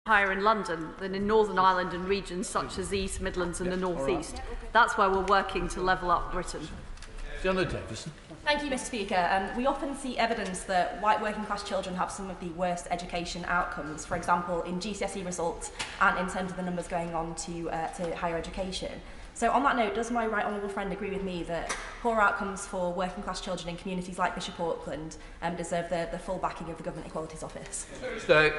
higher in London than in Northern Ireland and regions such as the East Midlands and the North East. That's why we're working to level up Britain. Fiona Davison. Thank you, Mr Speaker. We often see evidence that white working class children have some of the worst education outcomes, for example in GCSE results and in terms of the numbers going on to higher education. So on that note, does my right honourable friend agree with me that poor outcomes for working class children in communities like Bishop Auckland deserve the full backing of the Government Equalities Office? Stay.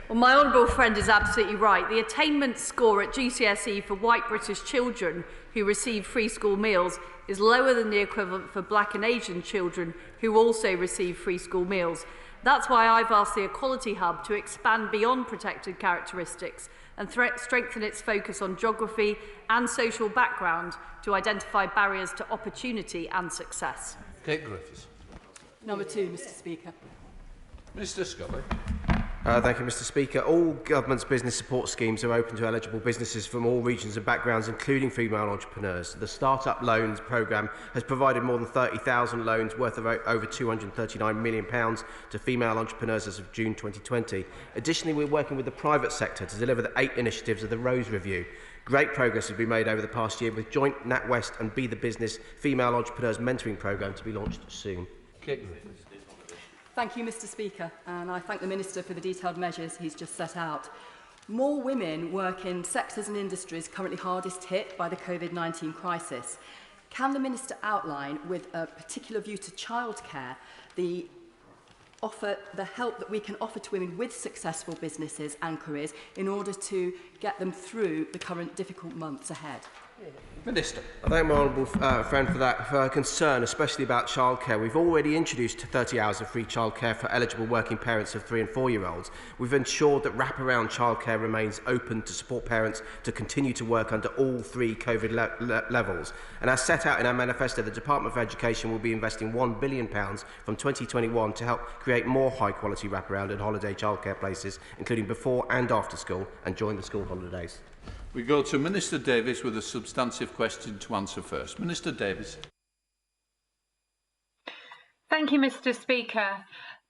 Well, my honourable friend is absolutely right. The attainment score at GCSE for white British children who receive free school meals is lower than the equivalent for black and Asian children who also receive free school meals. That's why I've asked the Equality Hub to expand beyond protected characteristics and strengthen its focus on geography and social background to identify barriers to opportunity and success. Kate Griffiths. Number 2, Mr Speaker. Mr Scully. Thank you, Mr Speaker. All government's business support schemes are open to eligible businesses from all regions and backgrounds, including female entrepreneurs. The Start-up Loans programme has provided more than 30,000 loans worth of over £239 million to female entrepreneurs as of June 2020. Additionally, we're working with the private sector to deliver the 8 initiatives of the Rose Review. Great progress has been made over the past year, with joint NatWest and Be the Business female entrepreneurs mentoring programme to be launched soon. Kate Griffiths. Thank you, Mr Speaker, and I thank the Minister for the detailed measures he's just set out. More women work in sectors and industries currently hardest hit by the COVID-19 crisis. Can the Minister outline, with a particular view to childcare, the help that we can offer to women with successful businesses and careers in order to get them through the current difficult months ahead? Minister. I thank my honourable friend for that concern, especially about childcare. We've already introduced 30 hours of free childcare for eligible working parents of 3- and 4-year-olds. We've ensured that wraparound childcare remains open to support parents to continue to work under all 3 COVID levels. And as set out in our manifesto, the Department for Education will be investing £1 billion from 2021 to help create more high-quality wraparound and holiday childcare places, including before and after school and during the school holidays. We go to Minister Davis with a substantive question to answer first. Minister Davis. Thank you, Mr Speaker.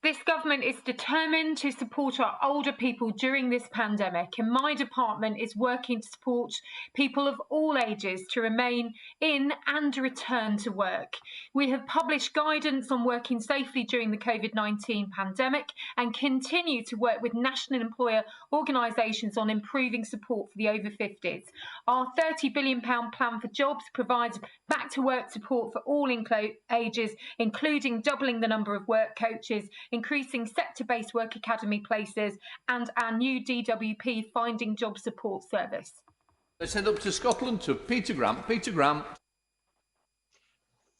This government is determined to support our older people during this pandemic, and my department is working to support people of all ages to remain in and return to work. We have published guidance on working safely during the COVID-19 pandemic and continue to work with national employer organisations on improving support for the over 50s. Our £30 billion plan for jobs provides back to work support for all ages, including doubling the number of work coaches, increasing sector-based work academy places and our new DWP Finding Job Support Service. Let's head up to Scotland to Peter Grant. Peter Grant.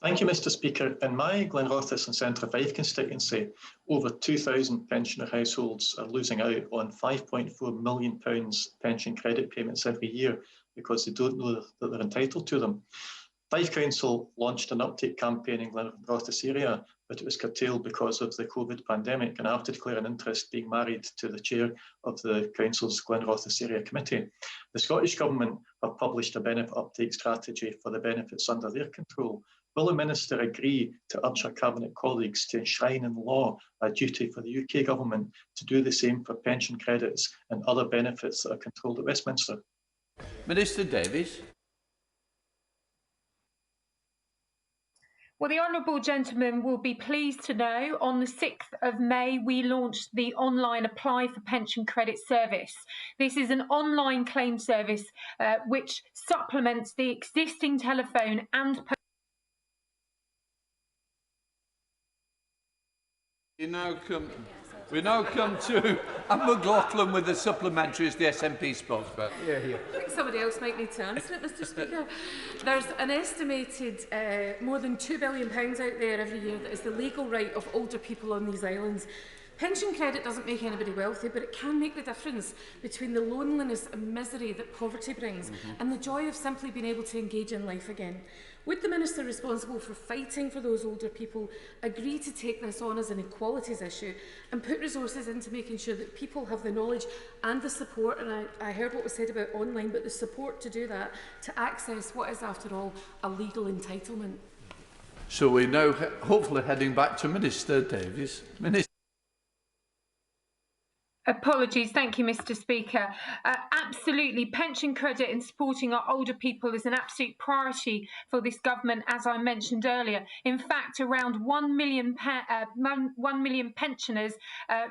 Thank you, Mr Speaker. In my Glenrothes and Centre 5 constituency, over 2,000 pensioner households are losing out on £5.4 million pension credit payments every year because they don't know that they're entitled to them. Fife Council launched an uptake campaign in Glenrothes area, but it was curtailed because of the COVID pandemic, and I have to declare an interest being married to the chair of the Council's Glenrothes Area Committee. The Scottish Government have published a benefit uptake strategy for the benefits under their control. Will the Minister agree to urge her Cabinet colleagues to enshrine in law a duty for the UK Government to do the same for pension credits and other benefits that are controlled at Westminster? Minister Davies. Well, the honourable gentleman will be pleased to know on the 6th of May we launched the online Apply for Pension Credit service. This is an online claim service which supplements the existing telephone and We now come to Anne McLaughlin with the supplementary as the SNP spokesperson. I think somebody else might need to answer it, Mr Speaker. There's an estimated more than £2 billion out there every year that is the legal right of older people on these islands. Pension credit doesn't make anybody wealthy, but it can make the difference between the loneliness and misery that poverty brings and the joy of simply being able to engage in life again. Would the Minister responsible for fighting for those older people agree to take this on as an equalities issue and put resources into making sure that people have the knowledge and the support, and I heard what was said about online, but the support to do that, to access what is, after all, a legal entitlement? So we're now hopefully heading back to Minister Davies. Minister. Apologies. Thank you, Mr. Speaker. Absolutely. Pension credit and supporting our older people is an absolute priority for this government, as I mentioned earlier. In fact, around 1 million pensioners,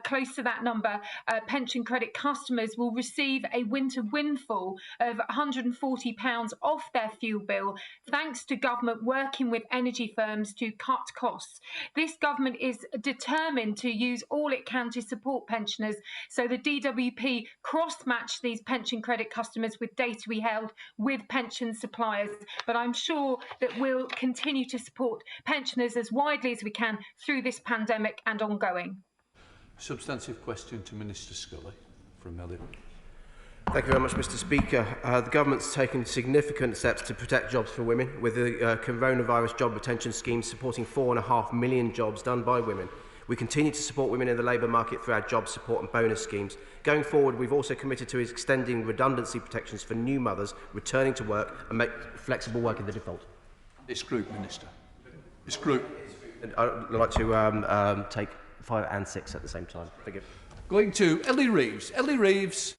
close to that number, pension credit customers will receive a winter windfall of £140 off their fuel bill, thanks to government working with energy firms to cut costs. This government is determined to use all it can to support pensioners, so the DWP cross-match these pension credit customers with data we held with pension suppliers. But I'm sure that we'll continue to support pensioners as widely as we can through this pandemic and ongoing. Substantive question to Minister Scully from Elliot. Thank you very much, Mr. Speaker. The government's taken significant steps to protect jobs for women, with the coronavirus job retention scheme supporting 4.5 million jobs done by women. We continue to support women in the labour market through our job support and bonus schemes. Going forward, we've also committed to extending redundancy protections for new mothers returning to work and make flexible working the default. This group, Minister. This group. I'd like to take 5 and 6 at the same time. Thank you. Going to Ellie Reeves. Ellie Reeves.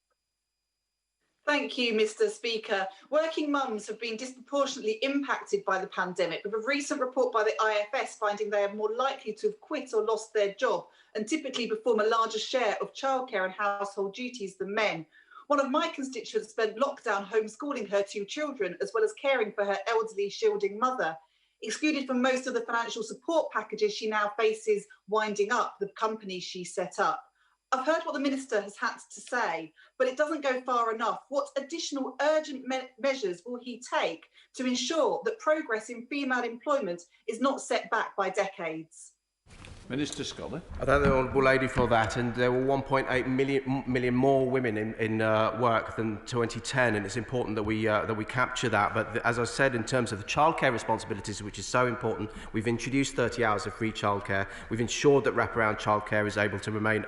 Thank you, Mr. Speaker. Working mums have been disproportionately impacted by the pandemic, with a recent report by the IFS finding they are more likely to have quit or lost their job and typically perform a larger share of childcare and household duties than men. One of my constituents spent lockdown homeschooling her 2 children, as well as caring for her elderly shielding mother. Excluded from most of the financial support packages, she now faces winding up the company she set up. I've heard what the Minister has had to say, but it doesn't go far enough. What additional urgent measures will he take to ensure that progress in female employment is not set back by decades? Minister Scully. I thank the Honourable Lady for that, and there were 1.8 million more women in work than 2010, and it's important that we capture that. But as I said, in terms of the childcare responsibilities, which is so important, we've introduced 30 hours of free childcare. We've ensured that wraparound childcare is able to remain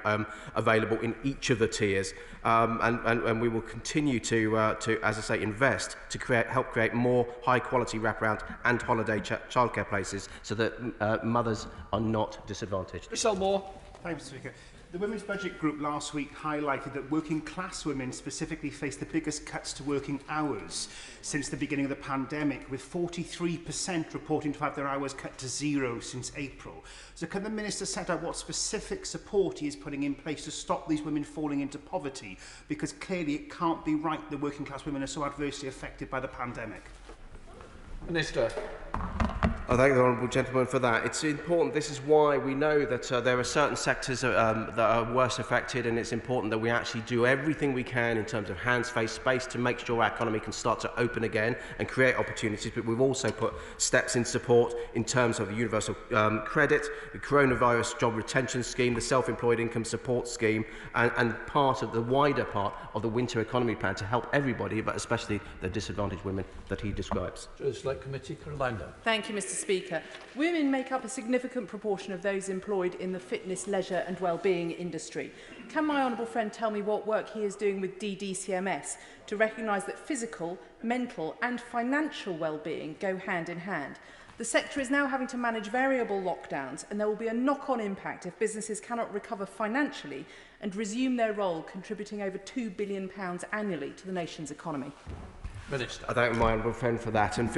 available in each of the tiers, and we will continue to as I say, invest to help create more high-quality wraparound and holiday childcare places, so that mothers are not disadvantaged. Michelle Moore. Thank you, Mr. Speaker. The Women's Budget Group last week highlighted that working class women specifically face the biggest cuts to working hours since the beginning of the pandemic, with 43% reporting to have their hours cut to 0 since April. So can the Minister set out what specific support he is putting in place to stop these women falling into poverty? Because clearly it can't be right that working class women are so adversely affected by the pandemic. Minister. I thank the Honourable Gentleman for that. It's important. This is why we know that there are certain sectors that are worse affected, and it's important that we actually do everything we can in terms of hands, face, space to make sure our economy can start to open again and create opportunities. But we've also put steps in support in terms of the universal credit, the coronavirus job retention scheme, the self-employed income support scheme, and part of the wider part of the winter economy plan to help everybody, but especially the disadvantaged women that he describes. Select Committee, Caroline. Thank you, Mr. Speaker. Women make up a significant proportion of those employed in the fitness, leisure and wellbeing industry. Can my honourable friend tell me what work he is doing with DDCMS to recognise that physical, mental and financial wellbeing go hand in hand? The sector is now having to manage variable lockdowns, and there will be a knock-on impact if businesses cannot recover financially and resume their role contributing over £2 billion annually to the nation's economy. Minister. I thank my honourable friend for that, and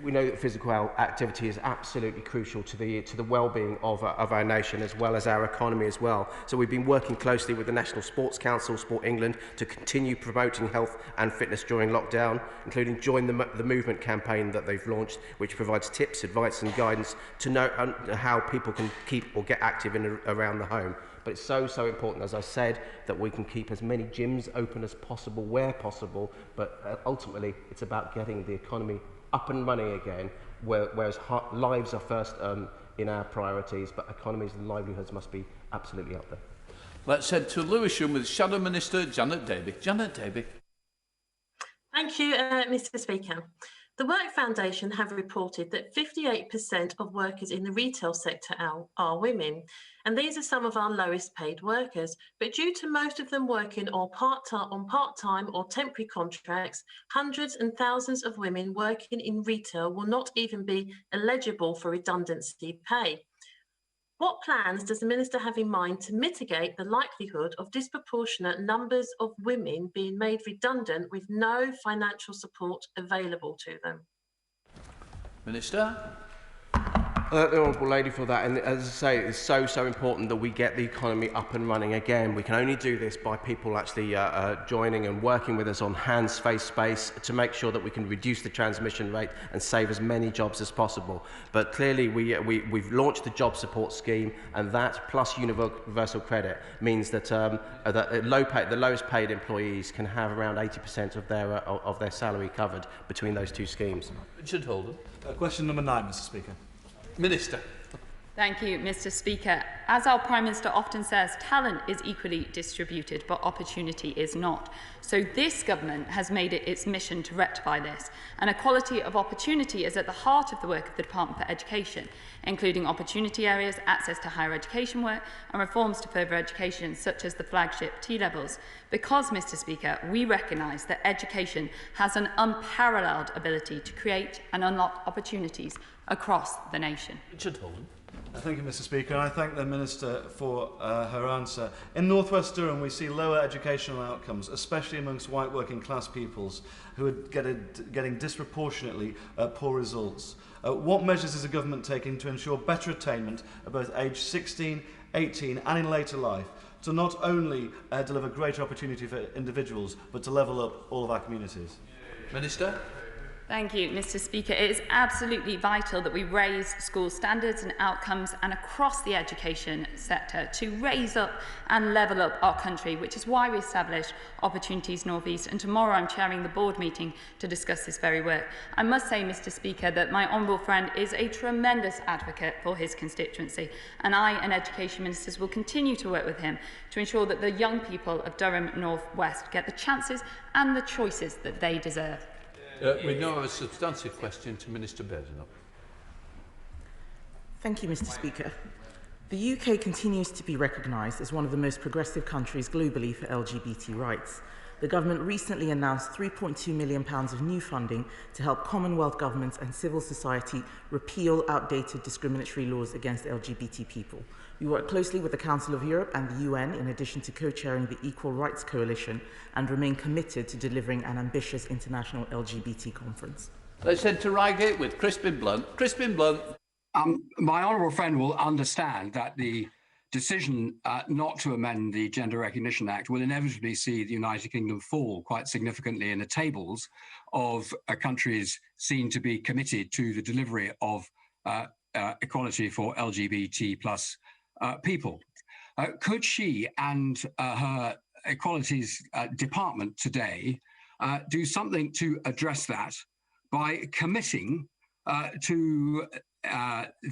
we know that physical activity is absolutely crucial to the well-being of our nation as well as our economy as well. So we've been working closely with the National Sports Council, Sport England, to continue promoting health and fitness during lockdown, including Join the Movement campaign that they've launched, which provides tips, advice and guidance to know how people can keep or get active in and around the home. But it's so important, as I said, that we can keep as many gyms open as possible where possible, but ultimately it's about getting the economy up and running again, whereas lives are first in our priorities, but economies and livelihoods must be absolutely up there. Let's head to Lewisham with Shadow Minister Janet Davey. Janet Davey. Thank you, Mr. Speaker. The Work Foundation have reported that 58% of workers in the retail sector are women, and these are some of our lowest paid workers. But due to most of them working on part-time or temporary contracts, hundreds and thousands of women working in retail will not even be eligible for redundancy pay. What plans does the Minister have in mind to mitigate the likelihood of disproportionate numbers of women being made redundant with no financial support available to them? Minister. The Honourable Lady for that, and as I say, it's so important that we get the economy up and running again. We can only do this by people actually joining and working with us on hands, face, space to make sure that we can reduce the transmission rate and save as many jobs as possible. But clearly we've launched the job support scheme, and that plus universal credit means that, the lowest paid employees can have around 80% of their salary covered between those two schemes. Richard Holden. Question number 9, Mr. Speaker. Minister. Thank you, Mr. Speaker. As our Prime Minister often says, talent is equally distributed, but opportunity is not. So this government has made it its mission to rectify this. And equality of opportunity is at the heart of the work of the Department for Education, including opportunity areas, access to higher education work, and reforms to further education, such as the flagship T-levels. Because, Mr. Speaker, we recognise that education has an unparalleled ability to create and unlock opportunities across the nation. Richard Holden. Thank you, Mr. Speaker. And I thank the Minister for her answer. In North West Durham, we see lower educational outcomes, especially amongst white working class pupils who are getting disproportionately poor results. What measures is the government taking to ensure better attainment at both age 16, 18 and in later life, to not only deliver greater opportunity for individuals, but to level up all of our communities? Minister. Thank you, Mr. Speaker. It is absolutely vital that we raise school standards and outcomes and across the education sector to raise up and level up our country, which is why we established Opportunities North East. And tomorrow I'm chairing the board meeting to discuss this very work. I must say, Mr. Speaker, that my honourable friend is a tremendous advocate for his constituency, and I and education ministers will continue to work with him to ensure that the young people of Durham North West get the chances and the choices that they deserve. We now have a substantive question to Minister Badenoch. Thank you, Mr. Speaker. The UK continues to be recognised as one of the most progressive countries globally for LGBT rights. The government recently announced £3.2 million of new funding to help Commonwealth governments and civil society repeal outdated discriminatory laws against LGBT people. We work closely with the Council of Europe and the UN, in addition to co-chairing the Equal Rights Coalition, and remain committed to delivering an ambitious international LGBT conference. Let's head to Reigate with Crispin Blunt. Crispin Blunt. My honourable friend will understand that the decision not to amend the Gender Recognition Act will inevitably see the United Kingdom fall quite significantly in the tables of countries seen to be committed to the delivery of equality for LGBT plus people. Could she and her Equalities Department today do something to address that by committing to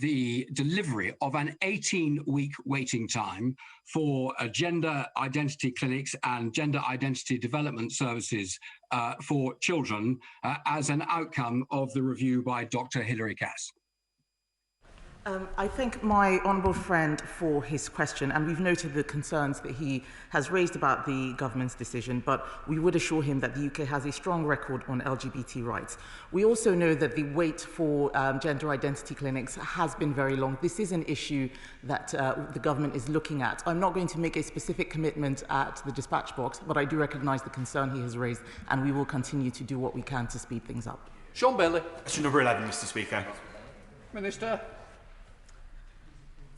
the delivery of an 18-week waiting time for gender identity clinics and gender identity development services for children as an outcome of the review by Dr. Hilary Cass? I thank my honourable friend for his question, and we've noted the concerns that he has raised about the government's decision, but we would assure him that the UK has a strong record on LGBT rights. We also know that the wait for gender identity clinics has been very long. This is an issue that the government is looking at. I'm not going to make a specific commitment at the dispatch box, but I do recognise the concern he has raised, and we will continue to do what we can to speed things up. Sean Bailey. Question number 11, Mr. Speaker. Minister.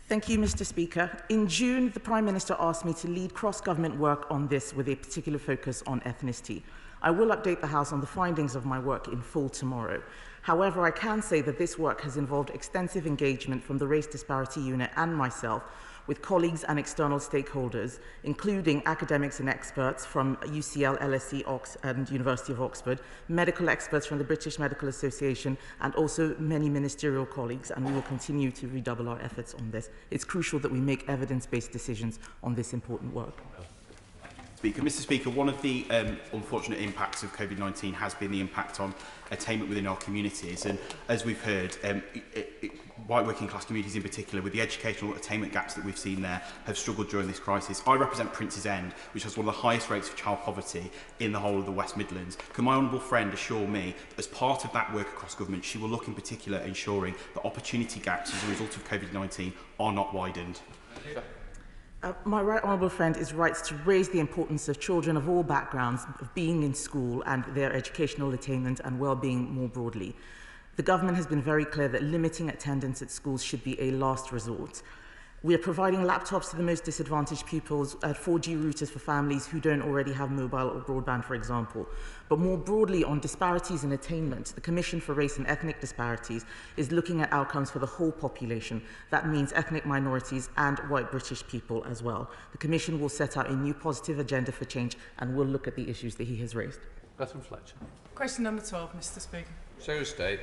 Thank you, Mr. Speaker. In June, the Prime Minister asked me to lead cross-government work on this with a particular focus on ethnicity. I will update the House on the findings of my work in full tomorrow. However, I can say that this work has involved extensive engagement from the Race Disparity Unit and myself with colleagues and external stakeholders, including academics and experts from UCL, LSE, and University of Oxford, medical experts from the British Medical Association, and also many ministerial colleagues, and we will continue to redouble our efforts on this. It's crucial that we make evidence-based decisions on this important work. Mr. Speaker, one of the unfortunate impacts of COVID-19 has been the impact on attainment within our communities, and as we've heard, white working class communities in particular, with the educational attainment gaps that we've seen there, have struggled during this crisis. I represent Prince's End, which has one of the highest rates of child poverty in the whole of the West Midlands. Can my honourable friend assure me that as part of that work across government, she will look in particular at ensuring that opportunity gaps as a result of COVID-19 are not widened? My right honourable friend is right to raise the importance of children of all backgrounds of being in school and their educational attainment and well-being more broadly. The government has been very clear that limiting attendance at schools should be a last resort. We are providing laptops to the most disadvantaged pupils, 4G routers for families who don't already have mobile or broadband, for example. But more broadly on disparities in attainment, the Commission for Race and Ethnic Disparities is looking at outcomes for the whole population. That means ethnic minorities and white British people as well. The Commission will set out a new positive agenda for change and will look at the issues that he has raised. Bethan Fletcher. Question number 12, Mr Speaker. Secretary of State.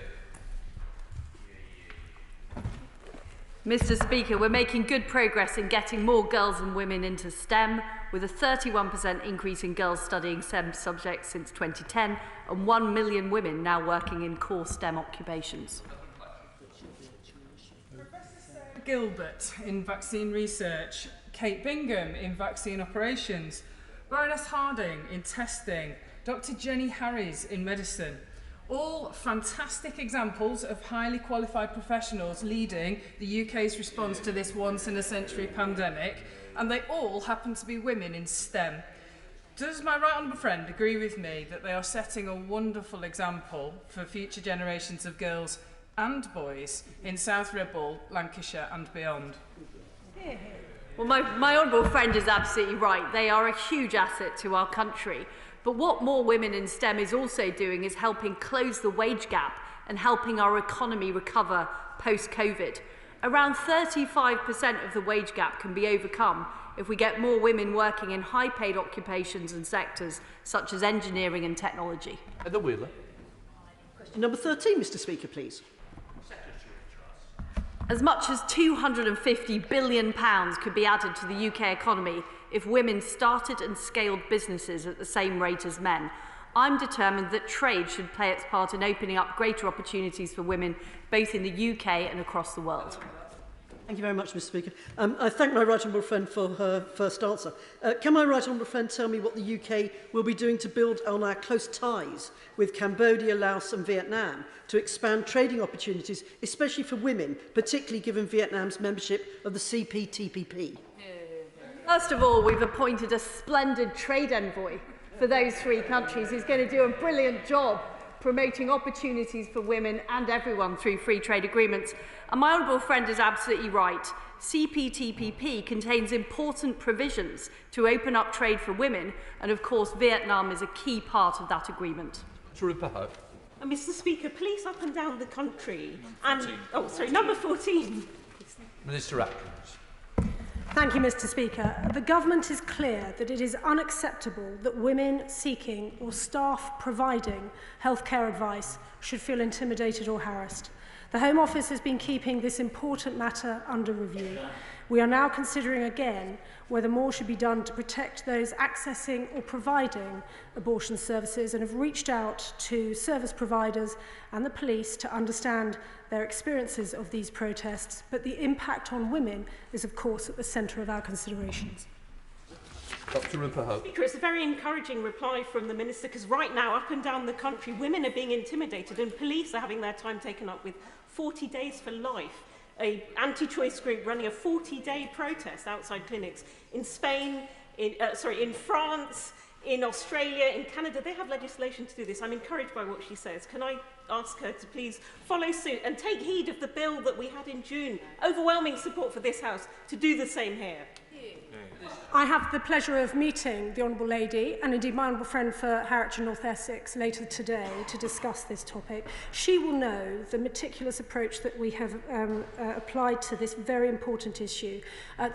Mr Speaker, we're making good progress in getting more girls and women into STEM, with a 31% increase in girls studying STEM subjects since 2010 and 1 million women now working in core STEM occupations. Professor Gilbert in vaccine research, Kate Bingham in vaccine operations, Baroness Harding in testing, Dr Jenny Harries in medicine. All fantastic examples of highly qualified professionals leading the UK's response to this once-in-a-century pandemic, and they all happen to be women in STEM. Does my right honourable friend agree with me that they are setting a wonderful example for future generations of girls and boys in South Ribble, Lancashire and beyond? Well, my honourable friend is absolutely right. They are a huge asset to our country. But what more women in STEM is also doing is helping close the wage gap and helping our economy recover post-COVID. Around 35% of the wage gap can be overcome if we get more women working in high-paid occupations and sectors such as engineering and technology. Heather Wheeler. Question number 13, Mr Speaker, please. As much as £250 billion could be added to the UK economy if women started and scaled businesses at the same rate as men. I'm determined that trade should play its part in opening up greater opportunities for women, both in the UK and across the world. Thank you very much, Mr Speaker. I thank my right honourable friend for her first answer. Can my right honourable friend tell me what the UK will be doing to build on our close ties with Cambodia, Laos and Vietnam to expand trading opportunities, especially for women, particularly given Vietnam's membership of the CPTPP? First of all, we've appointed a splendid trade envoy for those three countries who's going to do a brilliant job promoting opportunities for women and everyone through free trade agreements. And my honourable friend is absolutely right. CPTPP contains important provisions to open up trade for women, and of course Vietnam is a key part of that agreement. Mr Speaker, police up and down the country and... Oh, sorry, number 14. Minister Atkins. Thank you, Mr Speaker. The government is clear that it is unacceptable that women seeking or staff providing healthcare advice should feel intimidated or harassed. The Home Office has been keeping this important matter under review. We are now considering again whether more should be done to protect those accessing or providing abortion services and have reached out to service providers and the police to understand their experiences of these protests, but the impact on women is of course at the centre of our considerations. Dr. Ruperhope. Speaker, it's a very encouraging reply from the Minister, because right now, up and down the country, women are being intimidated and police are having their time taken up with 40 Days for Life, an anti-choice group running a 40-day protest outside clinics in Spain, in France, in Australia, in Canada. They have legislation to do this. I'm encouraged by what she says. Can I ask her to please follow suit and take heed of the bill that we had in June? Overwhelming support for this House to do the same here. I have the pleasure of meeting the Honourable Lady and indeed my Honourable friend for Harwich and North Essex later today to discuss this topic. She will know the meticulous approach that we have applied to this very important issue.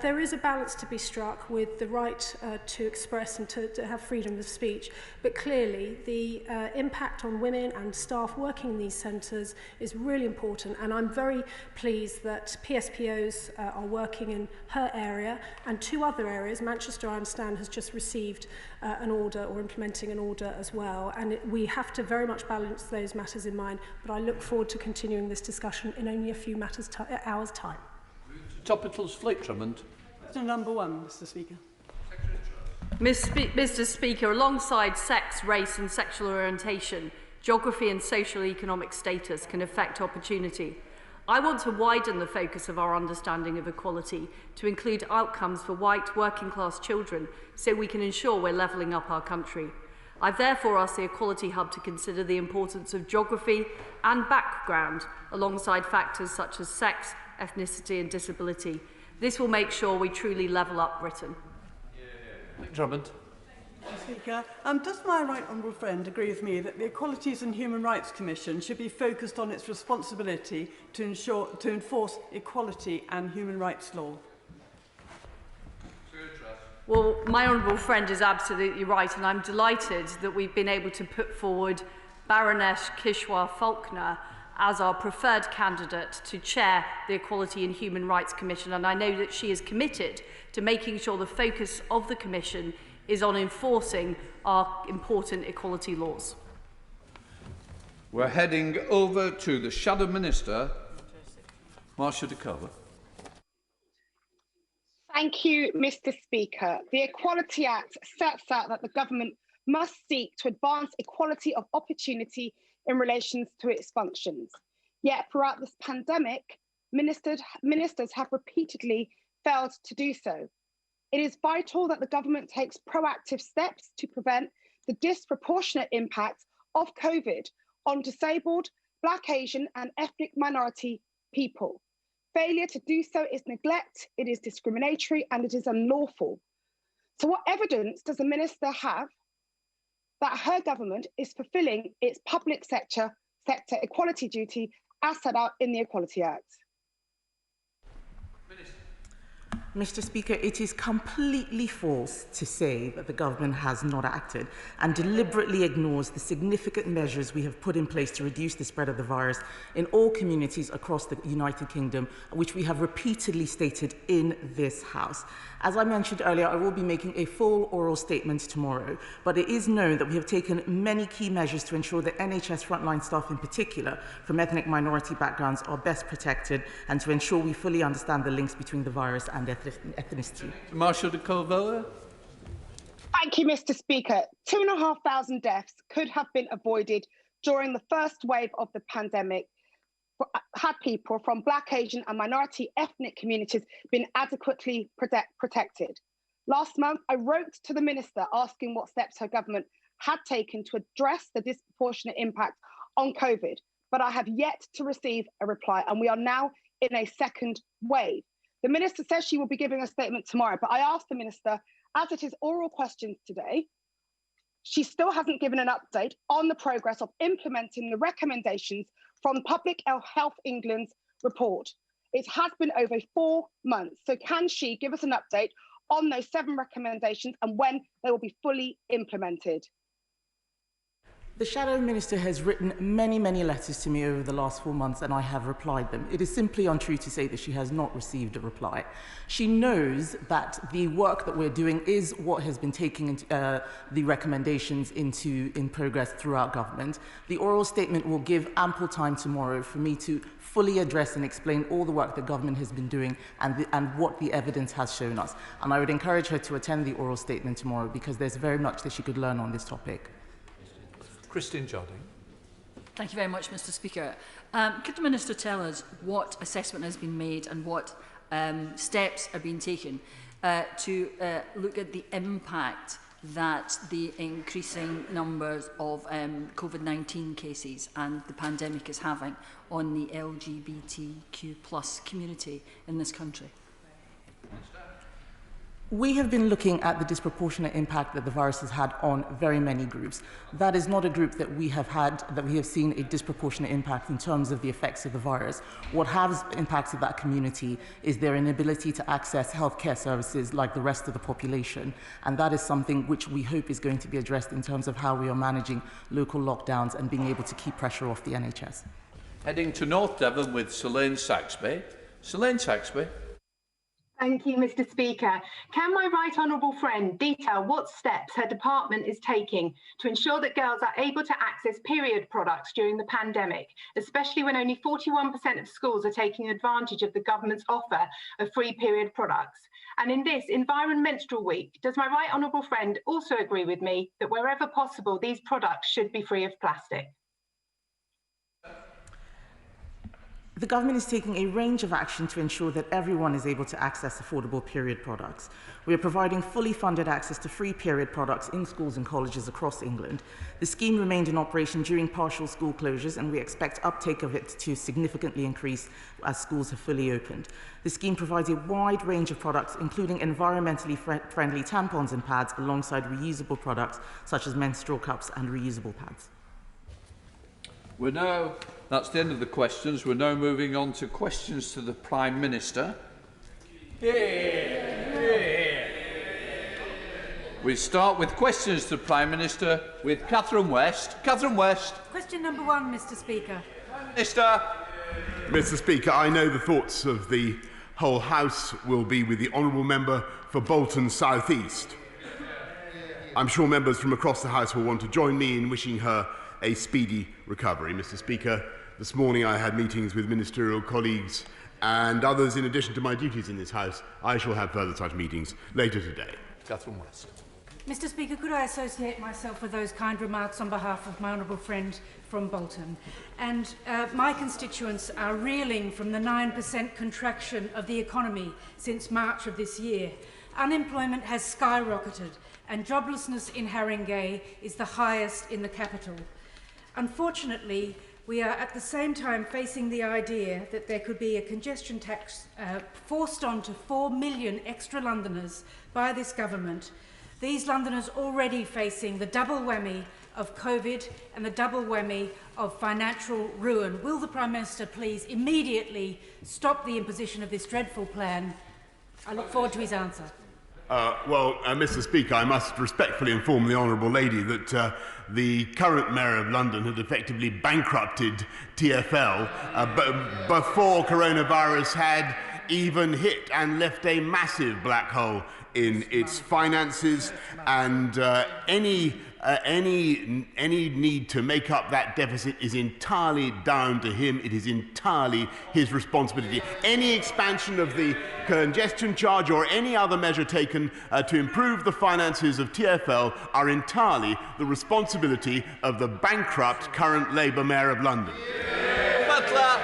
There is a balance to be struck with the right to express and to have freedom of speech, but clearly the impact on women and staff working in these centres is really important, and I'm very pleased that PSPOs are working in her area and two other areas. Manchester, I understand, has just received an order or implementing an order as well, and we have to very much balance those matters in mind, but I look forward to continuing this discussion in only a few hours' time. Topicals Fleet Drummond. Question number 1, Mr. Speaker. Mr. Speaker, alongside sex, race and sexual orientation, geography and social economic status can affect opportunity. I want to widen the focus of our understanding of equality to include outcomes for white working class children so we can ensure we're levelling up our country. I've therefore asked the Equality Hub to consider the importance of geography and background alongside factors such as sex, ethnicity and disability. This will make sure we truly level up Britain. Drummond. Mr. Speaker, does my right honourable friend agree with me that the Equalities and Human Rights Commission should be focused on its responsibility to enforce equality and human rights law? Well, my honourable friend is absolutely right, and I'm delighted that we've been able to put forward Baroness Kishwar Faulkner as our preferred candidate to chair the Equality and Human Rights Commission, and I know that she is committed to making sure the focus of the Commission is on enforcing our important equality laws. We're heading over to the Shadow Minister, Marcia de Cover. Thank you, Mr. Speaker. The Equality Act sets out that the government must seek to advance equality of opportunity in relation to its functions. Yet throughout this pandemic, ministers have repeatedly failed to do so. It is vital that the government takes proactive steps to prevent the disproportionate impact of COVID on disabled, Black, Asian and ethnic minority people. Failure to do so is neglect, it is discriminatory and it is unlawful. So what evidence does the minister have that her government is fulfilling its public sector equality duty as set out in the Equality Act? Mr. Speaker, it is completely false to say that the government has not acted and deliberately ignores the significant measures we have put in place to reduce the spread of the virus in all communities across the United Kingdom, which we have repeatedly stated in this House. As I mentioned earlier, I will be making a full oral statement tomorrow, but it is known that we have taken many key measures to ensure that NHS frontline staff in particular from ethnic minority backgrounds are best protected and to ensure we fully understand the links between the virus and ethnicity. Marcia de Cover. Thank you, Mr. Speaker. 2,500 deaths could have been avoided during the first wave of the pandemic had people from Black, Asian and minority ethnic communities been adequately protected. Last month, I wrote to the Minister asking what steps her government had taken to address the disproportionate impact on COVID, but I have yet to receive a reply, and we are now in a second wave. The Minister says she will be giving a statement tomorrow, but I asked the Minister, as it is oral questions today, she still hasn't given an update on the progress of implementing the recommendations from Public Health England's report. It has been over 4 months, so can she give us an update on those 7 recommendations and when they will be fully implemented? The Shadow Minister has written many letters to me over the last 4 months, and I have replied them. It is simply untrue to say that she has not received a reply. She knows that the work that we're doing is what has been taking the recommendations in progress throughout government. The oral statement will give ample time tomorrow for me to fully address and explain all the work the government has been doing and what the evidence has shown us. And I would encourage her to attend the oral statement tomorrow because there's very much that she could learn on this topic. Christine Jardine. Thank you very much, Mr. Speaker. Could the Minister tell us what assessment has been made and what steps are being taken to look at the impact that the increasing numbers of COVID-19 cases and the pandemic is having on the LGBTQ+ community in this country? We have been looking at the disproportionate impact that the virus has had on very many groups. That is not a group that we have seen a disproportionate impact in terms of the effects of the virus. What has impacted that community is their inability to access healthcare services like the rest of the population. And that is something which we hope is going to be addressed in terms of how we are managing local lockdowns and being able to keep pressure off the Heading to North Devon with Selene Saxby. Selene Saxby. Thank you, Mr. Speaker. Can my right honourable friend detail what steps her department is taking to ensure that girls are able to access period products during the pandemic, especially when only 41% of schools are taking advantage of the government's offer of free period products? And in this Environmental Week, does my right honourable friend also agree with me that wherever possible, these products should be free of plastic? The government is taking a range of action to ensure that everyone is able to access affordable period products. We are providing fully funded access to free period products in schools and colleges across England. The scheme remained in operation during partial school closures, and we expect uptake of it to significantly increase as schools have fully opened. The scheme provides a wide range of products, including environmentally friendly tampons and pads, alongside reusable products such as menstrual cups and reusable pads. That's the end of the questions. We're now moving on to questions to the Prime Minister. We start with questions to the Prime Minister with Catherine West. Catherine West. Question number 1, Mr. Speaker. Minister. Mr. Speaker, I know the thoughts of the whole House will be with the honourable member for Bolton South East. I'm sure members from across the House will want to join me in wishing her a speedy recovery. Mr. Speaker, this morning I had meetings with ministerial colleagues and others in addition to my duties in this House. I shall have further such meetings later today. Catherine West. Mr. Speaker, could I associate myself with those kind remarks on behalf of my honourable friend from Bolton? And my constituents are reeling from the 9% contraction of the economy since March of this year. Unemployment has skyrocketed and joblessness in Haringey is the highest in the capital. Unfortunately, we are at the same time facing the idea that there could be a congestion tax forced onto 4 million extra Londoners by this government. These Londoners already facing the double whammy of COVID and the double whammy of financial ruin. Will the Prime Minister please immediately stop the imposition of this dreadful plan? I look forward to his answer. Mr. Speaker, I must respectfully inform the Honourable Lady that the current Mayor of London had effectively bankrupted TfL before coronavirus had even hit and left a massive black hole in its finances, and any need to make up that deficit is entirely down to him. It is entirely his responsibility. Any expansion of the congestion charge or any other measure taken to improve the finances of TfL are entirely the responsibility of the bankrupt current Labour Mayor of London. Butler.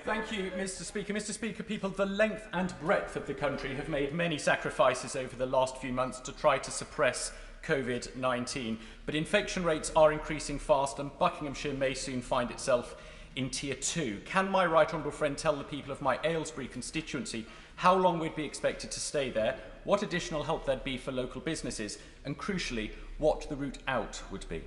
Thank you, Mr. Speaker. Mr. Speaker, people of the length and breadth of the country have made many sacrifices over the last few months to try to suppress COVID-19. But infection rates are increasing fast and Buckinghamshire may soon find itself in Tier 2. Can my right honourable friend tell the people of my Aylesbury constituency how long we'd be expected to stay there, what additional help there'd be for local businesses, and crucially, what the route out would be?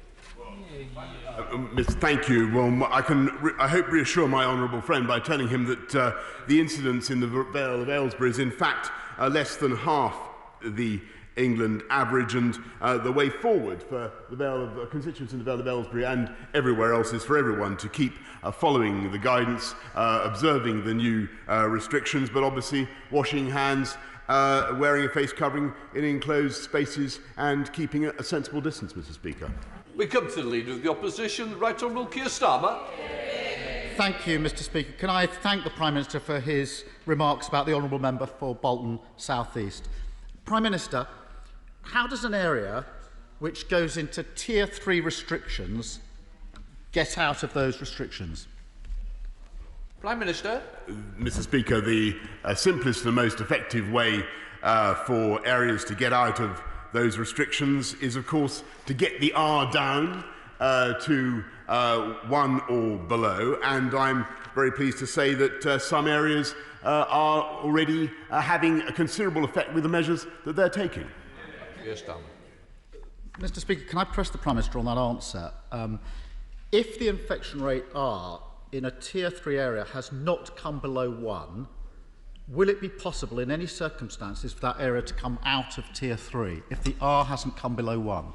Thank you. Well, I hope reassure my honourable friend by telling him that the incidence in the Vale of Aylesbury is in fact less than half the England average, and the way forward for the constituents in the Vale of Aylesbury and everywhere else is for everyone to keep following the guidance, observing the new restrictions, but obviously washing hands, wearing a face covering in enclosed spaces and keeping a sensible distance, Mr. Speaker. We come to the Leader of the Opposition, Right Honourable Keir Starmer. Thank you, Mr. Speaker. Can I thank the Prime Minister for his remarks about the Honourable Member for Bolton South East. Prime Minister, how does an area which goes into Tier 3 restrictions get out of those restrictions? Prime Minister. Mr. Speaker, the simplest and most effective way for areas to get out of those restrictions is, of course, to get the R down to 1 or below, and I'm very pleased to say that some areas are already having a considerable effect with the measures that they're taking. Yes, Tom. Mr. Speaker, can I press the Prime Minister on that answer? If the infection rate R in a Tier 3 area has not come below 1, will it be possible in any circumstances for that area to come out of Tier 3 if the R hasn't come below 1?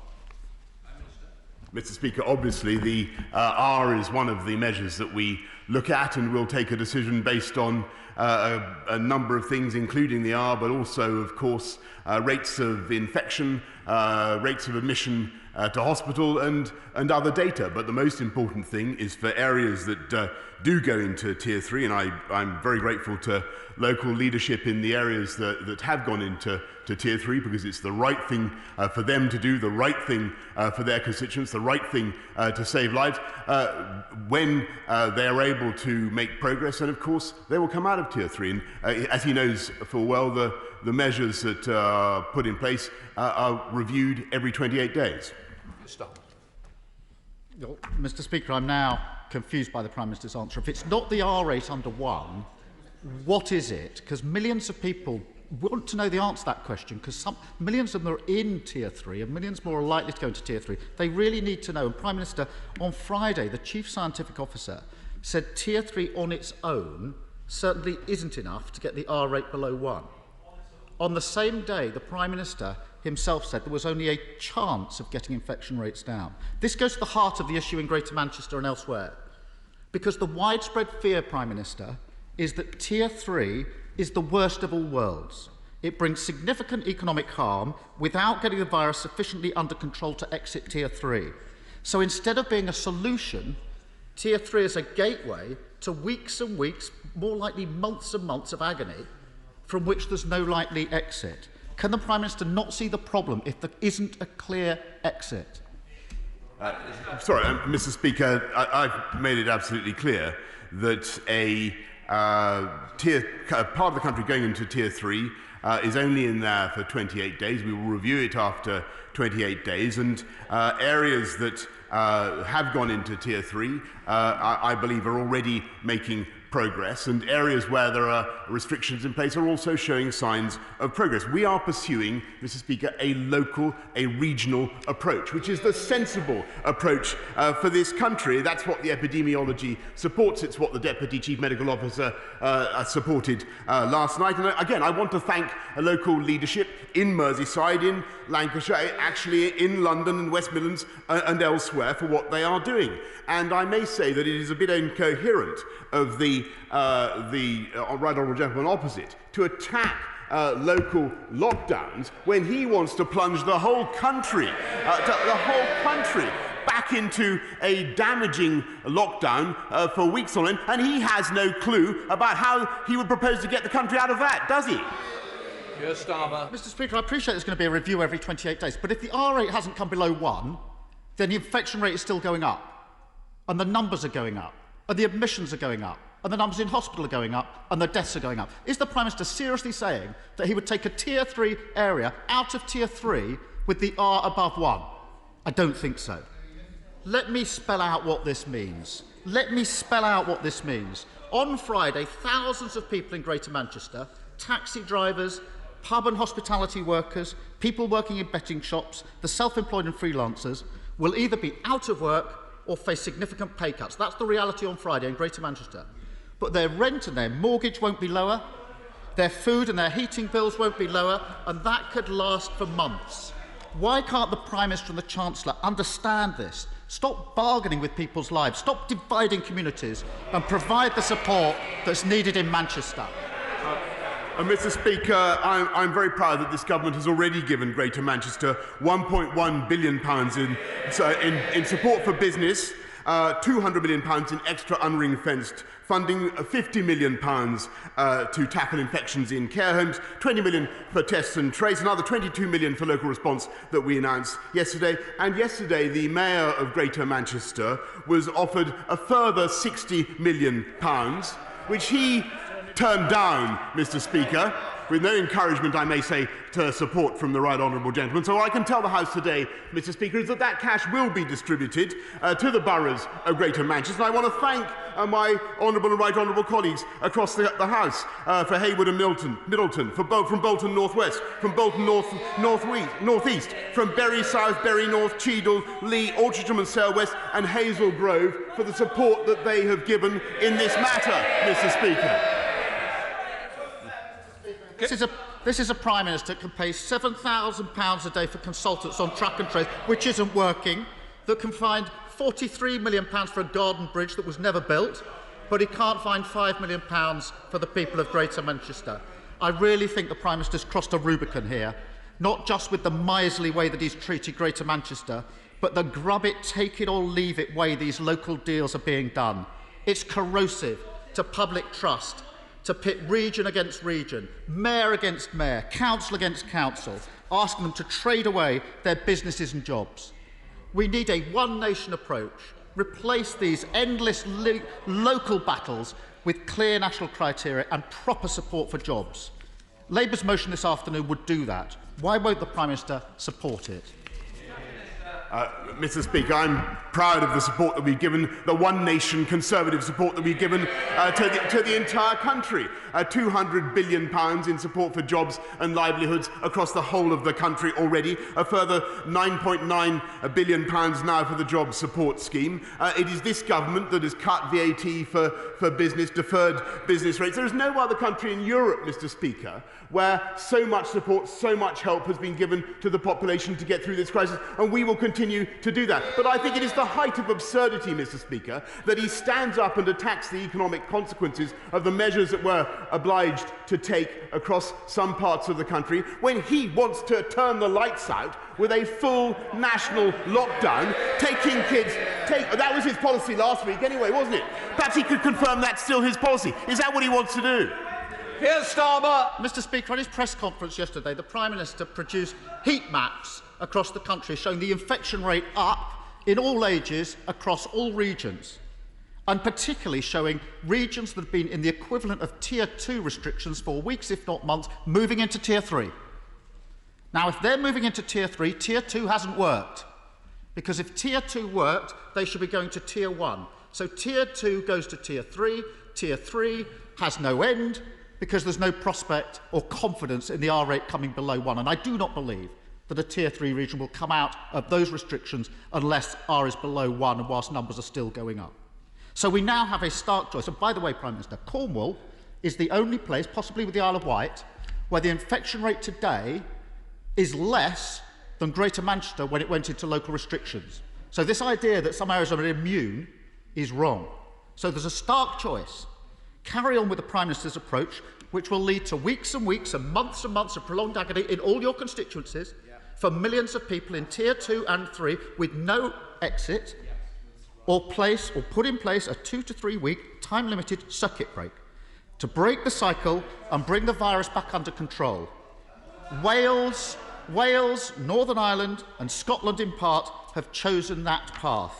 Mr. Speaker, obviously the R is one of the measures that we look at, and we'll take a decision based on a number of things, including the R, but also, of course, rates of infection, rates of admission to hospital, and other data. But the most important thing is for areas that do go into Tier 3, and I'm very grateful to local leadership in the areas that have gone into Tier 3, because it's the right thing for them to do, the right thing for their constituents, the right thing to save lives. When they are able to make progress, and of course they will come out of Tier 3. And as he knows full well, the measures that are put in place are reviewed every 28 days. Stop. Mr. Speaker, I'm now confused by the Prime Minister's answer. If it's not the R rate under 1, what is it? Because millions of people want to know the answer to that question, because millions of them are in Tier 3 and millions more are likely to go into Tier 3. They really need to know. And Prime Minister, on Friday, the Chief Scientific Officer said Tier 3 on its own certainly isn't enough to get the R rate below 1. On the same day, the Prime Minister himself said there was only a chance of getting infection rates down. This goes to the heart of the issue in Greater Manchester and elsewhere, because the widespread fear, Prime Minister, is that Tier 3 is the worst of all worlds. It brings significant economic harm without getting the virus sufficiently under control to exit Tier 3. So instead of being a solution, Tier 3 is a gateway to weeks and weeks, more likely months and months of agony, from which there's no likely exit. Can the Prime Minister not see the problem if there isn't a clear exit? Sorry, Mr. Speaker, I've made it absolutely clear that a part of the country going into Tier 3 is only in there for 28 days. We will review it after 28 days, and areas that have gone into Tier 3, I believe, are already making progress, and areas where there are restrictions in place are also showing signs of progress. We are pursuing, Mr. Speaker, a local, a regional approach, which is the sensible approach for this country. That's what the epidemiology supports. It's what the Deputy Chief Medical Officer supported last night. And again, I want to thank a local leadership in Merseyside, in Lancashire, actually in London and West Midlands and elsewhere for what they are doing. And I may say that it is a bit incoherent of the right honourable gentleman opposite to attack local lockdowns when he wants to plunge the whole country, back into a damaging lockdown for weeks on end, and he has no clue about how he would propose to get the country out of that, does he? Mr. Speaker, I appreciate there's going to be a review every 28 days, but if the R rate hasn't come below 1, then the infection rate is still going up, and the numbers are going up, and the admissions are going up, and the numbers in hospital are going up, and the deaths are going up. Is the Prime Minister seriously saying that he would take a Tier 3 area out of Tier 3 with the R above 1? I don't think so. Let me spell out what this means. On Friday, thousands of people in Greater Manchester, taxi drivers, pub and hospitality workers, people working in betting shops, the self-employed and freelancers, will either be out of work or face significant pay cuts. That's the reality on Friday in Greater Manchester. But their rent and their mortgage won't be lower, their food and their heating bills won't be lower, and that could last for months. Why can't the Prime Minister and the Chancellor understand this? Stop bargaining with people's lives, stop dividing communities, and provide the support that's needed in Manchester. Mr. Speaker, I'm very proud that this government has already given Greater Manchester £1.1 billion in support for business, £200 million in extra unring-fenced funding, £50 million to tackle infections in care homes, £20 million for tests and trace, another £22 million for local response that we announced yesterday. And yesterday, the Mayor of Greater Manchester was offered a further £60 million, which he turned down, Mr. Speaker, with no encouragement, I may say, to support from the right honourable gentleman. So I can tell the House today, Mr. Speaker, is that that cash will be distributed to the boroughs of Greater Manchester. And I want to thank my honourable and right honourable colleagues across the House for Haywood and Middleton, from Bolton North West, from Bolton North East, from Bury South, Bury North, Cheadle, Lee, Altrincham and Sale West, and Hazel Grove for the support that they have given in this matter, Mr. Speaker. This is a Prime Minister that can pay £7,000 a day for consultants on track and trace, which isn't working, that can find £43 million for a garden bridge that was never built, but he can't find £5 million for the people of Greater Manchester. I really think the Prime Minister's crossed a Rubicon here, not just with the miserly way that he's treated Greater Manchester, but the grub it, take it or leave it way these local deals are being done. It's corrosive to public trust, to pit region against region, mayor against mayor, council against council, asking them to trade away their businesses and jobs. We need a one-nation approach. Replace these endless local battles with clear national criteria and proper support for jobs. Labour's motion this afternoon would do that. Why won't the Prime Minister support it? Mr. Speaker, I'm proud of the support that we've given, the one nation Conservative support that we've given to the entire country. £200 billion in support for jobs and livelihoods across the whole of the country already. A further £9.9 billion now for the job support scheme. It is this government that has cut VAT for business, deferred business rates. There is no other country in Europe, Mr. Speaker, where so much support, so much help has been given to the population to get through this crisis, and we will continue to do that. But I think it is the height of absurdity, Mr. Speaker, that he stands up and attacks the economic consequences of the measures that we're obliged to take across some parts of the country when he wants to turn the lights out with a full national lockdown, taking kids... that was his policy last week anyway, wasn't it? Perhaps he could confirm that's still his policy. Is that what he wants to do? Here's Starmer. Mr. Speaker, at his press conference yesterday, the Prime Minister produced heat maps across the country showing the infection rate up in all ages across all regions, and particularly showing regions that have been in the equivalent of Tier 2 restrictions for weeks, if not months, moving into Tier 3. Now, if they're moving into Tier 3, Tier 2 hasn't worked, because if Tier 2 worked, they should be going to Tier 1. So Tier 2 goes to Tier 3, Tier 3 has no end, because there's no prospect or confidence in the R rate coming below 1. And I do not believe that a Tier 3 region will come out of those restrictions unless R is below 1 and whilst numbers are still going up. So we now have a stark choice. And by the way, Prime Minister, Cornwall is the only place, possibly with the Isle of Wight, where the infection rate today is less than Greater Manchester when it went into local restrictions. So this idea that some areas are immune is wrong. So there's a stark choice. Carry on with the Prime Minister's approach, which will lead to weeks and weeks and months of prolonged agony in all your constituencies for millions of people in Tier 2 and 3 with no exit, or put in place a 2 to 3 week time-limited circuit break to break the cycle and bring the virus back under control. Wales, Northern Ireland and Scotland in part have chosen that path.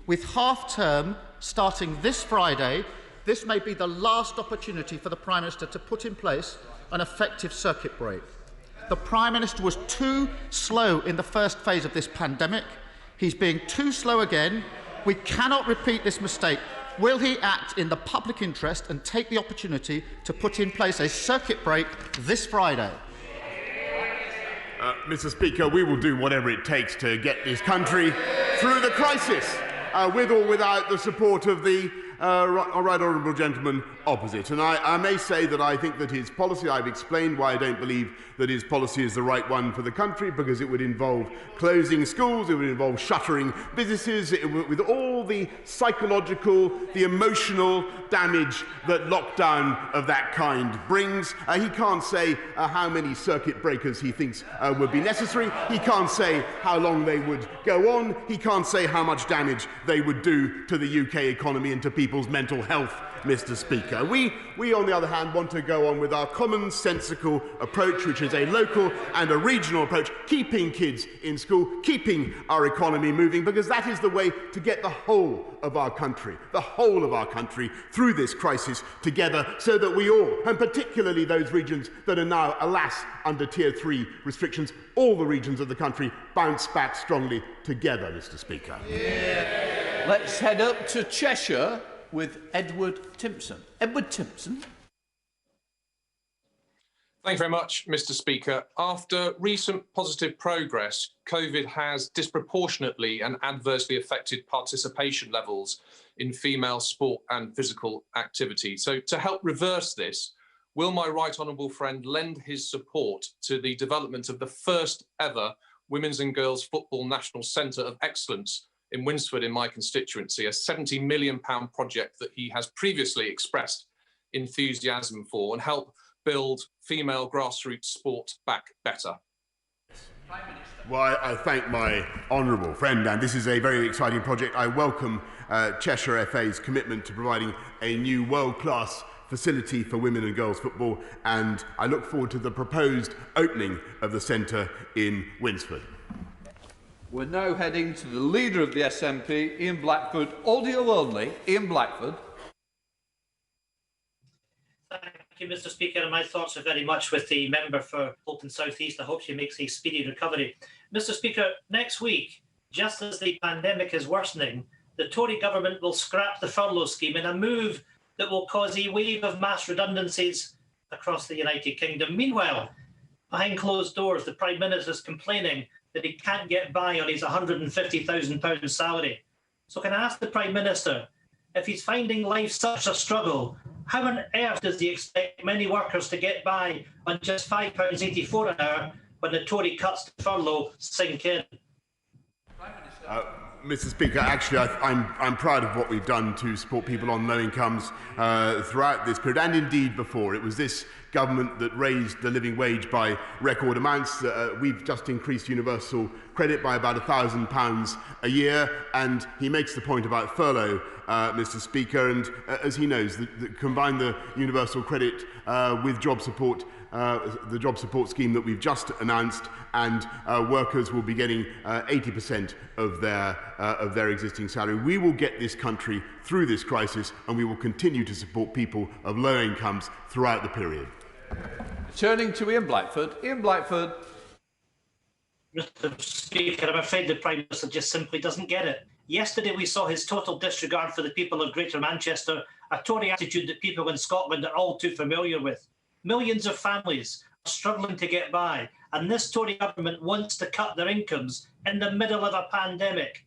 With half-term starting this Friday, this may be the last opportunity for the Prime Minister to put in place an effective circuit break. The Prime Minister was too slow in the first phase of this pandemic. He's being too slow again. We cannot repeat this mistake. Will he act in the public interest and take the opportunity to put in place a circuit break this Friday? Mr. Speaker, we will do whatever it takes to get this country through the crisis, with or without the support of the right honourable gentleman opposite. And I may say that I think that his policy, I've explained why I don't believe that his policy is the right one for the country, because it would involve closing schools, it would involve shuttering businesses, with all the psychological, the emotional damage that lockdown of that kind brings. He can't say how many circuit breakers he thinks would be necessary. He can't say how long they would go on. He can't say how much damage they would do to the UK economy and to people's mental health, Mr. Speaker. We, on the other hand, want to go on with our commonsensical approach, which is a local and a regional approach, keeping kids in school, keeping our economy moving, because that is the way to get the whole of our country through this crisis together, so that we all, and particularly those regions that are now, alas, under Tier 3 restrictions, all the regions of the country bounce back strongly together, Mr. Speaker. Yeah. Let's head up to Cheshire with Edward Timpson. Edward Timpson. Thank you very much, Mr. Speaker. After recent positive progress, COVID has disproportionately and adversely affected participation levels in female sport and physical activity. So to help reverse this, will my right honourable friend lend his support to the development of the first ever Women's and Girls Football National Centre of Excellence in Winsford, in my constituency, a £70 million project that he has previously expressed enthusiasm for, and help build female grassroots sport back better. Well, I thank my honourable friend, and this is a very exciting project. I welcome Cheshire FA's commitment to providing a new world-class facility for women and girls football, and I look forward to the proposed opening of the centre in Winsford. We're now heading to the Leader of the SNP, Ian Blackford. Audio only. Ian Blackford. Thank you, Mr. Speaker, and my thoughts are very much with the member for Bolton South East. I hope she makes a speedy recovery. Mr. Speaker, next week, just as the pandemic is worsening, the Tory government will scrap the furlough scheme in a move that will cause a wave of mass redundancies across the United Kingdom. Meanwhile, behind closed doors, the Prime Minister is complaining that he can't get by on his £150,000 salary. So can I ask the Prime Minister, if he's finding life such a struggle, how on earth does he expect many workers to get by on just £5.84 an hour when the Tory cuts to furlough sink in? Mr. Speaker, actually, I'm proud of what we've done to support people on low incomes throughout this period, and indeed before. It was this government that raised the living wage by record amounts. We've just increased universal credit by about £1,000 a year, and he makes the point about furlough, Mr. Speaker, and as he knows, combine the universal credit with job support, the job support scheme that we've just announced, and workers will be getting 80% of their existing salary. We will get this country through this crisis, and we will continue to support people of low incomes throughout the period. Turning to Ian Blackford. Ian Blackford. Mr. Speaker, I'm afraid the Prime Minister just simply doesn't get it. Yesterday we saw his total disregard for the people of Greater Manchester, a Tory attitude that people in Scotland are all too familiar with. Millions of families are struggling to get by, and this Tory government wants to cut their incomes in the middle of a pandemic.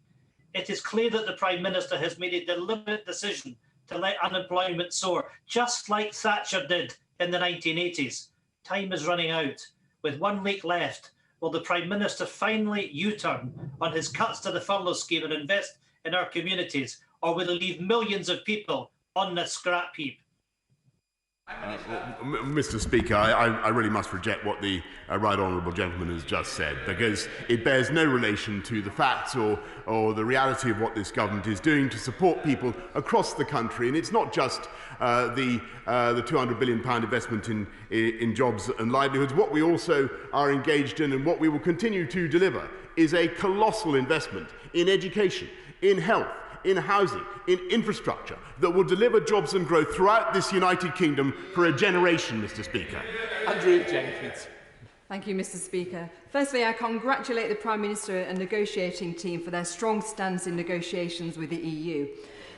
It is clear that the Prime Minister has made a deliberate decision to let unemployment soar, just like Thatcher did in the 1980s. Time is running out. With 1 week left, will the Prime Minister finally U-turn on his cuts to the furlough scheme and invest in our communities, or will he leave millions of people on the scrap heap? Mr. Speaker, I really must reject what the right honourable gentleman has just said, because it bears no relation to the facts or the reality of what this government is doing to support people across the country. And it's not just the £200 billion investment in jobs and livelihoods. What we also are engaged in, and what we will continue to deliver, is a colossal investment in education, in health, in housing, in infrastructure, that will deliver jobs and growth throughout this United Kingdom for a generation, Mr. Speaker. Andrew Jenkins. Thank you, Mr. Speaker. Firstly, I congratulate the Prime Minister and negotiating team for their strong stance in negotiations with the EU,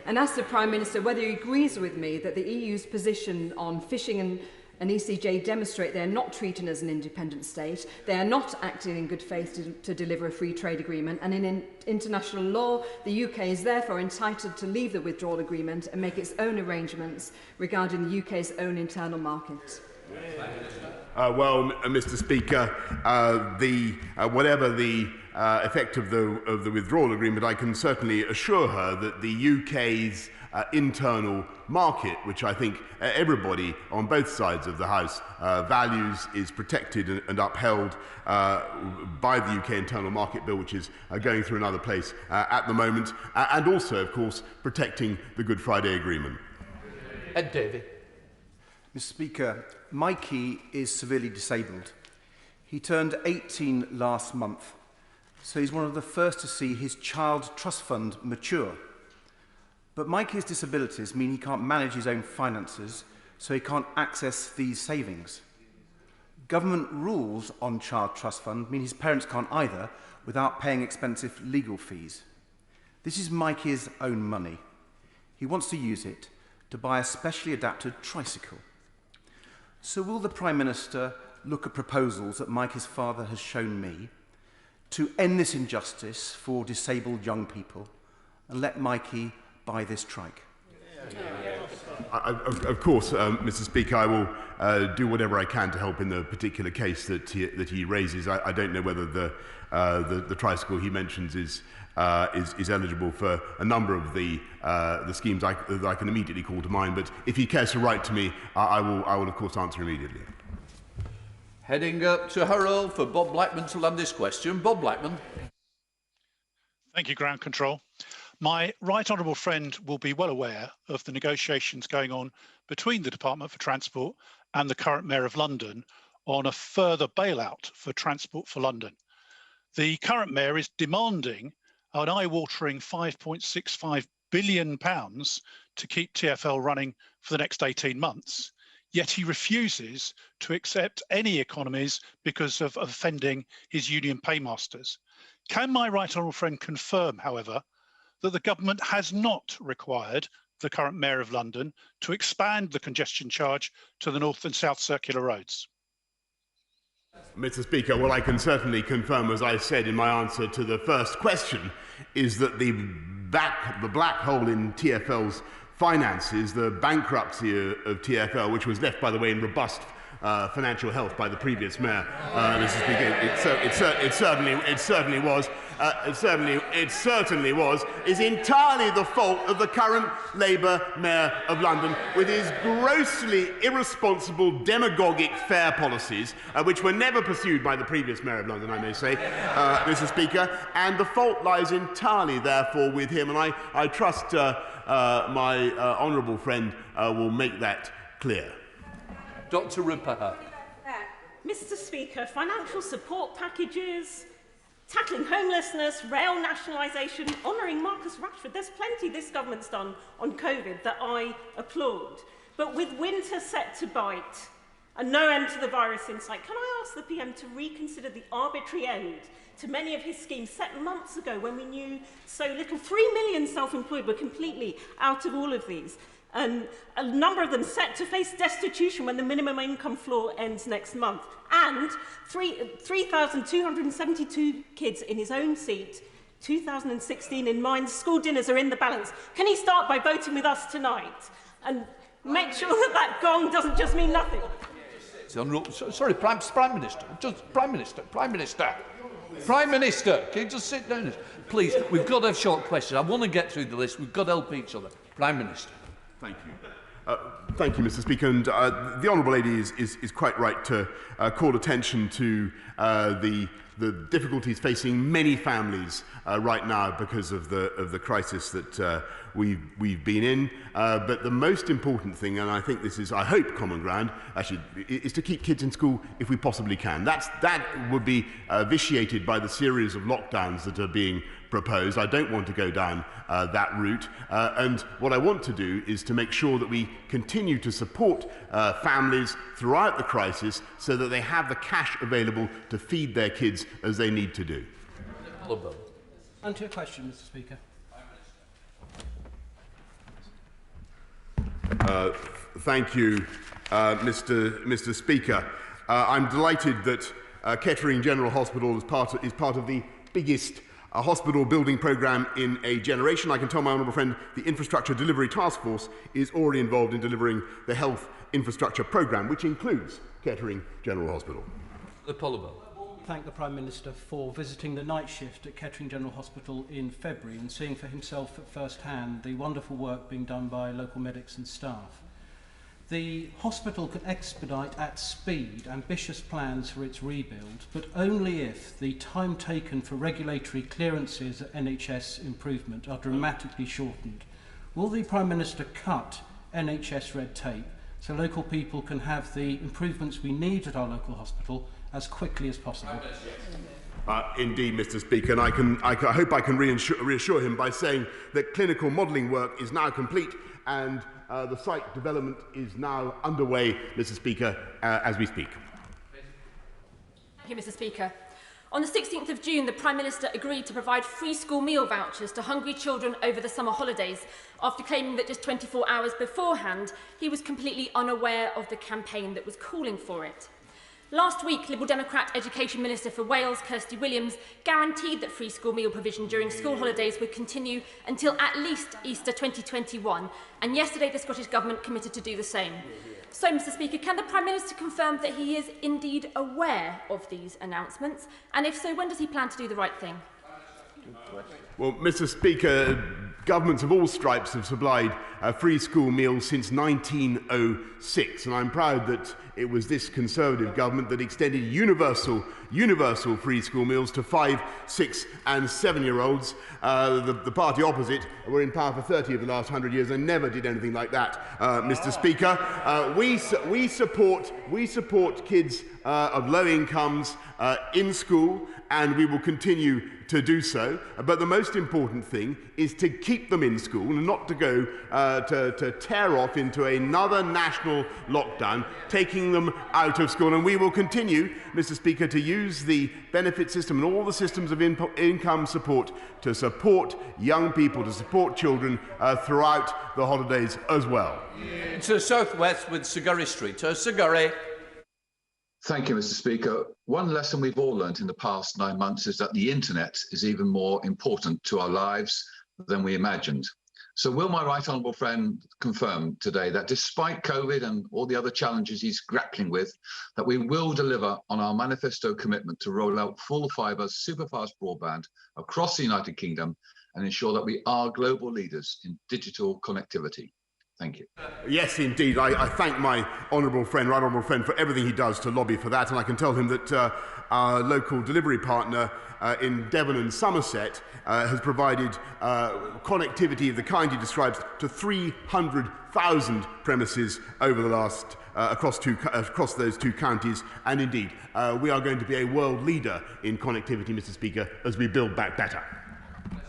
and ask the Prime Minister whether he agrees with me that the EU's position on fishing and ECJ demonstrate they are not treating as an independent state, they are not acting in good faith to deliver a free trade agreement, and in international law, the UK is therefore entitled to leave the withdrawal agreement and make its own arrangements regarding the UK's own internal market. Well, Mr. Speaker, whatever the effect of the withdrawal agreement, I can certainly assure her that the UK's internal market, which I think everybody on both sides of the House values, is protected and upheld by the UK Internal Market Bill, which is going through another place at the moment, and also, of course, protecting the Good Friday Agreement. Ed Davey. Mr. Speaker, Mikey is severely disabled. He turned 18 last month, so he's one of the first to see his child trust fund mature. But Mikey's disabilities mean he can't manage his own finances, so he can't access these savings. Government rules on child trust fund mean his parents can't either, without paying expensive legal fees. This is Mikey's own money. He wants to use it to buy a specially adapted tricycle. So will the Prime Minister look at proposals that Mikey's father has shown me to end this injustice for disabled young people and let Mikey buy this trike? Of course, Mr. Speaker, I will do whatever I can to help in the particular case that he raises. I don't know whether the tricycle he mentions is eligible for a number of the schemes that I can immediately call to mind. But if he cares to write to me, I will of course answer immediately. Heading up to Harrow for Bob Blackman to land this question. Bob Blackman. Thank you, Ground Control. My right honourable friend will be well aware of the negotiations going on between the Department for Transport and the current Mayor of London on a further bailout for Transport for London. The current Mayor is demanding an eye-watering £5.65 billion to keep TfL running for the next 18 months. Yet he refuses to accept any economies because of offending his union paymasters. Can my right honourable friend confirm, however, that the government has not required the current Mayor of London to expand the congestion charge to the North and South Circular roads? Mr. Speaker, well, I can certainly confirm, as I said in my answer to the first question, is that the black hole in TfL's finances, the bankruptcy of TfL, which was left, by the way, in robust financial health by the previous mayor, Mr. Speaker, it certainly was, is entirely the fault of the current Labour Mayor of London, with his grossly irresponsible demagogic fare policies, which were never pursued by the previous Mayor of London, I may say, Mr. Speaker, and the fault lies entirely, therefore, with him, and I trust my honourable friend will make that clear. Dr. Rupert. Mr. Speaker, financial support packages, tackling homelessness, rail nationalisation, honouring Marcus Rashford. There's plenty this government's done on COVID that I applaud. But with winter set to bite and no end to the virus in sight, can I ask the PM to reconsider the arbitrary end to many of his schemes set months ago when we knew so little? 3 million self-employed were completely out of all of these. And a number of them set to face destitution when the minimum income floor ends next month. And 3,272 kids in his own seat, 2016 in mind. School dinners are in the balance. Can he start by voting with us tonight and make sure that that gong doesn't just mean nothing? Sorry, Prime Minister. Prime Minister, can you just sit down? Please, we've got to have short questions. I want to get through the list. We've got to help each other. Prime Minister. Thank you. Thank you, Mr. Speaker. And the Honourable Lady is quite right to call attention to the difficulties facing many families right now because of the crisis that we've been in. But the most important thing, and I think this is, I hope, common ground, actually, is to keep kids in school if we possibly can. That would be vitiated by the series of lockdowns that are being proposed. I don't want to go down that route. And what I want to do is to make sure that we continue to support families throughout the crisis so that they have the cash available to feed their kids as they need to do. And to your question, Mr. Speaker. Thank you, Mr. Speaker. I'm delighted that Kettering General Hospital is part of the biggest hospital building programme in a generation. I can tell my honourable friend the Infrastructure Delivery Task Force is already involved in delivering the health infrastructure programme, which includes Kettering General Hospital. Thank the Prime Minister for visiting the night shift at Kettering General Hospital in February and seeing for himself at first hand the wonderful work being done by local medics and staff. The hospital can expedite at speed ambitious plans for its rebuild, but only if the time taken for regulatory clearances at NHS improvement are dramatically shortened. Will the Prime Minister cut NHS red tape so local people can have the improvements we need at our local hospital as quickly as possible? Indeed, Mr. Speaker, and I hope I can reassure him by saying that clinical modelling work is now complete and the site development is now underway, Mr. Speaker, as we speak. Thank you, Mr. Speaker. On the 16th of June, the Prime Minister agreed to provide free school meal vouchers to hungry children over the summer holidays, after claiming that just 24 hours beforehand, he was completely unaware of the campaign that was calling for it. Last week, Liberal Democrat Education Minister for Wales, Kirsty Williams, guaranteed that free school meal provision during school holidays would continue until at least Easter 2021, and yesterday the Scottish Government committed to do the same. So, Mr Speaker, can the Prime Minister confirm that he is indeed aware of these announcements? And if so, when does he plan to do the right thing? Well, Mr Speaker, governments of all stripes have supplied free school meals since 1906, and I'm proud that it was this Conservative government that extended universal free school meals to 5-, 6- and 7-year-olds. The party opposite were in power for 30 of the last 100 years and never did anything like that, Mr Speaker. We support kids of low incomes in school, and we will continue to do so. But the most important thing is to keep them in school and not to go to tear off into another national lockdown, taking them out of school. And we will continue, Mr Speaker, to use the benefit system and all the systems of income support to support young people, to support children throughout the holidays as well. To the southwest with Sigurry Street. Sigurry. Thank you, Mr Speaker. One lesson we've all learnt in the past 9 months is that the internet is even more important to our lives than we imagined. So will my right honourable friend confirm today that despite COVID and all the other challenges he's grappling with, that we will deliver on our manifesto commitment to roll out full fibre superfast broadband across the United Kingdom and ensure that we are global leaders in digital connectivity? Thank you. Yes, indeed. I thank my right honourable friend, for everything he does to lobby for that, and I can tell him that our local delivery partner in Devon and Somerset has provided connectivity of the kind he describes to 300,000 premises over the last across those two counties, and indeed we are going to be a world leader in connectivity, Mr Speaker, as we build back better.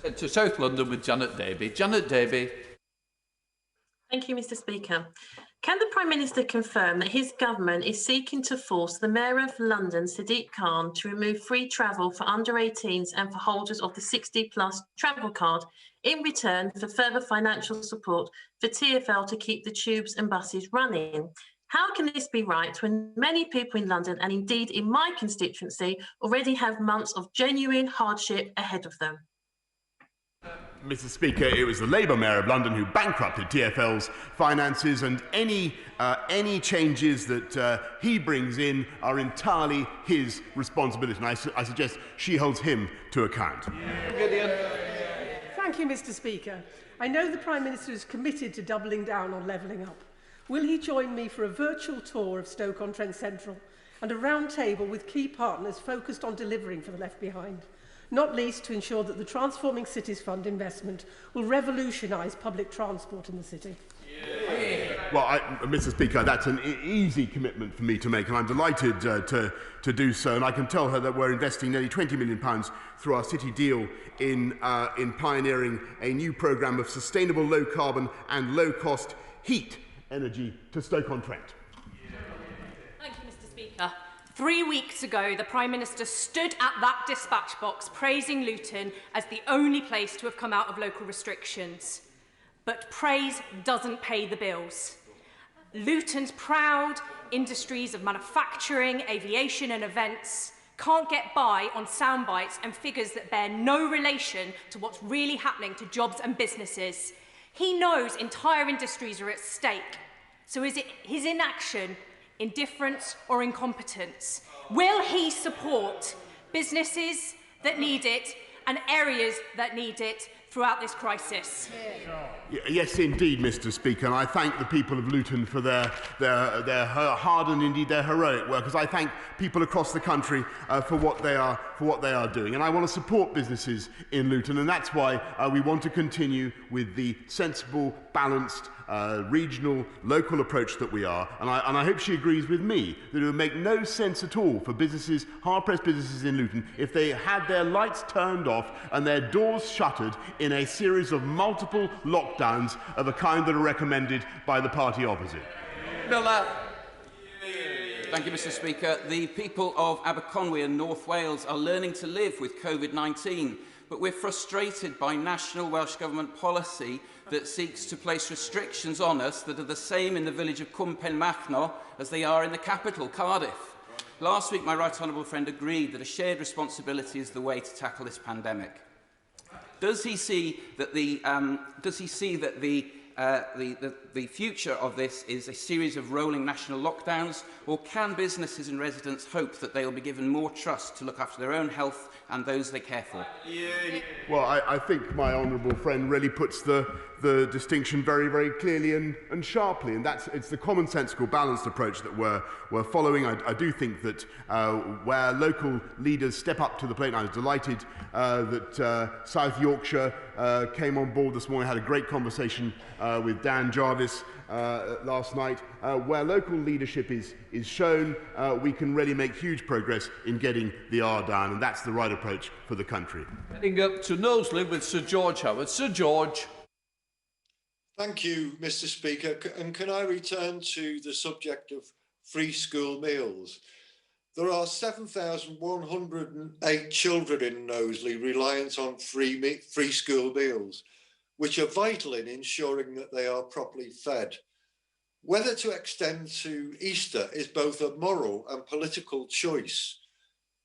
To South London with Janet Davey. Janet Davey. Thank you, Mr Speaker. Can the Prime Minister confirm that his government is seeking to force the Mayor of London, Sadiq Khan, to remove free travel for under 18s and for holders of the 60+ travel card in return for further financial support for TfL to keep the tubes and buses running? How can this be right when many people in London, and indeed in my constituency, already have months of genuine hardship ahead of them? Mr Speaker, it was the Labour Mayor of London who bankrupted TfL's finances, and any changes that he brings in are entirely his responsibility, and I suggest she holds him to account. Thank you, Mr Speaker. I know the Prime Minister is committed to doubling down on levelling up. Will he join me for a virtual tour of Stoke-on-Trent Central and a round table with key partners focused on delivering for the left behind? Not least to ensure that the Transforming Cities Fund investment will revolutionise public transport in the city. Well, Mr Speaker, that's an easy commitment for me to make, and I'm delighted to do so. And I can tell her that we're investing nearly £20 million through our city deal in pioneering a new programme of sustainable low-carbon and low-cost heat energy to Stoke-on-Trent. Thank you, Mr Speaker. 3 weeks ago, the Prime Minister stood at that dispatch box praising Luton as the only place to have come out of local restrictions. But praise doesn't pay the bills. Luton's proud industries of manufacturing, aviation and events can't get by on sound bites and figures that bear no relation to what's really happening to jobs and businesses. He knows entire industries are at stake. So is it his inaction, indifference or incompetence? Will he support businesses that need it and areas that need it throughout this crisis? Yes, indeed, Mr Speaker, and I thank the people of Luton for their hard and indeed their heroic work, as I thank people across the country for what they are doing. And I want to support businesses in Luton, and that's why we want to continue with the sensible, balanced, regional, local approach that we are. And I hope she agrees with me that it would make no sense at all for businesses, hard-pressed businesses in Luton, if they had their lights turned off and their doors shuttered in a series of multiple lockdowns of a kind that are recommended by the party opposite. Miller. Thank you, Mr Speaker. The people of Aberconwy and North Wales are learning to live with COVID-19, but we're frustrated by national Welsh Government policy that seeks to place restrictions on us that are the same in the village of Cwm Penmachno as they are in the capital, Cardiff. Last week, my right honourable friend agreed that a shared responsibility is the way to tackle this pandemic. Does he see that the future of this is a series of rolling national lockdowns, or can businesses and residents hope that they will be given more trust to look after their own health and those they care for? Well, I think my honourable friend really puts the distinction very, very clearly and sharply, and it's the commonsensical, balanced approach that we're following. I do think that where local leaders step up to the plate, and I was delighted that South Yorkshire came on board this morning, had a great conversation with Dan Jarvis last night. Where local leadership is shown, we can really make huge progress in getting the R down, and that's the right approach for the country. Heading up to Knowsley with Sir George Howard. Sir George. Thank you, Mr. Speaker. And can I return to the subject of free school meals? There are 7,108 children in Knowsley reliant on free school meals, which are vital in ensuring that they are properly fed. Whether to extend to Easter is both a moral and political choice.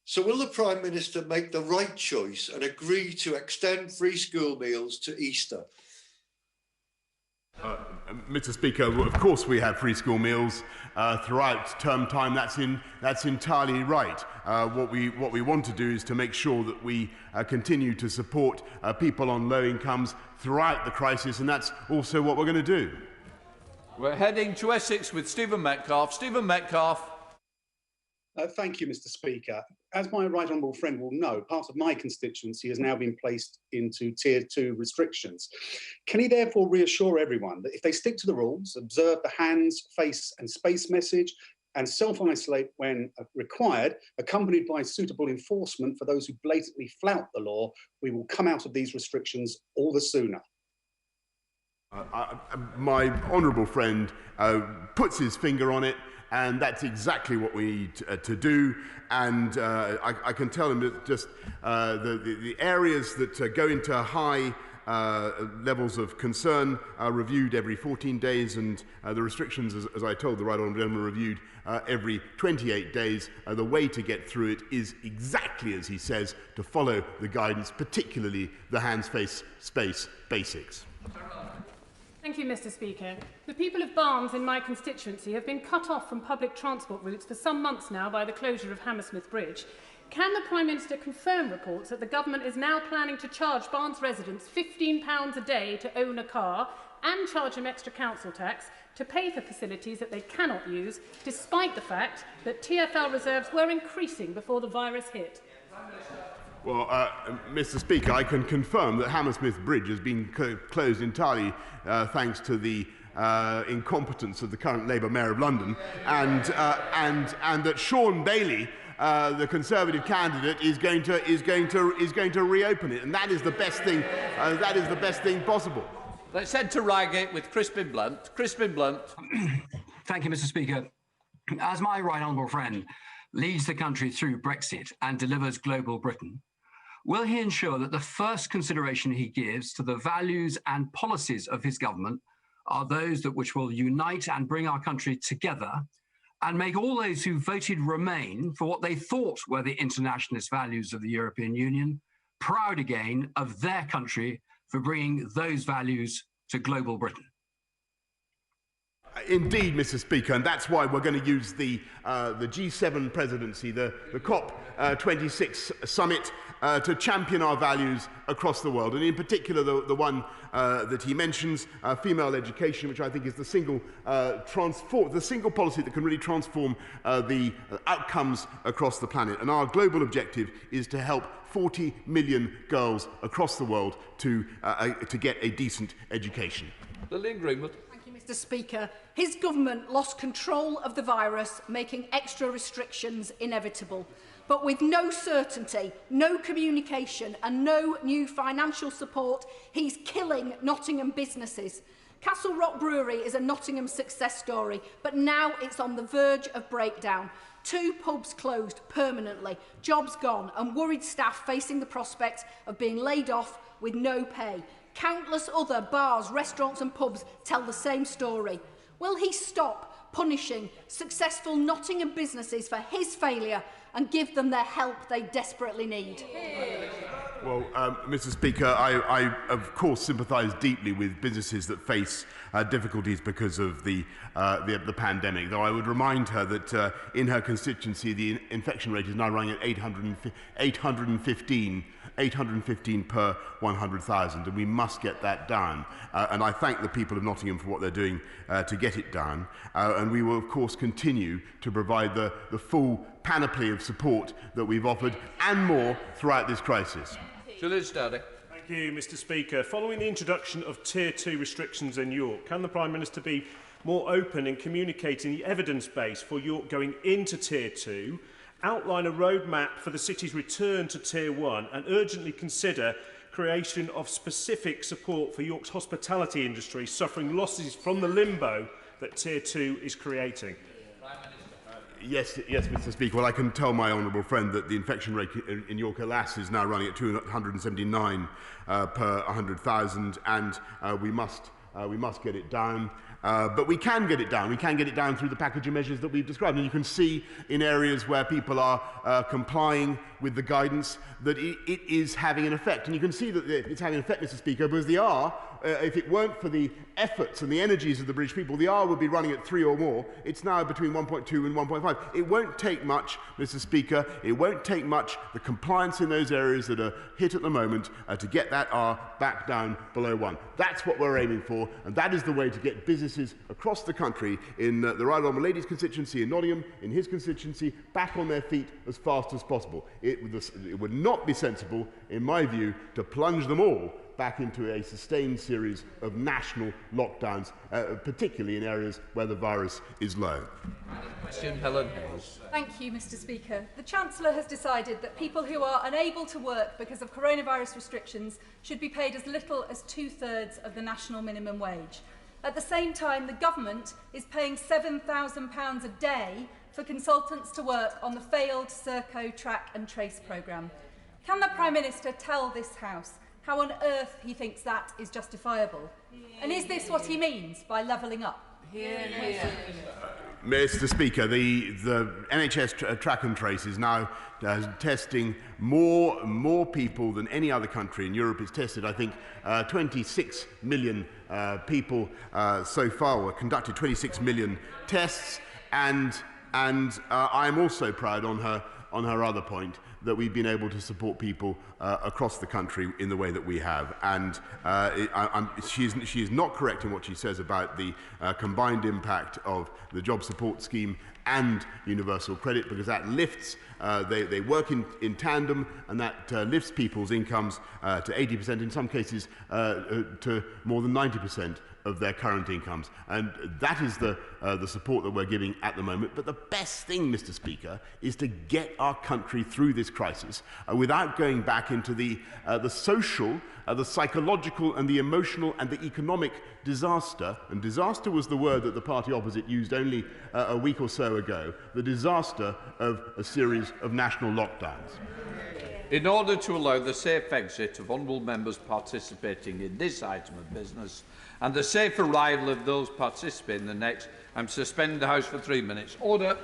So will the Prime Minister make the right choice and agree to extend free school meals to Easter? Mr. Speaker, of course we have free school meals throughout term time. That's entirely right. What we want to do is to make sure that we continue to support people on low incomes throughout the crisis, and that's also what we're going to do. We're heading to Essex with Stephen Metcalfe. Stephen Metcalfe. Thank you, Mr. Speaker. As my right honourable friend will know, part of my constituency has now been placed into Tier 2 restrictions. Can he therefore reassure everyone that if they stick to the rules, observe the hands, face and space message, and self-isolate when required, accompanied by suitable enforcement for those who blatantly flout the law, we will come out of these restrictions all the sooner? My honourable friend puts his finger on it, and that's exactly what we need to do. And I can tell him that just the areas that go into high levels of concern are reviewed every 14 days, and the restrictions, as I told the right honourable gentleman, are reviewed every 28 days. The way to get through it is exactly as he says, to follow the guidance, particularly the hands, face, space basics. Thank you, Mr. Speaker. The people of Barnes in my constituency have been cut off from public transport routes for some months now by the closure of Hammersmith Bridge. Can the Prime Minister confirm reports that the government is now planning to charge Barnes residents £15 a day to own a car and charge them extra council tax to pay for facilities that they cannot use, despite the fact that TfL reserves were increasing before the virus hit? Well, Mr. Speaker, I can confirm that Hammersmith Bridge has been closed entirely thanks to the incompetence of the current Labour Mayor of London, and that Sean Bailey, the Conservative candidate, is going to reopen it, and that is the best thing. That is the best thing possible. Let's head to Reigate with Crispin Blunt. Crispin Blunt. Thank you, Mr. Speaker. As my right honourable friend leads the country through Brexit and delivers global Britain, will he ensure that the first consideration he gives to the values and policies of his government are those that which will unite and bring our country together and make all those who voted Remain for what they thought were the internationalist values of the European Union proud again of their country for bringing those values to global Britain? Indeed, Mr. Speaker, and that's why we're going to use the G7 presidency, the COP26 summit, to champion our values across the world, and in particular the one that he mentions, female education, which I think is the single policy that can really transform the outcomes across the planet. And our global objective is to help 40 million girls across the world to get a decent education. Lillian Greenwood. Mr. Speaker, his government lost control of the virus, making extra restrictions inevitable. But with no certainty, no communication and no new financial support, he's killing Nottingham businesses. Castle Rock Brewery is a Nottingham success story, but now it's on the verge of breakdown. 2 pubs closed permanently, jobs gone, and worried staff facing the prospect of being laid off with no pay. Countless other bars, restaurants and pubs tell the same story. Will he stop punishing successful Nottingham businesses for his failure and give them the help they desperately need? Well, Mr. Speaker, I of course sympathise deeply with businesses that face difficulties because of the pandemic, though I would remind her that in her constituency the infection rate is now running at 815 per 100,000, and we must get that down. And I thank the people of Nottingham for what they're doing to get it down. And we will, of course, continue to provide the full panoply of support that we've offered and more throughout this crisis. Thank you, Mr. Speaker. Following the introduction of Tier 2 restrictions in York, can the Prime Minister be more open in communicating the evidence base for York going into Tier 2, outline a roadmap for the city's return to Tier 1 and urgently consider creation of specific support for York's hospitality industry suffering losses from the limbo that Tier 2 is creating? Yes, Mr. Speaker. Well, I can tell my honourable friend that the infection rate in York, alas, is now running at 279 per 100,000, and we must get it down. But we can get it down. We can get it down through the package of measures that we've described. And you can see in areas where people are complying with the guidance that it is having an effect. And you can see that it's having an effect, Mr. Speaker, because the R, if it weren't for the efforts and the energies of the British people, the R would be running at 3 or more. It's now between 1.2 and 1.5. It won't take much, Mr. Speaker. It won't take much, the compliance in those areas that are hit at the moment, to get that R back down below 1. That's what we're aiming for, and that is the way to get businesses across the country, in the Right Honourable Lady's constituency in Nottingham, in his constituency, back on their feet as fast as possible. It would not be sensible, in my view, to plunge them all back into a sustained series of national lockdowns, particularly in areas where the virus is low. Thank you, Mr. Speaker. The Chancellor has decided that people who are unable to work because of coronavirus restrictions should be paid as little as 2/3 of the national minimum wage. At the same time, the government is paying £7,000 a day for consultants to work on the failed Serco Track and Trace programme. Can the Prime Minister tell this House how on earth he thinks that is justifiable? And is this what he means by levelling up? Mr. Speaker, the NHS Track and Trace is now testing more people than any other country in Europe. It's tested, I think, 26 million people so far, or conducted 26 million tests, and I'm also proud on her other point that we've been able to support people across the country in the way that we have. And she is not correct in what she says about the combined impact of the job support scheme and universal credit, because that lifts, they work in tandem, and that lifts people's incomes to 80%, in some cases to more than 90% of their current incomes. And that is the support that we're giving at the moment. But the best thing, Mr. Speaker, is to get our country through this crisis without going back into the social, the psychological and the emotional and the economic disaster. And disaster was the word that the party opposite used only a week or so ago. The disaster of a series of national lockdowns. In order to allow the safe exit of honourable members participating in this item of business and the safe arrival of those participating in the next, I'm suspending the House for 3 minutes. Order.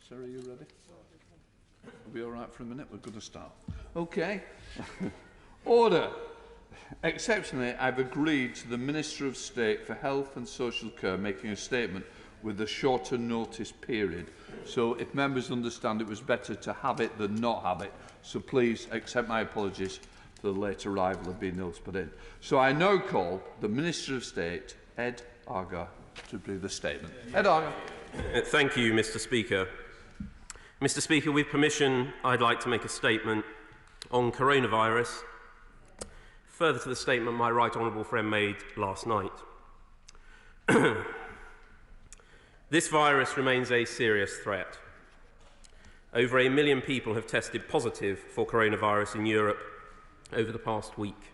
Sarah, are you ready? We'll be all right for a minute. We're going to start. Okay. Order. Exceptionally, I've agreed to the Minister of State for Health and Social Care making a statement with a shorter notice period. So if members understand it was better to have it than not have it, so please accept my apologies for the late arrival of being able to put in. So I now call the Minister of State, Ed Argar, to read the statement. Ed Argar. Thank you, Mr. Speaker. Mr. Speaker, with permission, I'd like to make a statement on coronavirus, further to the statement my right honourable friend made last night. This virus remains a serious threat. Over 1 million people have tested positive for coronavirus in Europe over the past week.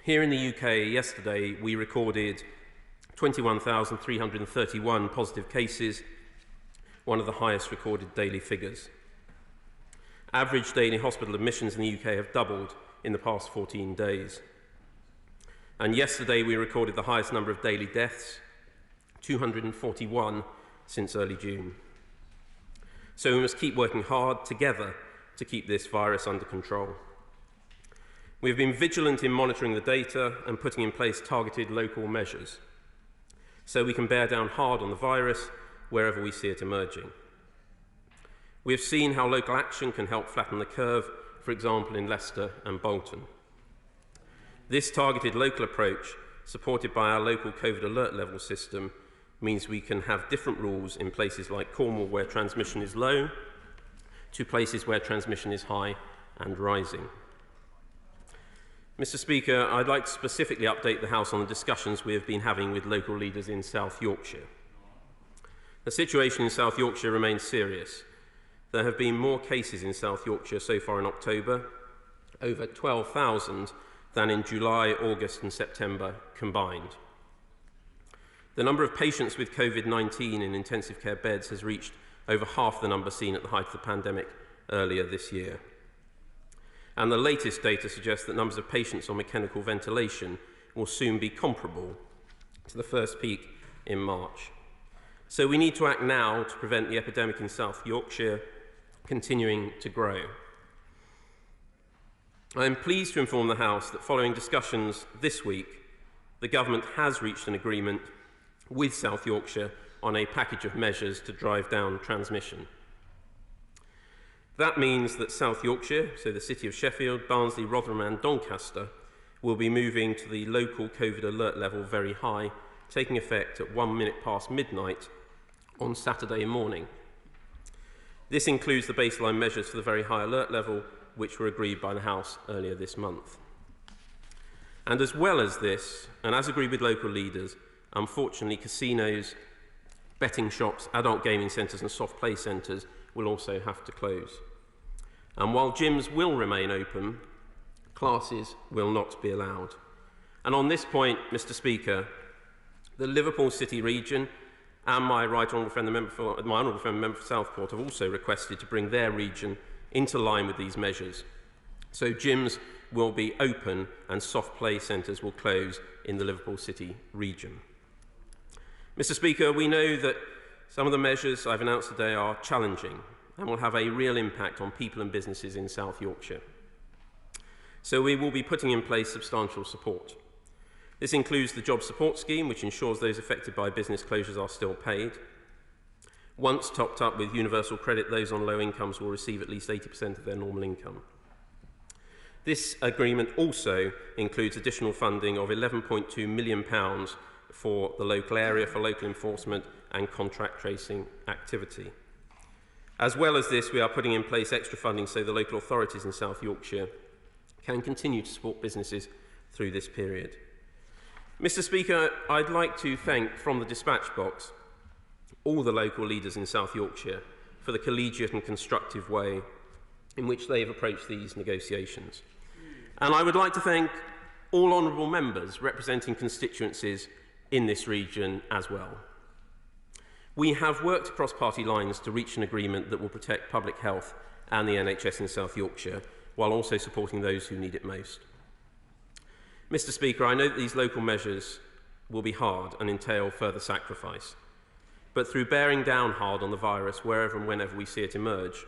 Here in the UK, yesterday, we recorded 21,331 positive cases, one of the highest recorded daily figures. Average daily hospital admissions in the UK have doubled in the past 14 days. And yesterday, we recorded the highest number of daily deaths, 241 since early June. So we must keep working hard together to keep this virus under control. We have been vigilant in monitoring the data and putting in place targeted local measures so we can bear down hard on the virus wherever we see it emerging. We have seen how local action can help flatten the curve, for example in Leicester and Bolton. This targeted local approach, supported by our local COVID alert level system, means we can have different rules in places like Cornwall where transmission is low to places where transmission is high and rising. Mr. Speaker, I'd like to specifically update the House on the discussions we have been having with local leaders in South Yorkshire. The situation in South Yorkshire remains serious. There have been more cases in South Yorkshire so far in October, over 12,000, than in July, August and September combined. The number of patients with COVID-19 in intensive care beds has reached over half the number seen at the height of the pandemic earlier this year. And the latest data suggests that numbers of patients on mechanical ventilation will soon be comparable to the first peak in March. So we need to act now to prevent the epidemic in South Yorkshire continuing to grow. I am pleased to inform the House that following discussions this week, the Government has reached an agreement with South Yorkshire on a package of measures to drive down transmission. That means that South Yorkshire, so the City of Sheffield, Barnsley, Rotherham and Doncaster, will be moving to the local COVID alert level very high, taking effect at 1 minute past midnight on Saturday morning. This includes the baseline measures for the very high alert level, which were agreed by the House earlier this month. And as well as this, and as agreed with local leaders, unfortunately casinos, betting shops, adult gaming centres and soft play centres will also have to close. And while gyms will remain open, classes will not be allowed. And on this point, Mr. Speaker, the Liverpool City region and my right honourable friend, the member for Southport, have also requested to bring their region into line with these measures. So gyms will be open and soft play centres will close in the Liverpool City region. Mr. Speaker, we know that some of the measures I've announced today are challenging and will have a real impact on people and businesses in South Yorkshire. So we will be putting in place substantial support. This includes the Job Support Scheme, which ensures those affected by business closures are still paid. Once topped up with universal credit, those on low incomes will receive at least 80% of their normal income. This agreement also includes additional funding of £11.2 million for the local area for local enforcement and contract tracing activity. As well as this, we are putting in place extra funding so the local authorities in South Yorkshire can continue to support businesses through this period. Mr. Speaker, I'd like to thank from the dispatch box all the local leaders in South Yorkshire for the collegiate and constructive way in which they have approached these negotiations. And I would like to thank all honourable members representing constituencies in this region as well. We have worked across party lines to reach an agreement that will protect public health and the NHS in South Yorkshire, while also supporting those who need it most. Mr. Speaker, I know that these local measures will be hard and entail further sacrifice. but through bearing down hard on the virus wherever and whenever we see it emerge,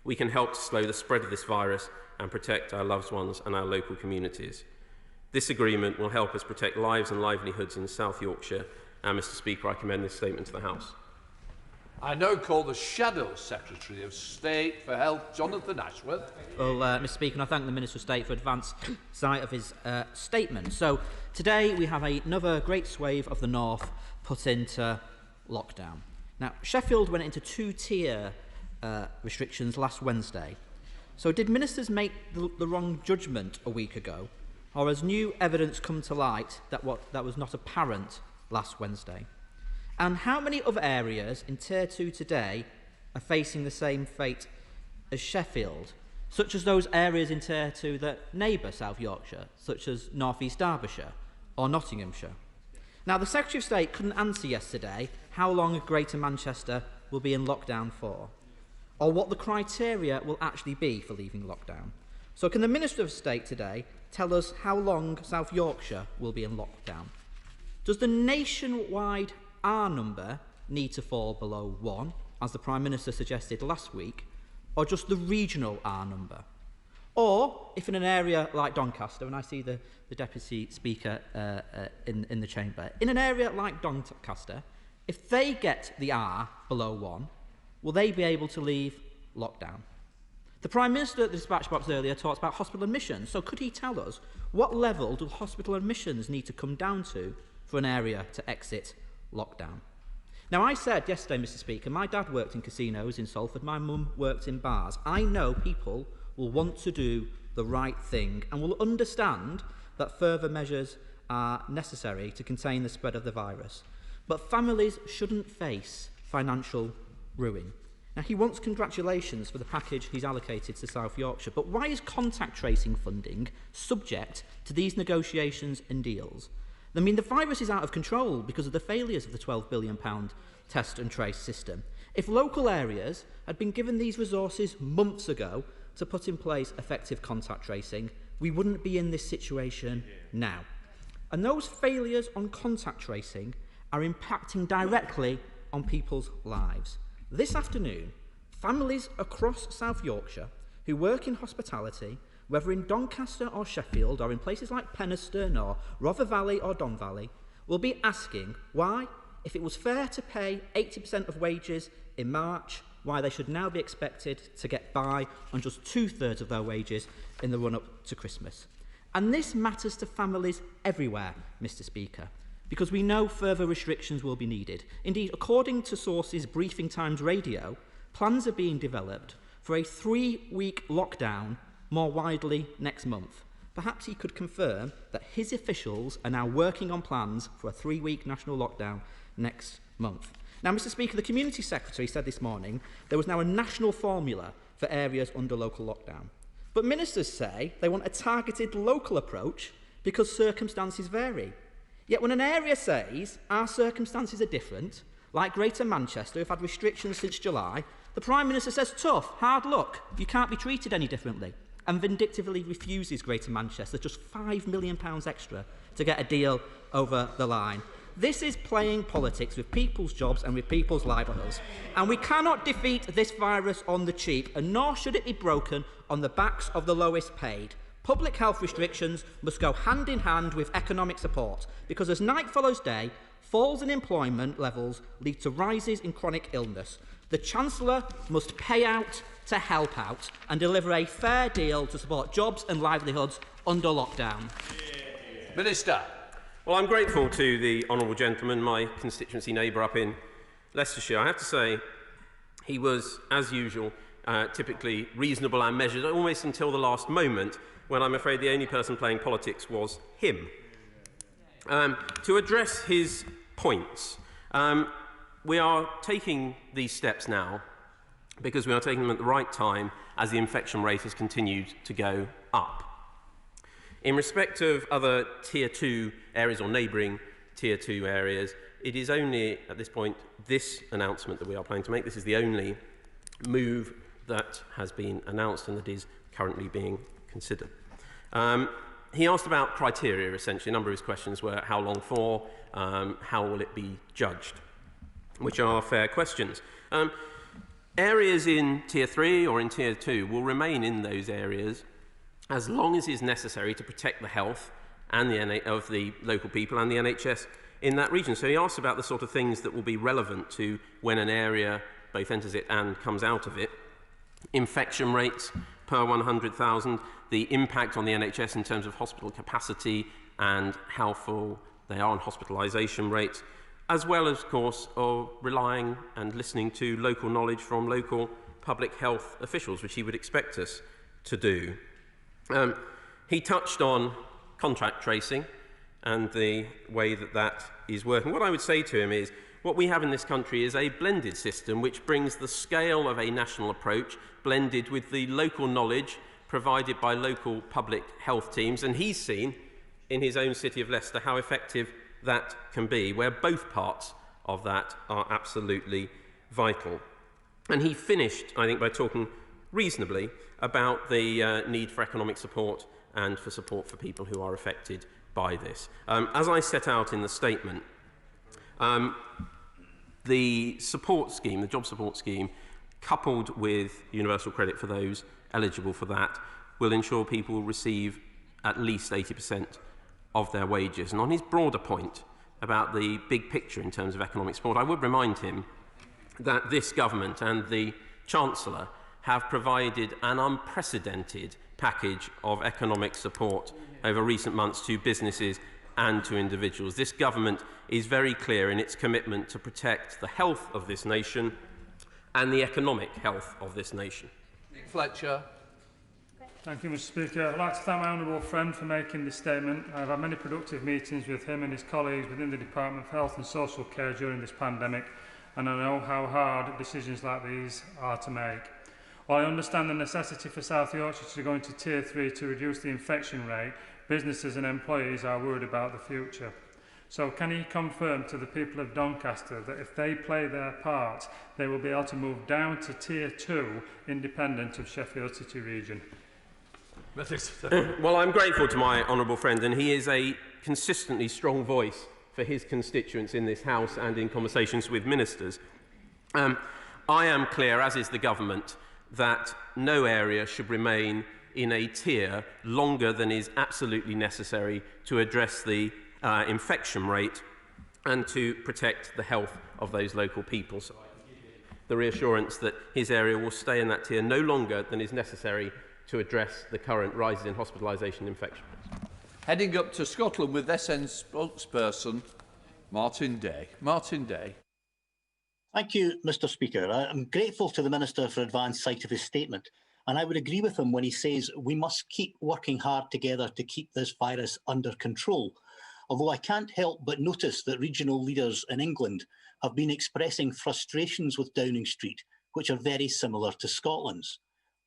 we can help to slow the spread of this virus and protect our loved ones and our local communities. This agreement will help us protect lives and livelihoods in South Yorkshire, and Mr. Speaker, I commend this statement to the House. I now call the Shadow Secretary of State for Health, Jonathan Ashworth. Well, Mr. Speaker, and I thank the Minister of State for advance sight of his statement. So, today we have another great swathe of the North put into lockdown. Now, Sheffield went into two-tier restrictions last Wednesday. So, did ministers make the wrong judgment a week ago, or has new evidence come to light that was not apparent last Wednesday? And how many other areas in Tier 2 today are facing the same fate as Sheffield, such as those areas in Tier 2 that neighbour South Yorkshire, such as North East Derbyshire or Nottinghamshire? Now, the Secretary of State couldn't answer yesterday how long Greater Manchester will be in lockdown for, or what the criteria will actually be for leaving lockdown. So can the Minister of State today tell us how long South Yorkshire will be in lockdown? Does the nationwide R number need to fall below 1, as the Prime Minister suggested last week, or just the regional R number? Or, if in an area like Doncaster, and I see the Deputy Speaker in the chamber, in an area like Doncaster, if they get the R below 1, will they be able to leave lockdown? The Prime Minister at the dispatch box earlier talked about hospital admissions, so could he tell us what level do hospital admissions need to come down to for an area to exit lockdown? Now, I said yesterday, Mr. Speaker, my dad worked in casinos in Salford, my mum worked in bars. I know people will want to do the right thing and will understand that further measures are necessary to contain the spread of the virus. But families shouldn't face financial ruin. Now, he wants congratulations for the package he's allocated to South Yorkshire, but why is contact tracing funding subject to these negotiations and deals? I mean, the virus is out of control because of the failures of the £12 billion test and trace system. If local areas had been given these resources months ago to put in place effective contact tracing, we wouldn't be in this situation now. And those failures on contact tracing are impacting directly on people's lives. This afternoon, families across South Yorkshire who work in hospitality, whether in Doncaster or Sheffield or in places like Penistone or Rother Valley or Don Valley, will be asking why, if it was fair to pay 80% of wages in March, why they should now be expected to get by on just 2/3 of their wages in the run-up to Christmas. And this matters to families everywhere, Mr. Speaker, because we know further restrictions will be needed. Indeed, according to sources Briefing Times Radio, plans are being developed for a 3-week lockdown more widely next month. Perhaps he could confirm that his officials are now working on plans for a 3-week national lockdown next month. Now, Mr. Speaker, the Community Secretary said this morning there was now a national formula for areas under local lockdown. But ministers say they want a targeted local approach because circumstances vary. Yet when an area says our circumstances are different, like Greater Manchester, who've had restrictions since July, the Prime Minister says, tough, hard luck, you can't be treated any differently, and vindictively refuses Greater Manchester just £5 million extra to get a deal over the line. This is playing politics with people's jobs and with people's livelihoods. And we cannot defeat this virus on the cheap, and nor should it be broken on the backs of the lowest paid. Public health restrictions must go hand in hand with economic support, because as night follows day, falls in employment levels lead to rises in chronic illness. The Chancellor must pay out to help out and deliver a fair deal to support jobs and livelihoods under lockdown. Minister. Well, I'm grateful to the honourable gentleman, my constituency neighbour up in Leicestershire. I have to say, he was, as usual, typically reasonable and measured, almost until the last moment, when I'm afraid the only person playing politics was him. To address his points, we are taking these steps now because we are taking them at the right time as the infection rate has continued to go up. In respect of other Tier 2 areas or neighbouring Tier 2 areas, it is only at this point this announcement that we are planning to make. This is the only move that has been announced and that is currently being considered. He asked about criteria, essentially. A number of his questions were how long for, how will it be judged? which are fair questions. Areas in Tier 3 or in Tier 2 will remain in those areas as long as is necessary to protect the health and of the local people and the NHS in that region. So he asked about the sort of things that will be relevant to when an area both enters it and comes out of it. Infection rates per 100,000, the impact on the NHS in terms of hospital capacity and how full they are on hospitalisation rates, as well as, of course, of relying and listening to local knowledge from local public health officials, which he would expect us to do. He touched on contact tracing and the way that that is working. What I would say to him is, what we have in this country is a blended system which brings the scale of a national approach blended with the local knowledge provided by local public health teams, and he's seen in his own city of Leicester how effective that can be, where both parts of that are absolutely vital. And he finished, I think, by talking reasonably about the need for economic support and for support for people who are affected by this. As I set out in the statement, the support scheme, the job support scheme, coupled with universal credit for those eligible for that, will ensure people will receive at least 80% of their wages. And on his broader point about the big picture in terms of economic support, I would remind him that this government and the Chancellor have provided an unprecedented package of economic support over recent months to businesses and to individuals. This government is very clear in its commitment to protect the health of this nation and the economic health of this nation. Nick Fletcher. Thank you, Mr. Speaker. I'd like to thank my honourable friend for making this statement. I've had many productive meetings with him and his colleagues within the Department of Health and Social Care during this pandemic, and I know how hard decisions like these are to make. While I understand the necessity for South Yorkshire to go into Tier 3 to reduce the infection rate, businesses and employees are worried about the future. So can he confirm to the people of Doncaster that if they play their part, they will be able to move down to Tier 2 independent of Sheffield City Region? Well, I'm grateful to my honourable friend, and he is a consistently strong voice for his constituents in this House and in conversations with ministers. I am clear, as is the government, that no area should remain in a tier longer than is absolutely necessary to address the infection rate and to protect the health of those local people. So I can give you the reassurance that his area will stay in that tier no longer than is necessary to address the current rises in hospitalisation infection rates. Heading up to Scotland with SN spokesperson Martin Day. Martin Day. Thank you, Mr. Speaker. I'm grateful to the Minister for advance sight of his statement, and I would agree with him when he says we must keep working hard together to keep this virus under control. Although I can't help but notice that regional leaders in England have been expressing frustrations with Downing Street, which are very similar to Scotland's.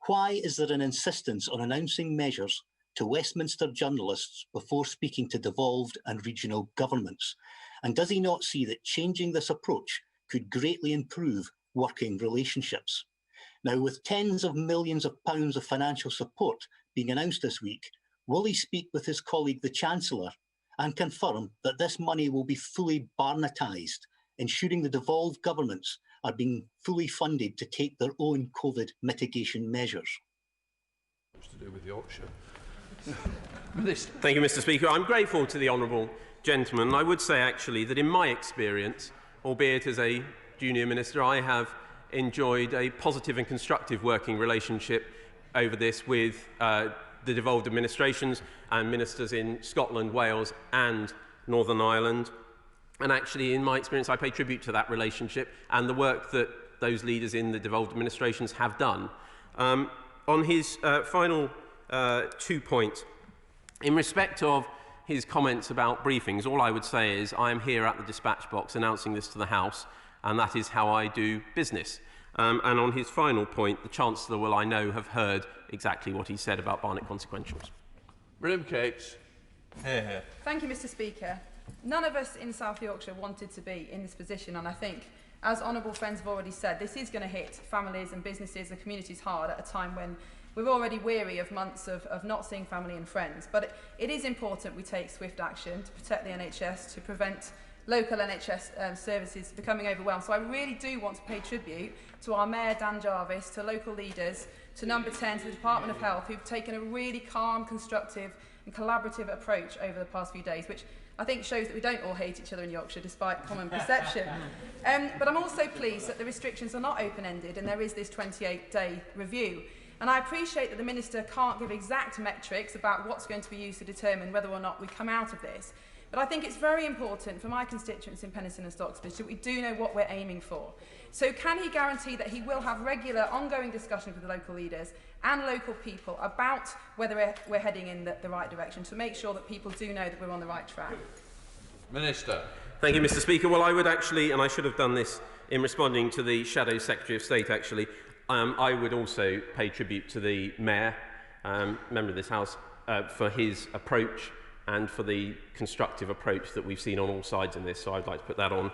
Why is there an insistence on announcing measures to Westminster journalists before speaking to devolved and regional governments? And does he not see that changing this approach could greatly improve working relationships? Now, with tens of millions of pounds of financial support being announced this week, will he speak with his colleague, the Chancellor, and confirm that this money will be fully Barnettised, ensuring the devolved governments are being fully funded to take their own COVID mitigation measures? What's to do with Yorkshire? Thank you, Mr. Speaker. I'm grateful to the honourable gentleman. I would say, actually, that in my experience, albeit as a junior minister, I have enjoyed a positive and constructive working relationship over this with the devolved administrations and ministers in Scotland, Wales and Northern Ireland. And actually, in my experience, I pay tribute to that relationship and the work that those leaders in the devolved administrations have done. On his final 2 points, in respect of his comments about briefings, all I would say is I am here at the dispatch box announcing this to the House, and that is how I do business. And on his final point, the Chancellor will, I know, have heard exactly what he said about Barnet consequentials. William Cates. Here. Thank you, Mr. Speaker. None of us in South Yorkshire wanted to be in this position, and I think, as honourable friends have already said, this is going to hit families and businesses and communities hard at a time when we're already weary of months of not seeing family and friends. But it is important we take swift action to protect the NHS, to prevent local NHS services becoming overwhelmed. So I really do want to pay tribute to our Mayor Dan Jarvis, to local leaders, to Number 10, to the Department of Health, who've taken a really calm, constructive and collaborative approach over the past few days, which I think shows that we don't all hate each other in Yorkshire, despite common perception. But I'm also pleased that the restrictions are not open-ended and there is this 28-day review. And I appreciate that the Minister can't give exact metrics about what's going to be used to determine whether or not we come out of this. But I think it's very important for my constituents in Penistone and Stocksbridge that we do know what we're aiming for. So can he guarantee that he will have regular ongoing discussions with the local leaders and local people about whether we're heading in the right direction to make sure that people do know that we're on the right track? Minister. Thank you, Mr. Speaker. Well, I would actually, and I should have done this in responding to the Shadow Secretary of State actually, I would also pay tribute to the Mayor, member of this House, for his approach and for the constructive approach that we've seen on all sides in this, so I'd like to put that on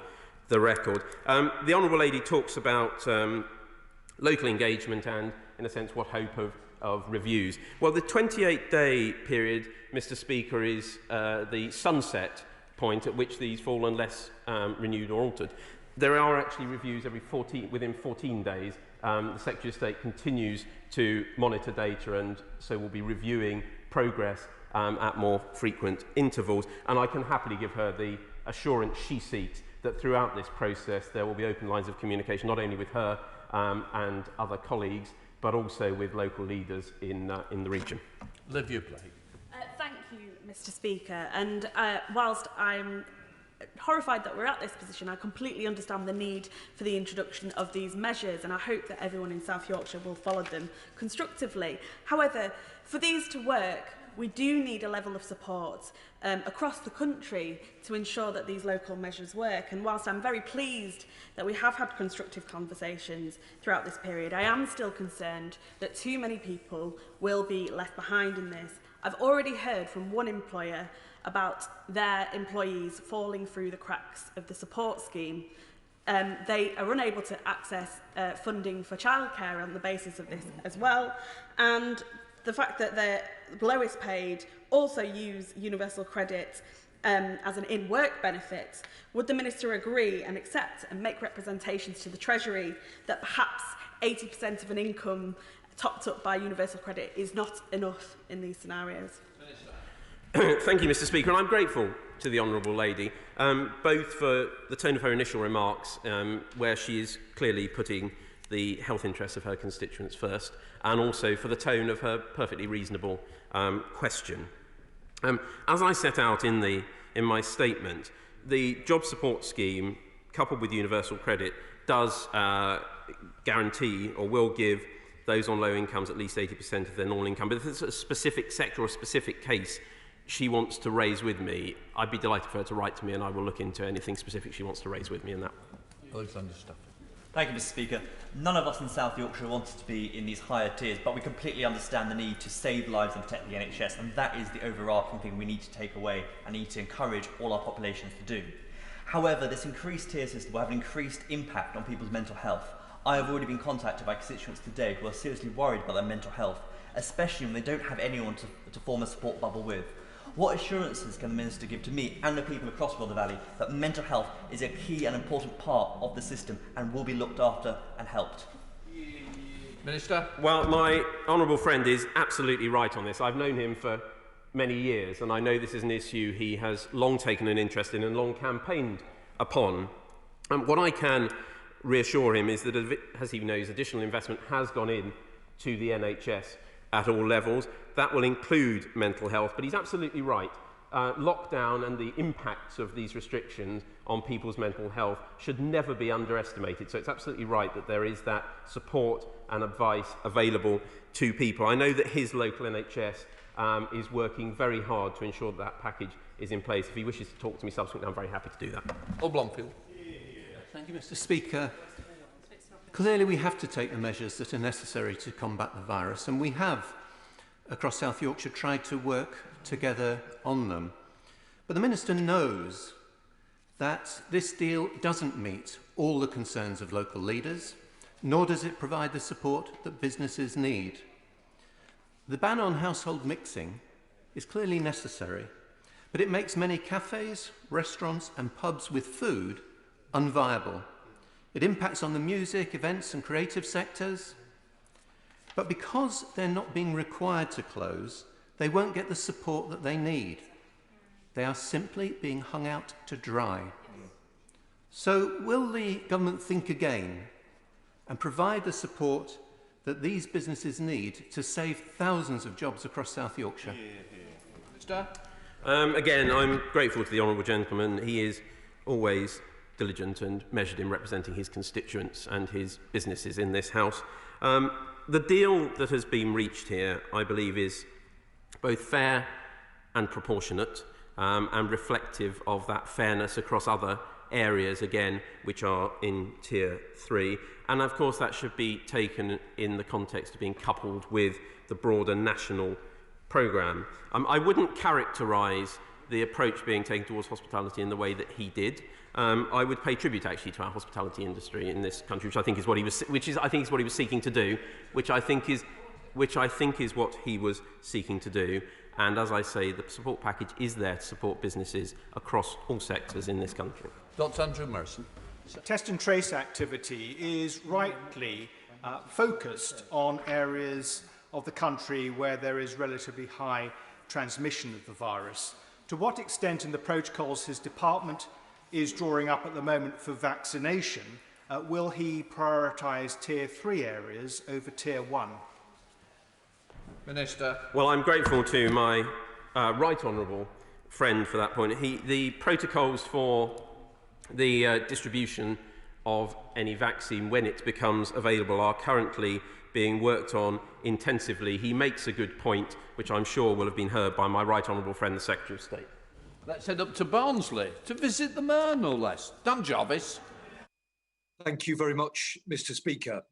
the record. The Honourable Lady talks about local engagement and, in a sense, what hope of reviews. Well, the 28-day period, Mr. Speaker, is the sunset point at which these fall unless renewed or altered. There are actually reviews within 14 days. The Secretary of State continues to monitor data and so will be reviewing progress at more frequent intervals. And I can happily give her the assurance she seeks that throughout this process there will be open lines of communication, not only with her and other colleagues, but also with local leaders in the region. Olivia Blake. Thank you, Mr. Speaker. And whilst I'm horrified that we're at this position, I completely understand the need for the introduction of these measures, and I hope that everyone in South Yorkshire will follow them constructively. However, for these to work, we do need a level of support across the country to ensure that these local measures work. And whilst I'm very pleased that we have had constructive conversations throughout this period, I am still concerned that too many people will be left behind in this. I've already heard from one employer about their employees falling through the cracks of the support scheme. They are unable to access funding for childcare on the basis of this as well. And the fact that their lowest paid also use universal credit as an in-work benefit, would the Minister agree and accept and make representations to the Treasury that perhaps 80% of an income topped up by universal credit is not enough in these scenarios? Thank you, Mr. Speaker, and I'm grateful to the Honourable Lady, both for the tone of her initial remarks, where she is clearly putting the health interests of her constituents first, and also for the tone of her perfectly reasonable question. As I set out in my statement, the job support scheme, coupled with universal credit, does guarantee or will give those on low incomes at least 80% of their normal income. But if it's a specific sector or a specific case she wants to raise with me, I'd be delighted for her to write to me and I will look into anything specific she wants to raise with me in that. Alexander Stafford. Thank you, Mr. Speaker. None of us in South Yorkshire wanted to be in these higher tiers, but we completely understand the need to save lives and protect the NHS, and that is the overarching thing we need to take away and need to encourage all our populations to do. However, this increased tier system will have an increased impact on people's mental health. I have already been contacted by constituents today who are seriously worried about their mental health, especially when they don't have anyone to form a support bubble with. What assurances can the Minister give to me and the people across Rother Valley that mental health is a key and important part of the system and will be looked after and helped? Minister? Well, my honourable friend is absolutely right on this. I've known him for many years and I know this is an issue he has long taken an interest in and long campaigned upon. What I can reassure him is that, as he knows, additional investment has gone in to the NHS at all levels. That will include mental health, but he's absolutely right. Lockdown and the impacts of these restrictions on people's mental health should never be underestimated. So it's absolutely right that there is that support and advice available to people. I know that his local NHS is working very hard to ensure that package is in place. If he wishes to talk to me subsequently, I'm very happy to do that. Blomfield. Thank you, Mr. Speaker. Clearly, we have to take the measures that are necessary to combat the virus, and we have, across South Yorkshire, tried to work together on them. But the Minister knows that this deal doesn't meet all the concerns of local leaders, nor does it provide the support that businesses need. The ban on household mixing is clearly necessary, but it makes many cafes, restaurants and pubs with food unviable. It impacts on the music, events and creative sectors. But because they're not being required to close, they won't get the support that they need. They are simply being hung out to dry. So will the government think again and provide the support that these businesses need to save thousands of jobs across South Yorkshire? Again, I'm grateful to the honourable gentleman. He is always diligent and measured in representing his constituents and his businesses in this House. The deal that has been reached here, I believe, is both fair and proportionate and reflective of that fairness across other areas, again, which are in Tier 3. And of course, that should be taken in the context of being coupled with the broader national programme. I wouldn't characterise the approach being taken towards hospitality in the way that he did. I would pay tribute actually to our hospitality industry in this country, which I think is what he was seeking to do, which I think is what he was seeking to do. And as I say, the support package is there to support businesses across all sectors in this country. Dr. Andrew Merson. Test and trace activity is rightly focused on areas of the country where there is relatively high transmission of the virus. To what extent in the protocols his department is drawing up at the moment for vaccination, will he prioritise Tier 3 areas over Tier 1? Minister. Well, I'm grateful to my right honourable friend for that point. The protocols for the distribution of any vaccine when it becomes available are currently being worked on intensively. He makes a good point, which I'm sure will have been heard by my right honourable friend, the Secretary of State. Let's head up to Barnsley to visit the Mayor, no less. Dan Jarvis. Thank you very much, Mr. Speaker.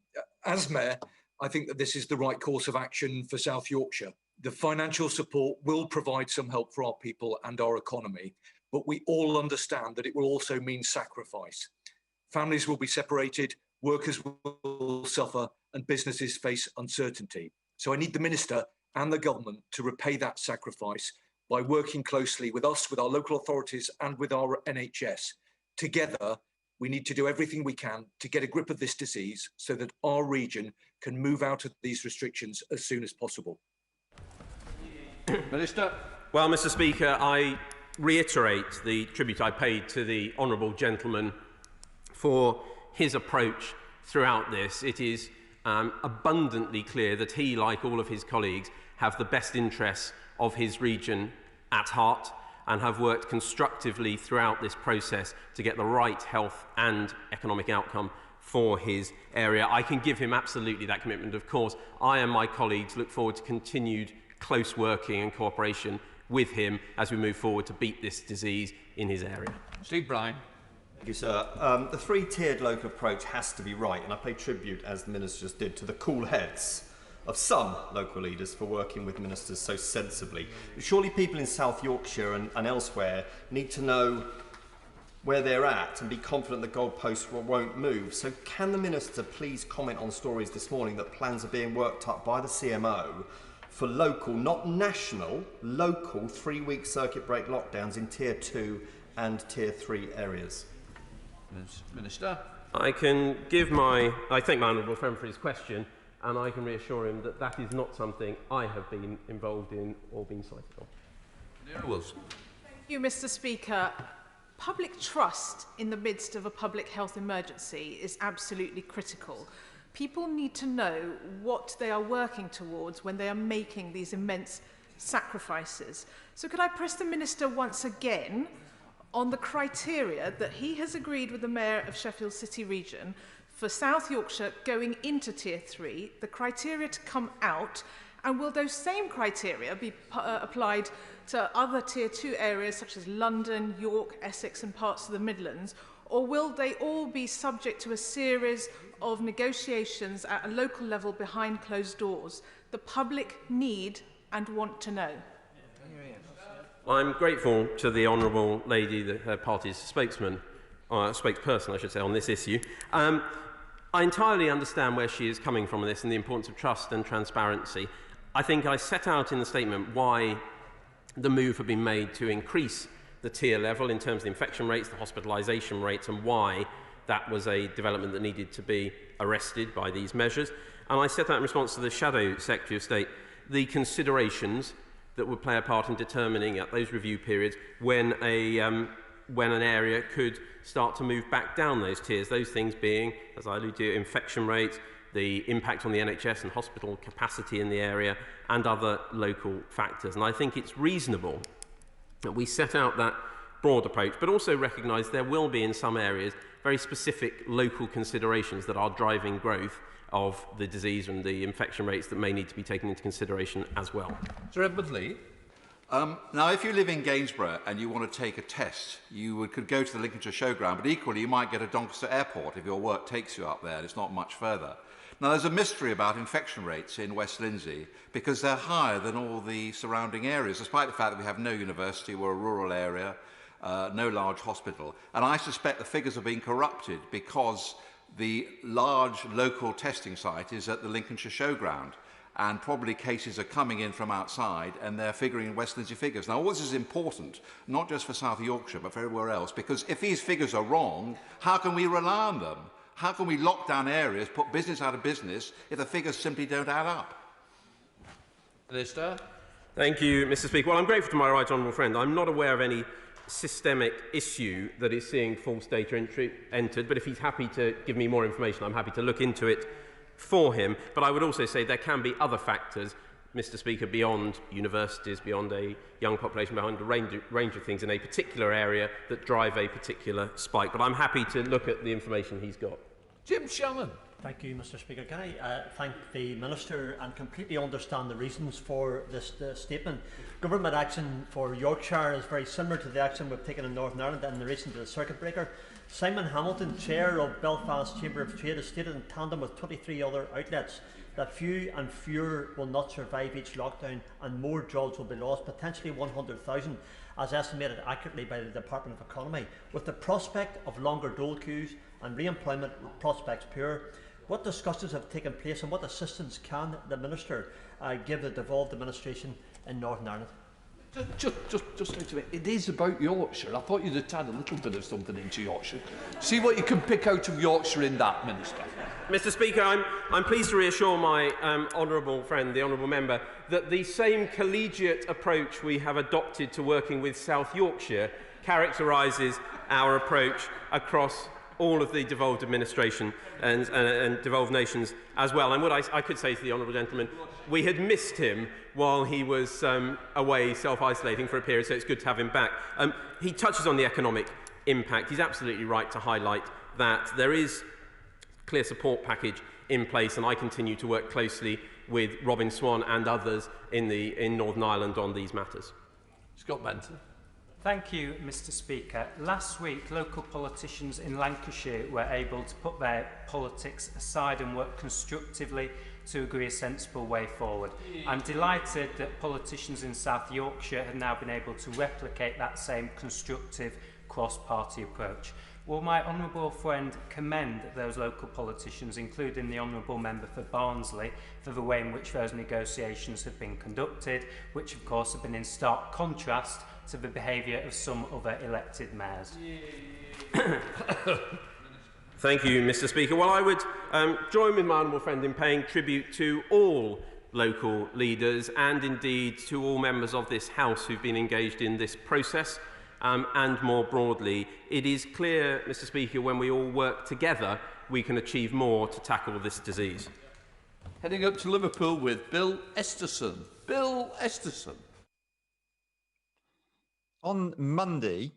As Mayor, I think that this is the right course of action for South Yorkshire. The financial support will provide some help for our people and our economy, but we all understand that it will also mean sacrifice. Families will be separated, workers will suffer, and businesses face uncertainty. So I need the Minister and the government to repay that sacrifice by working closely with us, with our local authorities and with our NHS. Together, we need to do everything we can to get a grip of this disease so that our region can move out of these restrictions as soon as possible. Minister. Well, Mr. Speaker, I reiterate the tribute I paid to the honourable gentleman for his approach throughout this. It is abundantly clear that he, like all of his colleagues, have the best interests of his region at heart and have worked constructively throughout this process to get the right health and economic outcome for his area. I can give him absolutely that commitment. Of course, I and my colleagues look forward to continued close working and cooperation with him as we move forward to beat this disease in his area. Steve Bryan. Thank you, sir. The three-tiered local approach has to be right, and I pay tribute, as the Minister just did, to the cool heads of some local leaders for working with ministers so sensibly. But surely people in South Yorkshire and elsewhere need to know where they're at and be confident the goalposts won't move. So can the Minister please comment on stories this morning that plans are being worked up by the CMO for local, not national, local 3-week circuit break lockdowns in Tier 2 and Tier 3 areas? Minister. I thank my honourable friend for his question, and I can reassure him that that is not something I have been involved in or been cited on. Wilson. Thank you, Mr. Speaker. Public trust in the midst of a public health emergency is absolutely critical. People need to know what they are working towards when they are making these immense sacrifices. So could I press the Minister once again on the criteria that he has agreed with the Mayor of Sheffield City Region for South Yorkshire going into Tier 3, the criteria to come out, and will those same criteria be applied to other Tier 2 areas such as London, York, Essex and parts of the Midlands, or will they all be subject to a series of negotiations at a local level behind closed doors? The public need and want to know. I'm grateful to the honourable lady, her party's spokesperson, I should say, on this issue. I entirely understand where she is coming from on this and the importance of trust and transparency. I think I set out in the statement why the move had been made to increase the tier level in terms of the infection rates, the hospitalisation rates, and why that was a development that needed to be arrested by these measures. And I set out in response to the Shadow Secretary of State the considerations that would play a part in determining at those review periods when an area could start to move back down those tiers, those things being, as I alluded to, infection rates, the impact on the NHS and hospital capacity in the area, and other local factors. And I think it's reasonable that we set out that broad approach, but also recognise there will be in some areas very specific local considerations that are driving growth of the disease and the infection rates that may need to be taken into consideration as well. Sir Edward Lee. Now, if you live in Gainsborough and you want to take a test, you could go to the Lincolnshire Showground, but equally you might get a Doncaster Airport if your work takes you up there and it's not much further. Now, there's a mystery about infection rates in West Lindsey because they're higher than all the surrounding areas, despite the fact that we have no university, we're a rural area, no large hospital. And I suspect the figures are being corrupted because the large local testing site is at the Lincolnshire Showground, and probably cases are coming in from outside and they're figuring in West Lindsey figures. Now, all this is important, not just for South Yorkshire, but for everywhere else, because if these figures are wrong, how can we rely on them? How can we lock down areas, put business out of business, if the figures simply don't add up? Minister. Thank you, Mr. Speaker. Well, I'm grateful to my right honourable friend. I'm not aware of any systemic issue that is seeing false data entered, but if he's happy to give me more information, I'm happy to look into it for him. But I would also say there can be other factors, Mr. Speaker, beyond universities, beyond a young population, behind a range of things in a particular area that drive a particular spike. But I'm happy to look at the information he's got. Jim Shannon. Thank you, Mr. Speaker. Can I thank the Minister and completely understand the reasons for this statement. Government action for Yorkshire is very similar to the action we've taken in Northern Ireland in relation to the circuit breaker. Simon Hamilton, Chair of Belfast Chamber of Trade, has stated in tandem with 23 other outlets that few and fewer will not survive each lockdown and more jobs will be lost, potentially 100,000, as estimated accurately by the Department of Economy. With the prospect of longer dole queues and re-employment prospects poor, what discussions have taken place and what assistance can the Minister give the devolved administration in Northern Ireland? Just a bit. It is about Yorkshire. I thought you'd have had a little bit of something into Yorkshire. See what you can pick out of Yorkshire in that, Minister. Mr. Speaker, I'm pleased to reassure my honourable friend, the honourable member, that the same collegiate approach we have adopted to working with South Yorkshire characterises our approach across all of the devolved administration and devolved nations as well. And what I could say to the honourable gentleman, we had missed him while he was away self-isolating for a period, so it's good to have him back. He touches on the economic impact. He's absolutely right to highlight that there is a clear support package in place, and I continue to work closely with Robin Swan and others in Northern Ireland on these matters. Scott Benton. Thank you, Mr. Speaker. Last week, local politicians in Lancashire were able to put their politics aside and work constructively to agree a sensible way forward. I'm delighted that politicians in South Yorkshire have now been able to replicate that same constructive cross-party approach. Will my honourable friend commend those local politicians, including the honourable member for Barnsley, for the way in which those negotiations have been conducted, which of course have been in stark contrast to the behaviour of some other elected mayors? Thank you, Mr. Speaker. Well, I would join with my honourable friend in paying tribute to all local leaders and indeed to all members of this House who've been engaged in this process. And more broadly, it is clear, Mr. Speaker, when we all work together, we can achieve more to tackle this disease. Heading up to Liverpool with Bill Esterson. Bill Esterson. On Monday,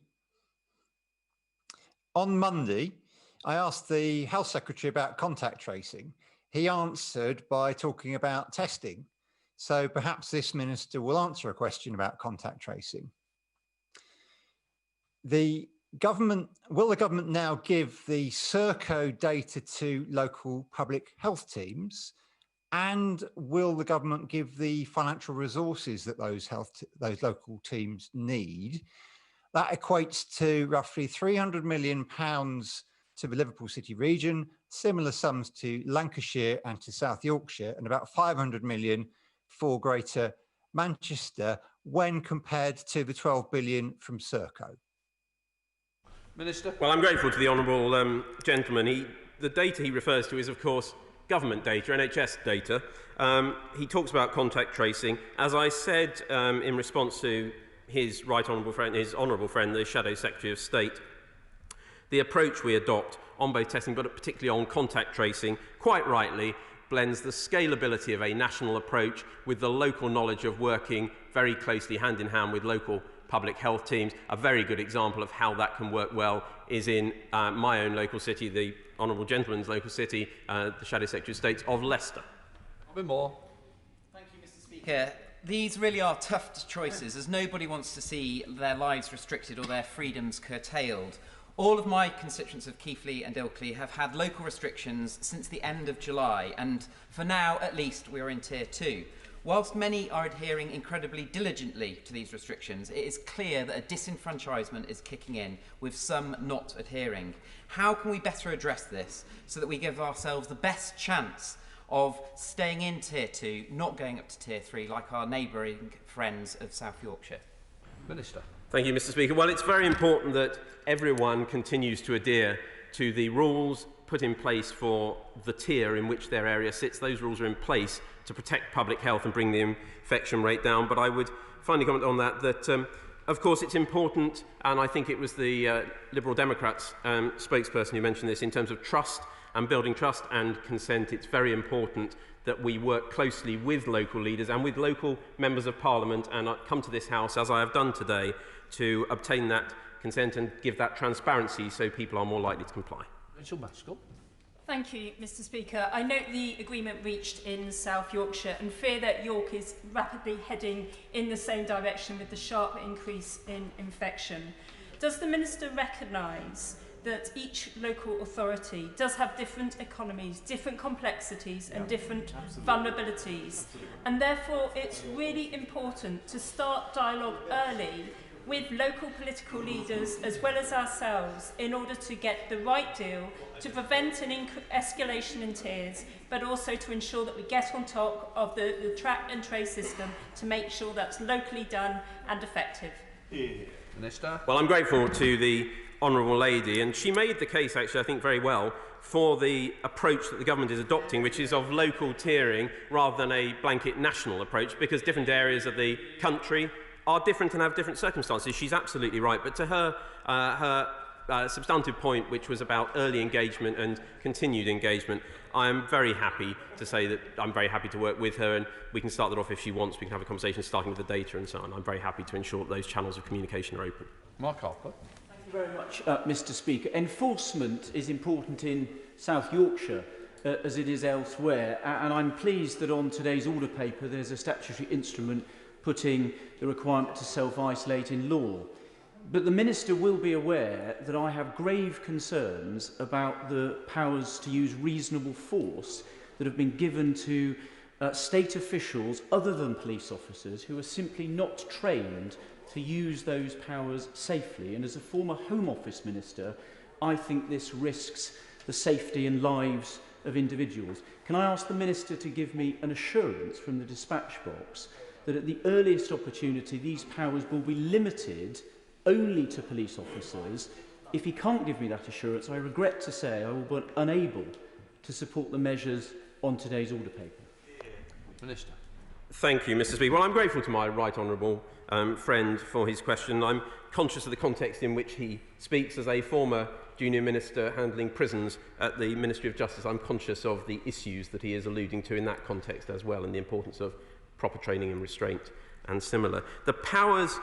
I asked the Health Secretary about contact tracing. He answered by talking about testing. So perhaps this minister will answer a question about contact tracing. Will the government now give the Serco data to local public health teams? And will the government give the financial resources that those local teams need? That equates to roughly £300 million to the Liverpool City region, similar sums to Lancashire and to South Yorkshire, and about £500 million for Greater Manchester, when compared to the 12 billion from Serco? Minister. Well, I'm grateful to the honourable gentleman. The data he refers to is, of course, government data, NHS data. He talks about contact tracing. As I said in response to his honourable friend, the Shadow Secretary of State, the approach we adopt on both testing, but particularly on contact tracing, quite rightly, blends the scalability of a national approach with the local knowledge of working very closely hand in hand with local public health teams. A very good example of how that can work well is in my own local city, the honourable gentleman's local city, the Shadow Secretary of State of Leicester. Robin Moore. Thank you, Mr. Speaker. These really are tough choices, as nobody wants to see their lives restricted or their freedoms curtailed. All of my constituents of Keighley and Ilkley have had local restrictions since the end of July, and for now, at least, we are in Tier 2. Whilst many are adhering incredibly diligently to these restrictions, it is clear that a disenfranchisement is kicking in, with some not adhering. How can we better address this so that we give ourselves the best chance of staying in Tier 2, not going up to Tier 3, like our neighbouring friends of South Yorkshire? Minister. Thank you, Mr. Speaker. Well, it's very important that everyone continues to adhere to the rules put in place for the tier in which their area sits. Those rules are in place to protect public health and bring the infection rate down. But I would finally comment on that, of course, it's important, and I think it was the Liberal Democrats spokesperson who mentioned this, in terms of trust and building trust and consent. It's very important that we work closely with local leaders and with local members of Parliament, and I come to this House, as I have done today, to obtain that consent and give that transparency so people are more likely to comply. Rachel Maskell. Thank you, Mr. Speaker. I note the agreement reached in South Yorkshire and fear that York is rapidly heading in the same direction with the sharp increase in infection. Does the Minister recognise that each local authority does have different economies, different complexities and different vulnerabilities? And therefore it's really important to start dialogue early with local political leaders as well as ourselves in order to get the right deal, to prevent an escalation in tiers, but also to ensure that we get on top of the track and trace system to make sure that's locally done and effective. Minister. Well, I'm grateful to the honourable lady, and she made the case, actually, I think very well, for the approach that the government is adopting, which is of local tiering rather than a blanket national approach, because different areas of the country are different and have different circumstances. She's absolutely right. But to her substantive point, which was about early engagement and continued engagement, I am very happy to say that I'm very happy to work with her, and we can start that off if she wants. We can have a conversation starting with the data and so on. I'm very happy to ensure that those channels of communication are open. Mark Harper. Thank you very much, Mr. Speaker. Enforcement is important in South Yorkshire as it is elsewhere, and I'm pleased that on today's order paper there's a statutory instrument putting the requirement to self-isolate in law. But the Minister will be aware that I have grave concerns about the powers to use reasonable force that have been given to state officials other than police officers who are simply not trained to use those powers safely. And as a former Home Office Minister, I think this risks the safety and lives of individuals. Can I ask the Minister to give me an assurance from the dispatch box that at the earliest opportunity these powers will be limited only to police officers? If he can't give me that assurance, I regret to say I will be unable to support the measures on today's order paper. Minister. Thank you, Mr. Speaker. Well, I'm grateful to my right honourable friend for his question. I'm conscious of the context in which he speaks. As a former junior minister handling prisons at the Ministry of Justice, I'm conscious of the issues that he is alluding to in that context as well, and the importance of proper training and restraint and similar. The powers,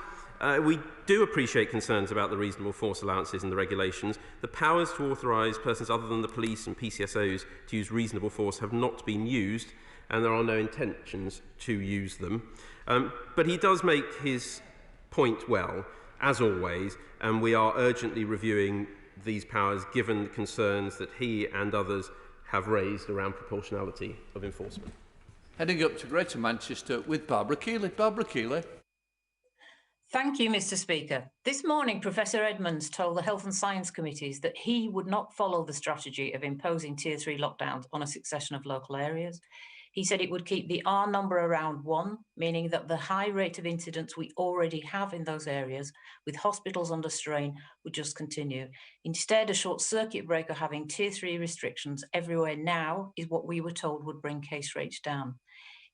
we do appreciate concerns about the reasonable force allowances in the regulations. The powers to authorise persons other than the police and PCSOs to use reasonable force have not been used, and there are no intentions to use them. But he does make his point well, as always, and we are urgently reviewing these powers given the concerns that he and others have raised around proportionality of enforcement. Heading up to Greater Manchester with Barbara Keeley. Barbara Keeley. Thank you, Mr. Speaker. This morning, Professor Edmonds told the Health and Science Committees that he would not follow the strategy of imposing Tier 3 lockdowns on a succession of local areas. He said it would keep the R number around 1, meaning that the high rate of incidence we already have in those areas, with hospitals under strain, would just continue. Instead, a short circuit breaker having Tier 3 restrictions everywhere now is what we were told would bring case rates down.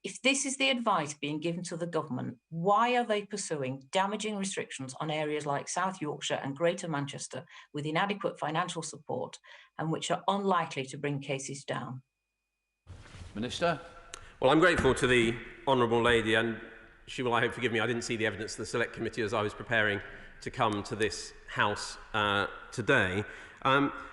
If this is the advice being given to the government, why are they pursuing damaging restrictions on areas like South Yorkshire and Greater Manchester with inadequate financial support and which are unlikely to bring cases down? Minister. Well, I'm grateful to the honourable lady, and she will, I hope, forgive me, I didn't see the evidence of the Select Committee as I was preparing to come to this House today.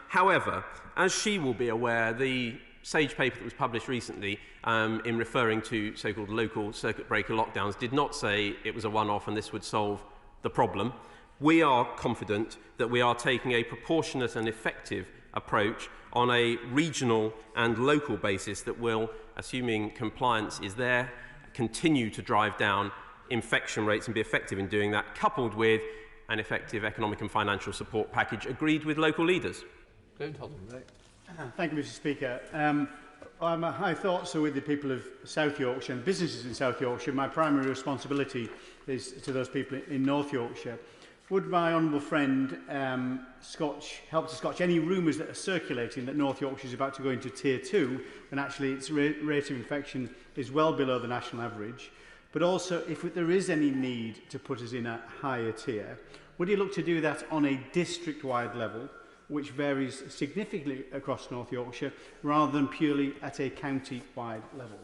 However, as she will be aware, the Sage paper that was published recently in referring to so-called local circuit breaker lockdowns did not say it was a one-off and this would solve the problem. We are confident that we are taking a proportionate and effective approach on a regional and local basis that will, assuming compliance is there, continue to drive down infection rates and be effective in doing that, coupled with an effective economic and financial support package agreed with local leaders. Thank you, Mr. Speaker. My thoughts are with the people of South Yorkshire and businesses in South Yorkshire. My primary responsibility is to those people in North Yorkshire. Would my honourable friend help to scotch any rumours that are circulating that North Yorkshire is about to go into Tier 2 when actually its rate of infection is well below the national average? But also, if there is any need to put us in a higher tier, would you look to do that on a district-wide level, which varies significantly across North Yorkshire, rather than purely at a county-wide level?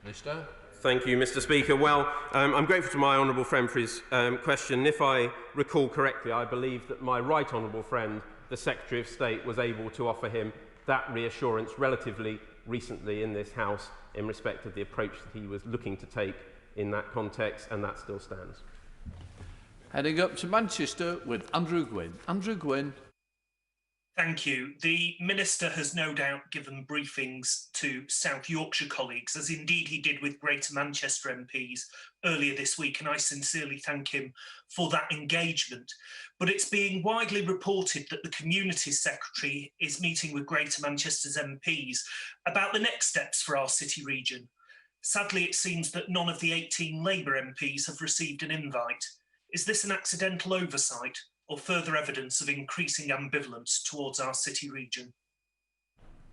Minister. Thank you, Mr. Speaker. Well, I'm grateful to my honourable friend for his question. If I recall correctly, I believe that my right honourable friend, the Secretary of State, was able to offer him that reassurance relatively recently in this House in respect of the approach that he was looking to take in that context, and that still stands. Heading up to Manchester with Andrew Gwynn. Andrew Gwynn. Thank you. The Minister has no doubt given briefings to South Yorkshire colleagues, as indeed he did with Greater Manchester MPs earlier this week, and I sincerely thank him for that engagement. But it's being widely reported that the Communities Secretary is meeting with Greater Manchester's MPs about the next steps for our city region. Sadly, it seems that none of the 18 Labour MPs have received an invite. Is this an accidental oversight, or further evidence of increasing ambivalence towards our city region?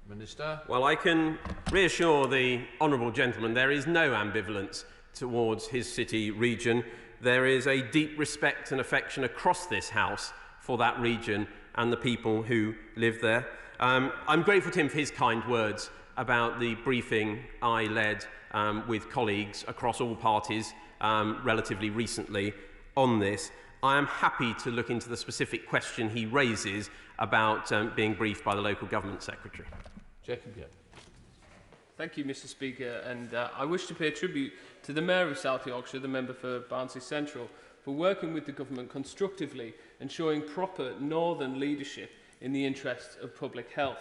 Minister. Well, I can reassure the honourable gentleman there is no ambivalence towards his city region. There is a deep respect and affection across this House for that region and the people who live there. I'm grateful to him for his kind words about the briefing I led with colleagues across all parties relatively recently on this. I am happy to look into the specific question he raises about being briefed by the local government secretary. Jacob, yeah. Thank you, Mr. Speaker, and I wish to pay tribute to the Mayor of South Yorkshire, the member for Barnsley Central, for working with the government constructively and showing proper northern leadership in the interests of public health.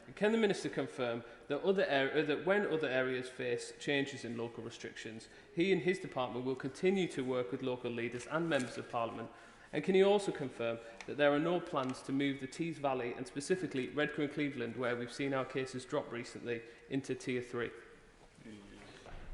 And can the Minister confirm that when other areas face changes in local restrictions, he and his department will continue to work with local leaders and members of Parliament? And can he also confirm that there are no plans to move the Tees Valley and specifically Redcar and Cleveland, where we've seen our cases drop recently, into Tier 3?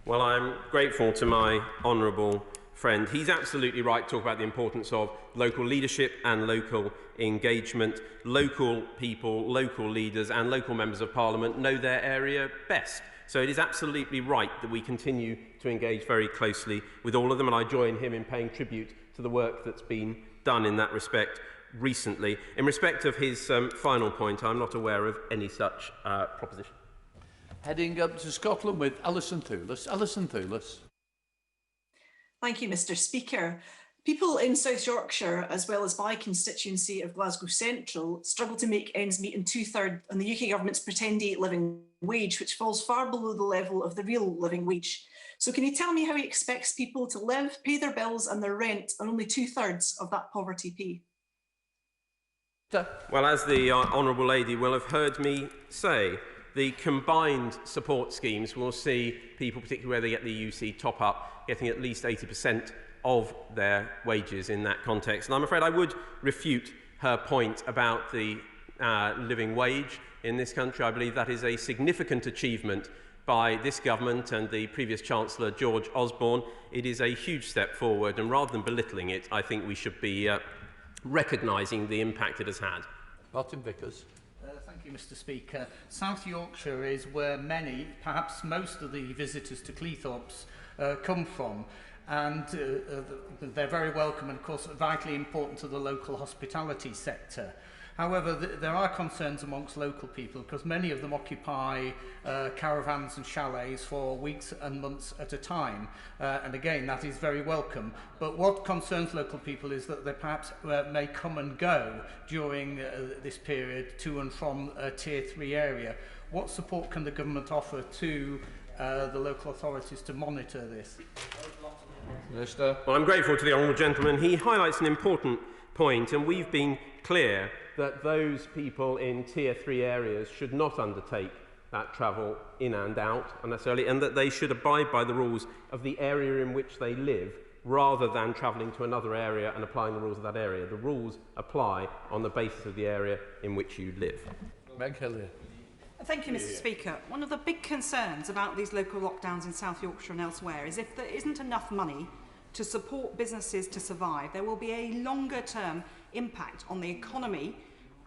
Well, I'm grateful to my honourable friend. He's absolutely right to talk about the importance of local leadership and local engagement. Local people, local leaders and local members of Parliament know their area best. So it is absolutely right that we continue to engage very closely with all of them, and I join him in paying tribute to the work that's been done in that respect recently. In respect of his final point, I'm not aware of any such proposition. Heading up to Scotland with Alison Thewlis. Alison Thewlis. Thank you, Mr. Speaker. People in South Yorkshire, as well as my constituency of Glasgow Central, struggle to make ends meet on the UK government's pretend-8 living wage, which falls far below the level of the real living wage. So can you tell me how he expects people to live, pay their bills and their rent on only 2/3 of that poverty pay? Well, as the honourable lady will have heard me say, the combined support schemes will see people, particularly where they get the UC top-up, getting at least 80% of their wages in that context. And I'm afraid I would refute her point about the living wage in this country. I believe that is a significant achievement by this government and the previous Chancellor, George Osborne. It is a huge step forward, and rather than belittling it, I think we should be recognising the impact it has had. Martin Vickers. Thank you, Mr. Speaker. South Yorkshire is where many, perhaps most of the visitors to Cleethorpes come from. And they're very welcome and, of course, vitally important to the local hospitality sector. However, there are concerns amongst local people because many of them occupy caravans and chalets for weeks and months at a time. And again, that is very welcome. But what concerns local people is that they perhaps may come and go during this period to and from a Tier 3 area. What support can the government offer to the local authorities to monitor this? Minister. Well, I'm grateful to the honourable gentleman. He highlights an important point, and we've been clear that those people in Tier 3 areas should not undertake that travel in and out unnecessarily, and that they should abide by the rules of the area in which they live rather than travelling to another area and applying the rules of that area. The rules apply on the basis of the area in which you live. Meg Hillier. Thank you, Mr. Speaker. One of the big concerns about these local lockdowns in South Yorkshire and elsewhere is if there isn't enough money to support businesses to survive, there will be a longer-term impact on the economy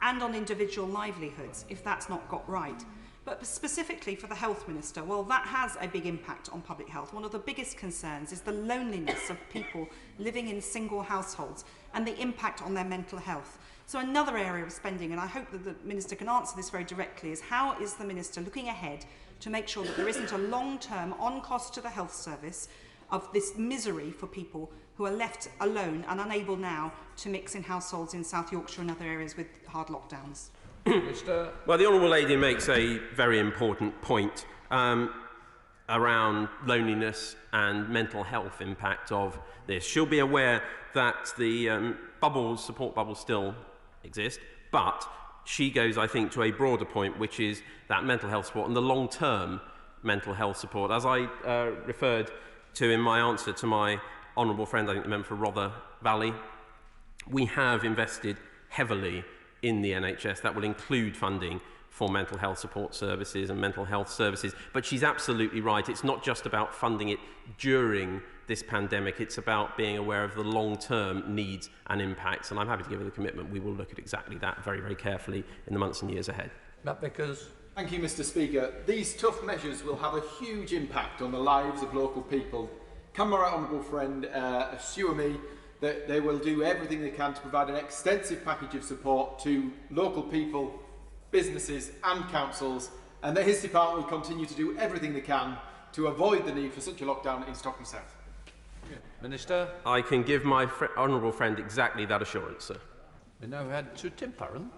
and on individual livelihoods if that's not got right. But specifically for the Health Minister, well, that has a big impact on public health. One of the biggest concerns is the loneliness of people living in single households and the impact on their mental health. So another area of spending, and I hope that the Minister can answer this very directly, is how is the Minister looking ahead to make sure that there isn't a long-term on-cost to the health service of this misery for people who are left alone and unable now to mix in households in South Yorkshire and other areas with hard lockdowns? Well, the Honourable Lady makes a very important point around loneliness and mental health impact of this. She'll be aware that the support bubbles still exist, but she goes, I think, to a broader point, which is that mental health support and the long-term mental health support. As I referred to in my answer to my honourable friend, I think the member for Rother Valley, we have invested heavily in the NHS. That will include funding for mental health support services and mental health services. But she's absolutely right. It's not just about funding it during this pandemic. It's about being aware of the long-term needs and impacts. And I'm happy to give her the commitment. We will look at exactly that very, very carefully in the months and years ahead. Matt Vickers. Thank you, Mr. Speaker. These tough measures will have a huge impact on the lives of local people. Can my honourable friend assure me that they will do everything they can to provide an extensive package of support to local people, businesses and councils, and that his department will continue to do everything they can to avoid the need for such a lockdown in Stockley South? Minister. I can give my honourable friend exactly that assurance, sir. We now head to Tim Farron.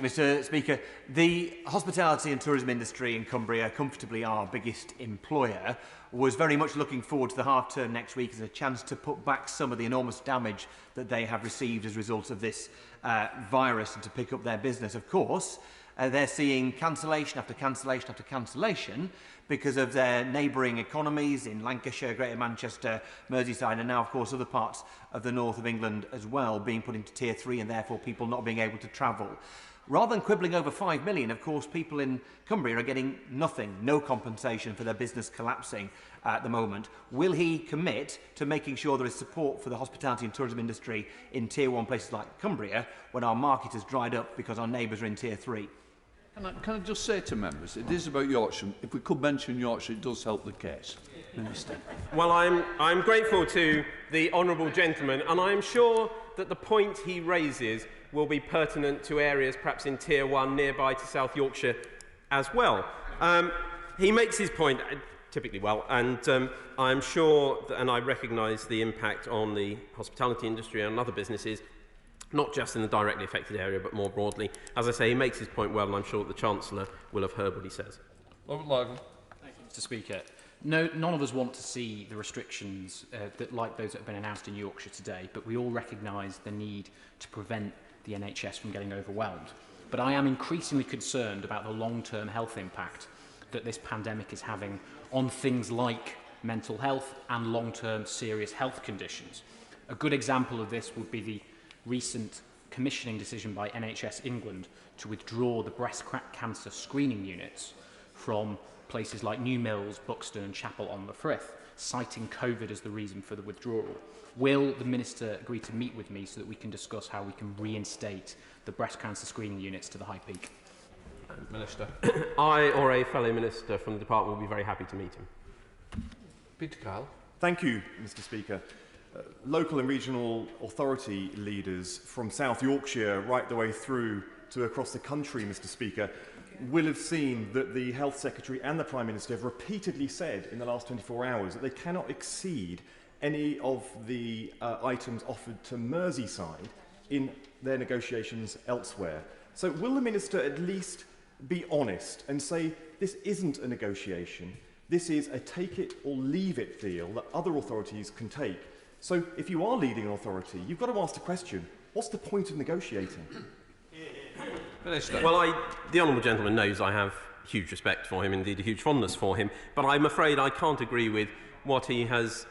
Mr. Speaker, the hospitality and tourism industry in Cumbria, comfortably our biggest employer, was very much looking forward to the half-term next week as a chance to put back some of the enormous damage that they have received as a result of this virus and to pick up their business. Of course, they're seeing cancellation after cancellation after cancellation because of their neighbouring economies in Lancashire, Greater Manchester, Merseyside, and now, of course, other parts of the north of England as well being put into Tier 3 and therefore people not being able to travel. Rather than quibbling over 5 million, of course, people in Cumbria are getting nothing, no compensation for their business collapsing at the moment. Will he commit to making sure there is support for the hospitality and tourism industry in Tier 1 places like Cumbria when our market has dried up because our neighbours are in Tier 3? Can I just say to members, it is about Yorkshire. If we could mention Yorkshire, it does help the case. Minister. Well, I'm grateful to the honourable gentleman, and I'm sure that the point he raises will be pertinent to areas perhaps in Tier 1 nearby to South Yorkshire as well. He makes his point typically well, and I'm sure that, and I recognise the impact on the hospitality industry and other businesses, not just in the directly affected area, but more broadly. As I say, he makes his point well, and I'm sure that the Chancellor will have heard what he says. Robert Logan. Thank you, Mr. Speaker. No, none of us want to see the restrictions like those that have been announced in Yorkshire today, but we all recognise the need to prevent the NHS from getting overwhelmed. But I am increasingly concerned about the long-term health impact that this pandemic is having on things like mental health and long-term serious health conditions. A good example of this would be the recent commissioning decision by NHS England to withdraw the breast cancer screening units from places like New Mills, Buxton and Chapel on the Frith, citing COVID as the reason for the withdrawal. Will the Minister agree to meet with me so that we can discuss how we can reinstate the breast cancer screening units to the High Peak? Minister. I or a fellow minister from the department will be very happy to meet him. Peter Kyle. Thank you, Mr. Speaker. Local and regional authority leaders from South Yorkshire right the way through to across the country, Mr. Speaker, will have seen that the Health Secretary and the Prime Minister have repeatedly said in the last 24 hours that they cannot exceed any of the items offered to Merseyside in their negotiations elsewhere. So will the Minister at least be honest and say this isn't a negotiation, this is a take it or leave it deal that other authorities can take? So if you are leading an authority, you've got to ask the question, what's the point of negotiating? Minister. Well, the honourable gentleman knows I have huge respect for him, indeed a huge fondness for him, but I'm afraid I can't agree with what he has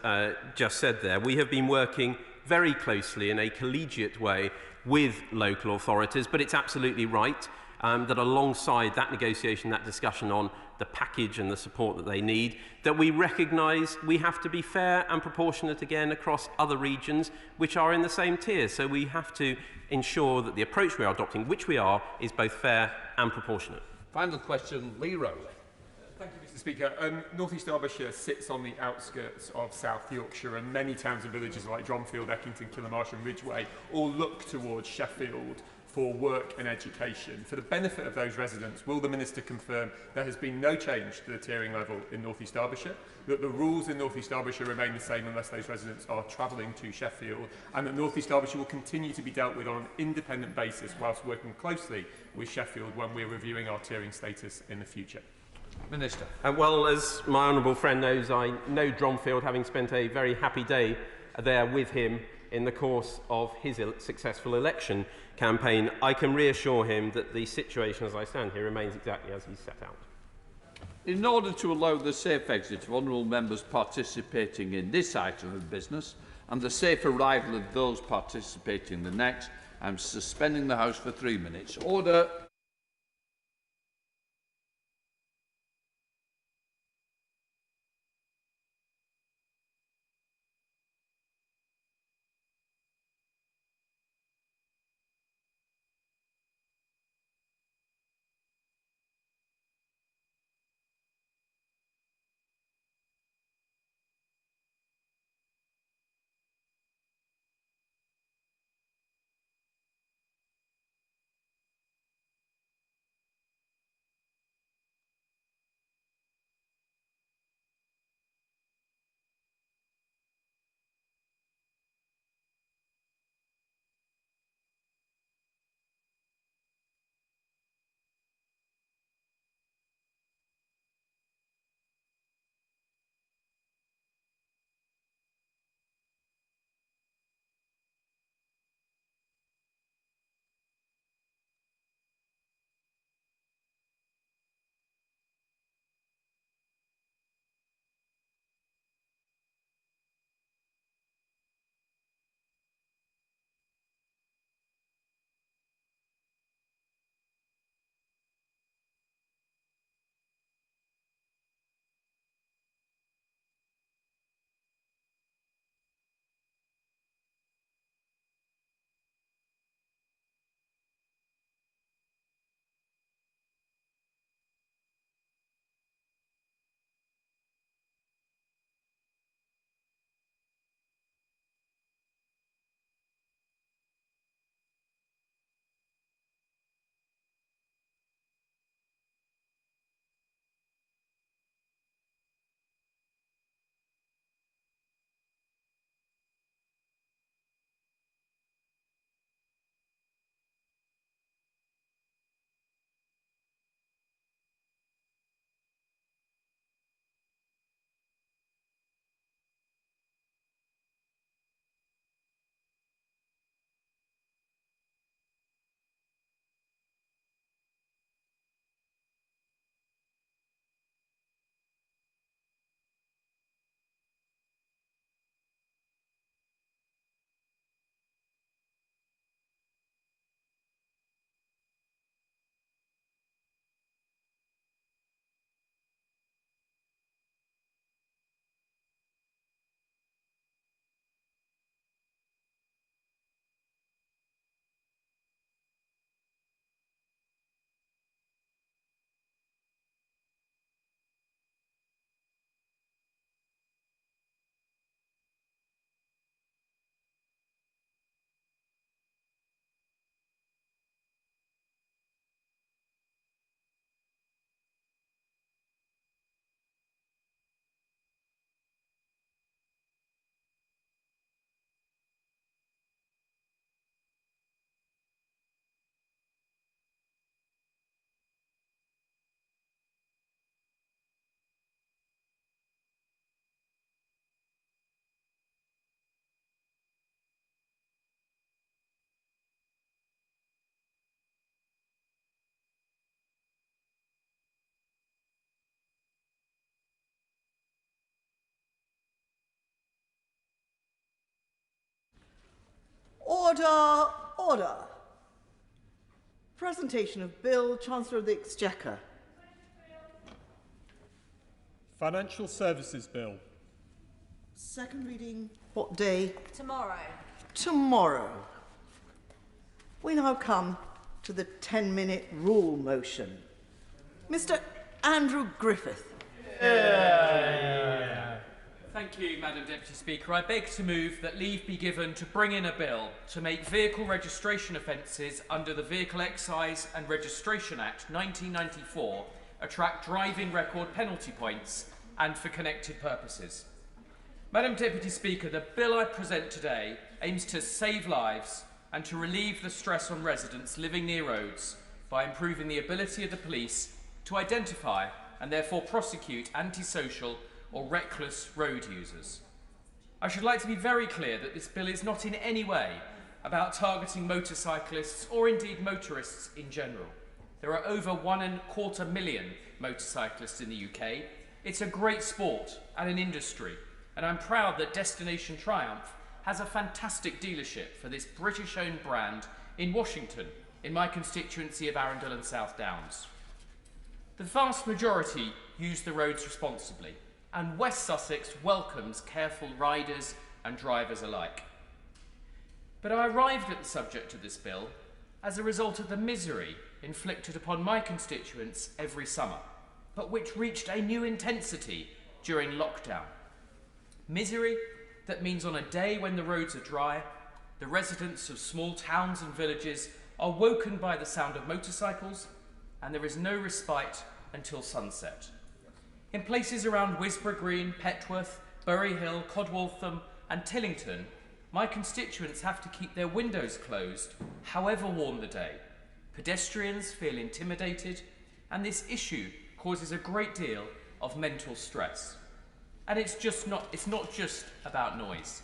just said there. We have been working very closely in a collegiate way with local authorities, but it's absolutely right that alongside that negotiation, that discussion on the package and the support that they need, that we recognise we have to be fair and proportionate again across other regions which are in the same tier. So we have to ensure that the approach we are adopting, which we are, is both fair and proportionate. Final question, Lee Rowley. Thank you, Mr. Speaker. North East Derbyshire sits on the outskirts of South Yorkshire, and many towns and villages like Dronfield, Eckington, Killamarsh and Ridgeway all look towards Sheffield for work and education. For the benefit of those residents, will the Minister confirm there has been no change to the tiering level in North East Derbyshire, that the rules in North East Derbyshire remain the same unless those residents are travelling to Sheffield, and that North East Derbyshire will continue to be dealt with on an independent basis whilst working closely with Sheffield when we're reviewing our tiering status in the future? Minister. Well, as my honourable friend knows, I know Dronfield, having spent a very happy day there with him in the course of his successful election campaign. I can reassure him that the situation as I stand here remains exactly as he set out. In order to allow the safe exit of honourable members participating in this item of business and the safe arrival of those participating in the next, I am suspending the House for 3 minutes. Order. Order, order. Presentation of Bill, Chancellor of the Exchequer. Financial Services Bill. Second reading, what day? Tomorrow. Tomorrow. We now come to the 10-minute rule motion. Mr. Andrew Griffith. Thank you, Madam Deputy Speaker. I beg to move that leave be given to bring in a bill to make vehicle registration offences under the Vehicle Excise and Registration Act 1994 attract driving record penalty points and for connected purposes. Madam Deputy Speaker, the bill I present today aims to save lives and to relieve the stress on residents living near roads by improving the ability of the police to identify and therefore prosecute antisocial or reckless road users. I should like to be very clear that this bill is not in any way about targeting motorcyclists or indeed motorists in general. There are over 1.25 million motorcyclists in the UK. It's a great sport and an industry, and I'm proud that Destination Triumph has a fantastic dealership for this British-owned brand in Washington, in my constituency of Arundel and South Downs. The vast majority use the roads responsibly, and West Sussex welcomes careful riders and drivers alike. But I arrived at the subject of this bill as a result of the misery inflicted upon my constituents every summer, but which reached a new intensity during lockdown. Misery that means on a day when the roads are dry, the residents of small towns and villages are woken by the sound of motorcycles, and there is no respite until sunset. In places around Wisborough Green, Petworth, Bury Hill, Codwaltham and Tillington, my constituents have to keep their windows closed, however warm the day. Pedestrians feel intimidated, and this issue causes a great deal of mental stress. And it's not just about noise.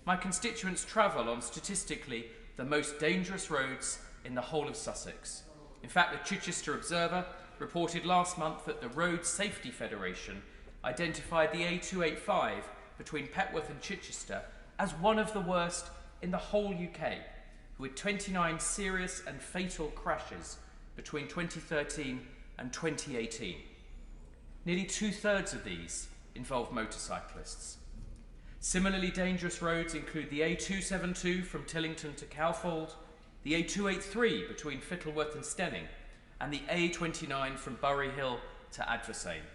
My constituents travel on statistically the most dangerous roads in the whole of Sussex. In fact, the Chichester Observer reported last month that the Road Safety Federation identified the A285 between Petworth and Chichester as one of the worst in the whole UK, with 29 serious and fatal crashes between 2013 and 2018. Nearly 2/3 of these involve motorcyclists. Similarly dangerous roads include the A272 from Tillington to Cowfold, the A283 between Fittleworth and Stenning, and the A29 from Bury Hill to Adversane.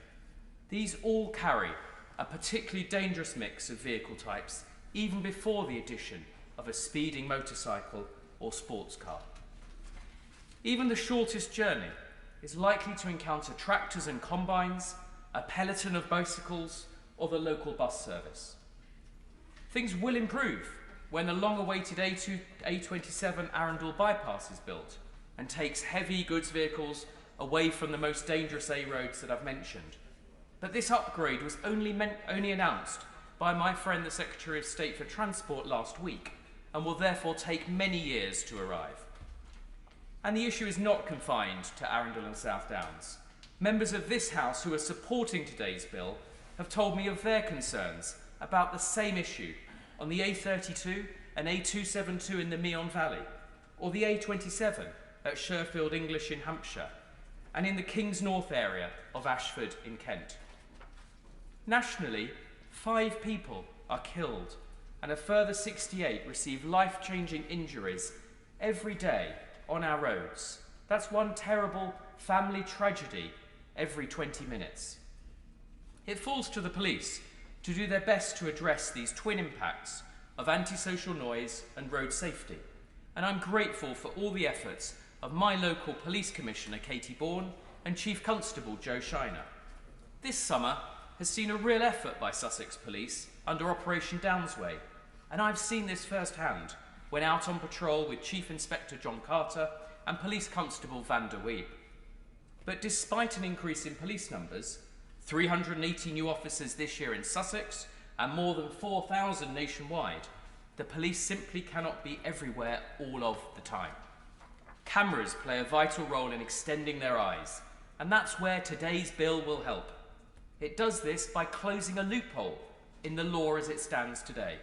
These all carry a particularly dangerous mix of vehicle types even before the addition of a speeding motorcycle or sports car. Even the shortest journey is likely to encounter tractors and combines, a peloton of bicycles, or the local bus service. Things will improve when the long-awaited A27 Arundel bypass is built and takes heavy goods vehicles away from the most dangerous A roads that I've mentioned. But this upgrade was only announced by my friend the Secretary of State for Transport last week and will therefore take many years to arrive. And the issue is not confined to Arundel and South Downs. Members of this House who are supporting today's bill have told me of their concerns about the same issue on the A32 and A272 in the Meon Valley, or the A27 at Sherfield English in Hampshire, and in the Kings North area of Ashford in Kent. Nationally, 5 people are killed and a further 68 receive life-changing injuries every day on our roads. That's one terrible family tragedy every 20 minutes. It falls to the police to do their best to address these twin impacts of antisocial noise and road safety, and I'm grateful for all the efforts of my local police commissioner Katie Bourne and Chief Constable Joe Shiner. This summer has seen a real effort by Sussex Police under Operation Downsway, and I've seen this firsthand when out on patrol with Chief Inspector John Carter and Police Constable Van der Weeb. But despite an increase in police numbers, 380 new officers this year in Sussex and more than 4,000 nationwide, the police simply cannot be everywhere all of the time. Cameras play a vital role in extending their eyes, and that's where today's bill will help. It does this by closing a loophole in the law as it stands today.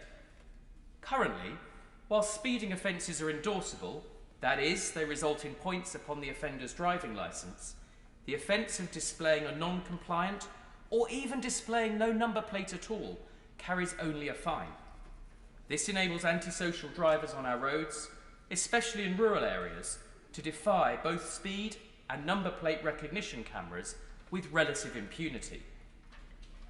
Currently, While speeding offences are endorsable, that is, they result in points upon the offender's driving licence, the offence of displaying a non-compliant or even displaying no number plate at all carries only a fine. This enables antisocial drivers on our roads, especially in rural areas, to defy both speed and number plate recognition cameras with relative impunity.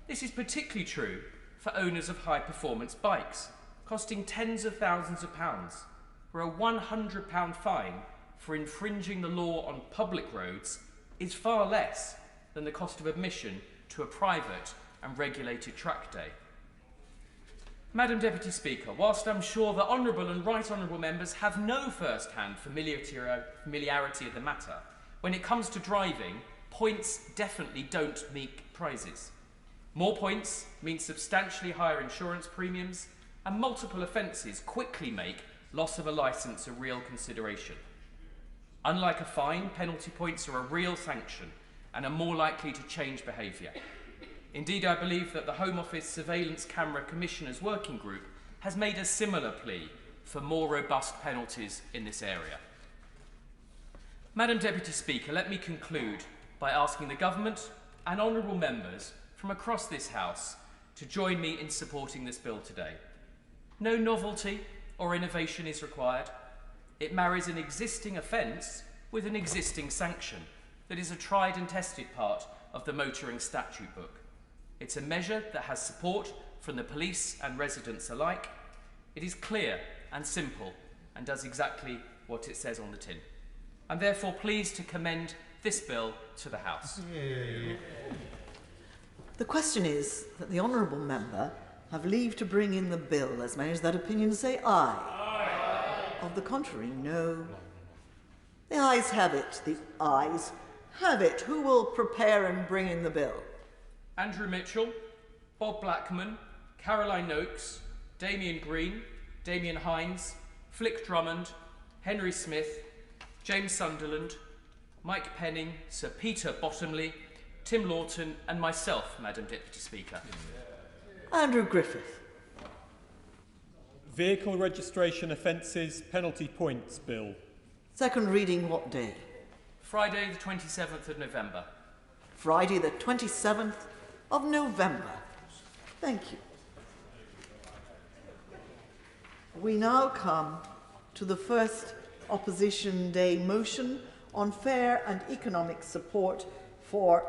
This is particularly true for owners of high-performance bikes, costing tens of thousands of pounds, where a £100 fine for infringing the law on public roads is far less than the cost of admission to a private and regulated track day. Madam Deputy Speaker, whilst I'm sure that honourable and right honourable members have no first-hand familiarity of the matter, when it comes to driving, points definitely don't make prizes. More points mean substantially higher insurance premiums, and multiple offences quickly make loss of a licence a real consideration. Unlike a fine, penalty points are a real sanction and are more likely to change behaviour. Indeed, I believe that the Home Office Surveillance Camera Commissioners Working Group has made a similar plea for more robust penalties in this area. Madam Deputy Speaker, let me conclude by asking the Government and honourable members from across this House to join me in supporting this bill today. No novelty or innovation is required. It marries an existing offence with an existing sanction that is a tried and tested part of the motoring statute book. It's a measure that has support from the police and residents alike. It is clear and simple and does exactly what it says on the tin. I'm therefore pleased to commend this bill to the House. The question is that the honourable member have leave to bring in the bill. As many as that opinion say aye. Aye. Of the contrary, no. The ayes have it. The ayes have it. Who will prepare and bring in the bill? Andrew Mitchell, Bob Blackman, Caroline Noakes, Damien Green, Damien Hines, Flick Drummond, Henry Smith, James Sunderland, Mike Penning, Sir Peter Bottomley, Tim Lawton and myself, Madam Deputy Speaker. Andrew Griffith. Vehicle Registration Offences Penalty Points Bill. Second reading what day? Friday the 27th of November. Friday the 27th of November. Thank you. We now come to the first Opposition Day motion on fair economic support for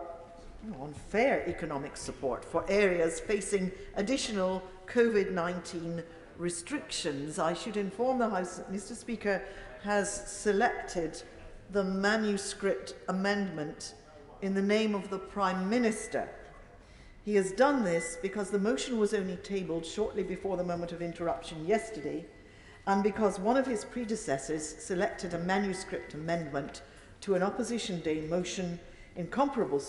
areas facing additional COVID-19 restrictions. I should inform the House that Mr. Speaker has selected the manuscript amendment in the name of the Prime Minister. He has done this because the motion was only tabled shortly before the moment of interruption yesterday, and because one of his predecessors selected a manuscript amendment to an Opposition Day motion in comparable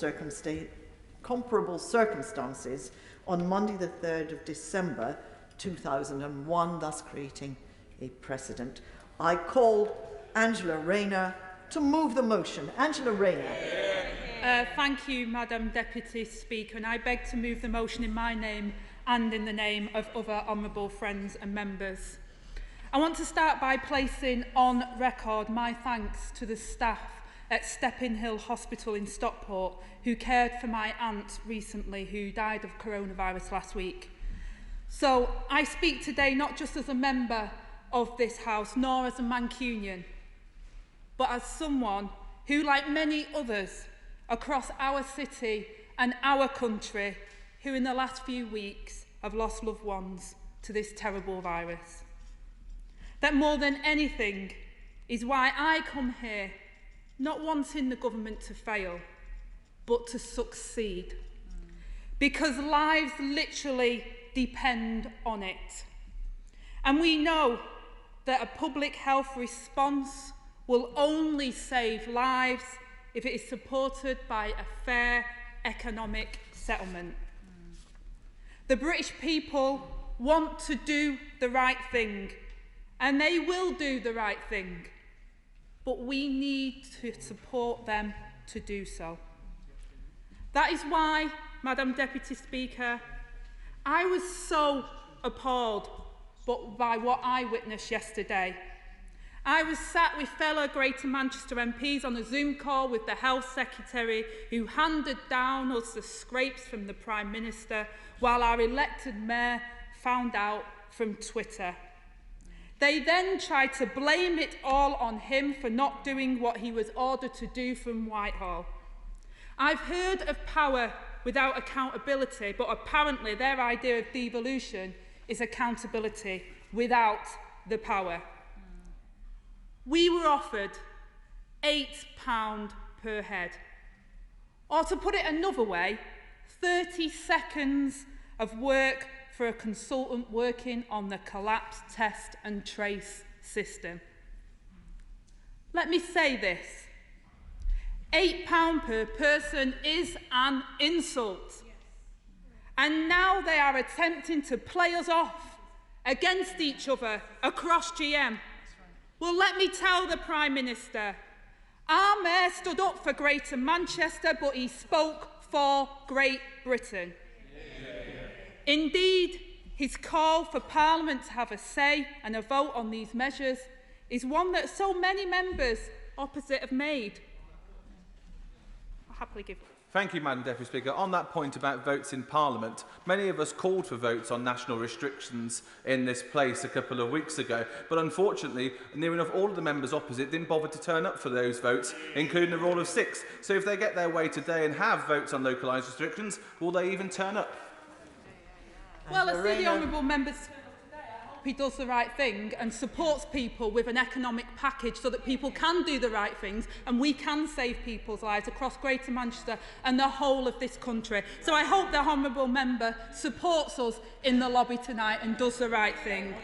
circumstances on Monday the 3rd of December 2001, thus creating a precedent. I call Angela Rayner to move the motion. Angela Rayner. Thank you, Madam Deputy Speaker, and I beg to move the motion in my name and in the name of other honourable friends and members. I want to start by placing on record my thanks to the staff at Stepping Hill Hospital in Stockport who cared for my aunt recently who died of coronavirus last week. So I speak today not just as a member of this House nor as a Mancunian, but as someone who, like many others across our city and our country, who in the last few weeks have lost loved ones to this terrible virus. That more than anything is why I come here not wanting the government to fail, but to succeed. Because lives literally depend on it. And we know that a public health response will only save lives if it is supported by a fair economic settlement. The British people want to do the right thing, and they will do the right thing, but we need to support them to do so. That is why, Madam Deputy Speaker, I was so appalled but by what I witnessed yesterday. I was sat with fellow Greater Manchester MPs on a Zoom call with the Health Secretary, who handed down us the scrapes from the Prime Minister, while our elected Mayor found out from Twitter. They then tried to blame it all on him for not doing what he was ordered to do from Whitehall. I've heard of power without accountability, but apparently their idea of devolution is accountability without the power. We were offered £8 per head. Or to put it another way, 30 seconds of work for a consultant working on the collapse test and trace system. Let me say this. £8 per person is an insult. And now they are attempting to play us off against each other across GM. Well, let me tell the Prime Minister, our Mayor stood up for Greater Manchester, but he spoke for Great Britain. Indeed, his call for Parliament to have a say and a vote on these measures is one that so many members opposite have made. I'll happily give. Thank you, Madam Deputy Speaker. On that point about votes in Parliament, many of us called for votes on national restrictions in this place a couple of weeks ago, but unfortunately, near enough all of the members opposite didn't bother to turn up for those votes, including the rule of 6. So if they get their way today and have votes on localised restrictions, will they even turn up? Well, I see the honourable members. He does the right thing and supports people with an economic package so that people can do the right things and we can save people's lives across Greater Manchester and the whole of this country. So I hope the honourable member supports us in the lobby tonight and does the right thing.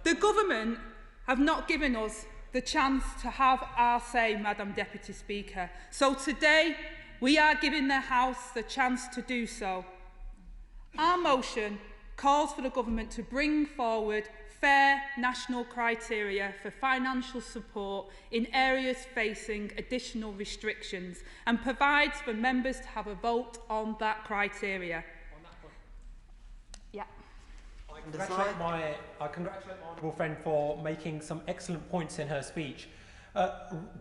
The government have not given us the chance to have our say, Madam Deputy Speaker. So today we are giving the House the chance to do so. Our motion calls for the government to bring forward fair national criteria for financial support in areas facing additional restrictions and provides for members to have a vote on that criteria. Yeah. I congratulate my honourable friend for making some excellent points in her speech.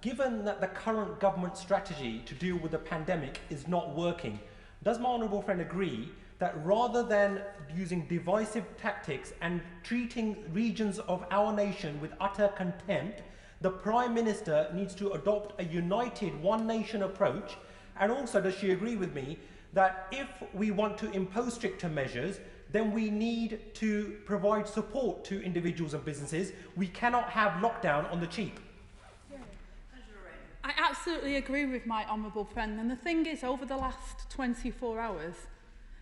Given that the current government strategy to deal with the pandemic is not working, does my honourable friend agree that rather than using divisive tactics and treating regions of our nation with utter contempt, the Prime Minister needs to adopt a united one-nation approach? And also, does she agree with me that if we want to impose stricter measures, then we need to provide support to individuals and businesses? We cannot have lockdown on the cheap. I absolutely agree with my honourable friend, and the thing is, over the last 24 hours,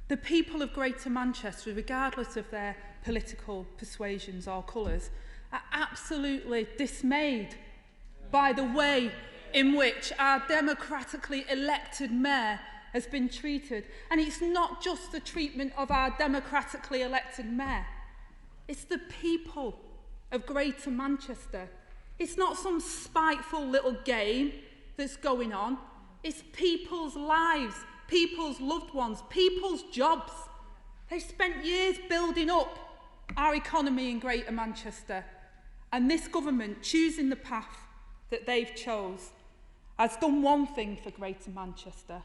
the people of Greater Manchester, regardless of their political persuasions or colours, are absolutely dismayed by the way in which our democratically elected mayor has been treated. And it's not just the treatment of our democratically elected mayor, it's the people of Greater Manchester. It's not some spiteful little game that's going on, it's people's lives, people's loved ones, people's jobs. They've spent years building up our economy in Greater Manchester, and this government, choosing the path that they've chose, has done one thing for Greater Manchester.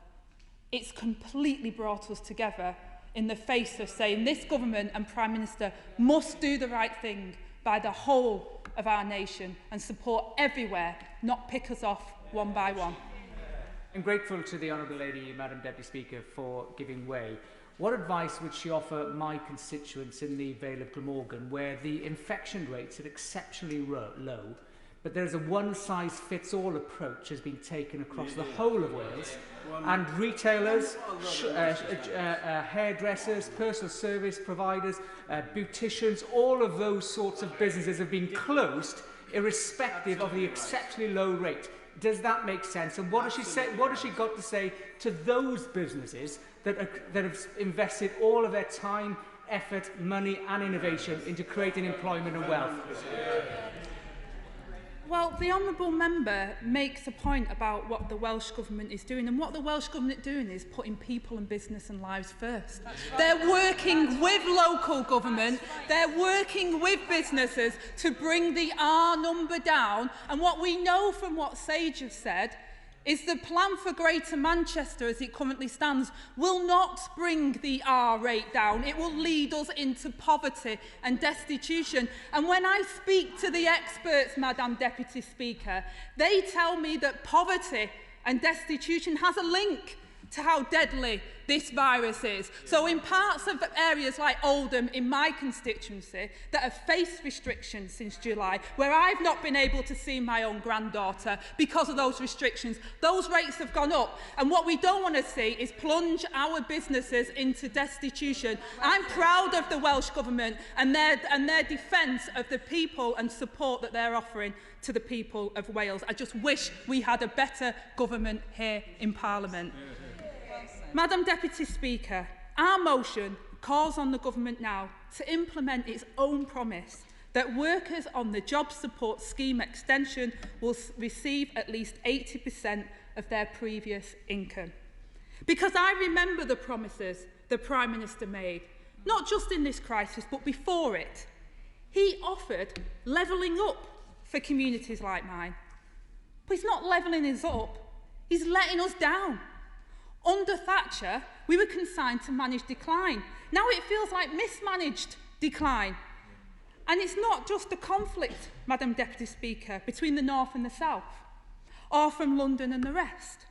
It's completely brought us together in the face of saying this government and Prime Minister must do the right thing by the whole of our nation and support everywhere, not pick us off one by one. I'm grateful to the Honourable Lady, Madam Deputy Speaker, for giving way. What advice would she offer my constituents in the Vale of Glamorgan, where the infection rates are exceptionally low, but there's a one-size-fits-all approach has been taken across the whole of Wales, and retailers, hairdressers, personal service providers, beauticians, all of those sorts of businesses have been closed, irrespective of the exceptionally low rate. Does that make sense? And what has she said? What has she got to say to those businesses that have invested all of their time, effort, money, and innovation into creating employment and wealth? Well, the Honourable Member makes a point about what the Welsh Government is doing, and what the Welsh Government are doing is putting people and business and lives first. They're working with local government, they're working with businesses to bring the R number down, and what we know from what Sage have said is the plan for Greater Manchester as it currently stands will not bring the R rate down. It will lead us into poverty and destitution. And when I speak to the experts, Madam Deputy Speaker, they tell me that poverty and destitution has a link to how deadly this virus is. So in parts of areas like Oldham in my constituency that have faced restrictions since July, where I've not been able to see my own granddaughter because of those restrictions, those rates have gone up. And what we don't want to see is plunge our businesses into destitution. I'm proud of the Welsh Government and their defence of the people and support that they're offering to the people of Wales. I just wish we had a better government here in Parliament. Madam Deputy Speaker, our motion calls on the Government now to implement its own promise that workers on the Job Support Scheme extension will receive at least 80% of their previous income. Because I remember the promises the Prime Minister made, not just in this crisis, but before it. He offered levelling up for communities like mine. But he's not levelling us up, he's letting us down. Under Thatcher, we were consigned to managed decline. Now it feels like mismanaged decline. And it's not just a conflict, Madam Deputy Speaker, between the North and the South, or from London and the rest.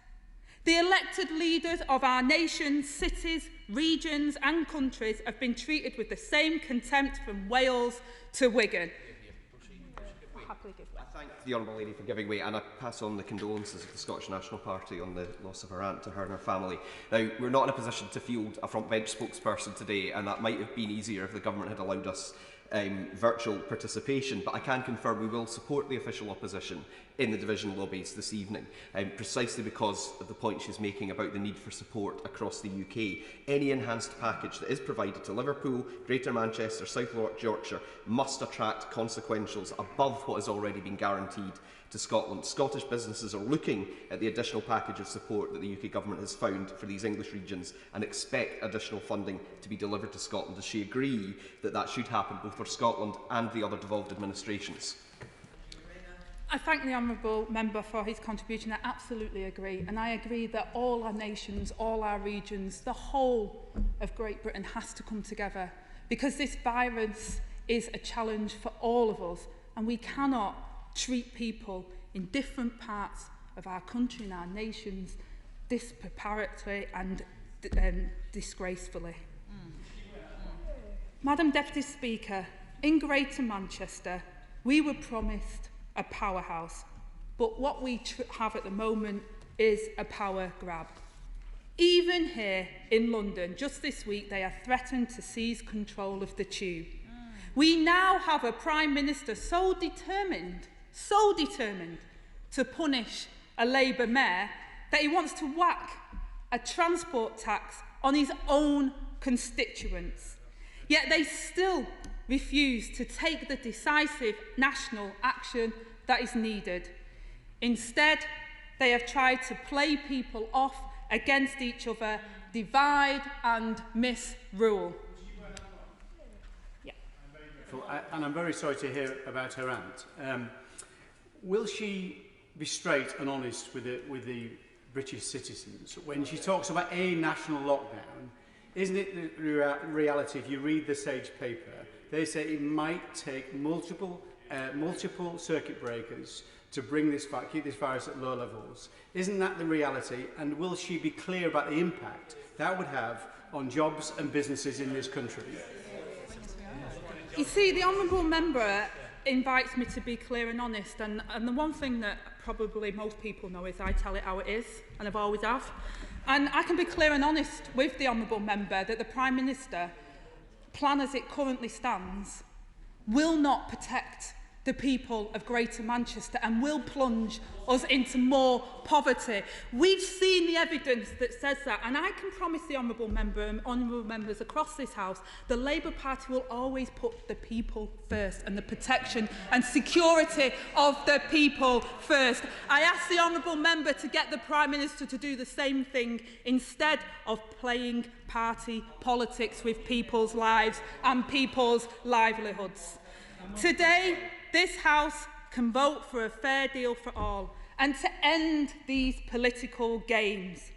The elected leaders of our nations, cities, regions and countries have been treated with the same contempt from Wales to Wigan. I thank the Honourable Lady for giving way, and I pass on the condolences of the Scottish National Party on the loss of her aunt to her and her family. Now, we're not in a position to field a front bench spokesperson today, and that might have been easier if the Government had allowed us virtual participation, but I can confirm we will support the official opposition in the division lobbies this evening, precisely because of the point she's making about the need for support across the UK. Any enhanced package that is provided to Liverpool, Greater Manchester, South Yorkshire must attract consequentials above what has already been guaranteed to Scotland. Scottish businesses are looking at the additional package of support that the UK Government has found for these English regions and expect additional funding to be delivered to Scotland. Does she agree that that should happen both for Scotland and the other devolved administrations? I thank the Honourable Member for his contribution. I absolutely agree. And I agree that all our nations, all our regions, the whole of Great Britain has to come together, because this virus is a challenge for all of us, and we cannot treat people in different parts of our country and our nations disproportionately and disgracefully. Madam Deputy Speaker, in Greater Manchester, we were promised a powerhouse, but what we have at the moment is a power grab. Even here in London, just this week, they have threatened to seize control of the tube. We now have a Prime Minister so determined to punish a Labour mayor that he wants to whack a transport tax on his own constituents. Yet they still refuse to take the decisive national action that is needed. Instead, they have tried to play people off against each other, divide and misrule. And I'm very sorry to hear about her aunt. Will she be straight and honest with the British citizens when she talks about a national lockdown? Isn't it the reality, if you read the Sage paper, they say it might take multiple circuit breakers to bring keep this virus at low levels? Isn't that the reality? And will she be clear about the impact that would have on jobs and businesses in this country? You see, the Honourable Member invites me to be clear and honest, and the one thing that probably most people know is I tell it how it is, and I've always have. And I can be clear and honest with the Honourable Member that the Prime Minister plan as it currently stands will not protect the people of Greater Manchester and will plunge us into more poverty. We've seen the evidence that says that, and I can promise the honourable member and honourable members across this House, the Labour Party will always put the people first and the protection and security of the people first. I ask the honourable member to get the Prime Minister to do the same thing instead of playing party politics with people's lives and people's livelihoods. Today, this House can vote for a fair deal for all and to end these political games.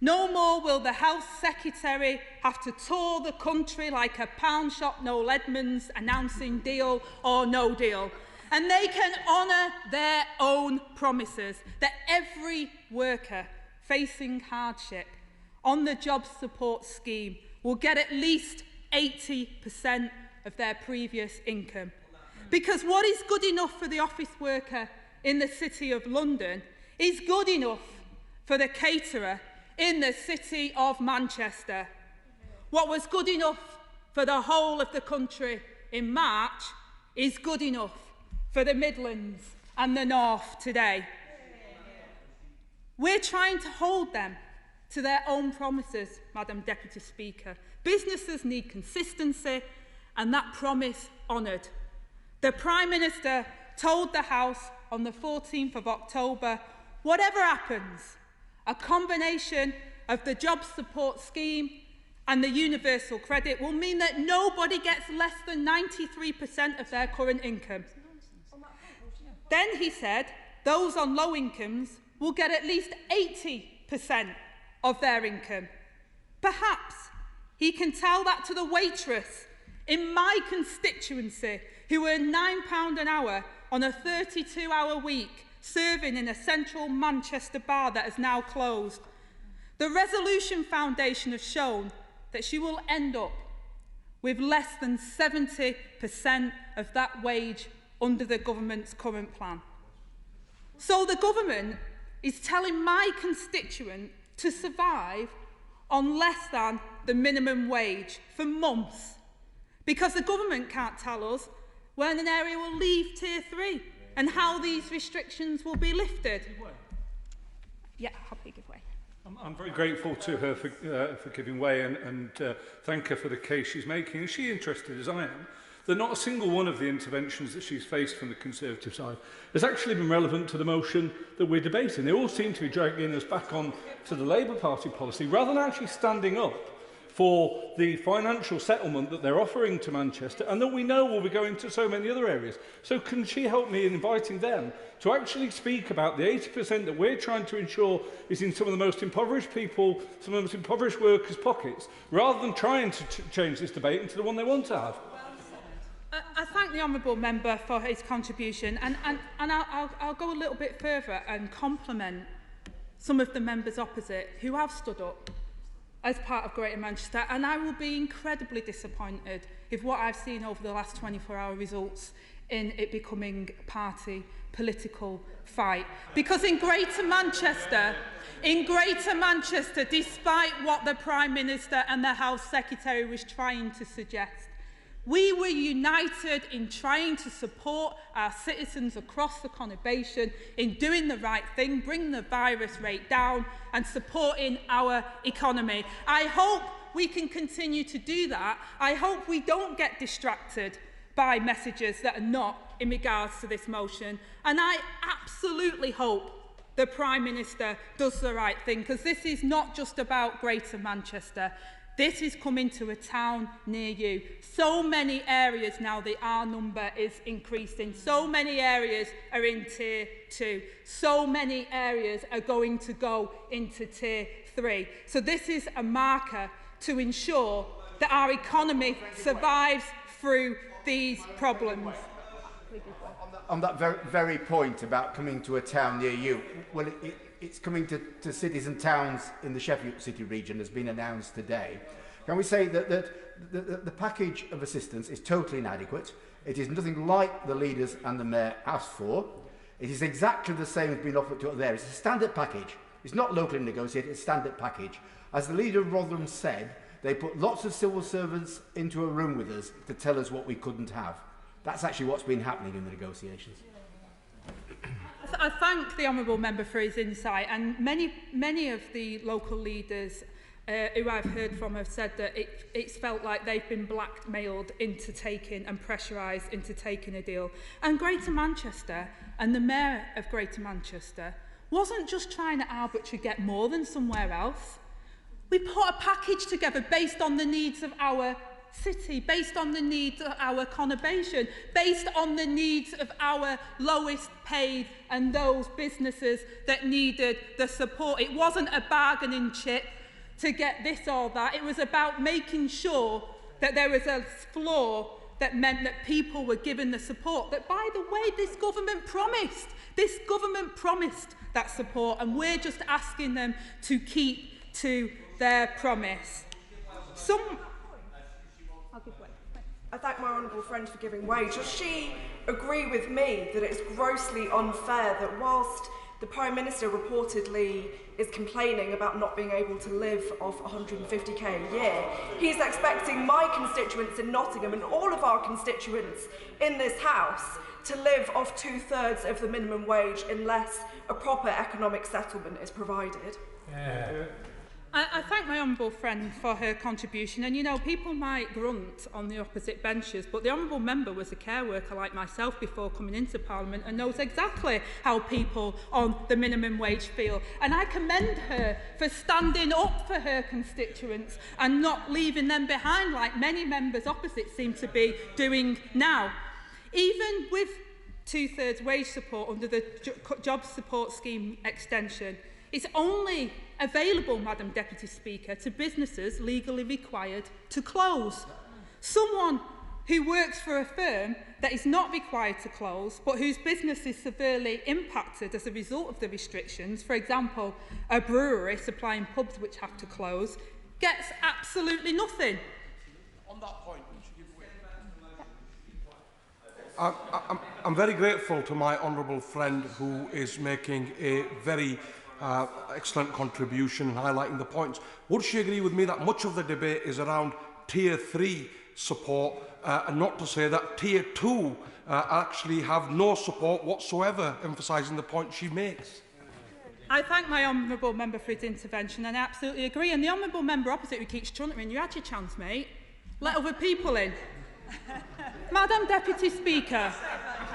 No more will the House Secretary have to tour the country like a pound shop Noel Edmonds announcing deal or no deal. And they can honour their own promises that every worker facing hardship on the job support scheme will get at least 80% of their previous income. Because what is good enough for the office worker in the City of London is good enough for the caterer in the City of Manchester. What was good enough for the whole of the country in March is good enough for the Midlands and the North today. We're trying to hold them to their own promises, Madam Deputy Speaker. Businesses need consistency and that promise honoured. The Prime Minister told the House on the 14th of October, whatever happens, a combination of the job support scheme and the universal credit will mean that nobody gets less than 93% of their current income. Then he said those on low incomes will get at least 80% of their income. Perhaps he can tell that to the waitress in my constituency who earn £9 an hour on a 32-hour week serving in a central Manchester bar that has now closed. The Resolution Foundation have shown that she will end up with less than 70% of that wage under the government's current plan. So the government is telling my constituent to survive on less than the minimum wage for months, because the government can't tell us when an area will leave Tier 3 and how these restrictions will be lifted. Yeah, happy to give way. I'm very grateful to her for giving way and thank her for the case she's making. Is she interested, as I am, that not a single one of the interventions that she's faced from the Conservative side has actually been relevant to the motion that we're debating? They all seem to be dragging us back on to the Labour Party policy, rather than actually standing up for the financial settlement that they're offering to Manchester and that we know will be going to so many other areas. So can she help me in inviting them to actually speak about the 80% that we're trying to ensure is in some of the most impoverished people, some of the most impoverished workers' pockets, rather than trying to change this debate into the one they want to have? I thank the honourable member for his contribution, and I'll go a little bit further and compliment some of the members opposite who have stood up as part of Greater Manchester, and I will be incredibly disappointed if what I've seen over the last 24-hour results in it becoming a party political fight. Because in Greater Manchester, despite what the Prime Minister and the House Secretary was trying to suggest, we were united in trying to support our citizens across the conurbation in doing the right thing, bringing the virus rate down and supporting our economy. I hope we can continue to do that. I hope we don't get distracted by messages that are not in regards to this motion. And I absolutely hope the Prime Minister does the right thing, because this is not just about Greater Manchester. This is coming to a town near you. So many areas now, the R number is increasing. So many areas are in Tier 2. So many areas are going to go into Tier 3. So this is a marker to ensure that our economy survives through these problems. On that very point about coming to a town near you, well, it's coming to cities and towns in the Sheffield City region has been announced today. Can we say that the package of assistance is totally inadequate? It is nothing like the leaders and the mayor asked for. It is exactly the same as been offered to others. It's a standard package. It's not locally negotiated, it's a standard package. As the leader of Rotherham said, they put lots of civil servants into a room with us to tell us what we couldn't have. That's actually what's been happening in the negotiations. I thank the honourable member for his insight, and many of the local leaders who I've heard from have said that it's felt like they've been blackmailed into taking and pressurised into taking a deal. And Greater Manchester and the Mayor of Greater Manchester wasn't just trying to arbitrarily get more than somewhere else. We put a package together based on the needs of our city, based on the needs of our conurbation, based on the needs of our lowest paid and those businesses that needed the support. It wasn't a bargaining chip to get this or that. It was about making sure that there was a floor that meant that people were given the support that, by the way, this government promised. This government promised that support, and we're just asking them to keep to their promise. I'll give way. I thank my honourable friend for giving way. Does she agree with me that it is grossly unfair that whilst the Prime Minister reportedly is complaining about not being able to live off 150k a year, he's expecting my constituents in Nottingham and all of our constituents in this House to live off 2/3 of the minimum wage unless a proper economic settlement is provided? I thank my honourable friend for her contribution, and you know, people might grunt on the opposite benches, but the honourable member was a care worker like myself before coming into Parliament and knows exactly how people on the minimum wage feel, and I commend her for standing up for her constituents and not leaving them behind like many members opposite seem to be doing now. Even with 2/3 wage support under the Job Support Scheme extension, it's only available, Madam Deputy Speaker, to businesses legally required to close. Someone who works for a firm that is not required to close, but whose business is severely impacted as a result of the restrictions, for example, a brewery supplying pubs which have to close, gets absolutely nothing. On that point, I'm very grateful to my honourable friend who is making a very excellent contribution and highlighting the points. Would she agree with me that much of the debate is around Tier 3 support, and not to say that Tier 2 actually have no support whatsoever, emphasising the point she makes? I thank my honourable member for his intervention, and I absolutely agree. And the honourable member opposite who keeps chuntering, you had your chance, mate. Let other people in. Madam Deputy Speaker,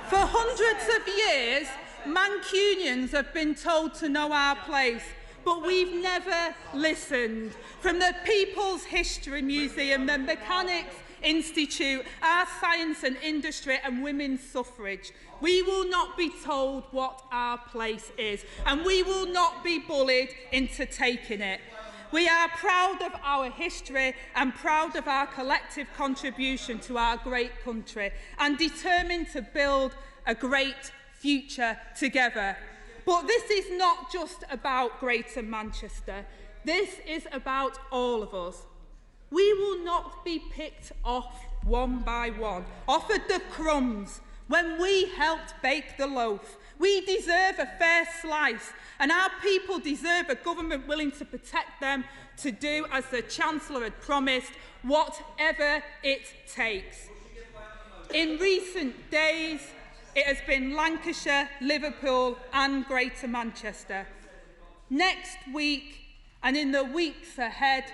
for hundreds of years, Mancunians have been told to know our place, but we've never listened. From the People's History Museum, the Mechanics Institute, our science and industry and women's suffrage, we will not be told what our place is, and we will not be bullied into taking it. We are proud of our history and proud of our collective contribution to our great country, and determined to build a great future together. But this is not just about Greater Manchester. This is about all of us. We will not be picked off one by one, offered the crumbs when we helped bake the loaf. We deserve a fair slice, and our people deserve a government willing to protect them, to do as the Chancellor had promised, whatever it takes. In recent days, it has been Lancashire, Liverpool and Greater Manchester. Next week and in the weeks ahead,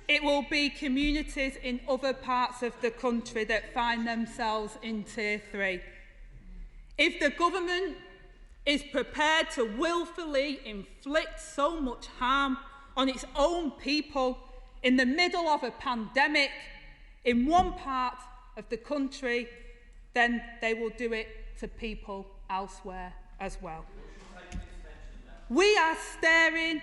it will be communities in other parts of the country that find themselves in Tier 3. If the government is prepared to willfully inflict so much harm on its own people in the middle of a pandemic in one part of the country, then they will do it to people elsewhere as well. We are staring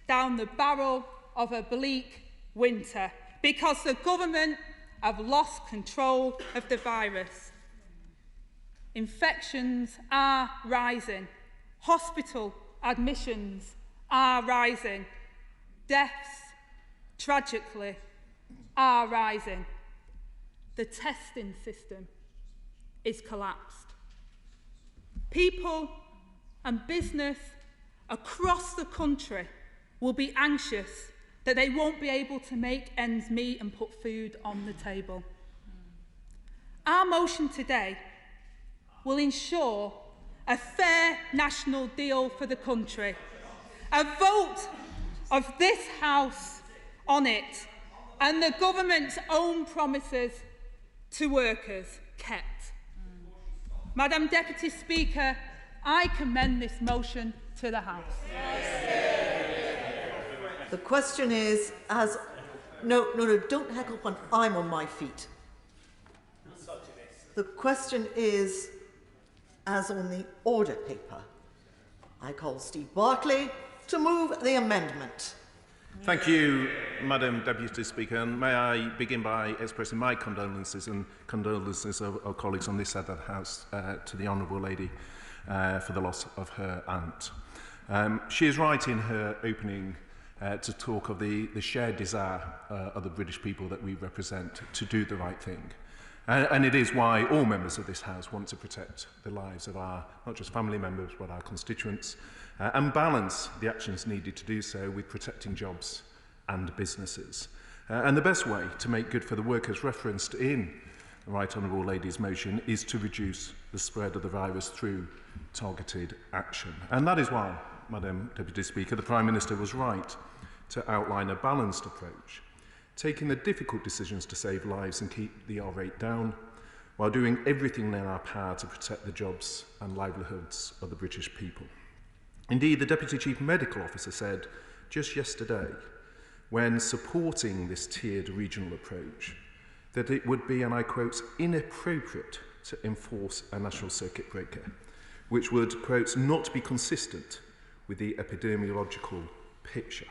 down the barrel of a bleak winter because the government have lost control of the virus. Infections are rising. Hospital admissions are rising. Deaths, tragically, are rising. The testing system is collapsed. People and business across the country will be anxious that they won't be able to make ends meet and put food on the table. Our motion today will ensure a fair national deal for the country. A vote of this House on it and the government's own promises to workers kept. Madam Deputy Speaker, I commend this motion to the House. The question is, no, don't heckle when I'm on my feet. The question is, as on the order paper, I call Steve Barclay to move the amendment. Thank you, Madam Deputy Speaker, and may I begin by expressing my condolences and condolences of our colleagues on this side of the House to the Honourable Lady for the loss of her aunt. She is right in her opening to talk of the shared desire of the British people that we represent to do the right thing. And it is why all members of this House want to protect the lives of our, not just family members, but our constituents, and balance the actions needed to do so with protecting jobs and businesses. And the best way to make good for the workers referenced in the Right Honourable Lady's motion is to reduce the spread of the virus through targeted action. And that is why, Madam Deputy Speaker, the Prime Minister was right to outline a balanced approach, taking the difficult decisions to save lives and keep the R rate down, while doing everything in our power to protect the jobs and livelihoods of the British people. Indeed, the Deputy Chief Medical Officer said just yesterday, when supporting this tiered regional approach, that it would be, and I quote, inappropriate to enforce a national circuit breaker, which would, quote, not be consistent with the epidemiological picture.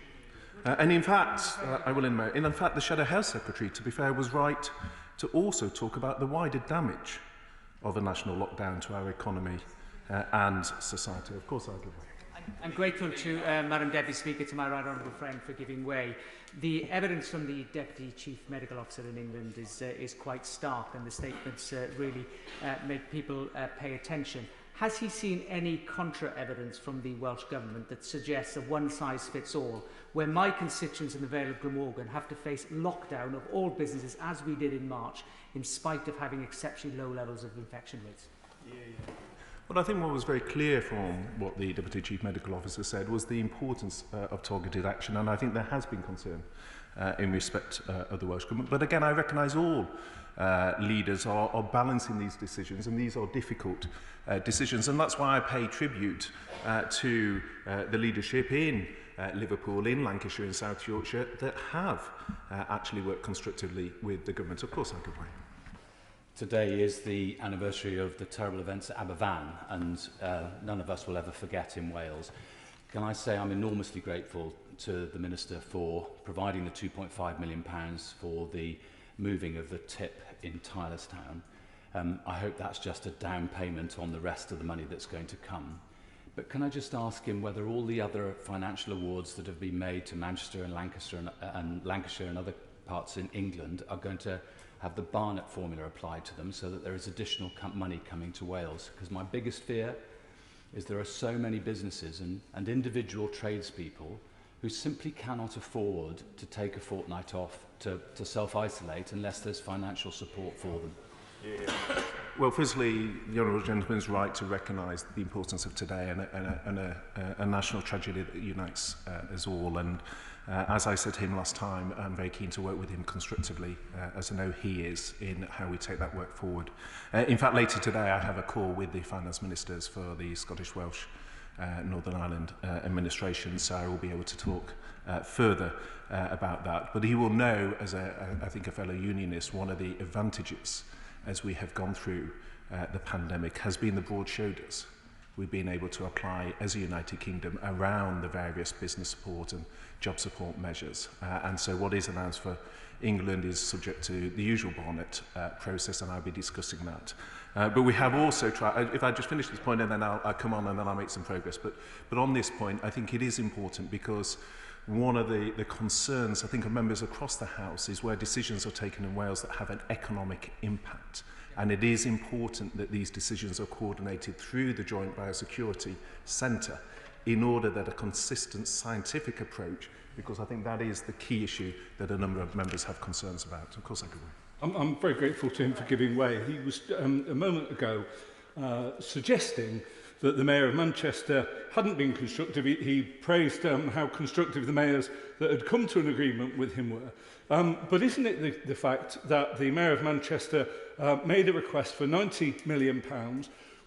And in fact, I will end in fact, the Shadow Health Secretary, to be fair, was right to also talk about the wider damage of a national lockdown to our economy and society. Of course, I'll give way. I'm grateful to Madam Deputy Speaker, to my right honourable friend, for giving way. The evidence from the Deputy Chief Medical Officer in England is quite stark, and the statements really make people pay attention. Has he seen any contra-evidence from the Welsh Government that suggests a one-size-fits-all, where my constituents in the Vale of Glamorgan have to face lockdown of all businesses, as we did in March, in spite of having exceptionally low levels of infection rates? Well, I think what was very clear from what the Deputy Chief Medical Officer said was the importance of targeted action, and I think there has been concern in respect of the Welsh Government. But again, I recognise all leaders are balancing these decisions, and these are difficult decisions, and that's why I pay tribute to the leadership in Liverpool, in Lancashire, in South Yorkshire, that have actually worked constructively with the government. Of course, I could wait. Today is the anniversary of the terrible events at Aberfan, and none of us will ever forget in Wales. Can I say I'm enormously grateful to the Minister for providing the £2.5 million for the moving of the tip in Tylerstown. I hope that's just a down payment on the rest of the money that's going to come. But can I just ask him whether all the other financial awards that have been made to Manchester and Lancashire and other parts in England are going to have the Barnett formula applied to them, so that there is additional money coming to Wales? Because my biggest fear is there are so many businesses and individual tradespeople who simply cannot afford to take a fortnight off to self-isolate unless there's financial support for them. Well, firstly, the Honourable Gentleman is right to recognise the importance of today and a national tragedy that unites us all. And as I said to him last time, I'm very keen to work with him constructively, as I know he is, in how we take that work forward. In fact, later today, I have a call with the Finance Ministers for the Scottish, Welsh, Northern Ireland administration, so I will be able to talk further about that. But he will know, as I think a fellow unionist, one of the advantages as we have gone through the pandemic has been the broad shoulders we've been able to apply as a United Kingdom around the various business support and job support measures. And so what is announced for England is subject to the usual Barnett process, and I'll be discussing that. But we have also tried, if I just finish this point and then I'll come on and then I'll make some progress. But on this point, I think it is important because one of the concerns, I think, of members across the House is where decisions are taken in Wales that have an economic impact. And it is important that these decisions are coordinated through the Joint Biosecurity Centre in order that a consistent scientific approach, because I think that is the key issue that a number of members have concerns about. Of course, I agree. I'm very grateful to him for giving way. He was, a moment ago, suggesting that the Mayor of Manchester hadn't been constructive. He praised how constructive the mayors that had come to an agreement with him were. But isn't it the fact that the Mayor of Manchester made a request for £90 million,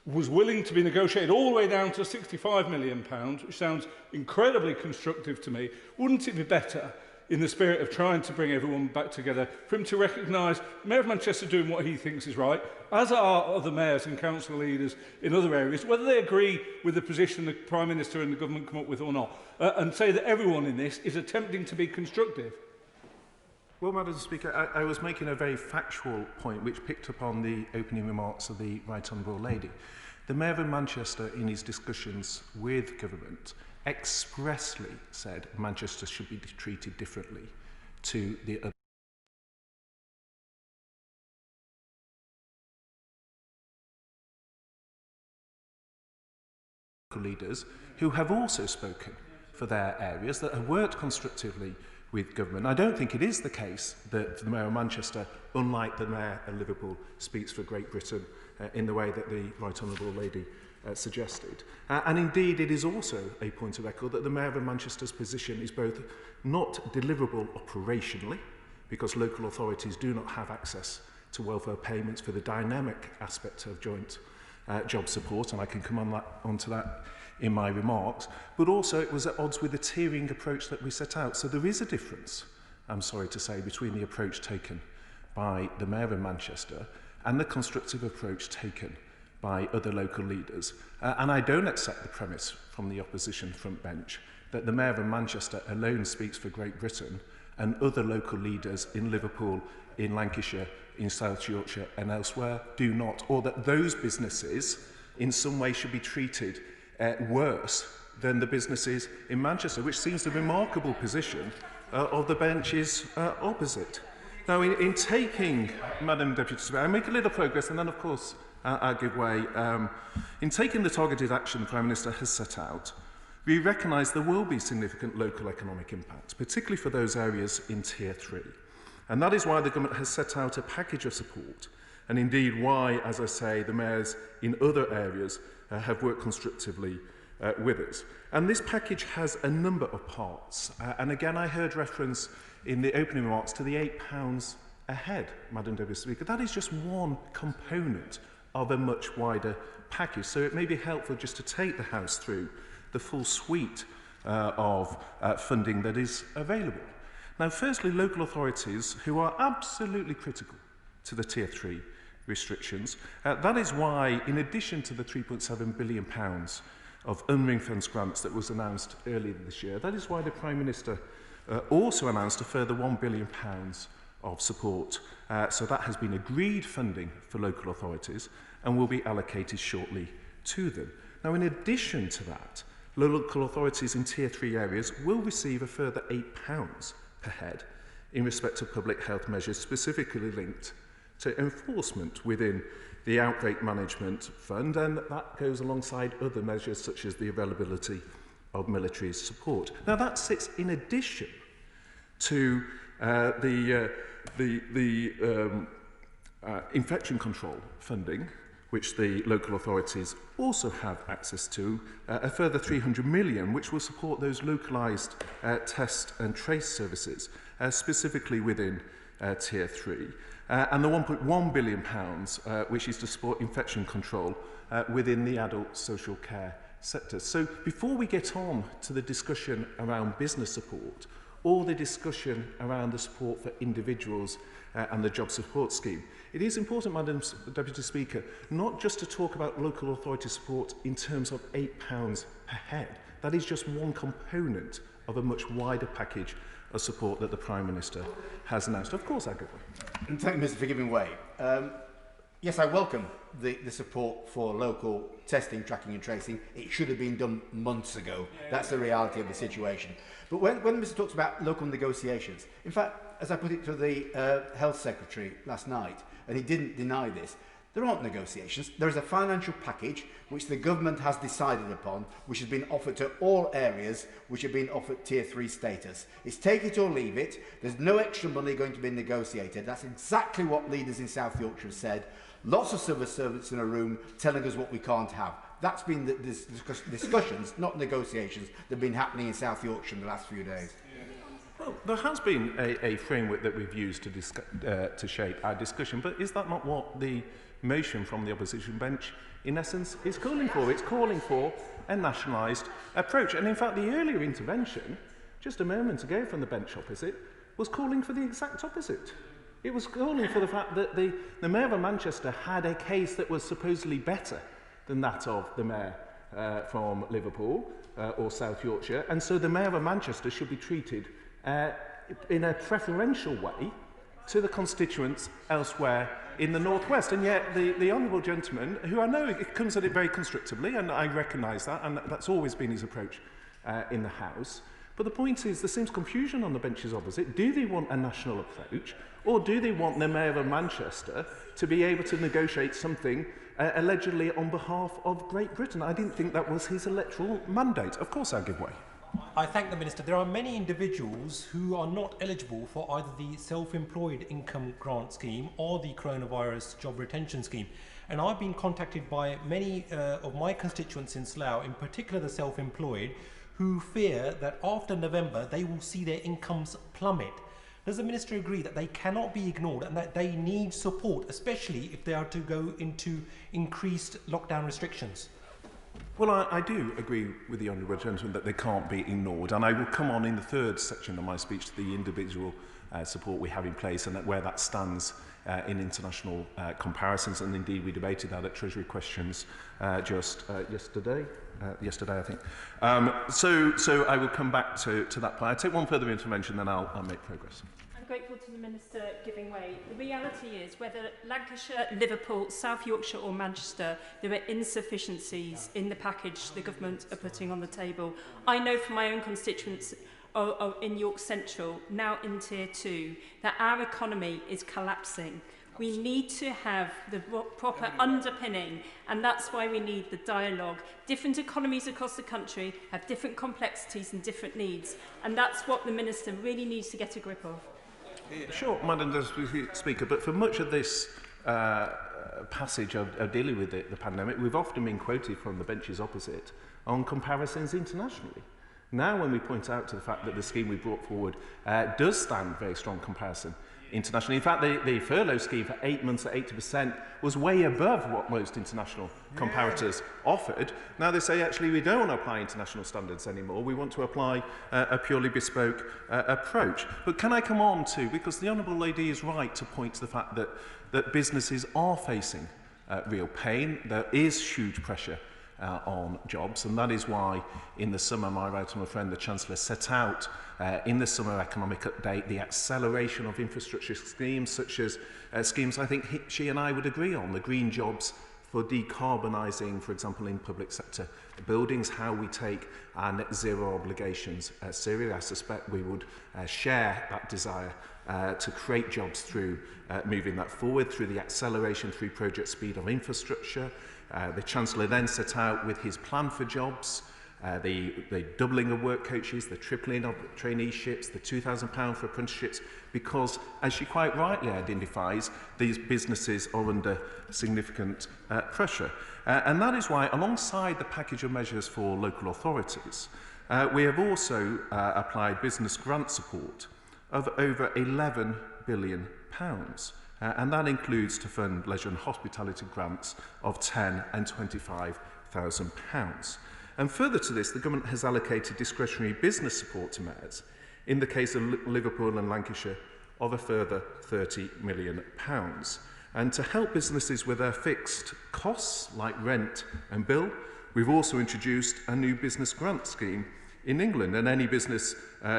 was willing to be negotiated all the way down to £65 million, which sounds incredibly constructive to me? Wouldn't it be better, in the spirit of trying to bring everyone back together, for him to recognise the Mayor of Manchester doing what he thinks is right, as are other mayors and council leaders in other areas, whether they agree with the position the Prime Minister and the government come up with or not, and say that everyone in this is attempting to be constructive? Well, Madam Speaker, I was making a very factual point which picked up on the opening remarks of the Right Honourable Lady. The Mayor of Manchester, in his discussions with government, expressly said Manchester should be treated differently to the other leaders who have also spoken for their areas, that have worked constructively with government. I don't think it is the case that the Mayor of Manchester, unlike the Mayor of Liverpool, speaks for Great Britain in the way that the Right Honourable Lady suggested. And indeed, it is also a point of record that the Mayor of Manchester's position is both not deliverable operationally, because local authorities do not have access to welfare payments for the dynamic aspect of joint job support, and I can come onto that in my remarks, but also it was at odds with the tiering approach that we set out. So there is a difference, I'm sorry to say, between the approach taken by the Mayor of Manchester and the constructive approach taken by other local leaders. And I don't accept the premise from the opposition front bench that the Mayor of Manchester alone speaks for Great Britain and other local leaders in Liverpool, in Lancashire, in South Yorkshire and elsewhere do not, or that those businesses in some way should be treated worse than the businesses in Manchester, which seems the remarkable position of the bench's opposite. Now, in taking, Madam Deputy Speaker, I make a little progress and then, of course, I'll give way. In taking the targeted action the Prime Minister has set out, we recognise there will be significant local economic impacts, particularly for those areas in Tier 3. And that is why the government has set out a package of support, and indeed why, as I say, the mayors in other areas have worked constructively with us. And this package has a number of parts. And again, I heard reference in the opening remarks to the £8 a head, Madam Deputy Speaker. That is just one component of a much wider package. So it may be helpful just to take the House through the full suite of funding that is available. Now, firstly, local authorities who are absolutely critical to the Tier 3 restrictions. That is why, in addition to the £3.7 billion of unring-fenced grants that was announced earlier this year, that is why the Prime Minister also announced a further £1 billion of support. So that has been agreed funding for local authorities and will be allocated shortly to them. Now, in addition to that, local authorities in Tier 3 areas will receive a further £8 per head in respect of public health measures specifically linked to enforcement within the Outbreak Management Fund, and that goes alongside other measures such as the availability of military support. Now, that sits in addition to the infection control funding, which the local authorities also have access to, a further £300 million, which will support those localised test and trace services, specifically within Tier 3. And the £1.1 billion, which is to support infection control within the adult social care sector. So before we get on to the discussion around business support, or the discussion around the support for individuals and the job support scheme, it is important, Madam Deputy Speaker, not just to talk about local authority support in terms of £8 per head. That is just one component of a much wider package of support that the Prime Minister has announced. Of course, I go. Thank you, Mr. for giving way. Yes, I welcome the support for local testing, tracking and tracing. It should have been done months ago. That's the reality of the situation. But when the Minister talks about local negotiations, in fact, as I put it to the Health Secretary last night, and he didn't deny this, there aren't negotiations. There is a financial package which the government has decided upon, which has been offered to all areas which have been offered Tier 3 status. It's take it or leave it. There's no extra money going to be negotiated. That's exactly what leaders in South Yorkshire have said. Lots of civil servants in a room telling us what we can't have. That's been the discussions, not negotiations, that have been happening in South Yorkshire in the last few days. Well, there has been a framework that we've used to shape our discussion, but is that not what the motion from the opposition bench, in essence, is calling for? It's calling for a nationalised approach. And in fact, the earlier intervention, just a moment ago from the bench opposite, was calling for the exact opposite. It was calling for the fact that the Mayor of Manchester had a case that was supposedly better than that of the Mayor from Liverpool or South Yorkshire, and so the Mayor of Manchester should be treated in a preferential way to the constituents elsewhere in the northwest. And yet the honourable gentleman, who I know it comes at it very constructively, and I recognise that, and that's always been his approach in the House, but the point is there seems confusion on the benches opposite. Do they want a national approach, or do they want the Mayor of Manchester to be able to negotiate something allegedly on behalf of Great Britain? I didn't think that was his electoral mandate. Of course I'll give way. I thank the Minister. There are many individuals who are not eligible for either the Self-Employed Income Grant Scheme or the Coronavirus Job Retention Scheme. And I've been contacted by many of my constituents in Slough, in particular the self-employed, who fear that after November they will see their incomes plummet. Does the Minister agree that they cannot be ignored and that they need support, especially if they are to go into increased lockdown restrictions? Well, I do agree with the honourable gentleman that they can't be ignored, and I will come on in the third section of my speech to the individual support we have in place and where that stands in international comparisons, and indeed we debated that at Treasury Questions just yesterday, I think. So I will come back to that point. I'll take one further intervention, then I'll make progress. I'm grateful to the Minister giving way. The reality is, whether Lancashire, Liverpool, South Yorkshire or Manchester, there are insufficiencies in the package the government are putting on the table. I know from my own constituents in York Central, now in Tier 2, that our economy is collapsing. We need to have the proper underpinning, and that's why we need the dialogue. Different economies across the country have different complexities and different needs, and that's what the Minister really needs to get a grip of. Sure, Madam Speaker, but for much of this passage of dealing with the pandemic, we've often been quoted from the benches opposite on comparisons internationally. Now, when we point out to the fact that the scheme we brought forward does stand very strong comparison internationally. In fact, the furlough scheme for 8 months at 80% was way above what most international comparators offered. Now they say, actually, we don't want to apply international standards anymore. We want to apply a purely bespoke approach. But can I come on to, because the Honourable Lady is right to point to the fact that businesses are facing real pain. There is huge pressure on jobs, and that is why in the summer my right honourable friend the Chancellor set out in the summer economic update the acceleration of infrastructure schemes such as schemes I think she and I would agree on, the green jobs for decarbonising, for example, in public sector buildings, how we take our net zero obligations seriously. I suspect we would share that desire to create jobs through moving that forward, through the acceleration through Project Speed of infrastructure. The Chancellor then set out with his plan for jobs, the doubling of work coaches, the tripling of traineeships, the £2,000 for apprenticeships, because, as she quite rightly identifies, these businesses are under significant pressure. And that is why, alongside the package of measures for local authorities, we have also applied business grant support of over £11 billion. And that includes to fund leisure and hospitality grants of £10,000 and £25,000. And further to this, the government has allocated discretionary business support to mayors, in the case of Liverpool and Lancashire, of a further £30 million. And to help businesses with their fixed costs, like rent and bill, we've also introduced a new business grant scheme in England, and any business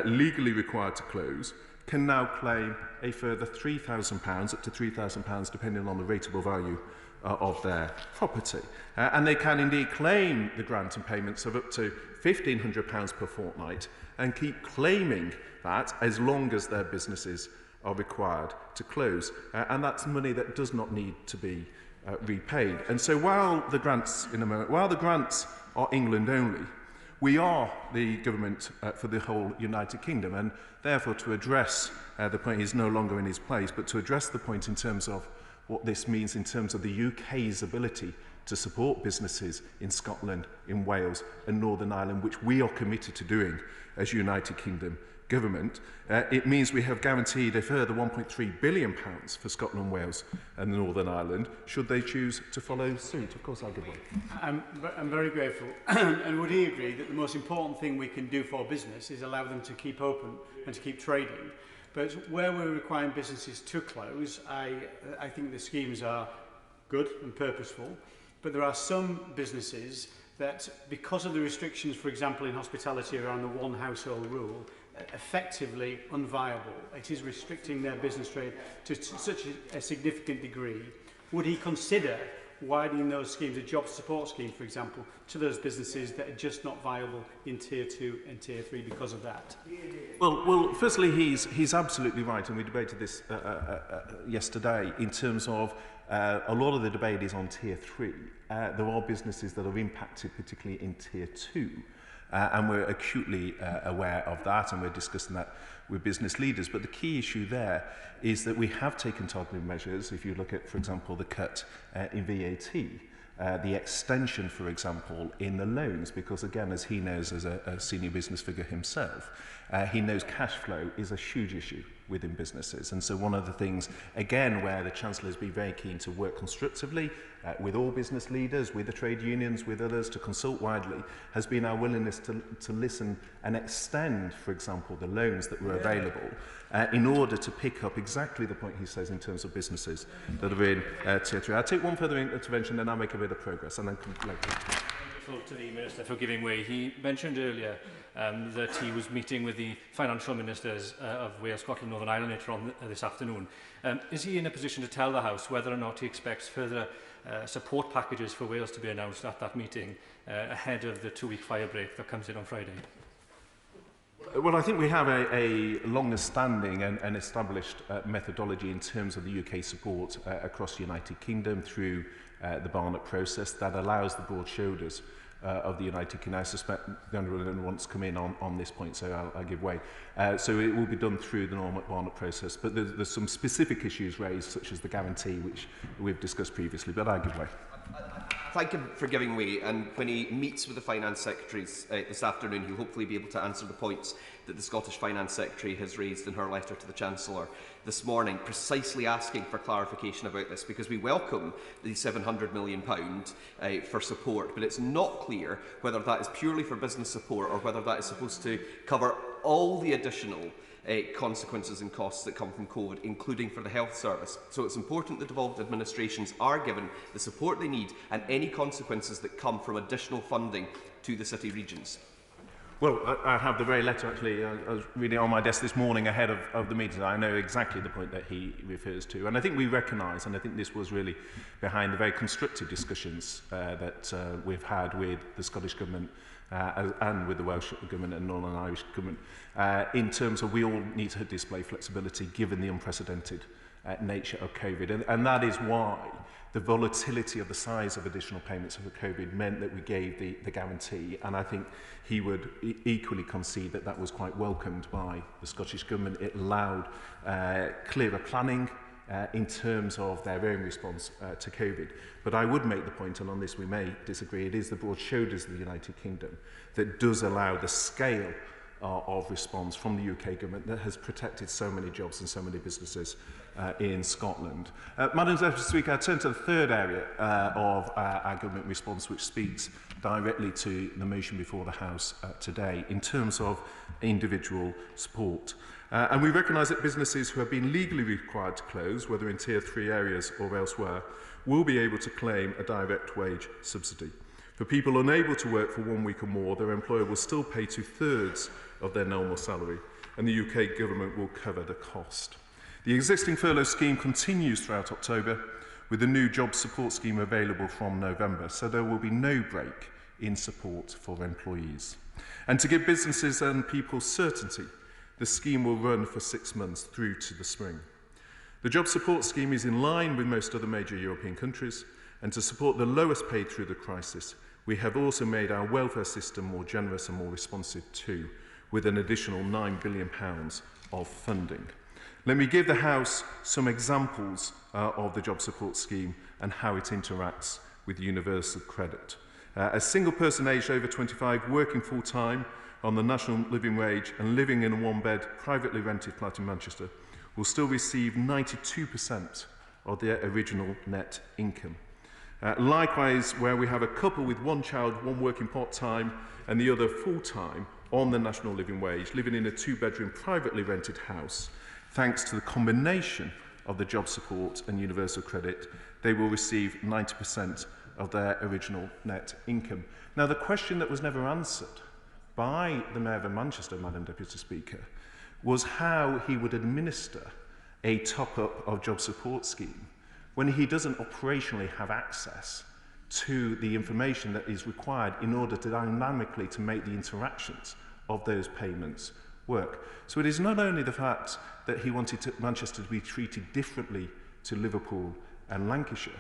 legally required to close can now claim a further £3,000, up to £3,000, depending on the rateable value of their property. And they can indeed claim the grant and payments of up to £1,500 per fortnight and keep claiming that as long as their businesses are required to close. And that's money that does not need to be repaid. And so while the grants are England only, we are the government for the whole United Kingdom, and therefore to address the point, he's no longer in his place, but to address the point in terms of what this means in terms of the UK's ability to support businesses in Scotland, in Wales and Northern Ireland, which we are committed to doing as United Kingdom Government. It means we have guaranteed a further £1.3 billion for Scotland, Wales and Northern Ireland, should they choose to follow suit. Of course, I'll give way. I'm very grateful. And would he agree that the most important thing we can do for business is allow them to keep open and to keep trading? But where we're requiring businesses to close, I think the schemes are good and purposeful. But there are some businesses that, because of the restrictions, for example, in hospitality around the one household rule, effectively unviable. It is restricting their business trade to such a significant degree. Would he consider widening those schemes, a job support scheme, for example, to those businesses that are just not viable in Tier 2 and Tier 3 because of that? Well, firstly, he's absolutely right, and we debated this yesterday in terms of a lot of the debate is on Tier 3. There are businesses that are impacted, particularly in Tier 2. And we're acutely aware of that, and we're discussing that with business leaders. But the key issue there is that we have taken targeted measures. If you look at, for example, the cut in VAT, the extension, for example, in the loans, because again, as he knows as a senior business figure himself, he knows cash flow is a huge issue within businesses. And so one of the things, again, where the Chancellor has been very keen to work constructively with all business leaders, with the trade unions, with others, to consult widely, has been our willingness to listen and extend, for example, the loans that were available in order to pick up exactly the point he says in terms of businesses that are in Tier 3. I'll take one further intervention, then I'll make a bit of progress, and then conclude. To the Minister for giving way. He mentioned earlier that he was meeting with the financial ministers of Wales, Scotland, Northern Ireland later on this afternoon. Is he in a position to tell the House whether or not he expects further support packages for Wales to be announced at that meeting ahead of the two-week fire break that comes in on Friday? Well, I think we have a longer-standing and established methodology in terms of the UK support across the United Kingdom through the Barnett process that allows the broad shoulders of the United Kingdom. I suspect the Honourable wants to come in on this point, so I'll give way. So it will be done through the normal Barnett process, but there's some specific issues raised, such as the guarantee, which we've discussed previously, but I'll give way. Thank him for giving way, and when he meets with the Finance Secretaries this afternoon, he'll hopefully be able to answer the points that the Scottish Finance Secretary has raised in her letter to the Chancellor this morning, precisely asking for clarification about this, because we welcome the £700 million for support, but it's not clear whether that is purely for business support or whether that is supposed to cover all the additional consequences and costs that come from COVID, including for the health service. So it's important that devolved administrations are given the support they need and any consequences that come from additional funding to the city regions. Well, I have the very letter, actually. I was reading it on my desk this morning ahead of the meeting. I know exactly the point that he refers to. And I think we recognise, and I think this was really behind the very constructive discussions that we've had with the Scottish Government and with the Welsh Government and Northern Irish Government, in terms of we all need to display flexibility given the unprecedented nature of COVID. And that is why the volatility of the size of additional payments for COVID meant that we gave the guarantee. And I think he would equally concede that that was quite welcomed by the Scottish Government. It allowed clearer planning in terms of their own response to COVID. But I would make the point, and on this we may disagree, it is the broad shoulders of the United Kingdom that does allow the scale of response from the UK Government that has protected so many jobs and so many businesses in Scotland. Madam Deputy Speaker, I turn to the third area of our government response, which speaks directly to the motion before the House today in terms of individual support. And we recognise that businesses who have been legally required to close, whether in Tier 3 areas or elsewhere, will be able to claim a direct wage subsidy. For people unable to work for 1 week or more, their employer will still pay 2/3 of their normal salary, and the UK Government will cover the cost. The existing furlough scheme continues throughout October, with the new job support scheme available from November, so there will be no break in support for employees. And to give businesses and people certainty, the scheme will run for 6 months through to the spring. The job support scheme is in line with most other major European countries, and to support the lowest paid through the crisis, we have also made our welfare system more generous and more responsive too, with an additional £9 billion of funding. Let me give the House some examples of the job support scheme and how it interacts with universal credit. A single person aged over 25 working full-time on the national living wage and living in a one-bed privately rented flat in Manchester will still receive 92% of their original net income. Likewise, where we have a couple with one child, one working part-time and the other full-time on the national living wage, living in a two-bedroom privately rented house, thanks to the combination of the job support and universal credit, they will receive 90% of their original net income. Now, the question that was never answered by the Mayor of Manchester, Madam Deputy Speaker, was how he would administer a top-up of job support scheme when he doesn't operationally have access to the information that is required in order to dynamically to make the interactions of those payments work. So it is not only the fact that he wanted Manchester to be treated differently to Liverpool and Lancashire,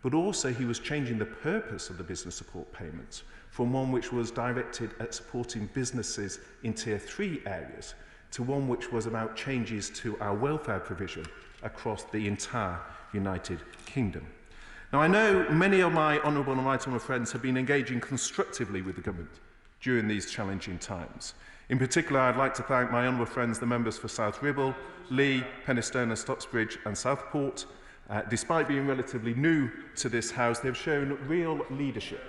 but also he was changing the purpose of the business support payments from one which was directed at supporting businesses in Tier 3 areas to one which was about changes to our welfare provision across the entire United Kingdom. Now, I know many of my honourable and right honourable friends have been engaging constructively with the government during these challenging times. In particular, I'd like to thank my honourable friends, the members for South Ribble, Lee, Penistone and Stocksbridge and Southport. Despite being relatively new to this House, they've shown real leadership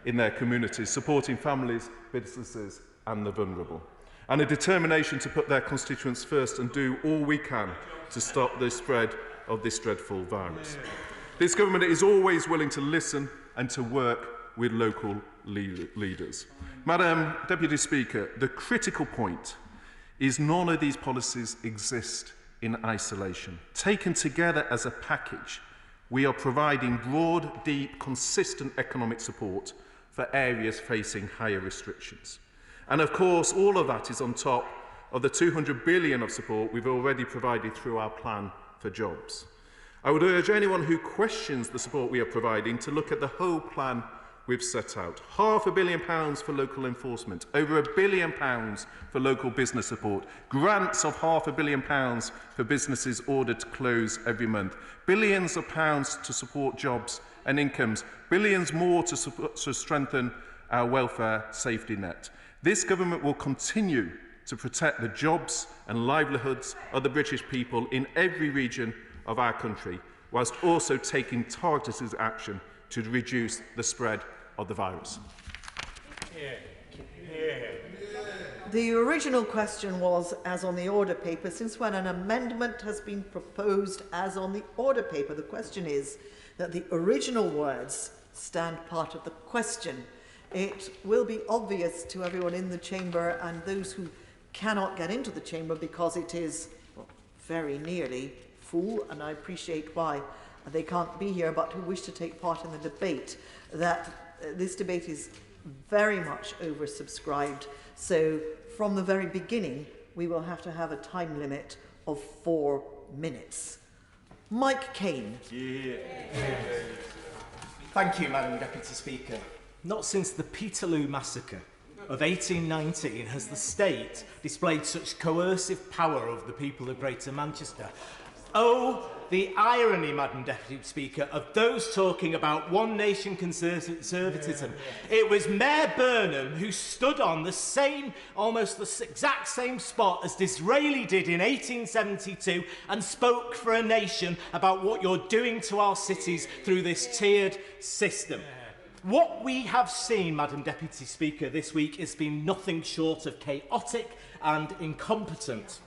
in their communities, supporting families, businesses and the vulnerable, and a determination to put their constituents first and do all we can to stop the spread of this dreadful virus. This government is always willing to listen and to work with local leaders. Madam Deputy Speaker, the critical point is none of these policies exist in isolation. Taken together as a package, we are providing broad, deep, consistent economic support for areas facing higher restrictions. And of course, all of that is on top of the 200 billion of support we've already provided through our plan for jobs. I would urge anyone who questions the support we are providing to look at the whole plan we've set out. £500 million for local enforcement, over £1 billion for local business support, grants of £500 million for businesses ordered to close every month, billions of pounds to support jobs and incomes, billions more to strengthen our welfare safety net. This government will continue to protect the jobs and livelihoods of the British people in every region of our country, whilst also taking targeted action to reduce the spread of the virus. The original question was, as on the order paper, since when an amendment has been proposed as on the order paper. The question is that the original words stand part of the question. It will be obvious to everyone in the chamber and those who cannot get into the chamber because it is very nearly full, and I appreciate why they can't be here, but who wish to take part in the debate, that this debate is very much oversubscribed. So from the very beginning, we will have to have a time limit of 4 minutes. Mike Kane. Thank you, Madam Deputy Speaker. Not since the Peterloo Massacre of 1819 has the state displayed such coercive power over the people of Greater Manchester. Oh, the irony, Madam Deputy Speaker, of those talking about one nation conservatism. It was Mayor Burnham who stood on the same, almost the exact same spot as Disraeli did in 1872 and spoke for a nation about what you're doing to our cities through this tiered system. What we have seen, Madam Deputy Speaker, this week has been nothing short of chaotic and incompetent.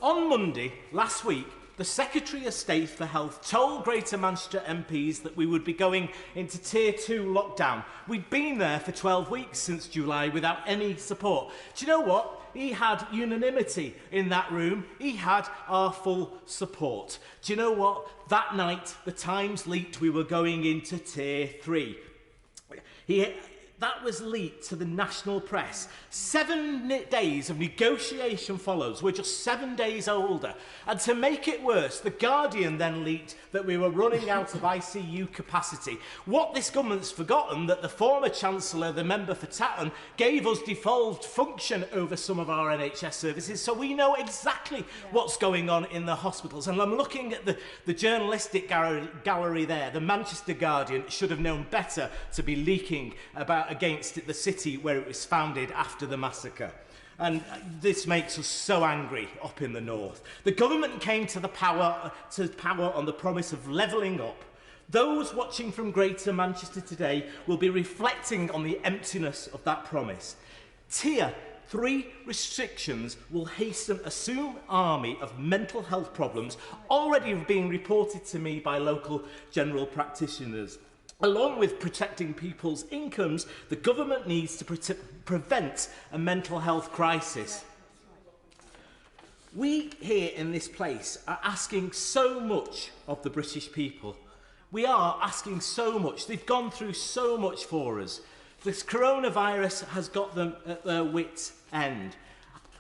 On Monday last week, the Secretary of State for Health told Greater Manchester MPs that we would be going into Tier 2 lockdown. We'd been there for 12 weeks since July without any support. Do you know what? He had unanimity in that room. He had our full support. Do you know what? That night, the Times leaked we were going into Tier 3. that was leaked to the national press. 7 days of negotiation follows. We're just 7 days older. And to make it worse, The Guardian then leaked that we were running out of ICU capacity. What this government's forgotten, that the former Chancellor, the member for Tatton, gave us devolved function over some of our NHS services, so we know exactly what's going on in the hospitals. And I'm looking at the journalistic gallery there. The Manchester Guardian should have known better to be leaking against the city where it was founded after the massacre. And this makes us so angry up in the north. The government came to power on the promise of levelling up. Those watching from Greater Manchester today will be reflecting on the emptiness of that promise. Tier 3 restrictions will hasten a soon army of mental health problems already being reported to me by local general practitioners. Along with protecting people's incomes, the government needs to prevent a mental health crisis. We here in this place are asking so much of the British people. We are asking so much. They've gone through so much for us. This coronavirus has got them at their wits' end.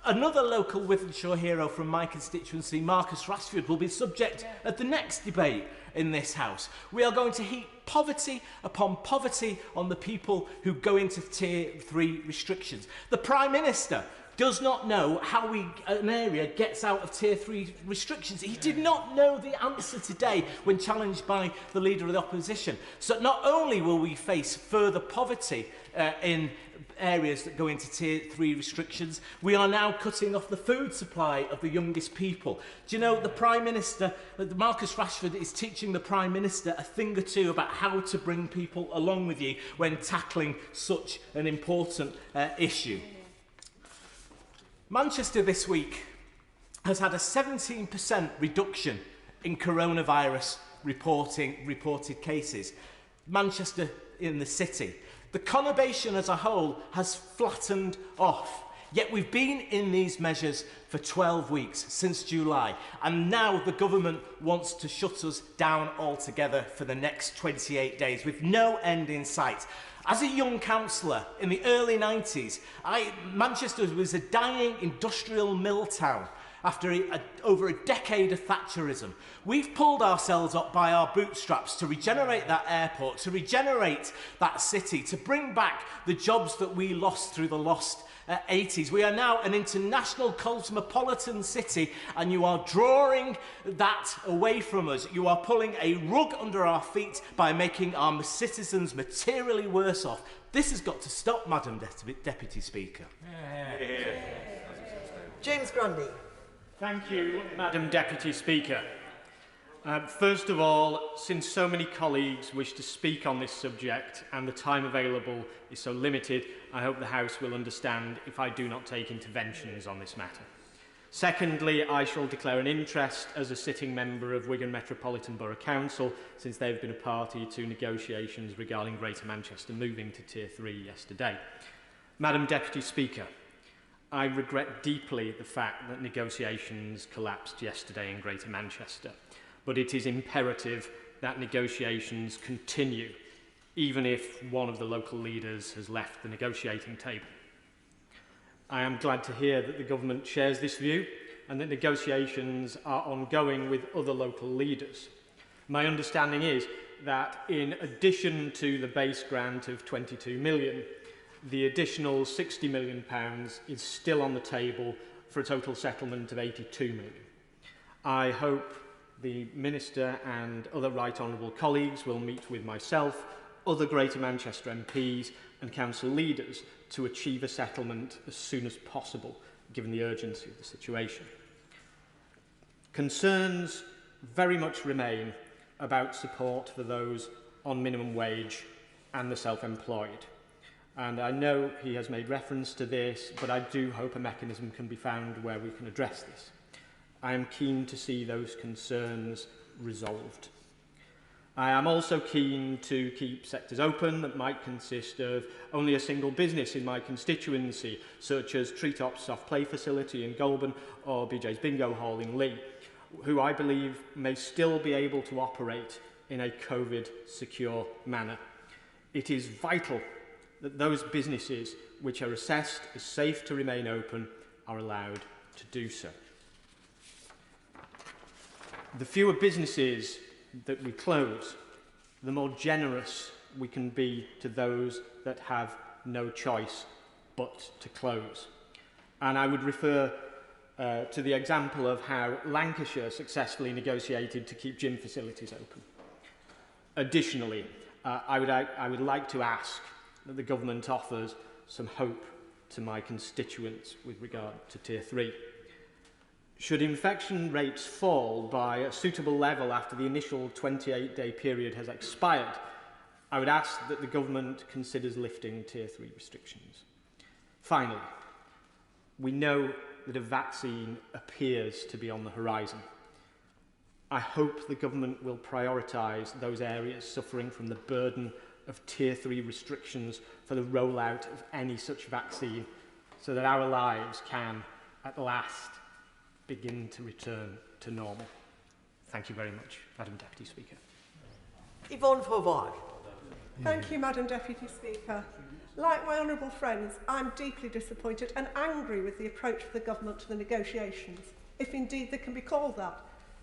Another local Wythenshawe hero from my constituency, Marcus Rashford, will be subject at the next debate in this House. We are going to heap poverty upon poverty on the people who go into Tier 3 restrictions. The Prime Minister does not know how an area gets out of Tier 3 restrictions. He did not know the answer today when challenged by the Leader of the Opposition. So not only will we face further poverty in areas that go into Tier 3 restrictions, we are now cutting off the food supply of the youngest people. Do you know, the Prime Minister, Marcus Rashford, is teaching the Prime Minister a thing or two about how to bring people along with you when tackling such an important issue. Manchester this week has had a 17% reduction in coronavirus reported cases. Manchester in the city. The conurbation as a whole has flattened off. Yet we've been in these measures for 12 weeks, since July, and now the government wants to shut us down altogether for the next 28 days, with no end in sight. As a young councillor in the early 90s, Manchester was a dying industrial mill town after over a decade of Thatcherism. We've pulled ourselves up by our bootstraps to regenerate that airport, to regenerate that city, to bring back the jobs that we lost through the lost 80s. We are now an international cosmopolitan city, and you are drawing that away from us. You are pulling a rug under our feet by making our citizens materially worse off. This has got to stop, Madam Deputy Speaker. James Grundy. Thank you, Madam Deputy Speaker. First of all, since so many colleagues wish to speak on this subject and the time available is so limited, I hope the House will understand if I do not take interventions on this matter. Secondly, I shall declare an interest as a sitting member of Wigan Metropolitan Borough Council, since they've been a party to negotiations regarding Greater Manchester moving to Tier 3 yesterday. Madam Deputy Speaker, I regret deeply the fact that negotiations collapsed yesterday in Greater Manchester, but it is imperative that negotiations continue, even if one of the local leaders has left the negotiating table. I am glad to hear that the government shares this view and that negotiations are ongoing with other local leaders. My understanding is that in addition to the base grant of £22 million, the additional £60 million is still on the table for a total settlement of £82 million. I hope the Minister and other Right Honourable colleagues will meet with myself, other Greater Manchester MPs and council leaders to achieve a settlement as soon as possible, given the urgency of the situation. Concerns very much remain about support for those on minimum wage and the self-employed. And I know he has made reference to this, but I do hope a mechanism can be found where we can address this. I am keen to see those concerns resolved. I am also keen to keep sectors open that might consist of only a single business in my constituency, such as Treetop's Soft Play Facility in Goulburn or BJ's Bingo Hall in Lee, who I believe may still be able to operate in a COVID-secure manner. It is vital that those businesses which are assessed as safe to remain open are allowed to do so. The fewer businesses that we close, the more generous we can be to those that have no choice but to close. And I would refer to the example of how Lancashire successfully negotiated to keep gym facilities open. Additionally, I would like to ask that the government offers some hope to my constituents with regard to Tier 3. Should infection rates fall by a suitable level after the initial 28-day period has expired, I would ask that the government considers lifting Tier 3 restrictions. Finally, we know that a vaccine appears to be on the horizon. I hope the government will prioritise those areas suffering from the burden of Tier 3 restrictions for the rollout of any such vaccine so that our lives can, at last, begin to return to normal. Thank you very much, Madam Deputy Speaker. Yvonne Faubourg. Thank you, Madam Deputy Speaker. Like my honourable friends, I'm deeply disappointed and angry with the approach of the government to the negotiations, if indeed they can be called that.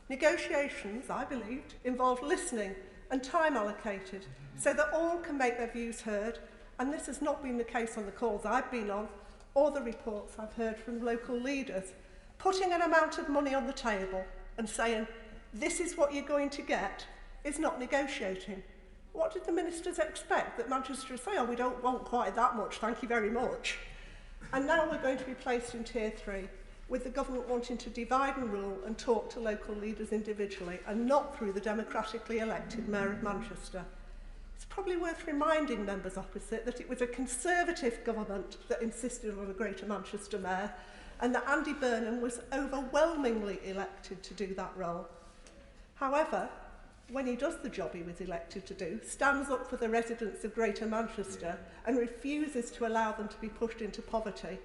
Negotiations, I believed, involved listening and time allocated so that all can make their views heard, and this has not been the case on the calls I've been on or the reports I've heard from local leaders. Putting an amount of money on the table and saying, this is what you're going to get, is not negotiating. What did the ministers expect? That Manchester would say, oh, we don't want quite that much, thank you very much. And now we're going to be placed in Tier 3, with the government wanting to divide and rule and talk to local leaders individually and not through the democratically elected Mayor of Manchester. It's probably worth reminding members opposite that it was a Conservative government that insisted on a Greater Manchester Mayor, and that Andy Burnham was overwhelmingly elected to do that role. However, when he does the job he was elected to do, stands up for the residents of Greater Manchester and refuses to allow them to be pushed into poverty,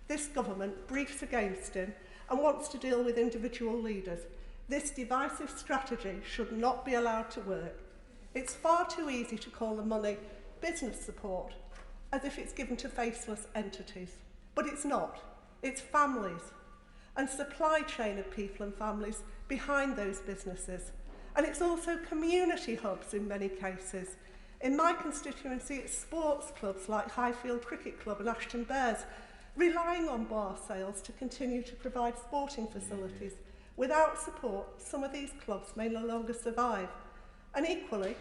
this government briefs against him and wants to deal with individual leaders. This divisive strategy should not be allowed to work. It's far too easy to call the money business support, as if it's given to faceless entities. But it's not. It's families and supply chain of people and families behind those businesses. And it's also community hubs in many cases. In my constituency, it's sports clubs like Highfield Cricket Club and Ashton Bears, relying on bar sales to continue to provide sporting facilities. Without support, some of these clubs may no longer survive. And equally,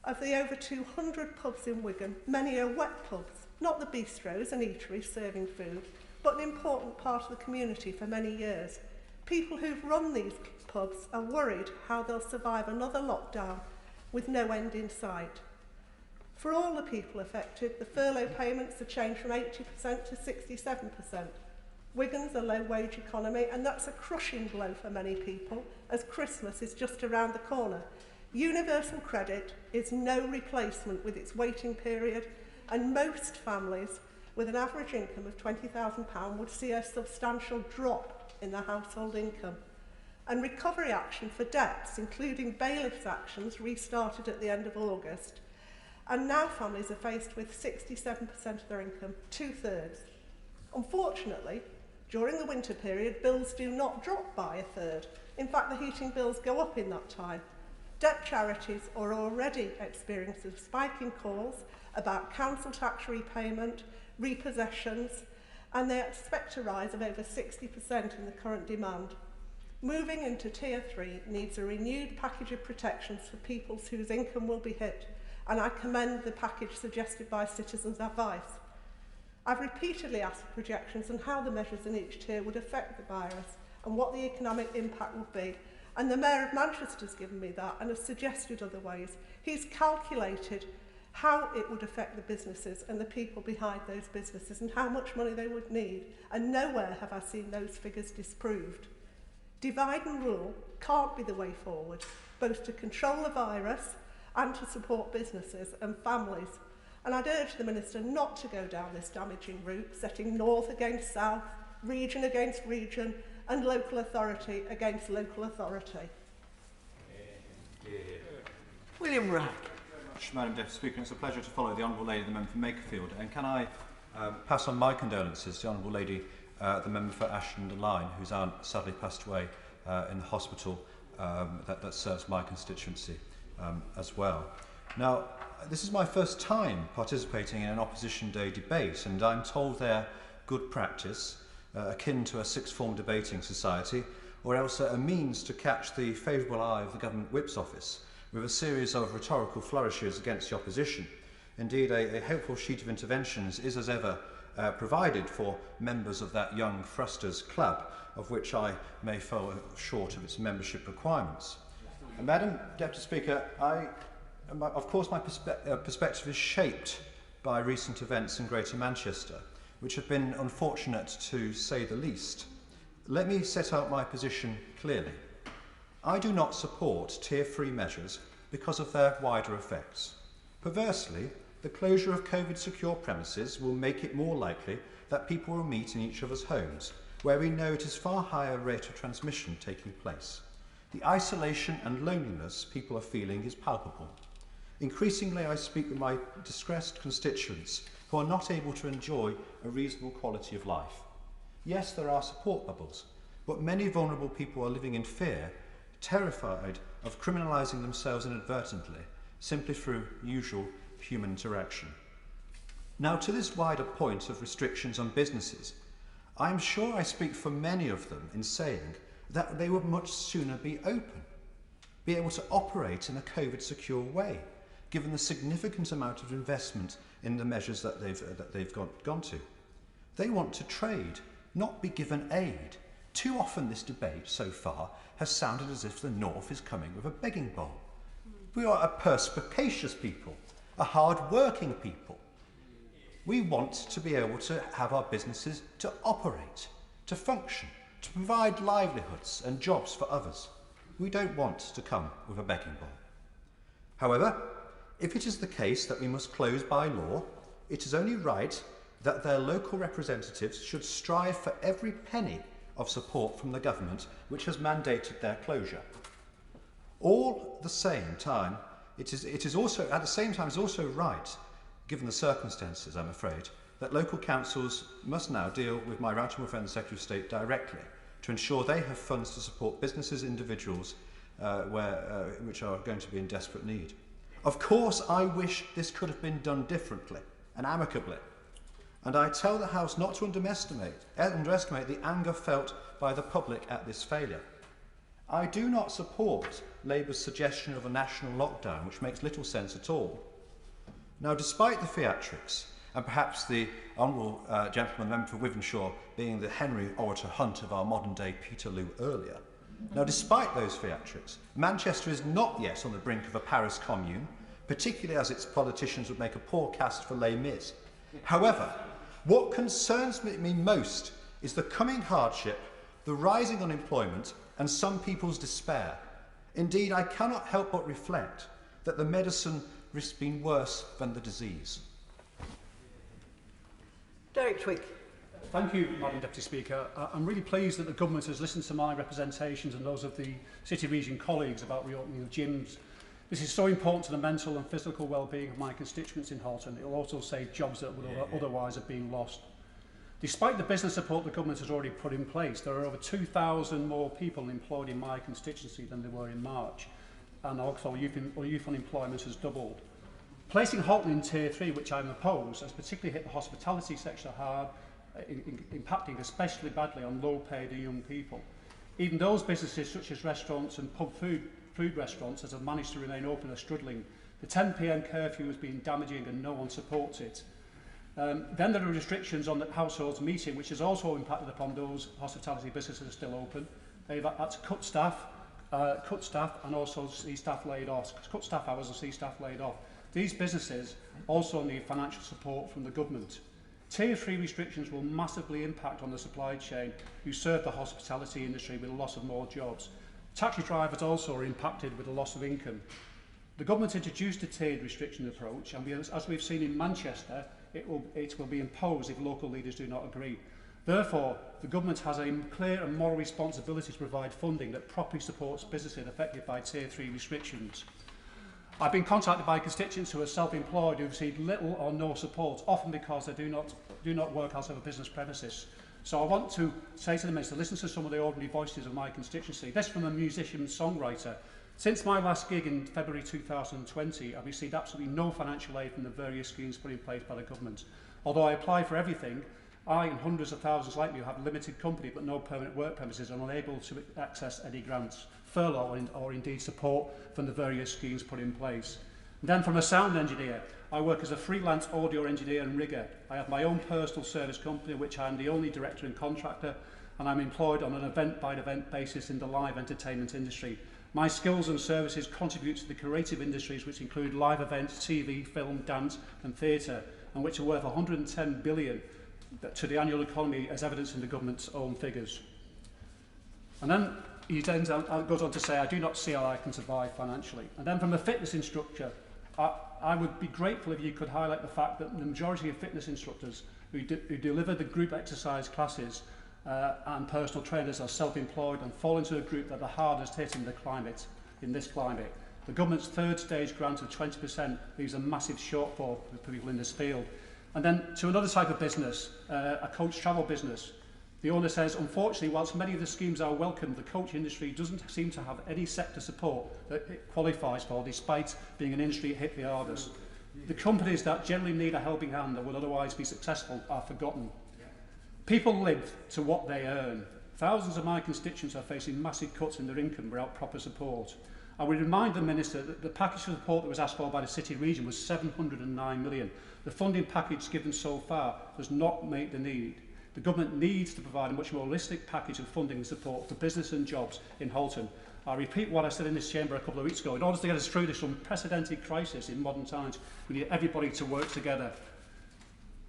of the over 200 pubs in Wigan, many are wet pubs, not the bistros and eateries serving food, but an important part of the community for many years. People who've run these pubs are worried how they'll survive another lockdown with no end in sight. For all the people affected, the furlough payments are changed from 80% to 67%. Wigan's a low-wage economy, and that's a crushing blow for many people, as Christmas is just around the corner. Universal credit is no replacement with its waiting period, and most families with an average income of £20,000 would see a substantial drop in their household income. And recovery action for debts, including bailiffs' actions, restarted at the end of August. And now families are faced with 67% of their income, 2/3. Unfortunately, during the winter period, bills do not drop by 1/3. In fact, the heating bills go up in that time. Debt charities are already experiencing a spike in calls about council tax repayment, repossessions, and they expect a rise of over 60% in the current demand. Moving into Tier 3 needs a renewed package of protections for people whose income will be hit, and I commend the package suggested by Citizens Advice. I've repeatedly asked for projections on how the measures in each tier would affect the virus and what the economic impact would be, and the Mayor of Manchester has given me that and has suggested other ways. He's calculated how it would affect the businesses and the people behind those businesses and how much money they would need, and nowhere have I seen those figures disproved. Divide and rule can't be the way forward, both to control the virus and to support businesses and families. And I'd urge the Minister not to go down this damaging route, setting North against South, region against region, and local authority against local authority. William Wright. much, Madam Deputy Speaker. It's a pleasure to follow the Honourable Lady, the member for Makerfield. And can I pass on my condolences to the Honourable Lady, the member for Ashton-under-Lyne, whose aunt sadly passed away in the hospital that serves my constituency as well. Now, this is my first time participating in an Opposition Day debate, and I'm told they're good practice, akin to a sixth form debating society, or else a means to catch the favourable eye of the Government Whip's office with a series of rhetorical flourishes against the opposition. Indeed, a helpful sheet of interventions is as ever provided for members of that young Thrusters Club, of which I may fall short of its membership requirements. Madam Deputy Speaker, of course my perspective is shaped by recent events in Greater Manchester, which have been unfortunate to say the least. Let me set out my position clearly. I do not support Tier 3 measures because of their wider effects. Perversely, the closure of COVID-secure premises will make it more likely that people will meet in each other's homes, where we know it is far higher rate of transmission taking place. The isolation and loneliness people are feeling is palpable. Increasingly, I speak with my distressed constituents who are not able to enjoy a reasonable quality of life. Yes, there are support bubbles, but many vulnerable people are living in fear, terrified of criminalising themselves inadvertently, simply through usual human interaction. Now, to this wider point of restrictions on businesses, I am sure I speak for many of them in saying that they would much sooner be open, be able to operate in a COVID-secure way, given the significant amount of investment in the measures that they've gone to. They want to trade, not be given aid. Too often this debate so far has sounded as if the North is coming with a begging bowl. We are a perspicacious people, a hard-working people. We want to be able to have our businesses to operate, to function, to provide livelihoods and jobs for others. We don't want to come with a begging bowl. However, if it is the case that we must close by law, it is only right that their local representatives should strive for every penny of support from the government which has mandated their closure. All at the same time, it is also right, given the circumstances, I'm afraid, that local councils must now deal with my right honourable friend, the Secretary of State, directly to ensure they have funds to support businesses, individuals which are going to be in desperate need. Of course, I wish this could have been done differently and amicably. And I tell the House not to underestimate the anger felt by the public at this failure. I do not support Labour's suggestion of a national lockdown, which makes little sense at all. Now, despite the theatrics, and perhaps the honourable gentleman member for Wythenshawe being the Henry Orator Hunt of our modern-day Peterloo earlier, now, despite those theatrics, Manchester is not yet on the brink of a Paris Commune, particularly as its politicians would make a poor cast for Les Mis. However, what concerns me most is the coming hardship, the rising unemployment, and some people's despair. Indeed, I cannot help but reflect that the medicine risks being worse than the disease. Derek Twigg. Thank you, Madam Deputy Speaker. I'm really pleased that the Government has listened to my representations and those of the City Region colleagues about reopening the gyms. This is so important to the mental and physical well-being of my constituents in Halton. It will also save jobs that would otherwise have been lost. Despite the business support the Government has already put in place, there are over 2,000 more people employed in my constituency than there were in March, and also youth unemployment has doubled. Placing Halton in Tier 3, which I'm opposed, has particularly hit the hospitality sector hard, impacting especially badly on low-paid and young people. Even those businesses such as restaurants and pub food restaurants that have managed to remain open are struggling. The 10 p.m. curfew has been damaging and no one supports it. Then there are restrictions on the households meeting, which has also impacted upon those hospitality businesses that are still open. They've had to cut staff and also see staff laid off, cut staff hours and see staff laid off. These businesses also need financial support from the government. Tier 3 restrictions will massively impact on the supply chain who serve the hospitality industry with the loss of more jobs. Taxi drivers also are impacted with the loss of income. The government introduced a tiered restriction approach, and as we've seen in Manchester, it will be imposed if local leaders do not agree. Therefore, the government has a clear and moral responsibility to provide funding that properly supports businesses affected by Tier 3 restrictions. I've been contacted by constituents who are self-employed who have received little or no support, often because they do not work outside of a business premises. So I want to say to the Minister, listen to some of the ordinary voices of my constituency. This from a musician and songwriter. Since my last gig in February 2020, I've received absolutely no financial aid from the various schemes put in place by the government. Although I apply for everything, I and hundreds of thousands like me who have a limited company but no permanent work premises are unable to access any grants, furlough or indeed support from the various schemes put in place. And then from a sound engineer, I work as a freelance audio engineer and rigger. I have my own personal service company, which I am the only director and contractor, and I'm employed on an event-by-event basis in the live entertainment industry. My skills and services contribute to the creative industries, which include live events, TV, film, dance and theatre, and which are worth $110 billion to the annual economy, as evidenced in the government's own figures. And then he goes on to say, I do not see how I can survive financially. And then from a fitness instructor, I would be grateful if you could highlight the fact that the majority of fitness instructors who deliver the group exercise classes and personal trainers are self-employed and fall into a group that are the hardest hit in this climate. The government's third stage grant of 20% leaves a massive shortfall for people in this field. And then to another type of business, a coach travel business. The owner says, unfortunately, whilst many of the schemes are welcome, the coach industry doesn't seem to have any sector support that it qualifies for, despite being an industry hit the hardest. The companies that generally need a helping hand that will otherwise be successful are forgotten. People live to what they earn. Thousands of my constituents are facing massive cuts in their income without proper support. I would remind the Minister that the package of support that was asked for by the City region was $709 million. The funding package given so far does not meet the need. The government needs to provide a much more holistic package of funding and support for business and jobs in Halton. I repeat what I said in this chamber a couple of weeks ago. In order to get us through this unprecedented crisis in modern times, we need everybody to work together.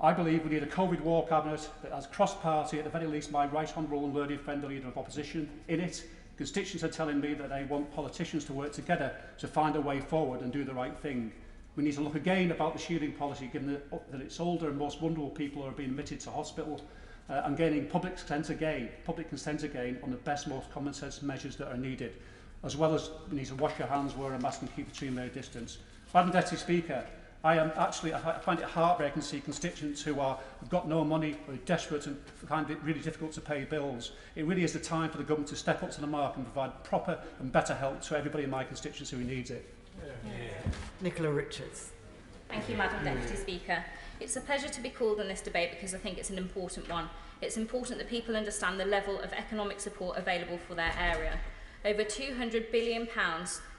I believe we need a COVID war cabinet that has cross-party, at the very least my right honourable and learned friend, the Leader of Opposition, in it. Constituents are telling me that they want politicians to work together to find a way forward and do the right thing. We need to look again about the shielding policy, given that it's older and most vulnerable people are being admitted to hospital, and gaining public consent again on the best, most common sense measures that are needed, as well as we need to wash your hands, wear a mask and keep a 2 metre distance. Madam Deputy Speaker, I find it heartbreaking to see constituents who have got no money, who are desperate and find it really difficult to pay bills. It really is the time for the government to step up to the mark and provide proper and better help to everybody in my constituency who needs it. Nicola Richards. Thank you, Madam Deputy Speaker. It's a pleasure to be called on this debate because I think it's an important one. It's important that people understand the level of economic support available for their area. Over £200 billion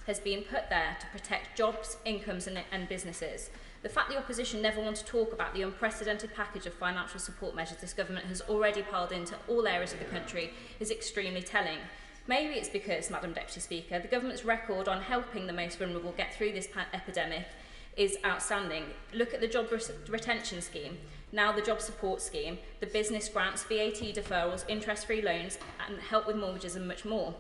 has been put there to protect jobs, incomes and businesses. The fact the opposition never want to talk about the unprecedented package of financial support measures this government has already piled into all areas of the country is extremely telling. Maybe it's because, Madam Deputy Speaker, the government's record on helping the most vulnerable get through this epidemic is outstanding. Look at the job retention scheme, now the job support scheme, the business grants, VAT deferrals, interest-free loans and help with mortgages and much more.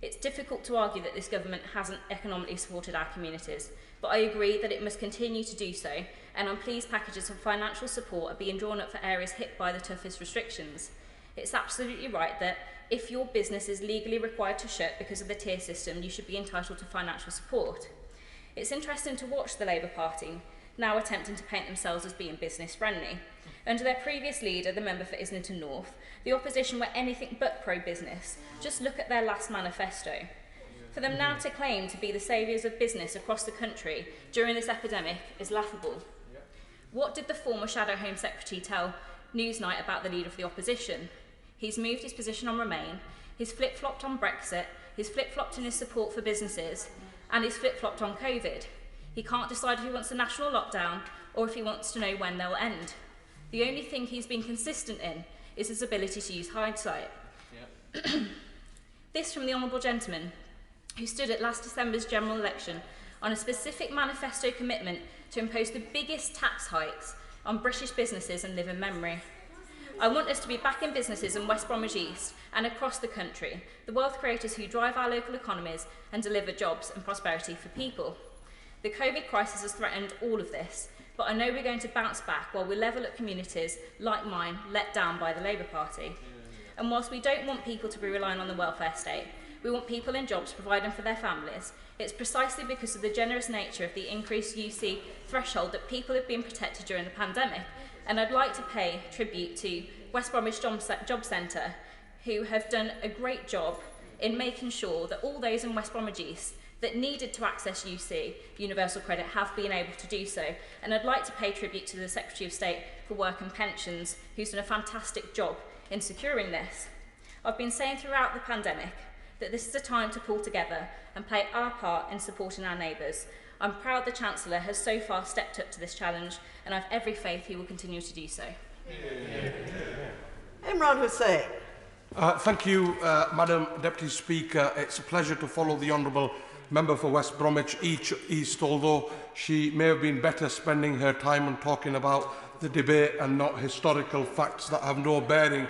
It's difficult to argue that this government hasn't economically supported our communities, but I agree that it must continue to do so, and I'm pleased packages of financial support are being drawn up for areas hit by the toughest restrictions. It's absolutely right that if your business is legally required to shut because of the tier system, you should be entitled to financial support. It's interesting to watch the Labour Party now attempting to paint themselves as being business friendly. Under their previous leader, the member for Islington North, the opposition were anything but pro-business. Just look at their last manifesto. For them now to claim to be the saviours of business across the country during this epidemic is laughable. What did the former Shadow Home Secretary tell Newsnight about the leader of the opposition? He's moved his position on Remain, he's flip-flopped on Brexit, he's flip-flopped in his support for businesses, and he's flip-flopped on COVID. He can't decide if he wants a national lockdown or if he wants to know when they'll end. The only thing he's been consistent in is his ability to use hindsight. Yep. This from the Honourable Gentleman, who stood at last December's general election on a specific manifesto commitment to impose the biggest tax hikes on British businesses in living memory. I want us to be back in businesses in West Bromwich East and across the country, the wealth creators who drive our local economies and deliver jobs and prosperity for people. The COVID crisis has threatened all of this, but I know we're going to bounce back while we level up communities like mine let down by the Labour Party. And whilst we don't want people to be relying on the welfare state, We want people in jobs providing for their families. It's precisely because of the generous nature of the increased UC threshold that people have been protected during the pandemic. And I'd like to pay tribute to West Bromwich Job Centre, who have done a great job in making sure that all those in West Bromwich East that needed to access UC, Universal Credit, have been able to do so. And I'd like to pay tribute to the Secretary of State for Work and Pensions, who's done a fantastic job in securing this. I've been saying throughout the pandemic that this is a time to pull together and play our part in supporting our neighbours. I'm proud the Chancellor has so far stepped up to this challenge, and I have every faith he will continue to do so. Imran Hussain. Thank you, Madam Deputy Speaker. It's a pleasure to follow the Honourable Member for West Bromwich East, although she may have been better spending her time on talking about the debate and not historical facts that have no bearing.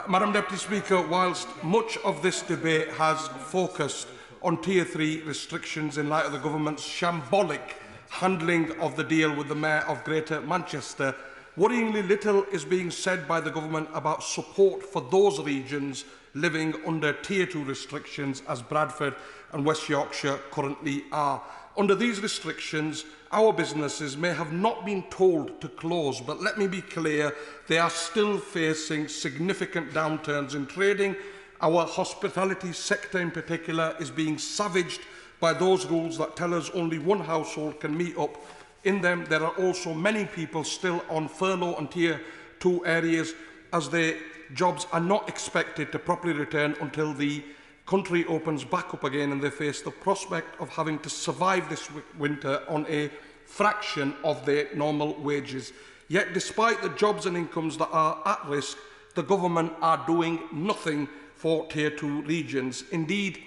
Madam Deputy Speaker, whilst much of this debate has focused on Tier 3 restrictions in light of the government's shambolic handling of the deal with the Mayor of Greater Manchester, worryingly little is being said by the government about support for those regions living under Tier 2 restrictions, as Bradford and West Yorkshire currently are. Under these restrictions, our businesses may have not been told to close, but let me be clear, they are still facing significant downturns in trading. Our hospitality sector in particular is being savaged by those rules that tell us only one household can meet up. In them, there are also many people still on furlough and Tier 2 areas, as their jobs are not expected to properly return until the country opens back up again, and they face the prospect of having to survive this winter on a fraction of their normal wages. Yet, despite the jobs and incomes that are at risk, the government are doing nothing for Tier 2 regions. Indeed,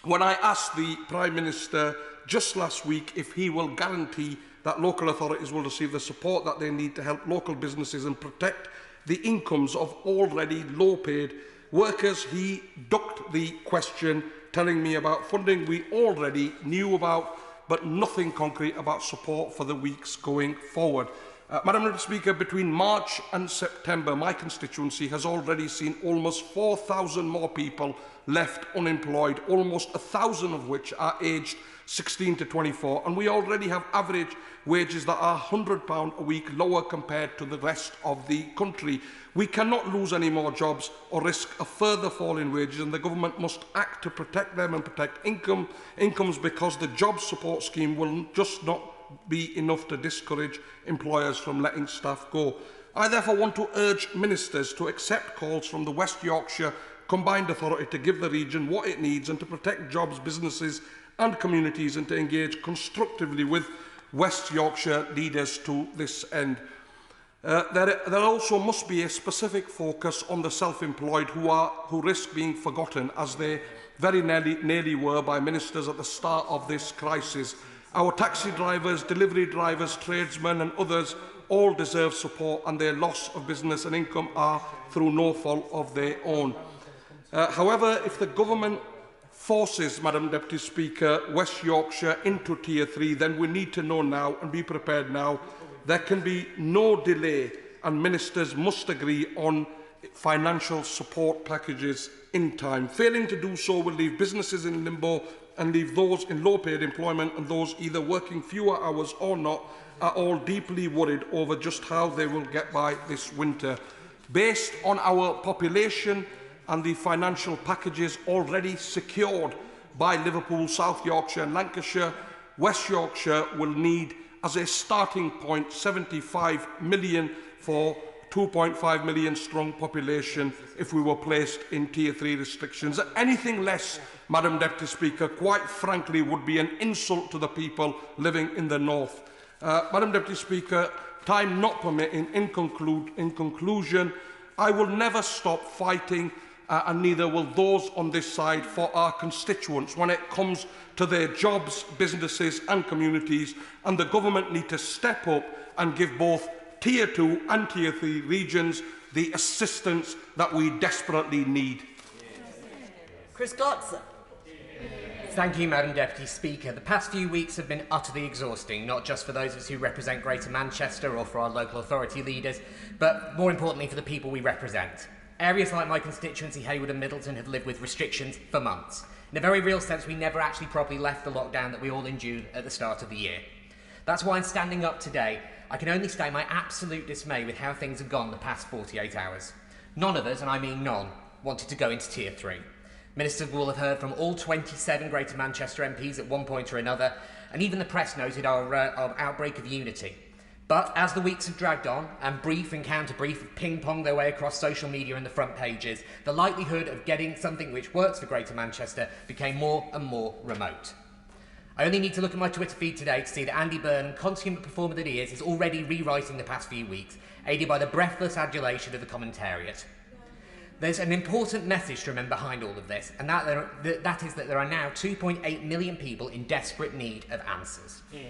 when I asked the Prime Minister just last week if he will guarantee that local authorities will receive the support that they need to help local businesses and protect the incomes of already low-paid workers, he ducked the question, telling me about funding we already knew about, but nothing concrete about support for the weeks going forward. Madam Speaker, between March and September, my constituency has already seen almost 4,000 more people left unemployed, almost 1,000 of which are aged 16 to 24, and we already have average wages that are £100 a week lower compared to the rest of the country. We cannot lose any more jobs or risk a further fall in wages, and the government must act to protect them and protect incomes, because the job support scheme will just not be enough to discourage employers from letting staff go. I therefore want to urge ministers to accept calls from the West Yorkshire Combined Authority to give the region what it needs and to protect jobs, businesses and communities, and to engage constructively with West Yorkshire leaders to this end. There also must be a specific focus on the self-employed who risk being forgotten, as they very nearly were by ministers at the start of this crisis. Our taxi drivers, delivery drivers, tradesmen and others all deserve support, and their loss of business and income are through no fault of their own. However, if the government forces, Madam Deputy Speaker, West Yorkshire into Tier 3, then we need to know now and be prepared now. There can be no delay, and ministers must agree on financial support packages in time. Failing to do so will leave businesses in limbo and leave those in low-paid employment and those either working fewer hours or not are all deeply worried over just how they will get by this winter. Based on our population and the financial packages already secured by Liverpool, South Yorkshire and Lancashire, West Yorkshire will need, as a starting point, 75 million for 2.5 million strong population if we were placed in Tier 3 restrictions. Anything less, Madam Deputy Speaker, quite frankly, would be an insult to the people living in the north. Madam Deputy Speaker, time not permitting, in conclusion, I will never stop fighting, and neither will those on this side, for our constituents when it comes to their jobs, businesses and communities, and the government need to step up and give both Tier 2 and Tier 3 regions the assistance that we desperately need. Chris Clarkson. Thank you, Madam Deputy Speaker. The past few weeks have been utterly exhausting, not just for those of us who represent Greater Manchester or for our local authority leaders, but more importantly for the people we represent. Areas like my constituency, Hayward and Middleton, have lived with restrictions for months. In a very real sense, we never actually properly left the lockdown that we all endured at the start of the year. That's why in standing up today, I can only state my absolute dismay with how things have gone the past 48 hours. None of us, and I mean none, wanted to go into Tier 3. Ministers will have heard from all 27 Greater Manchester MPs at one point or another, and even the press noted our outbreak of unity. But as the weeks have dragged on, and brief and counter-brief have ping-ponged their way across social media and the front pages, the likelihood of getting something which works for Greater Manchester became more and more remote. I only need to look at my Twitter feed today to see that Andy Burnham, consummate performer that he is already rewriting the past few weeks, aided by the breathless adulation of the commentariat. There's an important message to remember behind all of this, and that is that there are now 2.8 million people in desperate need of answers. Yeah.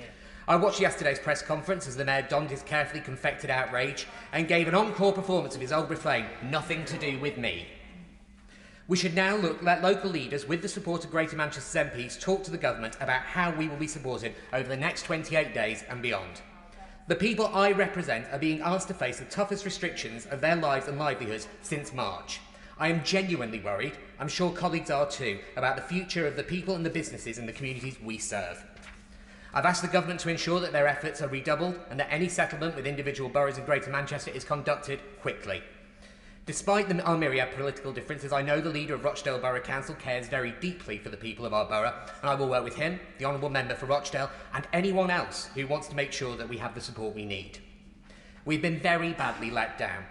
I watched yesterday's press conference as the Mayor donned his carefully confected outrage and gave an encore performance of his old refrain, "Nothing to do with me." We should now let local leaders, with the support of Greater Manchester's MPs, talk to the government about how we will be supported over the next 28 days and beyond. The people I represent are being asked to face the toughest restrictions of their lives and livelihoods since March. I am genuinely worried, I'm sure colleagues are too, about the future of the people and the businesses in the communities we serve. I've asked the government to ensure that their efforts are redoubled and that any settlement with individual boroughs in Greater Manchester is conducted quickly. Despite our myriad political differences, I know the leader of Rochdale Borough Council cares very deeply for the people of our borough, and I will work with him, the Honourable Member for Rochdale, and anyone else who wants to make sure that we have the support we need. We've been very badly let down.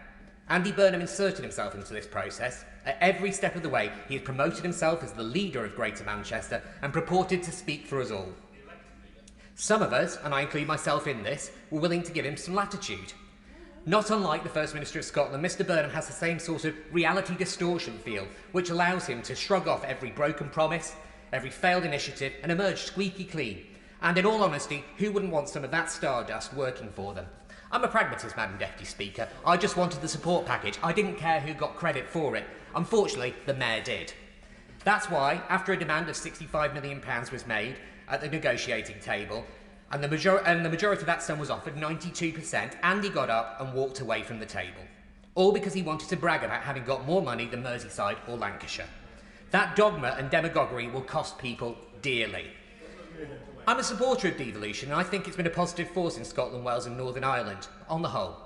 Andy Burnham inserted himself into this process. At every step of the way, he has promoted himself as the leader of Greater Manchester and purported to speak for us all. Some of us, and I include myself in this, were willing to give him some latitude. Not unlike the First Minister of Scotland, Mr Burnham has the same sort of reality distortion feel, which allows him to shrug off every broken promise, every failed initiative, and emerge squeaky clean. And in all honesty, who wouldn't want some of that stardust working for them? I'm a pragmatist, Madam Deputy Speaker. I just wanted the support package. I didn't care who got credit for it. Unfortunately, the Mayor did. That's why, after a demand of £65 million was made at the negotiating table, and the majority of that sum was offered, 92%, Andy got up and walked away from the table. All because he wanted to brag about having got more money than Merseyside or Lancashire. That dogma and demagoguery will cost people dearly. I'm a supporter of devolution, and I think it's been a positive force in Scotland, Wales and Northern Ireland, on the whole.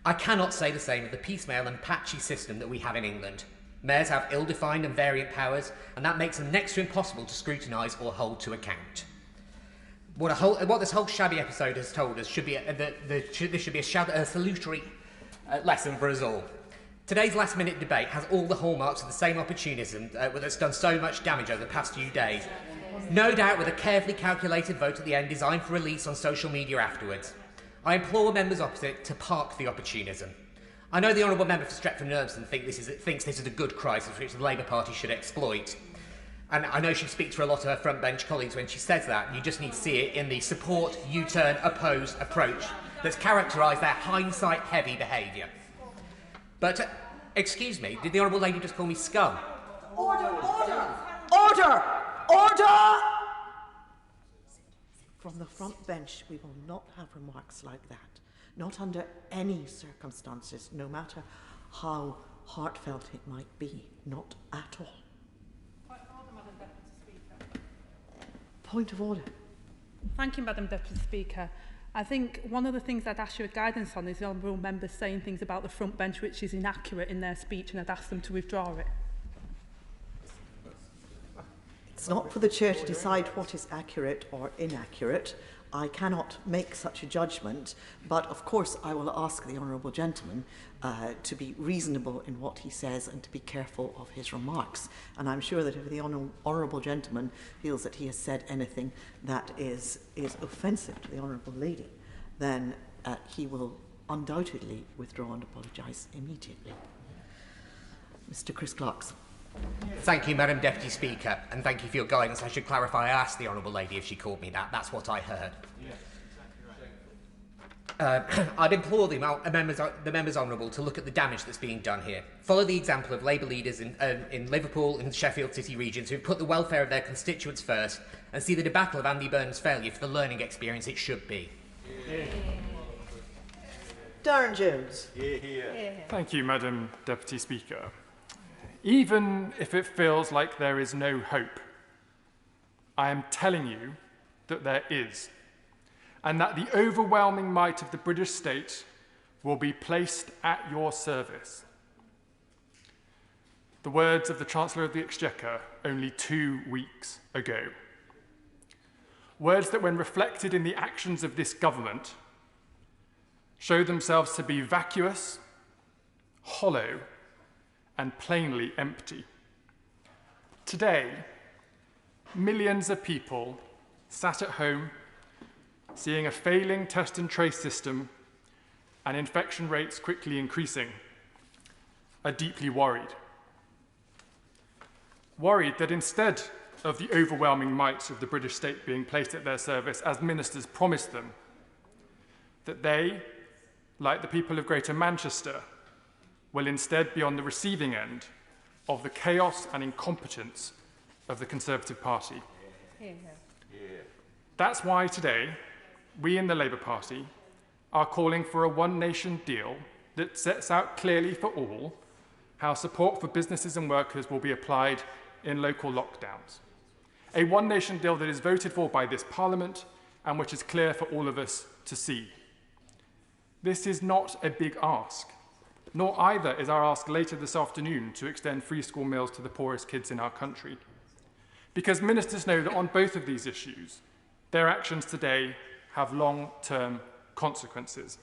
I cannot say the same of the piecemeal and patchy system that we have in England. Mayors have ill-defined and variant powers, and that makes them next to impossible to scrutinise or hold to account. What this whole shabby episode has told us should be this should be a salutary lesson for us all. Today's last-minute debate has all the hallmarks of the same opportunism that's done so much damage over the past few days. No doubt with a carefully calculated vote at the end designed for release on social media afterwards. I implore members opposite to park the opportunism. I know the Honourable Member for Stretford-on-Irvine thinks this is a good crisis which the Labour Party should exploit. And I know she speaks for a lot of her front bench colleagues when she says that. You just need to see it in the support, U-turn, oppose approach that's characterised their hindsight-heavy behaviour. But, excuse me, did the Honourable Lady just call me scum? Order! Order! Order! Order! From the front bench, we will not have remarks like that. Not under any circumstances, no matter how heartfelt it might be. Not at all. Point of order. Thank you, Madam Deputy Speaker. I think one of the things I'd ask your guidance on is the honourable members saying things about the front bench which is inaccurate in their speech, and I'd ask them to withdraw it. It's not for the Chair to decide what is accurate or inaccurate. I cannot make such a judgment, but of course I will ask the Honourable Gentleman to be reasonable in what he says and to be careful of his remarks. And I'm sure that if the Honourable Gentleman feels that he has said anything that is offensive to the Honourable Lady, then he will undoubtedly withdraw and apologise immediately. Mr. Chris Clarkson. Thank you, Madam Deputy Speaker, and thank you for your guidance. I should clarify, I asked the Honourable Lady if she called me that. That's what I heard. Yes, exactly right. I'd implore the members honourable to look at the damage that's being done here. Follow the example of Labour leaders in Liverpool and the Sheffield City regions who have put the welfare of their constituents first and see the debacle of Andy Burnham's failure for the learning experience it should be. Yeah. Darren Jones. Thank you, Madam Deputy Speaker. Even if it feels like there is no hope, I am telling you that there is, and that the overwhelming might of the British state will be placed at your service. The words of the Chancellor of the Exchequer only 2 weeks ago. Words that, when reflected in the actions of this government, show themselves to be vacuous, hollow, and plainly empty. Today, millions of people sat at home, seeing a failing test and trace system and infection rates quickly increasing, are deeply worried. Worried that instead of the overwhelming might of the British state being placed at their service, as ministers promised them, that they, like the people of Greater Manchester, will instead be on the receiving end of the chaos and incompetence of the Conservative Party. That's why today, we in the Labour Party are calling for a one-nation deal that sets out clearly for all how support for businesses and workers will be applied in local lockdowns. A one-nation deal that is voted for by this Parliament and which is clear for all of us to see. This is not a big ask, nor either is our ask later this afternoon to extend free school meals to the poorest kids in our country. Because ministers know that on both of these issues, their actions today have long-term consequences.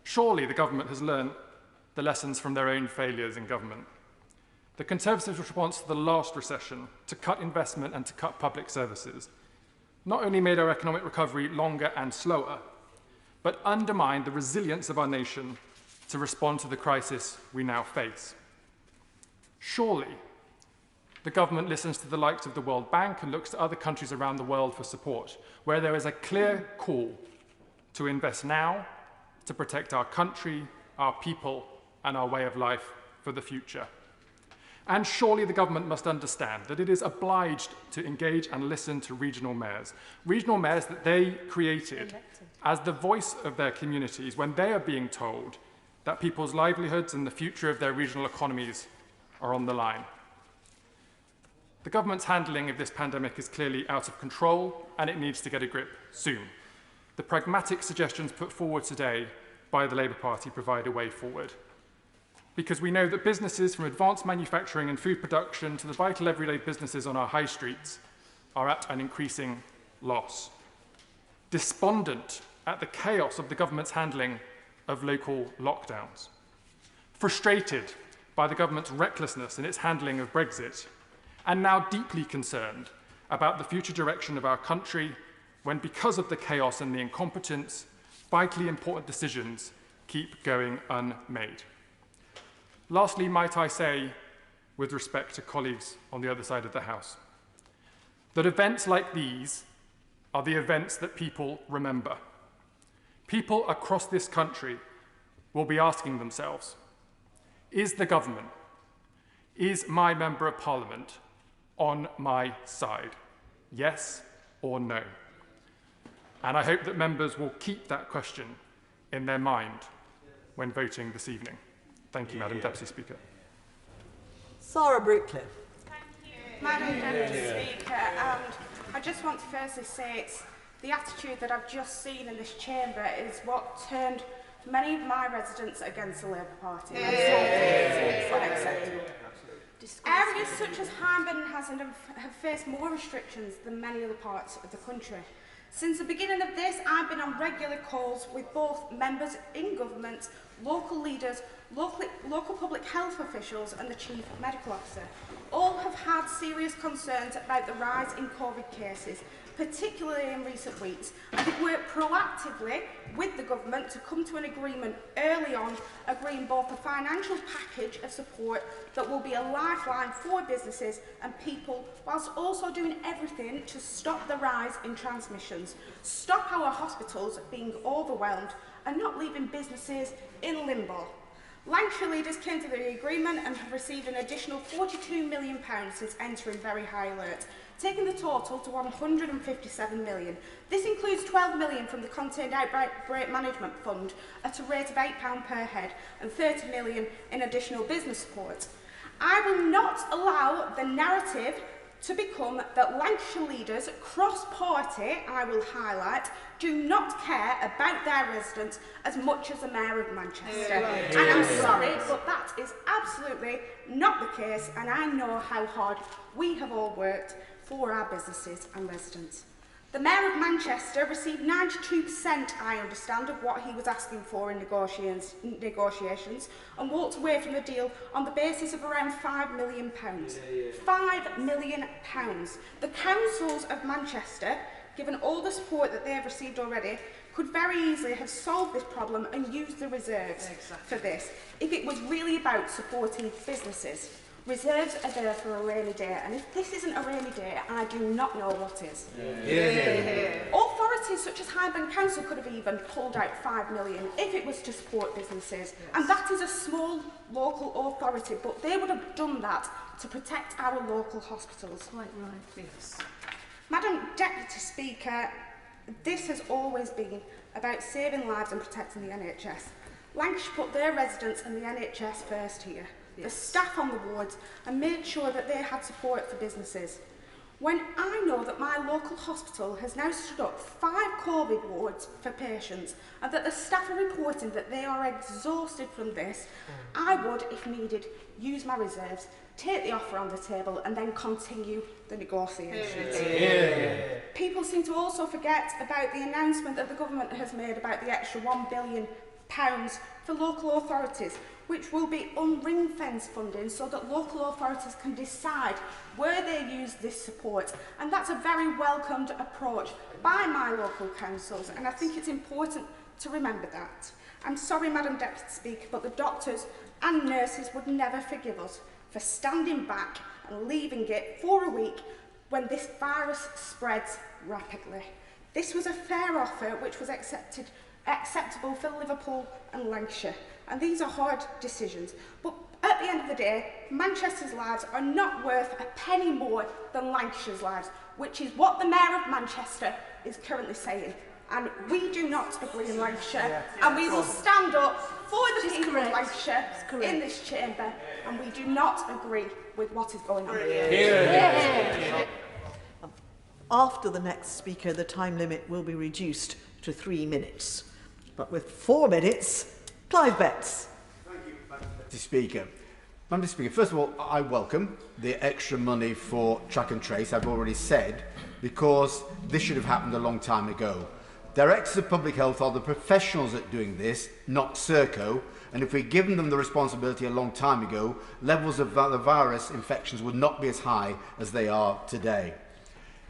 Surely the government has learned the lessons from their own failures in government. The Conservatives' response to the last recession, to cut investment and to cut public services, not only made our economic recovery longer and slower, but undermined the resilience of our nation to respond to the crisis we now face. Surely, the government listens to the likes of the World Bank and looks to other countries around the world for support, where there is a clear call to invest now to protect our country, our people, and our way of life for the future. And surely the government must understand that it is obliged to engage and listen to regional mayors that they created as the voice of their communities when they are being told that people's livelihoods and the future of their regional economies are on the line. The government's handling of this pandemic is clearly out of control, and it needs to get a grip soon. The pragmatic suggestions put forward today by the Labour Party provide a way forward. Because we know that businesses from advanced manufacturing and food production to the vital everyday businesses on our high streets are at an increasing loss. Despondent at the chaos of the government's handling of local lockdowns. Frustrated by the government's recklessness in its handling of Brexit, and now deeply concerned about the future direction of our country when, because of the chaos and the incompetence, vitally important decisions keep going unmade. Lastly, might I say, with respect to colleagues on the other side of the House, that events like these are the events that people remember. People across this country will be asking themselves, is the government, is my Member of Parliament on my side? Yes or no? And I hope that members will keep that question in their mind when voting this evening. Thank you, Madam Deputy Speaker. Sarah Brickcliffe. Madam Deputy Speaker, and I just want to firstly say it's the attitude that I've just seen in this chamber is what turned many of my residents against the Labour Party. It's unacceptable. Areas such as Hyndburn and Hassenden have faced more restrictions than many other parts of the country. Since the beginning of this, I've been on regular calls with both members in government, local leaders, local public health officials and the Chief Medical Officer. All have had serious concerns about the rise in COVID cases, particularly in recent weeks, and have worked proactively with the government to come to an agreement early on, agreeing both a financial package of support that will be a lifeline for businesses and people, whilst also doing everything to stop the rise in transmissions, stop our hospitals being overwhelmed and not leaving businesses in limbo. Lancashire leaders came to the agreement and have received an additional £42 million since entering very high alert, taking the total to £157 million. This includes £12 million from the Contained Outbreak Management Fund at a rate of £8 per head and £30 million in additional business support. I will not allow the narrative to become that Lancashire leaders, cross-party, I will highlight, do not care about their residents as much as the Mayor of Manchester. And I'm sorry, but that is absolutely not the case, and I know how hard we have all worked for our businesses and residents. The Mayor of Manchester received 92%, I understand, of what he was asking for in negotiations and walked away from the deal on the basis of around £5 million. £5 million. The councils of Manchester, given all the support that they have received already, could very easily have solved this problem and used the reserves for this, if it was really about supporting businesses. Reserves are there for a rainy day, and if this isn't a rainy day, I do not know what is. Authorities such as Highburn Council could have even pulled out £5 million if it was to support businesses, and that is a small local authority, but they would have done that to protect our local hospitals. Quite right, yes. Madam Deputy Speaker, this has always been about saving lives and protecting the NHS. Lancashire put their residents and the NHS first here. The staff on the wards, and made sure that they had support for businesses. When I know that my local hospital has now stood up 5 COVID wards for patients and that the staff are reporting that they are exhausted from this, I would, if needed, use my reserves, take the offer on the table and then continue the negotiations. People seem to also forget about the announcement that the government has made about the extra £1 billion for local authorities, which will be ring-fence funding so that local authorities can decide where they use this support. And that's a very welcomed approach by my local councils, and I think it's important to remember that. I'm sorry, Madam Deputy Speaker, but the doctors and nurses would never forgive us for standing back and leaving it for a week when this virus spreads rapidly. This was a fair offer which was acceptable for Liverpool and Lancashire, and these are hard decisions. But at the end of the day, Manchester's lives are not worth a penny more than Lancashire's lives, which is what the Mayor of Manchester is currently saying. And we do not agree in Lancashire, and we will stand up for the people of Lancashire in this chamber, and we do not agree with what is going on. After the next speaker, the time limit will be reduced to 3 minutes. But with 4 minutes, Clive Betts. Thank you, Madam Deputy Speaker. Madam Speaker, first of all, I welcome the extra money for track and trace, I've already said, because this should have happened a long time ago. Directors of Public Health are the professionals at doing this, not Serco, and if we'd given them the responsibility a long time ago, levels of the virus infections would not be as high as they are today.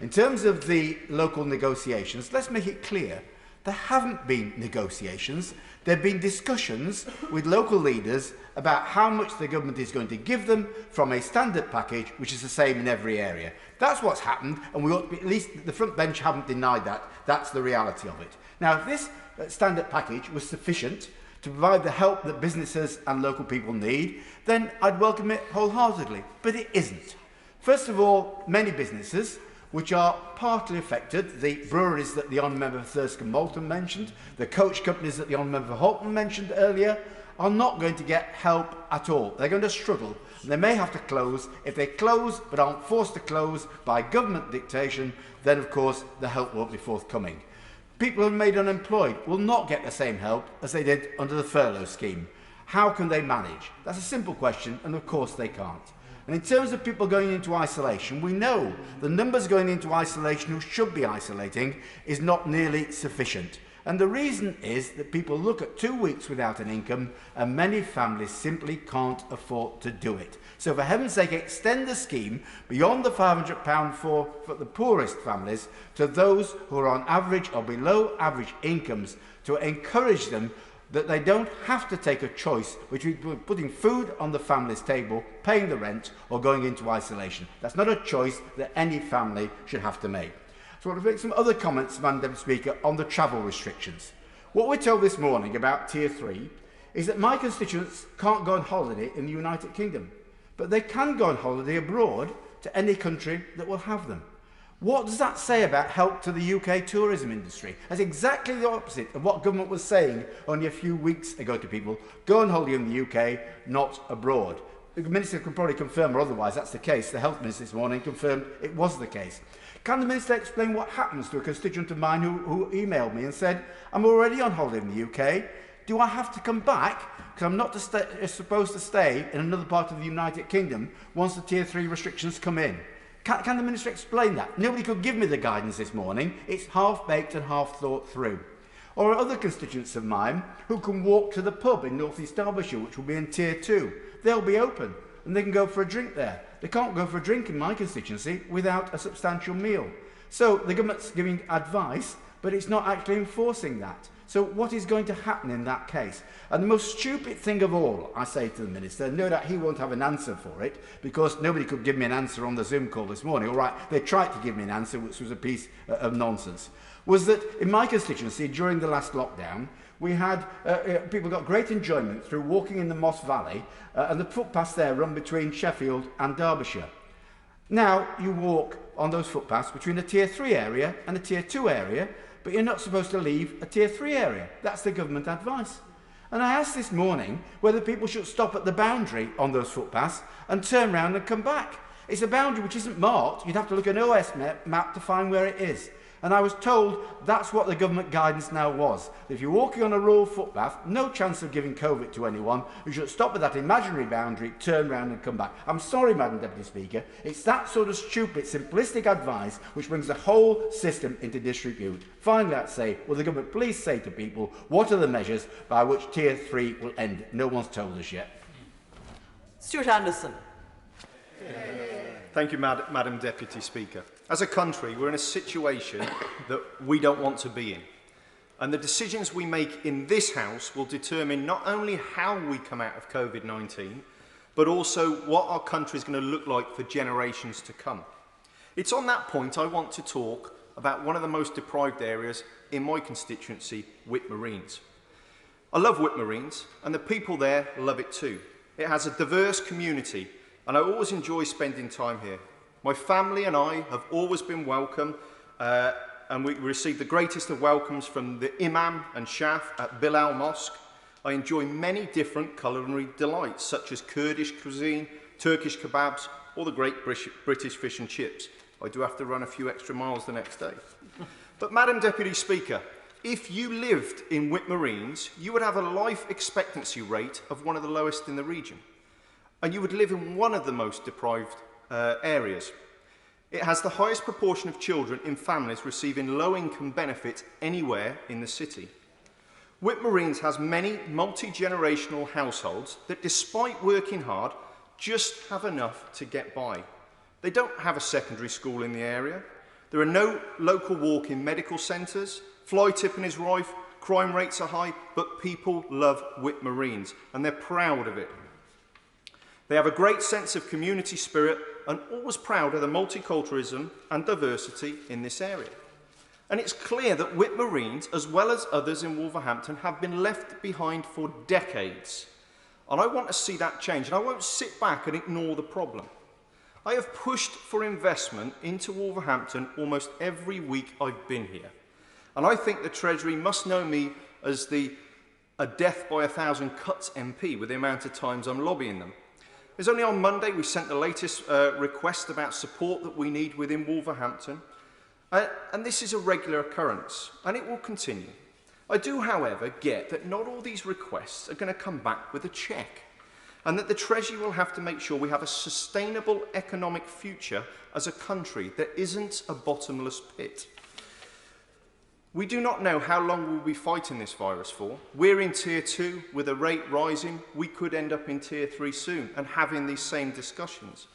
In terms of the local negotiations, let's make it clear, there haven't been negotiations. There have been discussions with local leaders about how much the government is going to give them from a standard package, which is the same in every area. That's what's happened, and we ought to be, at least the front bench haven't denied that. That's the reality of it. Now, if this standard package was sufficient to provide the help that businesses and local people need, then I'd welcome it wholeheartedly. But it isn't. First of all, many businesses which are partly affected, the breweries that the Honourable Member for Thurston Moulton mentioned, the coach companies that the Honourable Member for Holton mentioned earlier, are not going to get help at all. They're going to struggle, and they may have to close. If they close but aren't forced to close by government dictation, then of course the help won't be forthcoming. People who are made unemployed will not get the same help as they did under the furlough scheme. How can they manage? That's a simple question, and of course they can't. And in terms of people going into isolation, we know the numbers going into isolation who should be isolating is not nearly sufficient. And the reason is that people look at 2 weeks without an income, and many families simply can't afford to do it. So for heaven's sake, extend the scheme beyond the £500 for the poorest families to those who are on average or below average incomes, to encourage them that they don't have to take a choice between putting food on the family's table, paying the rent, or going into isolation. That's not a choice that any family should have to make. So I want to make some other comments, Madam Deputy Speaker, on the travel restrictions. What we're told this morning about Tier 3 is that my constituents can't go on holiday in the United Kingdom, but they can go on holiday abroad to any country that will have them. What does that say about help to the UK tourism industry? That's exactly the opposite of what government was saying only a few weeks ago to people. Go on holiday in the UK, not abroad. The Minister can probably confirm or otherwise that's the case. The Health Minister this morning confirmed it was the case. Can the Minister explain what happens to a constituent of mine who emailed me and said, I'm already on holiday in the UK, do I have to come back because I'm not supposed to stay in another part of the United Kingdom once the Tier 3 restrictions come in? Can the Minister explain that? Nobody could give me the guidance this morning. It's half-baked and half thought through. Or other constituents of mine who can walk to the pub in North East Derbyshire, which will be in Tier 2. They'll be open and they can go for a drink there. They can't go for a drink in my constituency without a substantial meal. So the government's giving advice, but it's not actually enforcing that. So what is going to happen in that case? And the most stupid thing of all, I say to the Minister, no doubt he won't have an answer for it, because nobody could give me an answer on the Zoom call this morning. All right, they tried to give me an answer, which was a piece of nonsense, was that in my constituency, during the last lockdown, we had people got great enjoyment through walking in the Moss Valley, and the footpaths there run between Sheffield and Derbyshire. Now you walk on those footpaths between a Tier 3 area and a Tier 2 area, but you're not supposed to leave a Tier 3 area. That's the government advice. And I asked this morning whether people should stop at the boundary on those footpaths and turn round and come back. It's a boundary which isn't marked. You'd have to look at an OS map to find where it is. And I was told that's what the government guidance now was. If you're walking on a rural footpath, no chance of giving COVID to anyone, you should stop at that imaginary boundary, turn round and come back. I'm sorry, Madam Deputy Speaker, it's that sort of stupid, simplistic advice which brings the whole system into disrepute. Finally, I'd say, will the government please say to people, what are the measures by which Tier 3 will end? No one's told us yet. Stuart Anderson. Thank you, Madam Deputy Speaker. As a country, we're in a situation that we don't want to be in. And the decisions we make in this House will determine not only how we come out of COVID-19, but also what our country is going to look like for generations to come. It's on that point I want to talk about one of the most deprived areas in my constituency, Whitmarines. I love Whitmarines, and the people there love it too. It has a diverse community, and I always enjoy spending time here. My family and I have always been welcome, and we received the greatest of welcomes from the Imam and Shaf at Bilal Mosque. I enjoy many different culinary delights, such as Kurdish cuisine, Turkish kebabs, or the great British fish and chips. I do have to run a few extra miles the next day. But Madam Deputy Speaker, if you lived in Whitmarines, you would have a life expectancy rate of one of the lowest in the region, and you would live in one of the most deprived areas. It has the highest proportion of children in families receiving low-income benefits anywhere in the city. Whitmarines has many multi-generational households that, despite working hard, just have enough to get by. They don't have a secondary school in the area. There are no local walk-in medical centres. Fly tipping is rife, crime rates are high, but people love Whitmarines and they're proud of it. They have a great sense of community spirit and always proud of the multiculturalism and diversity in this area. And it's clear that Whitmarines, as well as others in Wolverhampton, have been left behind for decades. And I want to see that change, and I won't sit back and ignore the problem. I have pushed for investment into Wolverhampton almost every week I've been here. And I think the Treasury must know me as a death by 1,000 cuts MP with the amount of times I'm lobbying them. It was only on Monday we sent the latest request about support that we need within Wolverhampton. And this is a regular occurrence, and it will continue. I do, however, get that not all these requests are going to come back with a cheque, and that the Treasury will have to make sure we have a sustainable economic future as a country that isn't a bottomless pit. We do not know how long we'll be fighting this virus for. We're in Tier 2, with a rate rising. We could end up in Tier 3 soon and having these same discussions.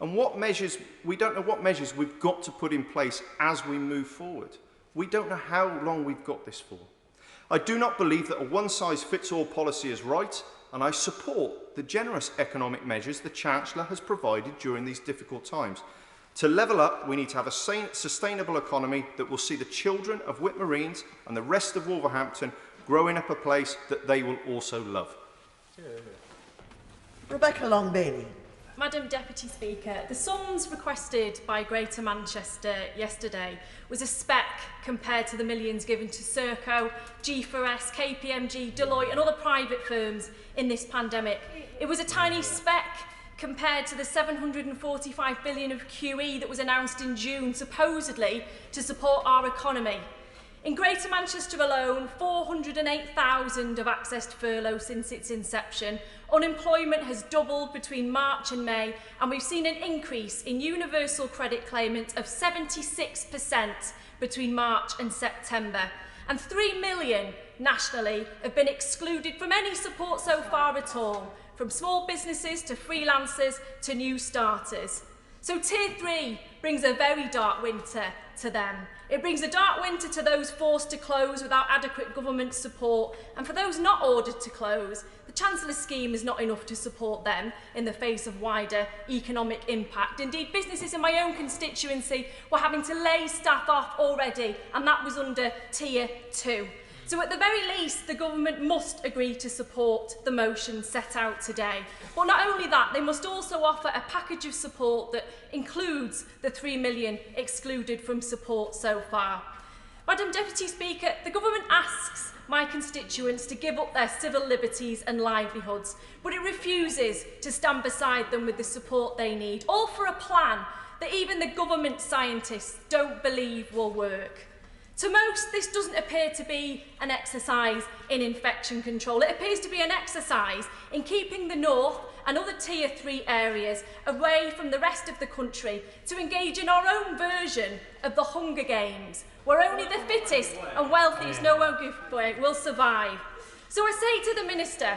And we don't know what measures we've got to put in place as we move forward. We don't know how long we've got this for. I do not believe that a one-size-fits-all policy is right, and I support the generous economic measures the Chancellor has provided during these difficult times. To level up, we need to have a sustainable economy that will see the children of Whitmarines and the rest of Wolverhampton growing up a place that they will also love. Rebecca Long-Bailey. Madam Deputy Speaker, the sums requested by Greater Manchester yesterday was a speck compared to the millions given to Serco, G4S, KPMG, Deloitte and other private firms in this pandemic. It was a tiny speck compared to the 745 billion of QE that was announced in June, supposedly to support our economy. In Greater Manchester alone, 408,000 have accessed furlough since its inception. Unemployment has doubled between March and May, and we've seen an increase in universal credit claimants of 76% between March and September. And 3 million nationally have been excluded from any support so far at all, from small businesses to freelancers to new starters. So Tier 3 brings a very dark winter to them. It brings a dark winter to those forced to close without adequate government support, and for those not ordered to close, the Chancellor's scheme is not enough to support them in the face of wider economic impact. Indeed, businesses in my own constituency were having to lay staff off already, and that was under Tier 2. So at the very least, the government must agree to support the motion set out today. But not only that, they must also offer a package of support that includes the 3 million excluded from support so far. Madam Deputy Speaker, the government asks my constituents to give up their civil liberties and livelihoods, but it refuses to stand beside them with the support they need, all for a plan that even the government scientists don't believe will work. To most, this doesn't appear to be an exercise in infection control. It appears to be an exercise in keeping the North and other Tier 3 areas away from the rest of the country to engage in our own version of the Hunger Games, where only the fittest and wealthiest, no one giveaway, will survive. So I say to the Minister,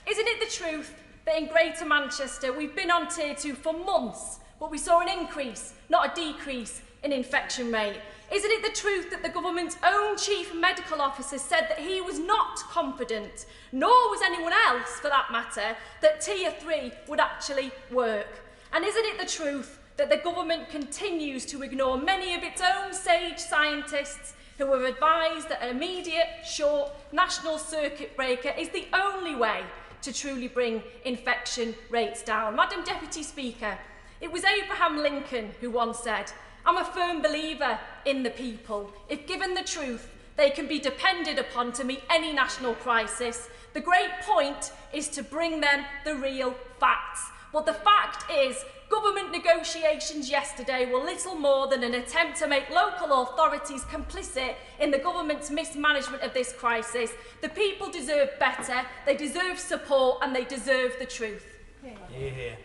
isn't it the truth that in Greater Manchester we've been on Tier 2 for months, but we saw an increase, not a decrease, in infection rate? Isn't it the truth that the government's own chief medical officer said that he was not confident, nor was anyone else for that matter, that Tier 3 would actually work? And isn't it the truth that the government continues to ignore many of its own sage scientists who have advised that an immediate, short national circuit breaker is the only way to truly bring infection rates down? Madam Deputy Speaker, it was Abraham Lincoln who once said, "I'm a firm believer in the people. If given the truth, they can be depended upon to meet any national crisis. The great point is to bring them the real facts." But the fact is, government negotiations yesterday were little more than an attempt to make local authorities complicit in the government's mismanagement of this crisis. The people deserve better, they deserve support, and they deserve the truth. Yeah.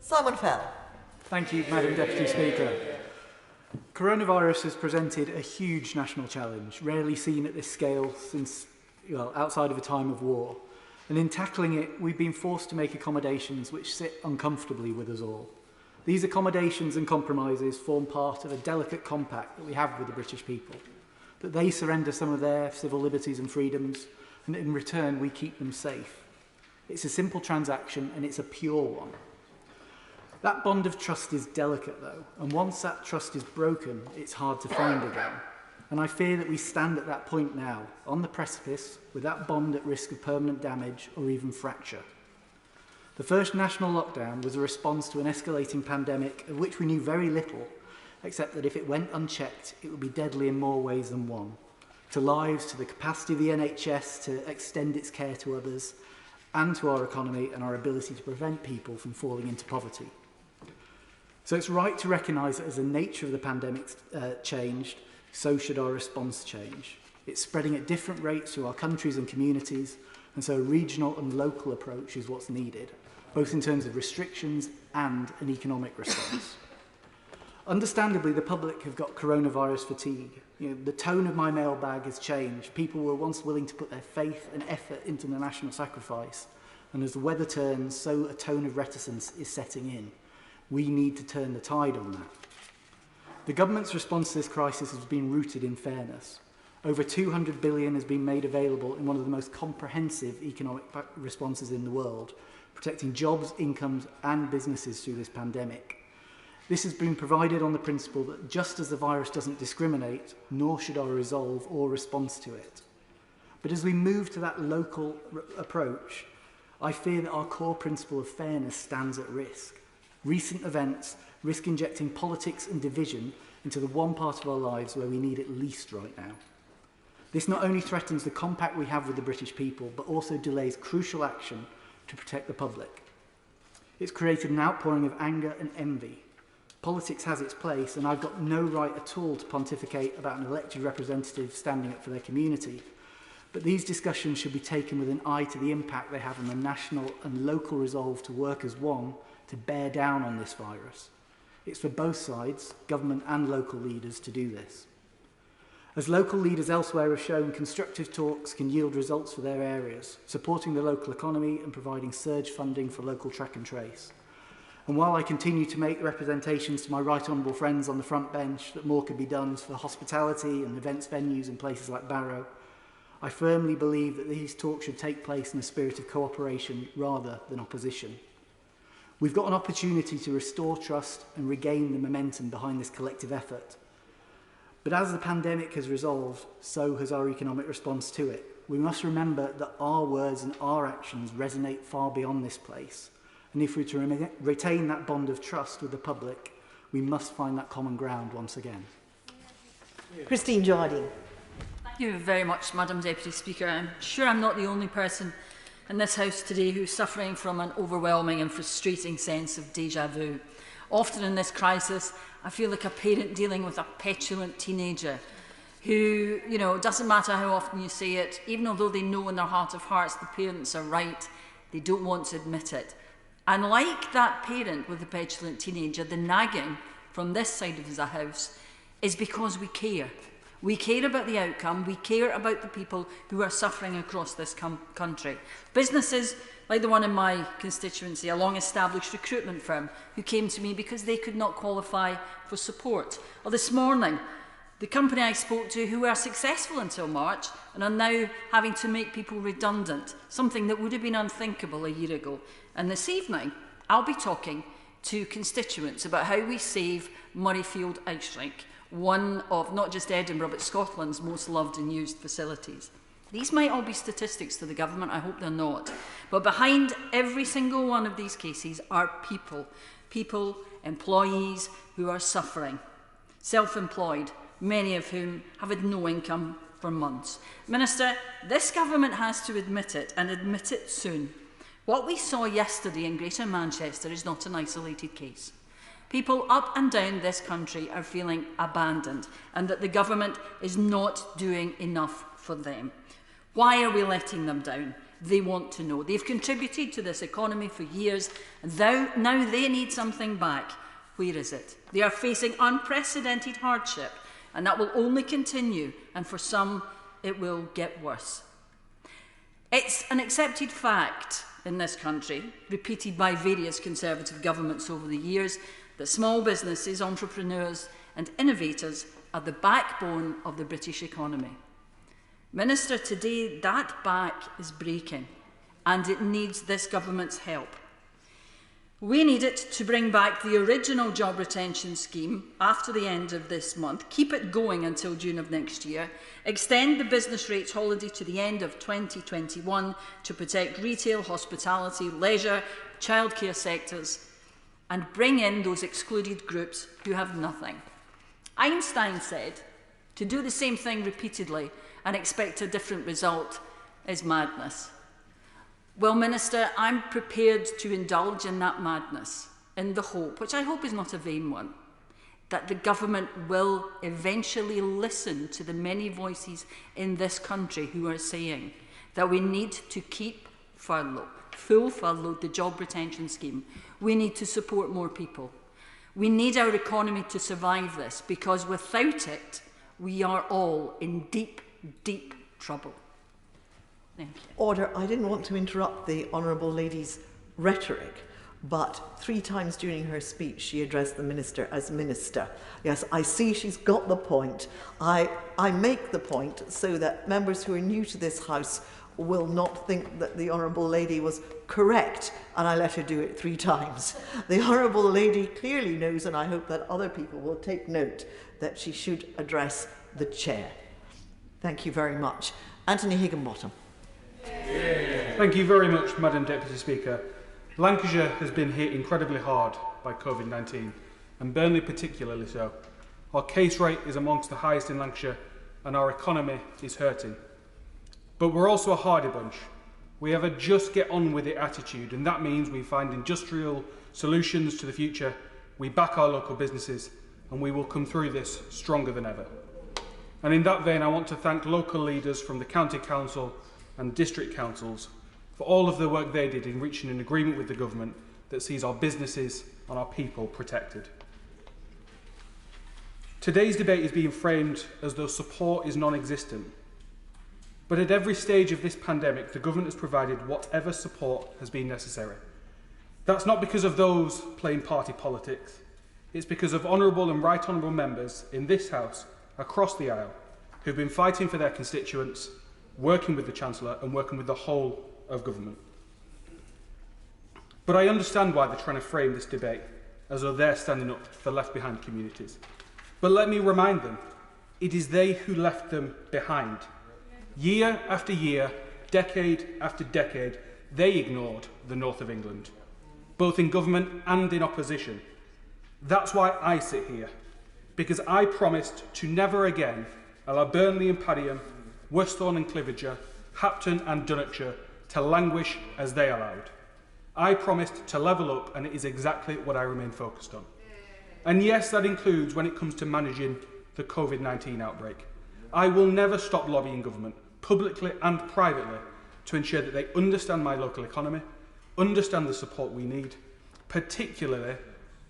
Simon Fell. Thank you, Madam Deputy Speaker. Coronavirus has presented a huge national challenge, rarely seen at this scale since, well, outside of a time of war. And in tackling it, we've been forced to make accommodations which sit uncomfortably with us all. These accommodations and compromises form part of a delicate compact that we have with the British people, that they surrender some of their civil liberties and freedoms, and in return we keep them safe. It's a simple transaction and it's a pure one. That bond of trust is delicate though, and once that trust is broken, it's hard to find again. And I fear that we stand at that point now, on the precipice, with that bond at risk of permanent damage or even fracture. The first national lockdown was a response to an escalating pandemic of which we knew very little, except that if it went unchecked, it would be deadly in more ways than one. To lives, to the capacity of the NHS to extend its care to others, and to our economy and our ability to prevent people from falling into poverty. So it's right to recognise that as the nature of the pandemic changed, so should our response change. It's spreading at different rates through our countries and communities, and so a regional and local approach is what's needed, both in terms of restrictions and an economic response. Understandably, the public have got coronavirus fatigue. The tone of my mailbag has changed. People were once willing to put their faith and effort into the national sacrifice, and as the weather turns, so a tone of reticence is setting in. We need to turn the tide on that. The government's response to this crisis has been rooted in fairness. Over 200 billion has been made available in one of the most comprehensive economic responses in the world, protecting jobs, incomes and businesses through this pandemic. This has been provided on the principle that just as the virus doesn't discriminate, nor should our resolve or response to it. But as we move to that local approach, I fear that our core principle of fairness stands at risk. Recent events risk injecting politics and division into the one part of our lives where we need it least right now. This not only threatens the compact we have with the British people, but also delays crucial action to protect the public. It's created an outpouring of anger and envy. Politics has its place, and I've got no right at all to pontificate about an elected representative standing up for their community. But these discussions should be taken with an eye to the impact they have on the national and local resolve to work as one to bear down on this virus. It's for both sides, government and local leaders, to do this. As local leaders elsewhere have shown, constructive talks can yield results for their areas, supporting the local economy and providing surge funding for local track and trace. And while I continue to make representations to my right honourable friends on the front bench that more could be done for hospitality and events venues in places like Barrow, I firmly believe that these talks should take place in a spirit of cooperation rather than opposition. We've got an opportunity to restore trust and regain the momentum behind this collective effort. But as the pandemic has resolved, so has our economic response to it. We must remember that our words and our actions resonate far beyond this place. And if we're to retain that bond of trust with the public, we must find that common ground once again. Christine Jardine. Thank you very much, Madam Deputy Speaker. I'm sure I'm not the only person in this House today who's suffering from an overwhelming and frustrating sense of déjà vu. Often in this crisis, I feel like a parent dealing with a petulant teenager who, it doesn't matter how often you say it, even although they know in their heart of hearts the parents are right, they don't want to admit it. And like that parent with the petulant teenager, the nagging from this side of the House is because we care. We care about the outcome. We care about the people who are suffering across this country. Businesses like the one in my constituency, a long-established recruitment firm, who came to me because they could not qualify for support. Or this morning, the company I spoke to who were successful until March and are now having to make people redundant, something that would have been unthinkable a year ago. And this evening, I'll be talking to constituents about how we save Murrayfield Ice Rink, one of not just Edinburgh but Scotland's most loved and used facilities. These might all be statistics to the government, I hope they're not. But behind every single one of these cases are people, employees who are suffering, self-employed, many of whom have had no income for months. Minister, this government has to admit it, and admit it soon. What we saw yesterday in Greater Manchester is not an isolated case. People up and down this country are feeling abandoned, and that the government is not doing enough for them. Why are we letting them down? They want to know. They've contributed to this economy for years, and now they need something back. Where is it? They are facing unprecedented hardship, and that will only continue, and for some, it will get worse. It's an accepted fact in this country, repeated by various Conservative governments over the years, that small businesses, entrepreneurs and innovators are the backbone of the British economy. Minister, today that back is breaking, and it needs this government's help. We need it to bring back the original job retention scheme after the end of this month, keep it going until June of next year, extend the business rates holiday to the end of 2021 to protect retail, hospitality, leisure, childcare sectors, and bring in those excluded groups who have nothing. Einstein said, to do the same thing repeatedly and expect a different result is madness. Well, Minister, I'm prepared to indulge in that madness in the hope, which I hope is not a vain one, that the government will eventually listen to the many voices in this country who are saying that we need to keep full furlough, the job retention scheme. We need to support more people. We need our economy to survive this, because without it, we are all in deep, deep trouble. Thank you. Order. I didn't want to interrupt the Honourable Lady's rhetoric, but 3 times during her speech she addressed the Minister as Minister. Yes, I see she's got the point. I make the point so that members who are new to this House will not think that the Honourable Lady was correct, and I let her do it 3 times. The Honourable Lady clearly knows, and I hope that other people will take note, that she should address the Chair. Thank you very much. Anthony Higginbottom. Thank you very much, Madam Deputy Speaker. Lancashire has been hit incredibly hard by COVID-19, and Burnley particularly so. Our case rate is amongst the highest in Lancashire, and our economy is hurting. But we're also a hardy bunch. We have a just get on with it attitude, and that means we find industrial solutions to the future, we back our local businesses, and we will come through this stronger than ever. And in that vein, I want to thank local leaders from the County Council and District Councils for all of the work they did in reaching an agreement with the government that sees our businesses and our people protected. Today's debate is being framed as though support is non-existent. But at every stage of this pandemic, the government has provided whatever support has been necessary. That's not because of those playing party politics. It's because of honourable and right honourable members in this House, across the aisle, who've been fighting for their constituents, working with the Chancellor and working with the whole of government. But I understand why they're trying to frame this debate as though they're standing up for left-behind communities. But let me remind them, it is they who left them behind. Year after year, decade after decade, they ignored the north of England, both in government and in opposition. That's why I sit here, because I promised to never again allow Burnley and Padiham, Westhorn and Cliviger, Hapton and Dunwickshire to languish as they allowed. I promised to level up, and it is exactly what I remain focused on. And yes, that includes when it comes to managing the COVID-19 outbreak. I will never stop lobbying government, publicly and privately, to ensure that they understand my local economy, understand the support we need, particularly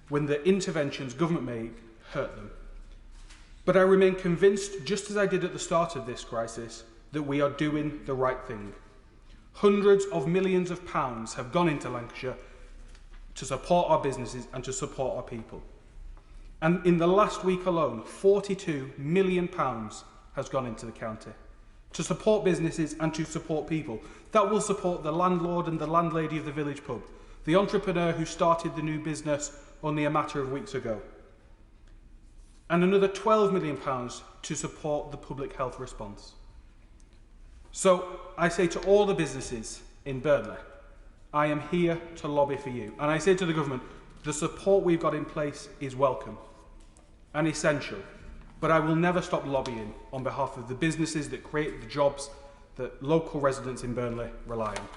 when the interventions government make hurt them. But I remain convinced, just as I did at the start of this crisis, that we are doing the right thing. Hundreds of millions of pounds have gone into Lancashire to support our businesses and to support our people. And in the last week alone, £42 million has gone into the county to support businesses and to support people. That will support the landlord and the landlady of the village pub, the entrepreneur who started the new business only a matter of weeks ago, and another £12 million to support the public health response. So I say to all the businesses in Burnley, I am here to lobby for you. And I say to the government, the support we've got in place is welcome and essential, but I will never stop lobbying on behalf of the businesses that create the jobs that local residents in Burnley rely on.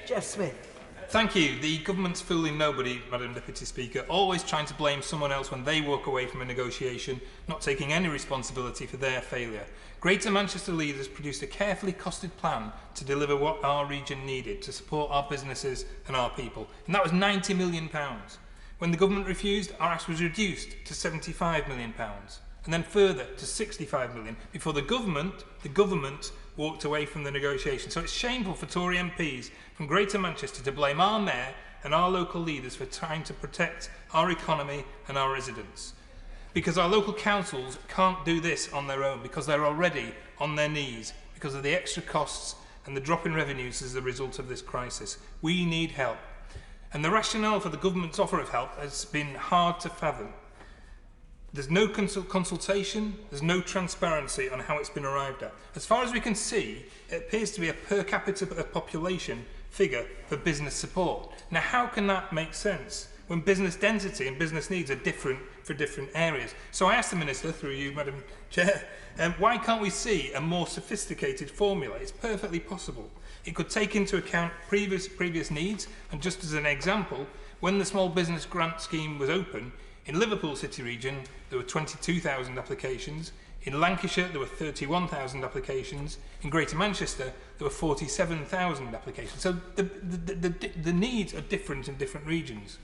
Jeff Smith. Thank you. The government's fooling nobody, Madam Deputy Speaker, always trying to blame someone else when they walk away from a negotiation, not taking any responsibility for their failure. Greater Manchester leaders produced a carefully costed plan to deliver what our region needed to support our businesses and our people, and that was £90 million. When the government refused, our ask was reduced to £75 million, and then further to £65 million before the government walked away from the negotiation. So it's shameful for Tory MPs from Greater Manchester to blame our mayor and our local leaders for trying to protect our economy and our residents. Because our local councils can't do this on their own, because they're already on their knees because of the extra costs and the drop in revenues as a result of this crisis. We need help. And the rationale for the government's offer of help has been hard to fathom. There's no consultation, there's no transparency on how it's been arrived at. As far as we can see, it appears to be a per capita population figure for business support. Now, how can that make sense when business density and business needs are different for different areas? So I asked the Minister, through you, Madam Chair, why can't we see a more sophisticated formula? It's perfectly possible. It could take into account previous needs, and just as an example, when the Small Business Grant Scheme was open, in Liverpool City Region, there were 22,000 applications. In Lancashire, there were 31,000 applications. In Greater Manchester, there were 47,000 applications. So the needs are different in different regions.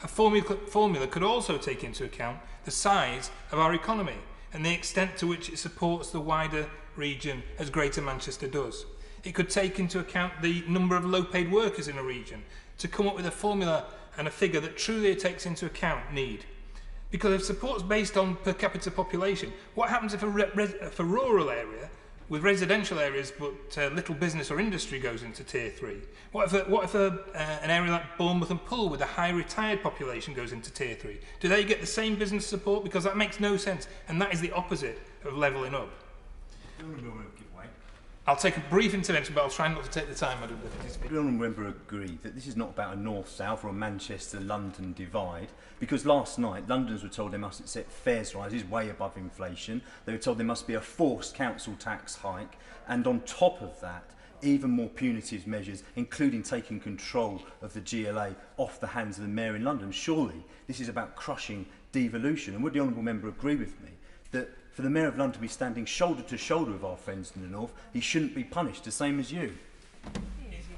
A formula could also take into account the size of our economy and the extent to which it supports the wider region as Greater Manchester does. It could take into account the number of low-paid workers in a region to come up with a formula and a figure that truly takes into account need. Because if support's based on per capita population, what happens if a rural area with residential areas but little business or industry goes into Tier 3? What if an area like Bournemouth and Poole with a high retired population goes into Tier 3? Do they get the same business support? Because that makes no sense, and that is the opposite of levelling up. I'll take a brief intervention, but I'll try not to take the time, Madam Deputy Speaker. The honourable member agreed that this is not about a north-south or a Manchester-London divide, because last night Londoners were told they must accept fares rises way above inflation. They were told there must be a forced council tax hike, and on top of that, even more punitive measures, including taking control of the GLA off the hands of the mayor in London. Surely this is about crushing devolution. And would the honourable member agree with me that for the Mayor of London to be standing shoulder to shoulder with our friends in the north, he shouldn't be punished, the same as you?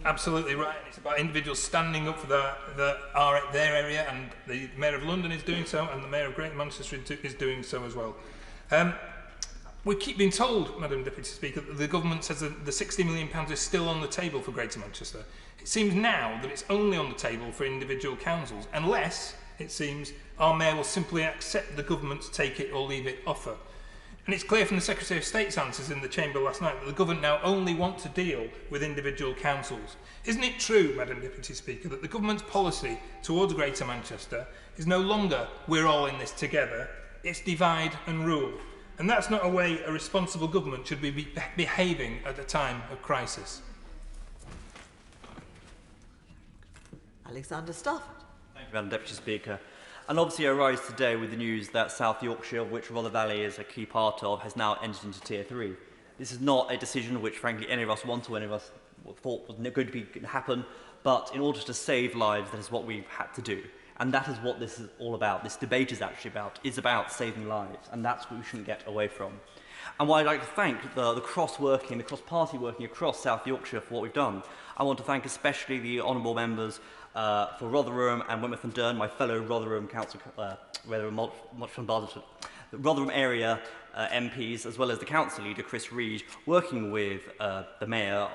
Absolutely right. It's about individuals standing up for their area, and the Mayor of London is doing so, and the Mayor of Greater Manchester is doing so as well. We keep being told, Madam Deputy Speaker, that the government says that the £60 million is still on the table for Greater Manchester. It seems now that it's only on the table for individual councils, unless, it seems, our Mayor will simply accept the government's take-it-or-leave-it offer. And it's clear from the Secretary of State's answers in the Chamber last night that the government now only want to deal with individual councils. Isn't it true, Madam Deputy Speaker, that the government's policy towards Greater Manchester is no longer we're all in this together, it's divide and rule? And that's not a way a responsible government should be behaving at a time of crisis. Alexander Stafford. Thank you, Madam Deputy Speaker. And obviously I rise today with the news that South Yorkshire, of which Rother Valley is a key part of, has now entered into Tier 3. This is not a decision which, frankly, any of us want or any of us thought was going to happen, but in order to save lives, that is what we've had to do. And that is what this is all about. This debate is actually about. It's about saving lives, and that's what we shouldn't get away from. And while I'd like to thank the cross-working, the cross-party working across South Yorkshire for what we've done, I want to thank especially the honourable members for Rotherham and Wentworth and Dearne, my fellow Rotherham Council, Rotherham area MPs, as well as the council leader, Chris Reid, working with the mayor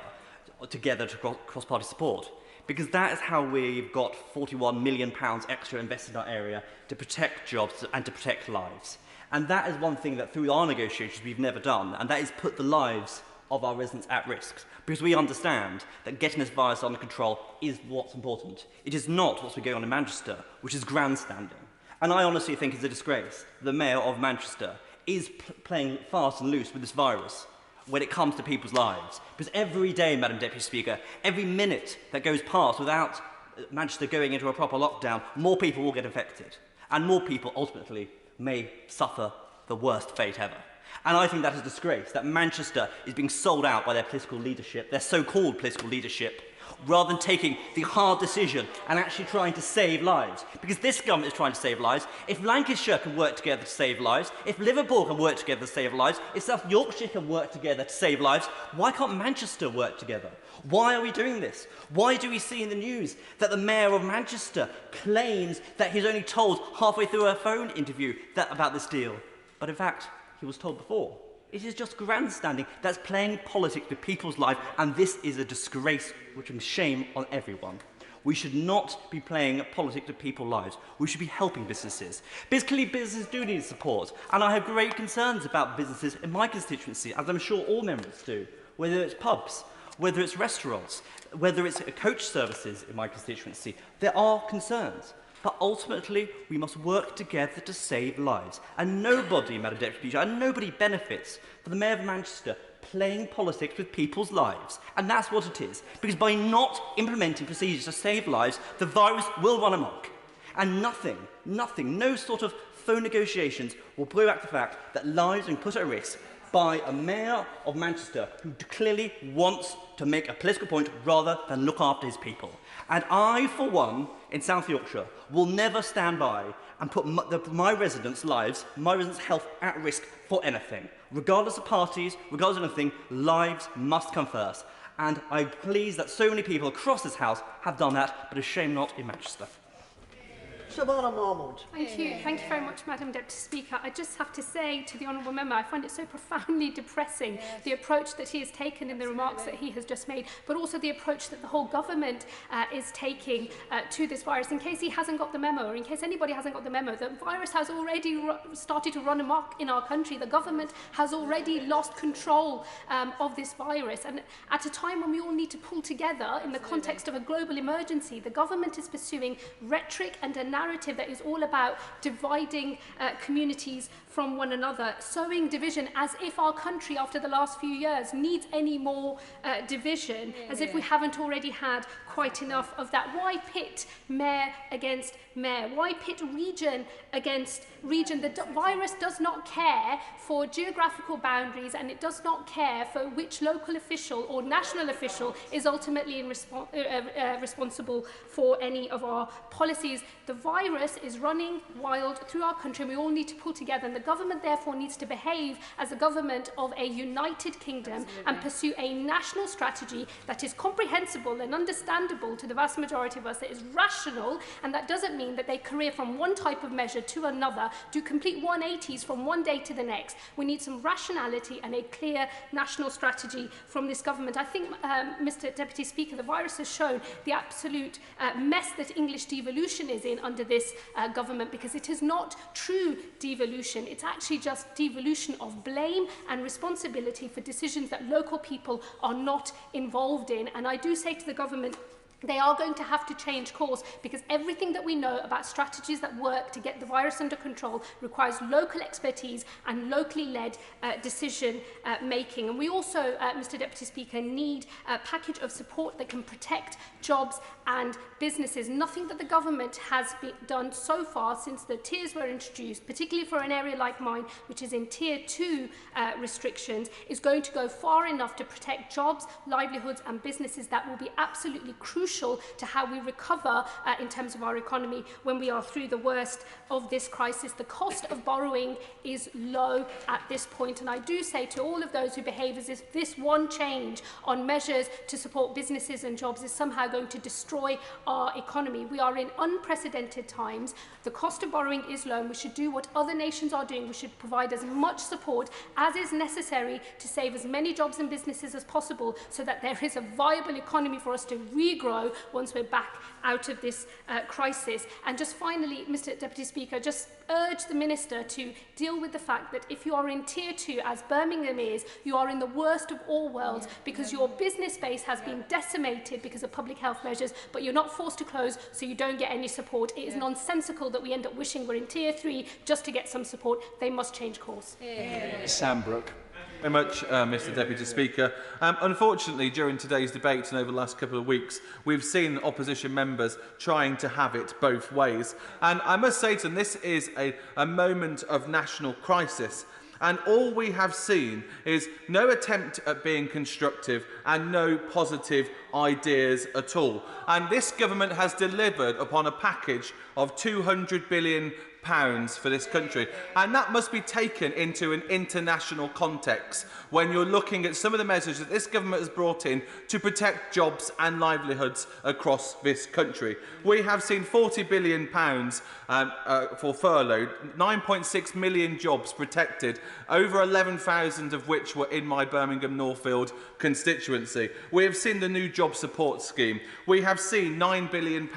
together to cross-party support. Because that is how we've got £41 million extra invested in our area to protect jobs and to protect lives. And that is one thing that through our negotiations we've never done, and that is put the lives of our residents at risk. Because we understand that getting this virus under control is what's important. It is not what's been going on in Manchester, which is grandstanding. And I honestly think it's a disgrace the Mayor of Manchester is playing fast and loose with this virus when it comes to people's lives. Because every day, Madam Deputy Speaker, every minute that goes past without Manchester going into a proper lockdown, more people will get infected. And more people, ultimately, may suffer the worst fate ever. And I think that is a disgrace, that Manchester is being sold out by their political leadership, their so-called political leadership, rather than taking the hard decision and actually trying to save lives. Because this government is trying to save lives. If Lancashire can work together to save lives, if Liverpool can work together to save lives, if South Yorkshire can work together to save lives, why can't Manchester work together? Why are we doing this? Why do we see in the news that the Mayor of Manchester claims that he's only told halfway through a phone interview about this deal? But in fact, he was told before. It is just grandstanding. That's playing politics with people's lives, and this is a disgrace which brings shame on everyone. We should not be playing politics with people's lives. We should be helping businesses. Basically, businesses do need support, and I have great concerns about businesses in my constituency, as I'm sure all members do, whether it's pubs, whether it's restaurants, whether it's coach services in my constituency. There are concerns. But ultimately, we must work together to save lives. And nobody, Madam Deputy Speaker, and nobody benefits for the Mayor of Manchester playing politics with people's lives. And that's what it is. Because by not implementing procedures to save lives, the virus will run amok. And nothing, no sort of phone negotiations will blow back the fact that lives are put at risk by a Mayor of Manchester who clearly wants to make a political point rather than look after his people. And I, for one, in South Yorkshire, will never stand by and put my residents' lives, my residents' health at risk for anything. Regardless of parties, regardless of anything, lives must come first. And I'm pleased that so many people across this House have done that, but a shame not in Manchester. Shabana Mahmood. Thank you very much, Madam Deputy Speaker. I just have to say to the Honourable Member, I find it so profoundly depressing, the approach that he has taken in the remarks that he has just made, but also the approach that the whole government is taking to this virus. In case he hasn't got the memo, or in case anybody hasn't got the memo, the virus has already started to run amok in our country. The government has already lost control of this virus. And at a time when we all need to pull together in the context of a global emergency, the government is pursuing rhetoric and a narrative that is all about dividing communities from one another, sowing division as if our country after the last few years needs any more division, as if we haven't already had quite enough of that. Why pit mayor against mayor? Why pit region against region? The virus does not care for geographical boundaries, and it does not care for which local official or national official is ultimately responsible for any of our policies. The virus is running wild through our country, and we all need to pull together, and the government therefore needs to behave as a government of a united kingdom and pursue a national strategy that is comprehensible and understandable to the vast majority of us, that is rational, and that doesn't mean that they career from one type of measure to another, do complete 180s from one day to the next. We need some rationality and a clear national strategy from this government. I think, Mr. Deputy Speaker, the virus has shown the absolute mess that English devolution is in under this government, because it is not true devolution. It's actually just devolution of blame and responsibility for decisions that local people are not involved in. And I do say to the government, they are going to have to change course, because everything that we know about strategies that work to get the virus under control requires local expertise and locally led decision making. And we also, Mr. Deputy Speaker, need a package of support that can protect jobs and businesses. Nothing that the government has done so far since the tiers were introduced, particularly for an area like mine, which is in Tier 2 restrictions, is going to go far enough to protect jobs, livelihoods and businesses that will be absolutely crucial to how we recover in terms of our economy when we are through the worst of this crisis. The cost of borrowing is low at this point, and I do say to all of those who behave as if this one change on measures to support businesses and jobs is somehow going to destroy our economy. We are in unprecedented times. The cost of borrowing is low, and we should do what other nations are doing. We should provide as much support as is necessary to save as many jobs and businesses as possible, so that there is a viable economy for us to regrow once we're back out of this crisis. And just finally, Mr. Deputy Speaker, just urge the Minister to deal with the fact that if you are in Tier 2, as Birmingham is, you are in the worst of all worlds, because your business base has been decimated because of public health measures, but you're not forced to close, so you don't get any support. It is nonsensical that we end up wishing we're in Tier 3 just to get some support. They must change course. Sam Brooke. Very much, Mr. Deputy Speaker. Unfortunately, during today's debate and over the last couple of weeks, we've seen opposition members trying to have it both ways. And I must say to them, this is a moment of national crisis. And all we have seen is no attempt at being constructive and no positive ideas at all. And this government has delivered upon a package of £200 billion for this country, and that must be taken into an international context when you're looking at some of the measures that this government has brought in to protect jobs and livelihoods across this country. We have seen £40 billion for furlough, 9.6 million jobs protected, over 11,000 of which were in my Birmingham Northfield constituency. We have seen the new job support scheme. We have seen £9 billion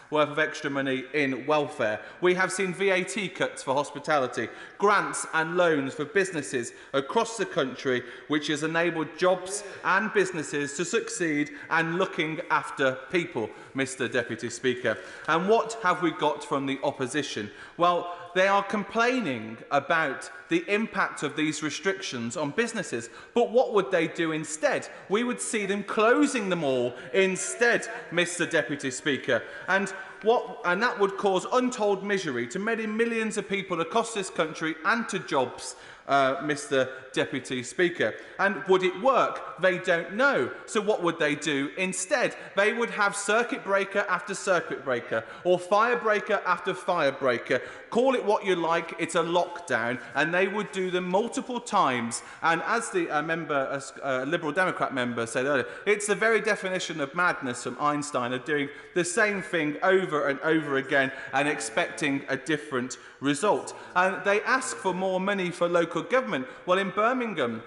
worth of extra money in welfare. We have seen VAT cuts for hospitality, grants and loans for businesses across the country, which has enabled jobs and businesses to succeed and looking after people, Mr. Deputy Speaker. And what have we got from the opposition? Well, they are complaining about the impact of these restrictions on businesses. But what would they do instead? We would see them closing them all instead, Mr. Deputy Speaker. And that would cause untold misery to many millions of people across this country and to jobs, Mr. Deputy Speaker. And would it work? They don't know. So what would they do instead? They would have circuit breaker after circuit breaker, or fire breaker after fire breaker. Call it what you like, it's a lockdown, and they would do them multiple times. And as the Liberal Democrat member said earlier, it's the very definition of madness from Einstein, of doing the same thing over and over again and expecting a different result. And they ask for more money for local government. Well, in Birmingham,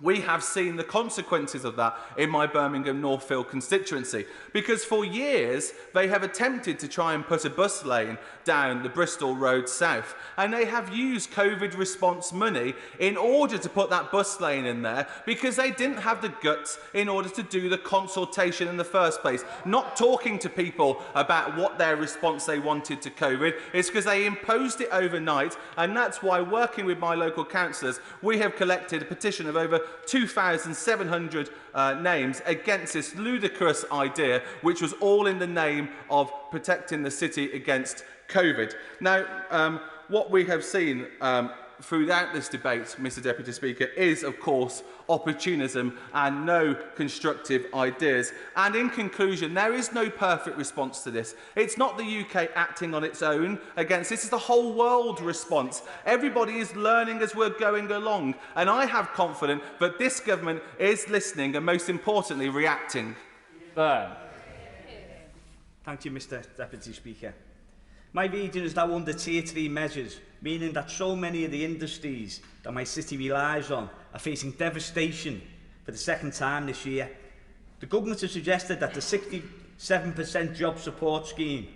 We have seen the consequences of that in my Birmingham Northfield constituency, because for years they have attempted to try and put a bus lane down the Bristol Road South, and they have used COVID response money in order to put that bus lane in there because they didn't have the guts in order to do the consultation in the first place, not talking to people about what their response they wanted to COVID. It's because they imposed it overnight, and that's why, working with my local councillors, we have collected a petition of over 2,700 names against this ludicrous idea, which was all in the name of protecting the city against COVID. Now, what we have seen throughout this debate, Mr Deputy Speaker, is of course opportunism and no constructive ideas. And in conclusion, there is no perfect response to this. It's not the UK acting on its own against this, it's the whole world response. Everybody is learning as we're going along, and I have confidence that this government is listening and, most importantly, reacting. Thank you, Mr Deputy Speaker. My region is now under Tier 3 measures, meaning that so many of the industries that my city relies on are facing devastation for the second time this year. The government has suggested that the 67% job support scheme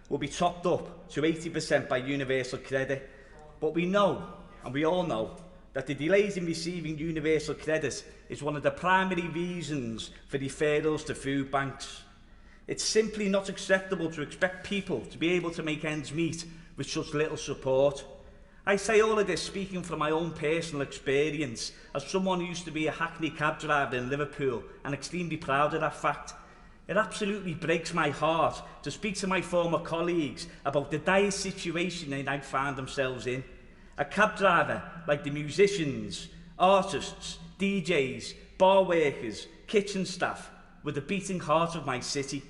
will be topped up to 80% by universal credit. But we know, and we all know, that the delays in receiving universal credit is one of the primary reasons for referrals to food banks. It's simply not acceptable to expect people to be able to make ends meet with such little support. I say all of this speaking from my own personal experience as someone who used to be a Hackney cab driver in Liverpool, and extremely proud of that fact. It absolutely breaks my heart to speak to my former colleagues about the dire situation they now find themselves in. A cab driver, like the musicians, artists, DJs, bar workers, kitchen staff, were the beating heart of my city,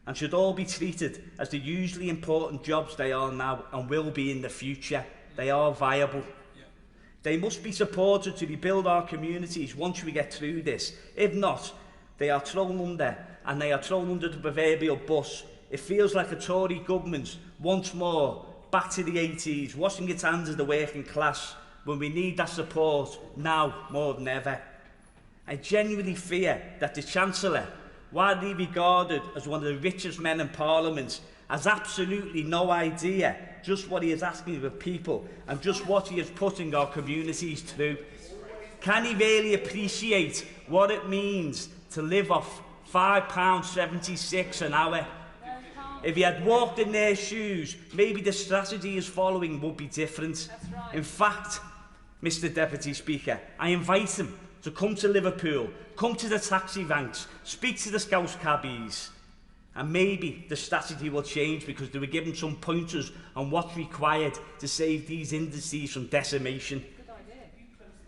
and should all be treated as the hugely important jobs they are now and will be in the future. They are viable. They must be supported to rebuild our communities once we get through this. If not, they are thrown under, and they are thrown under the proverbial bus. It feels like a Tory government, once more, back to the 80s, washing its hands of the working class, when we need that support now more than ever. I genuinely fear that the Chancellor, widely regarded as one of the richest men in Parliament, has absolutely no idea just what he is asking of people and just what he is putting our communities through. Can he really appreciate what it means to live off £5.76 an hour? If he had walked in their shoes, maybe the strategy he is following would be different. In fact, Mr Deputy Speaker, I invite him to come to Liverpool, come to the taxi ranks, speak to the Scouse cabbies, and maybe the strategy will change because they were given some pointers on what's required to save these industries from decimation.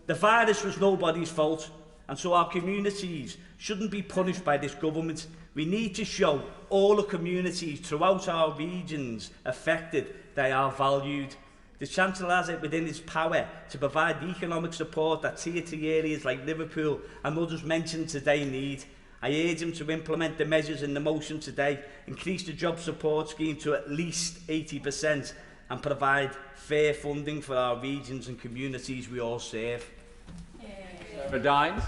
The virus was nobody's fault, and so our communities shouldn't be punished by this government. We need to show all the communities throughout our regions affected they are valued. The Chancellor has it within his power to provide the economic support that Tier 3 areas like Liverpool and others mentioned today need. I urge him to implement the measures in the motion today, increase the job support scheme to at least 80% and provide fair funding for our regions and communities we all serve. Dines.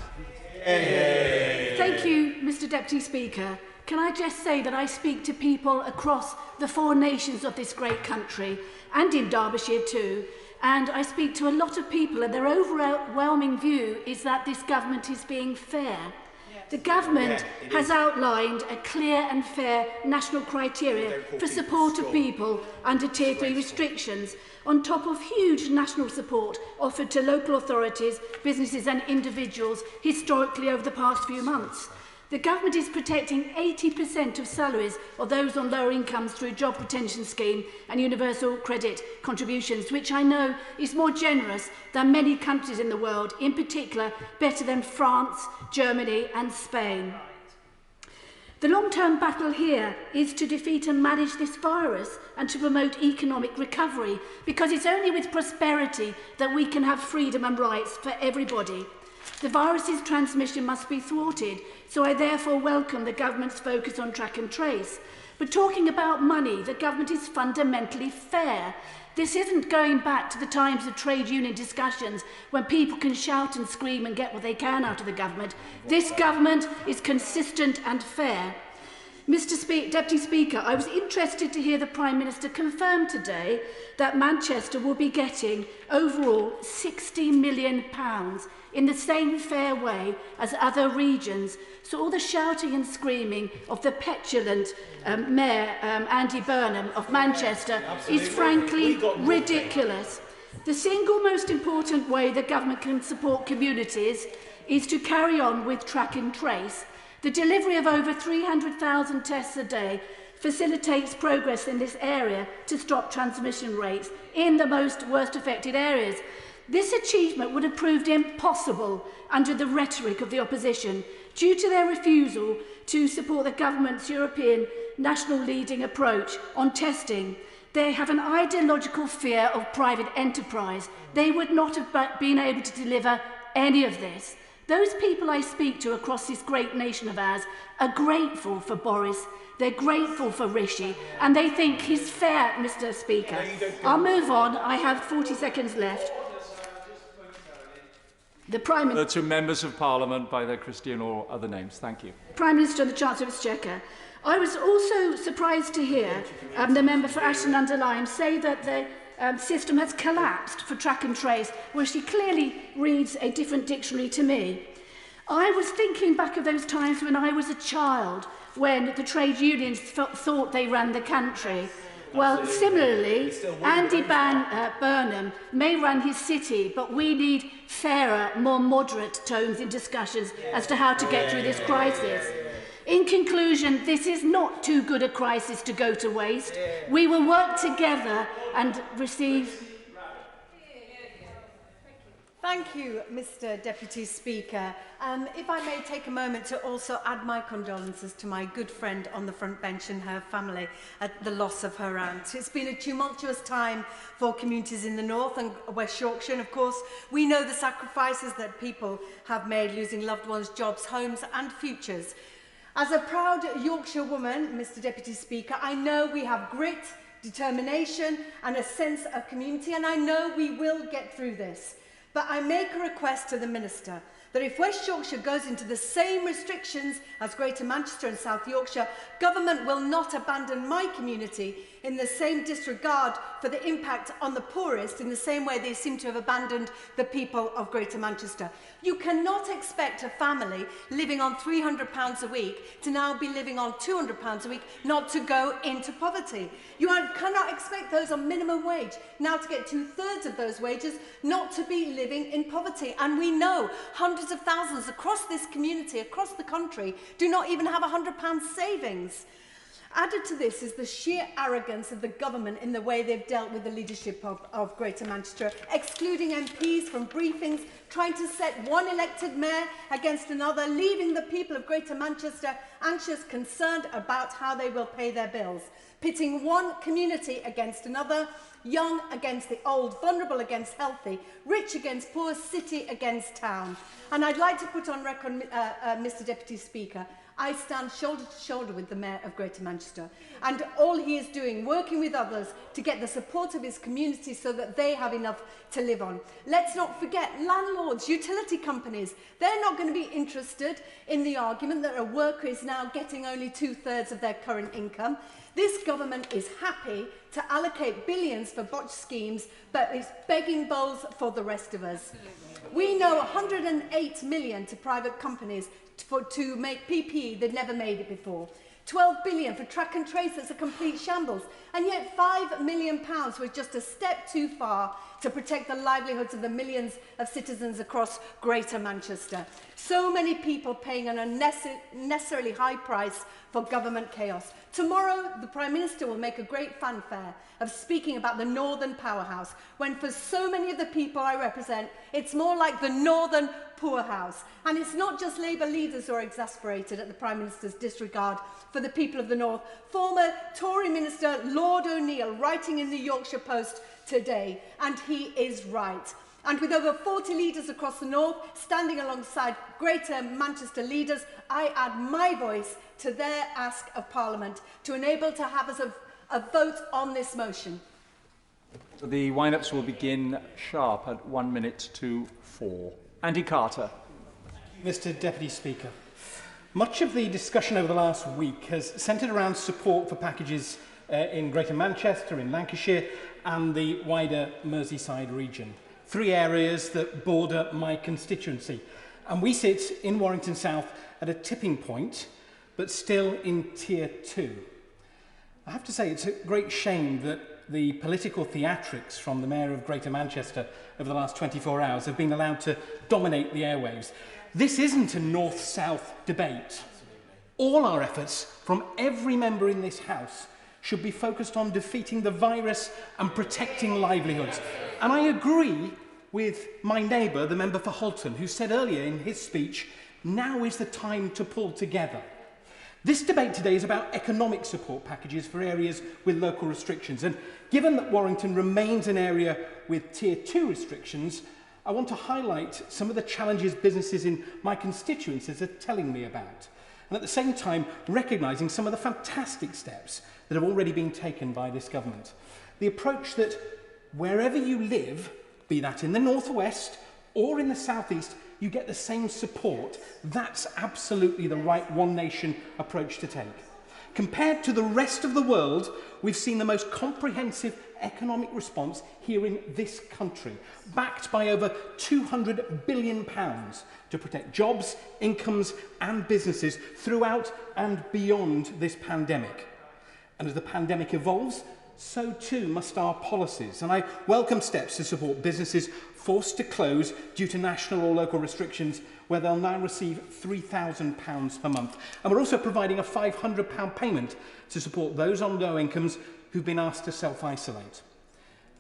Thank you, Mr Deputy Speaker. Can I just say that I speak to people across the 4 nations of this great country, and in Derbyshire too, and I speak to a lot of people, and their overwhelming view is that this government is being fair. The government has outlined a clear and fair national criteria for support of people under Tier 3 restrictions, on top of huge national support offered to local authorities, businesses and individuals historically over the past few months. The government is protecting 80% of salaries of those on lower incomes through job retention scheme and universal credit contributions, which I know is more generous than many countries in the world, in particular better than France, Germany and Spain. The long-term battle here is to defeat and manage this virus and to promote economic recovery, because it's only with prosperity that we can have freedom and rights for everybody. The virus's transmission must be thwarted, so I therefore welcome the government's focus on track and trace. But talking about money, the government is fundamentally fair. This isn't going back to the times of trade union discussions when people can shout and scream and get what they can out of the government. This government is consistent and fair. Deputy Speaker, I was interested to hear the Prime Minister confirm today that Manchester will be getting overall £60 million in the same fair way as other regions. So all the shouting and screaming of the petulant Mayor Andy Burnham of Manchester is frankly ridiculous. The single most important way the government can support communities is to carry on with track and trace. The delivery of over 300,000 tests a day facilitates progress in this area to stop transmission rates in the worst affected areas. This achievement would have proved impossible under the rhetoric of the opposition due to their refusal to support the government's European national leading approach on testing. They have an ideological fear of private enterprise. They would not have been able to deliver any of this. Those people I speak to across this great nation of ours are grateful for Boris, they're grateful for Rishi, and they think he's fair, Mr. Speaker. I'll move on. I have 40 seconds left. The Prime Minister... To members of Parliament by their Christian or other names. Thank you. Prime Minister and the Chancellor of Exchequer. I was also surprised to hear the member for Ashton-under-Lyne say that the system has collapsed for track and trace, where she clearly reads a different dictionary to me. I was thinking back of those times when I was a child, when the trade unions thought they ran the country. Well, similarly, Andy Burnham may run his city, but we need fairer, more moderate tones in discussions as to how to get through this crisis. In conclusion, this is not too good a crisis to go to waste. We will work together and receive... Thank you, Mr. Deputy Speaker. If I may take a moment to also add my condolences to my good friend on the front bench and her family at the loss of her aunt. It's been a tumultuous time for communities in the north and West Yorkshire, and of course we know the sacrifices that people have made, losing loved ones, jobs, homes and futures. As a proud Yorkshire woman, Mr. Deputy Speaker, I know we have grit, determination and a sense of community, and I know we will get through this. But I make a request to the Minister that if West Yorkshire goes into the same restrictions as Greater Manchester and South Yorkshire, government will not abandon my community in the same disregard for the impact on the poorest in the same way they seem to have abandoned the people of Greater Manchester. You cannot expect a family living on £300 a week to now be living on £200 a week not to go into poverty. You cannot expect those on minimum wage now to get 2/3 of those wages not to be living in poverty. And we know hundreds of thousands across this community, across the country, do not even have £100 savings. Added to this is the sheer arrogance of the government in the way they've dealt with the leadership of Greater Manchester, excluding MPs from briefings, trying to set one elected mayor against another, leaving the people of Greater Manchester anxious, concerned about how they will pay their bills, pitting one community against another, young against the old, vulnerable against healthy, rich against poor, city against town. And I'd like to put on record, Mr. Deputy Speaker, I stand shoulder to shoulder with the Mayor of Greater Manchester, and all he is doing, working with others to get the support of his community so that they have enough to live on. Let's not forget landlords, utility companies, they're not going to be interested in the argument that a worker is now getting only 2/3 of their current income. This government is happy to allocate billions for botched schemes, but it's begging bowls for the rest of us. We know 108 million to private companies to make PPE, they've never made it before. 12 billion for track and trace, that's a complete shambles. And yet £5 million was just a step too far to protect the livelihoods of the millions of citizens across Greater Manchester. So many people paying an unnecessarily high price for government chaos. Tomorrow, the Prime Minister will make a great fanfare of speaking about the Northern Powerhouse, when for so many of the people I represent, it's more like the Northern Poorhouse. And it's not just Labour leaders who are exasperated at the Prime Minister's disregard for the people of the North. Former Tory Minister Lord O'Neill writing in the Yorkshire Post today, and he is right. And with over 40 leaders across the north standing alongside Greater Manchester leaders, I add my voice to their ask of Parliament to enable to have us a vote on this motion. The wind-ups will begin sharp at 1 minute to 4. Andy Carter. Mr Deputy Speaker, much of the discussion over the last week has centred around support for packages in Greater Manchester, in Lancashire and the wider Merseyside region. 3 areas that border my constituency. And we sit in Warrington South at a tipping point, but still in Tier 2. I have to say it's a great shame that the political theatrics from the Mayor of Greater Manchester over the last 24 hours have been allowed to dominate the airwaves. This isn't a north-south debate. All our efforts from every member in this House should be focused on defeating the virus and protecting livelihoods. And I agree with my neighbour, the member for Halton, who said earlier in his speech, now is the time to pull together. This debate today is about economic support packages for areas with local restrictions. And given that Warrington remains an area with Tier 2 restrictions, I want to highlight some of the challenges businesses in my constituencies are telling me about. And at the same time, recognising some of the fantastic steps that have already been taken by this government. The approach that wherever you live, be that in the northwest or in the southeast, you get the same support. That's absolutely the right one nation approach to take. Compared to the rest of the world, we've seen the most comprehensive economic response here in this country, backed by over £200 billion to protect jobs, incomes and businesses throughout and beyond this pandemic. And as the pandemic evolves, so too must our policies. And I welcome steps to support businesses forced to close due to national or local restrictions, where they'll now receive £3,000 per month. And we're also providing a £500 payment to support those on low incomes who've been asked to self-isolate.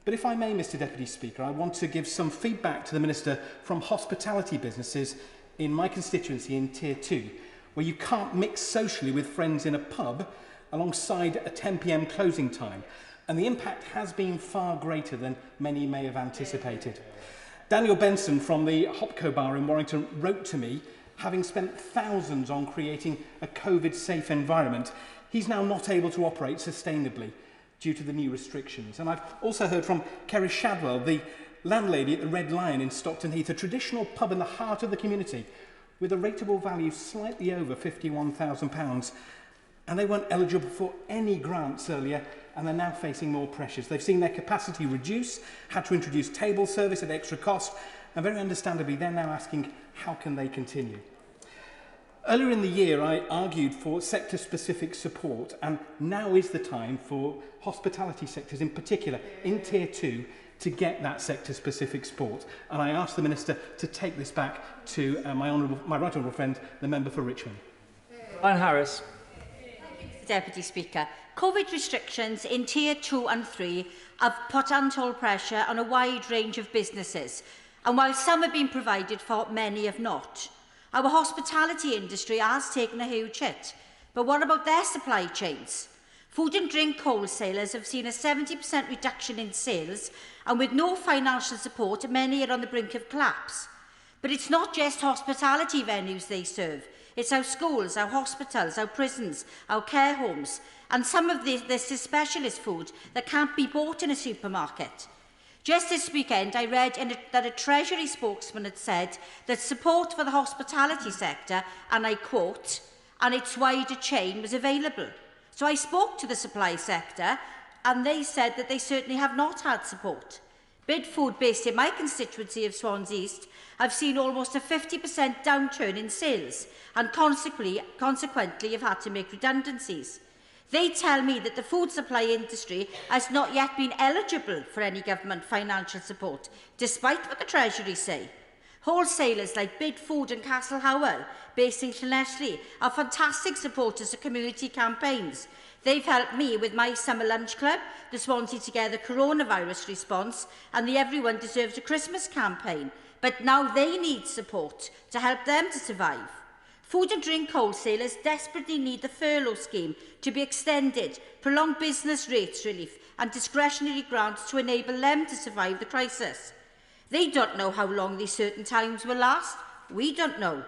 But if I may, Mr Deputy Speaker, I want to give some feedback to the Minister from hospitality businesses in my constituency in Tier 2, where you can't mix socially with friends in a pub alongside a 10 p.m. closing time. And the impact has been far greater than many may have anticipated. Daniel Benson from the Hopco Bar in Warrington wrote to me, having spent thousands on creating a COVID-safe environment, he's now not able to operate sustainably due to the new restrictions. And I've also heard from Kerry Shadwell, the landlady at the Red Lion in Stockton Heath, a traditional pub in the heart of the community, with a rateable value slightly over £51,000. And they weren't eligible for any grants earlier, and they're now facing more pressures. They've seen their capacity reduce, had to introduce table service at extra cost, and very understandably, they're now asking, how can they continue? Earlier in the year, I argued for sector-specific support, and now is the time for hospitality sectors, in particular, in Tier 2, to get that sector-specific support. And I asked the Minister to take this back to my right honourable friend, the member for Richmond. Ryan Harris. Deputy Speaker, COVID restrictions in Tier 2 and 3 have put untold pressure on a wide range of businesses, and while some have been provided for, many have not. Our hospitality industry has taken a huge hit, but what about their supply chains? Food and drink wholesalers have seen a 70% reduction in sales, and with no financial support, many are on the brink of collapse. But it's not just hospitality venues they serve. It's our schools, our hospitals, our prisons, our care homes, and some of this is specialist food that can't be bought in a supermarket. Just this weekend, I read that a Treasury spokesman had said that support for the hospitality sector, and I quote, and its wider chain was available. So I spoke to the supply sector, and they said that they certainly have not had support. Bid Food, based in my constituency of Swansea East, have seen almost a 50% downturn in sales, and consequently have had to make redundancies. They tell me that the food supply industry has not yet been eligible for any government financial support, despite what the Treasury say. Wholesalers like Bid Food and Castle Howell, based in Llanelli, are fantastic supporters of community campaigns. They've helped me with my Summer Lunch Club, the Swansea Together coronavirus response, and the Everyone Deserves a Christmas campaign. But now they need support to help them to survive. Food and drink wholesalers desperately need the furlough scheme to be extended, prolonged business rates relief and discretionary grants to enable them to survive the crisis. They don't know how long these certain times will last. We don't know.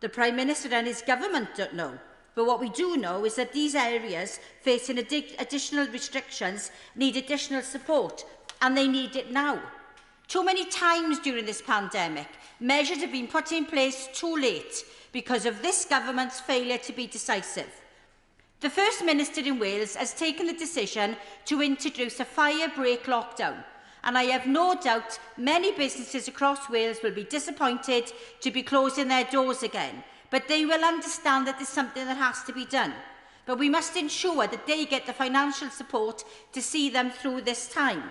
The Prime Minister and his government don't know. But what we do know is that these areas facing additional restrictions need additional support, and they need it now. Too many times during this pandemic, measures have been put in place too late because of this government's failure to be decisive. The First Minister in Wales has taken the decision to introduce a fire-break lockdown, and I have no doubt many businesses across Wales will be disappointed to be closing their doors again, but they will understand that there's something that has to be done. But we must ensure that they get the financial support to see them through this time.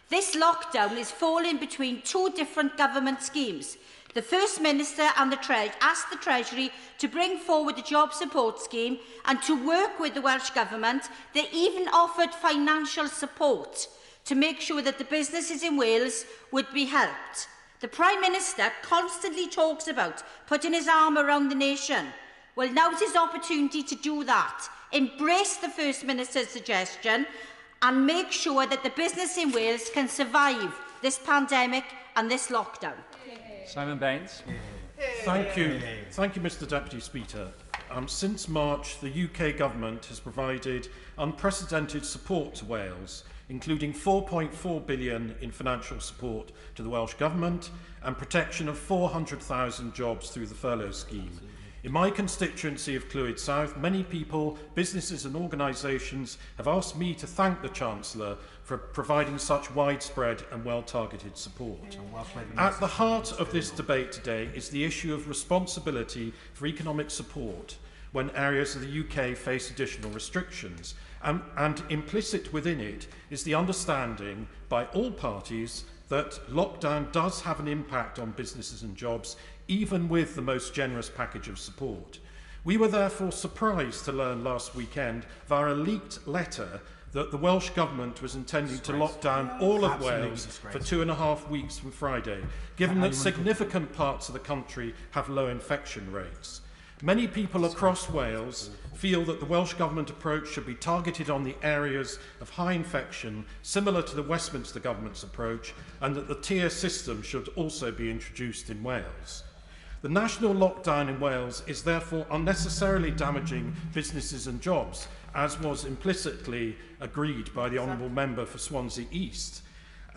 This lockdown is falling between two different government schemes. The First Minister and asked the Treasury to bring forward a job support scheme and to work with the Welsh Government. They even offered financial support to make sure that the businesses in Wales would be helped. The Prime Minister constantly talks about putting his arm around the nation. Well, now's his opportunity to do that. Embrace the First Minister's suggestion and make sure that the business in Wales can survive this pandemic and this lockdown. Simon Baines. Thank you, Mr Deputy Speaker. Since March, the UK Government has provided unprecedented support to Wales, including £4.4 billion in financial support to the Welsh Government and protection of 400,000 jobs through the furlough scheme. In my constituency of Clwyd South, many people, businesses and organisations have asked me to thank the Chancellor for providing such widespread and well-targeted support. At the heart of this debate today is the issue of responsibility for economic support when areas of the UK face additional restrictions. And implicit within it is the understanding by all parties that lockdown does have an impact on businesses and jobs, even with the most generous package of support. We were therefore surprised to learn last weekend via a leaked letter that the Welsh Government was intending to lock down all of Wales for 2.5 weeks from Friday, given that significant parts of the country have low infection rates. Many people across Wales feel that the Welsh Government approach should be targeted on the areas of high infection, similar to the Westminster Government's approach, and that the tier system should also be introduced in Wales. The national lockdown in Wales is therefore unnecessarily damaging businesses and jobs, as was implicitly agreed by the Honourable Member for Swansea East.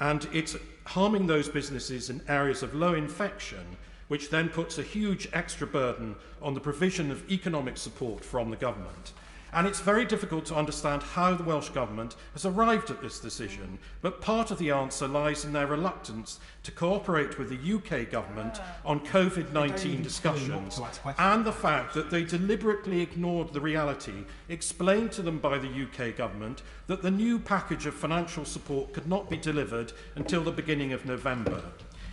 And it's harming those businesses in areas of low infection, which then puts a huge extra burden on the provision of economic support from the government. And it's very difficult to understand how the Welsh Government has arrived at this decision, but part of the answer lies in their reluctance to cooperate with the UK Government on COVID-19 discussions, and the fact that they deliberately ignored the reality explained to them by the UK Government that the new package of financial support could not be delivered until the beginning of November.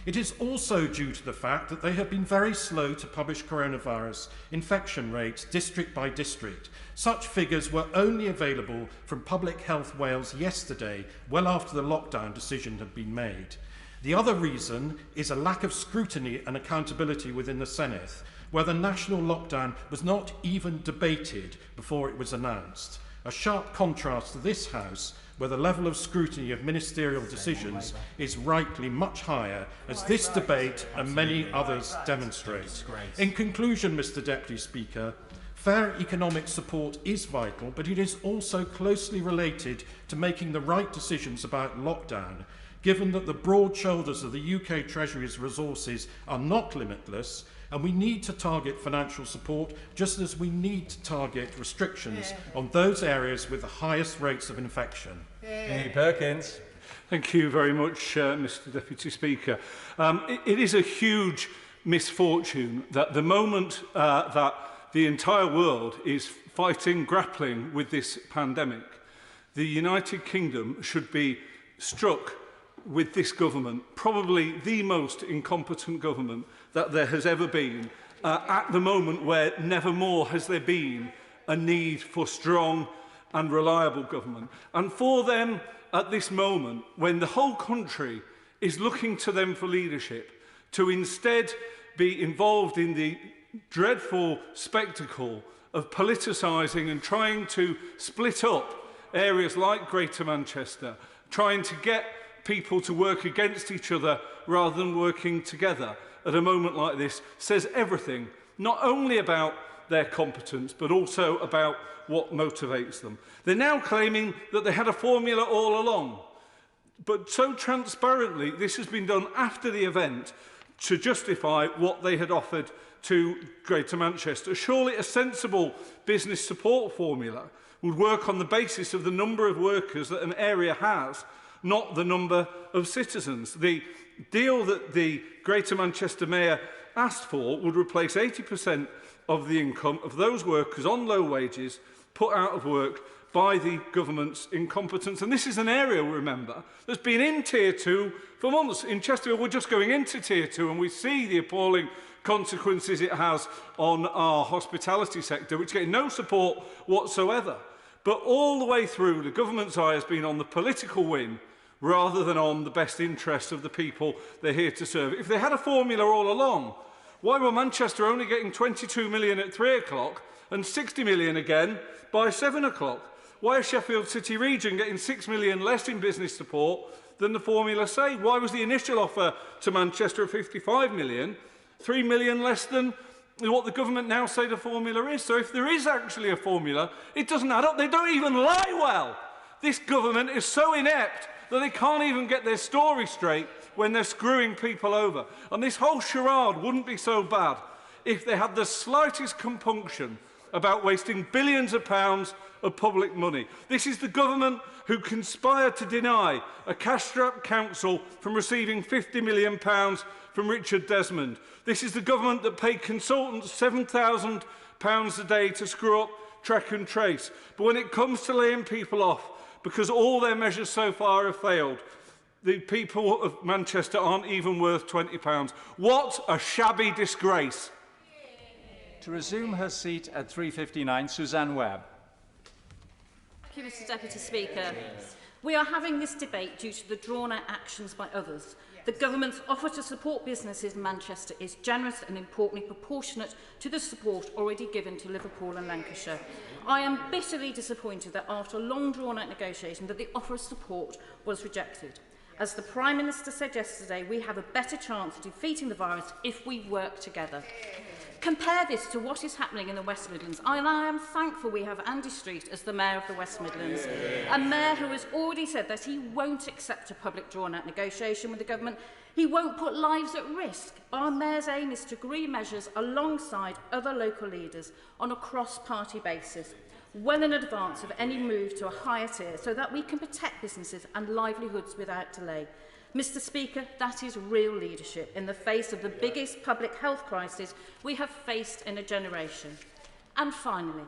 It is also due to the fact that they have been very slow to publish coronavirus infection rates district by district. Such figures were only available from Public Health Wales yesterday, well after the lockdown decision had been made. The other reason is a lack of scrutiny and accountability within the Senedd, where the national lockdown was not even debated before it was announced. A sharp contrast to this House, where the level of scrutiny of ministerial decisions is rightly much higher, as this debate and many others demonstrate. In conclusion, Mr Deputy Speaker, fair economic support is vital, but it is also closely related to making the right decisions about lockdown, given that the broad shoulders of the UK Treasury's resources are not limitless, and we need to target financial support just as we need to target restrictions on those areas with the highest rates of infection. Amy Perkins. Thank you very much, Mr Deputy Speaker. It is a huge misfortune that the moment that the entire world is grappling with this pandemic, the United Kingdom should be struck with this government, probably the most incompetent government that there has ever been, at the moment where never more has there been a need for strong and reliable government. And for them, at this moment, when the whole country is looking to them for leadership, to instead be involved in the dreadful spectacle of politicising and trying to split up areas like Greater Manchester, trying to get people to work against each other rather than working together at a moment like this says everything, not only about their competence, but also about what motivates them. They're now claiming that they had a formula all along, but so transparently this has been done after the event to justify what they had offered to Greater Manchester. Surely a sensible business support formula would work on the basis of the number of workers that an area has, not the number of citizens. The deal that the Greater Manchester Mayor asked for would replace 80% of the income of those workers on low wages put out of work by the government's incompetence. And this is an area, remember, that's been in Tier 2 for months. In Chesterfield, we're just going into Tier 2 and we see the appalling consequences it has on our hospitality sector, which get no support whatsoever. But all the way through, the government's eye has been on the political win rather than on the best interests of the people they're here to serve. If they had a formula all along, why were Manchester only getting 22 million at 3 o'clock and 60 million again by 7 o'clock? Why is Sheffield City Region getting 6 million less in business support than the formula say? Why was the initial offer to Manchester of 55 million 3 million less than what the government now say the formula is? So if there is actually a formula, it doesn't add up. They don't even lie well. This government is so inept that they can't even get their story straight when they're screwing people over. And this whole charade wouldn't be so bad if they had the slightest compunction about wasting billions of pounds of public money. This is the government who conspired to deny a cash-strapped council from receiving £50 million from Richard Desmond. This is the government that paid consultants £7,000 a day to screw up track and trace. But when it comes to laying people off, because all their measures so far have failed, the people of Manchester aren't even worth £20. What a shabby disgrace. To resume her seat at 3:59, Suzanne Webb. Thank you, Mr Deputy Speaker. We are having this debate due to the drawn-out actions by others. The government's offer to support businesses in Manchester is generous and importantly proportionate to the support already given to Liverpool and Lancashire. I am bitterly disappointed that after a long drawn-out negotiation that the offer of support was rejected. As the Prime Minister said yesterday, we have a better chance of defeating the virus if we work together. Compare this to what is happening in the West Midlands. I am thankful we have Andy Street as the Mayor of the West Midlands, a Mayor who has already said that he won't accept a public drawn-out negotiation with the government. He won't put lives at risk. Our Mayor's aim is to agree measures alongside other local leaders on a cross-party basis, well in advance of any move to a higher tier, so that we can protect businesses and livelihoods without delay. Mr Speaker, that is real leadership in the face of the biggest public health crisis we have faced in a generation. And finally,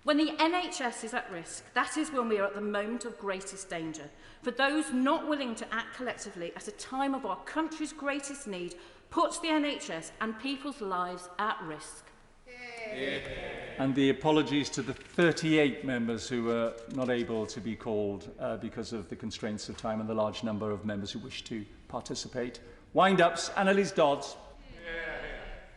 when the NHS is at risk, that is when we are at the moment of greatest danger. For those not willing to act collectively at a time of our country's greatest need puts the NHS and people's lives at risk. And the apologies to the 38 members who were not able to be called because of the constraints of time and the large number of members who wish to participate. Wind-ups, Annalise Dodds.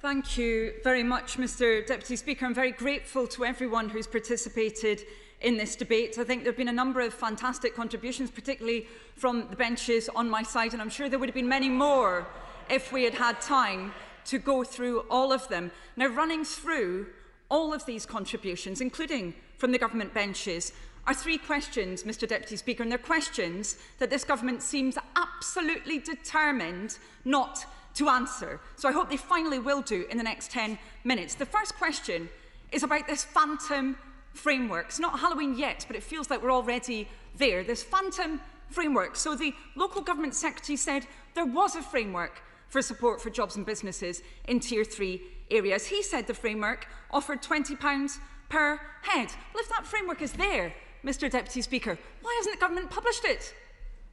Thank you very much, Mr Deputy Speaker. I'm very grateful to everyone who's participated in this debate. I think there have been a number of fantastic contributions, particularly from the benches on my side, and I'm sure there would have been many more if we had had time to go through all of them. Now, running through all of these contributions, including from the government benches, are three questions, Mr Deputy Speaker, and they're questions that this government seems absolutely determined not to answer. So I hope they finally will do in the next 10 minutes. The first question is about this phantom framework. It's not Halloween yet, but it feels like we're already there. This phantom framework. So the local government secretary said there was a framework for support for jobs and businesses in Tier 3 areas. He said the framework offered £20 per head. Well, if that framework is there, Mr Deputy Speaker, why hasn't the government published it?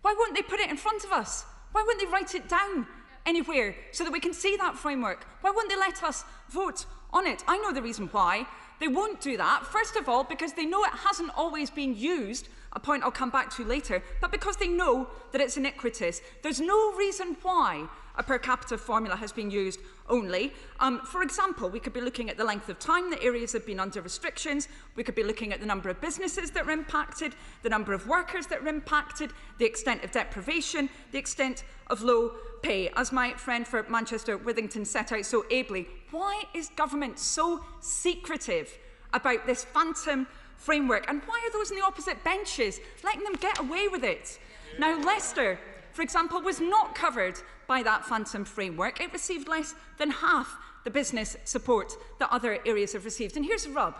Why won't they put it in front of us? Why won't they write it down anywhere so that we can see that framework? Why won't they let us vote on it? I know the reason why. They won't do that, first of all, because they know it hasn't always been used, a point I'll come back to later, but because they know that it's iniquitous. There's no reason why a per capita formula has been used only. For example, we could be looking at the length of time that areas have been under restrictions. We could be looking at the number of businesses that are impacted, the number of workers that are impacted, the extent of deprivation, the extent of low pay. As my friend for Manchester Withington set out so ably, why is government so secretive about this phantom framework? And why are those in the opposite benches letting them get away with it? Now, Leicester, for example, was not covered by that phantom framework. It received less than half the business support that other areas have received. And here's the rub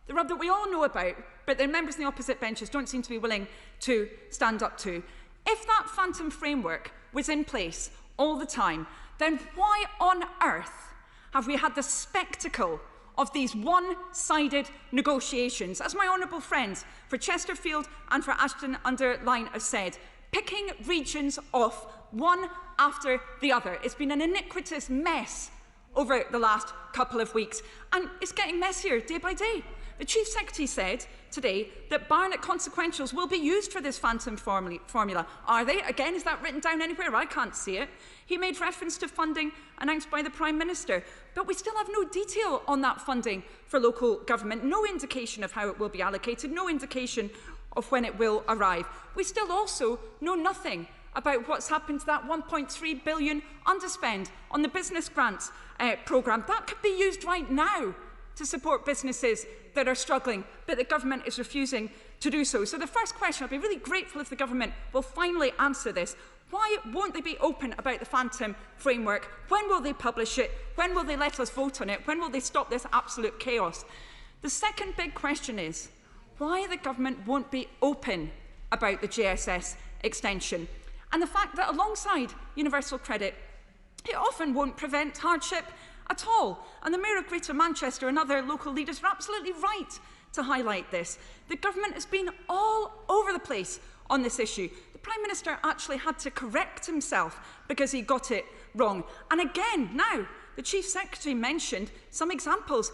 that we all know about, but the members in the opposite benches don't seem to be willing to stand up to. If that phantom framework was in place all the time, then why on earth have we had the spectacle of these one-sided negotiations, as my honourable friends for Chesterfield and for Ashton-under-Lyne have said, picking regions off one after the other? It's been an iniquitous mess over the last couple of weeks, and it's getting messier day by day. The Chief Secretary said today that Barnett consequentials will be used for this phantom formula. Are they? Again, is that written down anywhere? I can't see it. He made reference to funding announced by the Prime Minister, but we still have no detail on that funding for local government, no indication of how it will be allocated, no indication of when it will arrive. We still also know nothing about what's happened to that 1.3 billion underspend on the business grants programme. That could be used right now to support businesses that are struggling, but the government is refusing to do so. So the first question, I'd be really grateful if the government will finally answer this. Why won't they be open about the phantom framework? When will they publish it? When will they let us vote on it? When will they stop this absolute chaos? The second big question is why the government won't be open about the JSS extension, and the fact that alongside universal credit, it often won't prevent hardship at all. And the Mayor of Greater Manchester and other local leaders are absolutely right to highlight this. The government has been all over the place on this issue. The Prime Minister actually had to correct himself because he got it wrong. And again, now, the Chief Secretary mentioned some examples,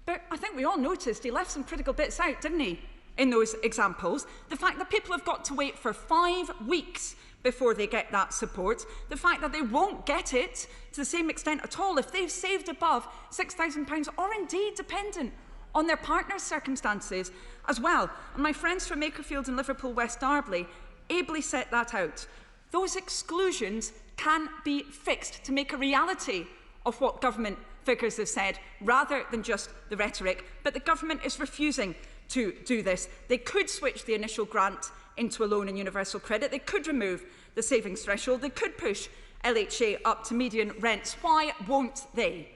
but I think we all noticed he left some critical bits out, didn't he, in those examples? The fact that people have got to wait for 5 weeks before they get that support, the fact that they won't get it to the same extent at all if they've saved above £6,000 or indeed dependent on their partner's circumstances as well. And my friends from Makerfield and Liverpool West Derby ably set that out. Those exclusions can be fixed to make a reality of what government figures have said, rather than just the rhetoric. But the government is refusing to do this. They could switch the initial grant into a loan and universal credit. They could remove the savings threshold. They could push LHA up to median rents. Why won't they?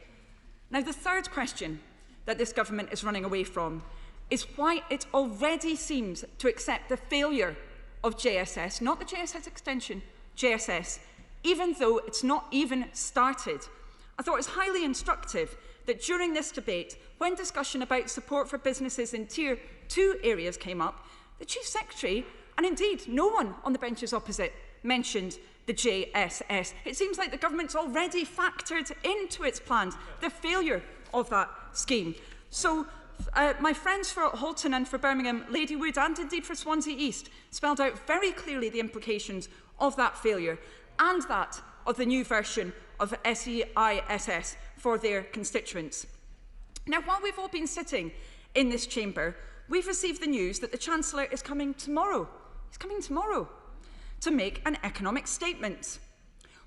Now, the third question that this government is running away from is why it already seems to accept the failure of JSS, not the JSS extension, JSS, even though it's not even started. I thought it was highly instructive that during this debate, when discussion about support for businesses in Tier 2 areas came up, the Chief Secretary, and indeed no one on the benches opposite, mentioned the JSS. It seems like the government's already factored into its plans the failure of that scheme. So my friends for Halton and for Birmingham Ladywood and indeed for Swansea East spelled out very clearly the implications of that failure and that of the new version of SEISS for their constituents. Now, while we've all been sitting in this chamber, we've received the news that the Chancellor is coming tomorrow. He's coming tomorrow to make an economic statement.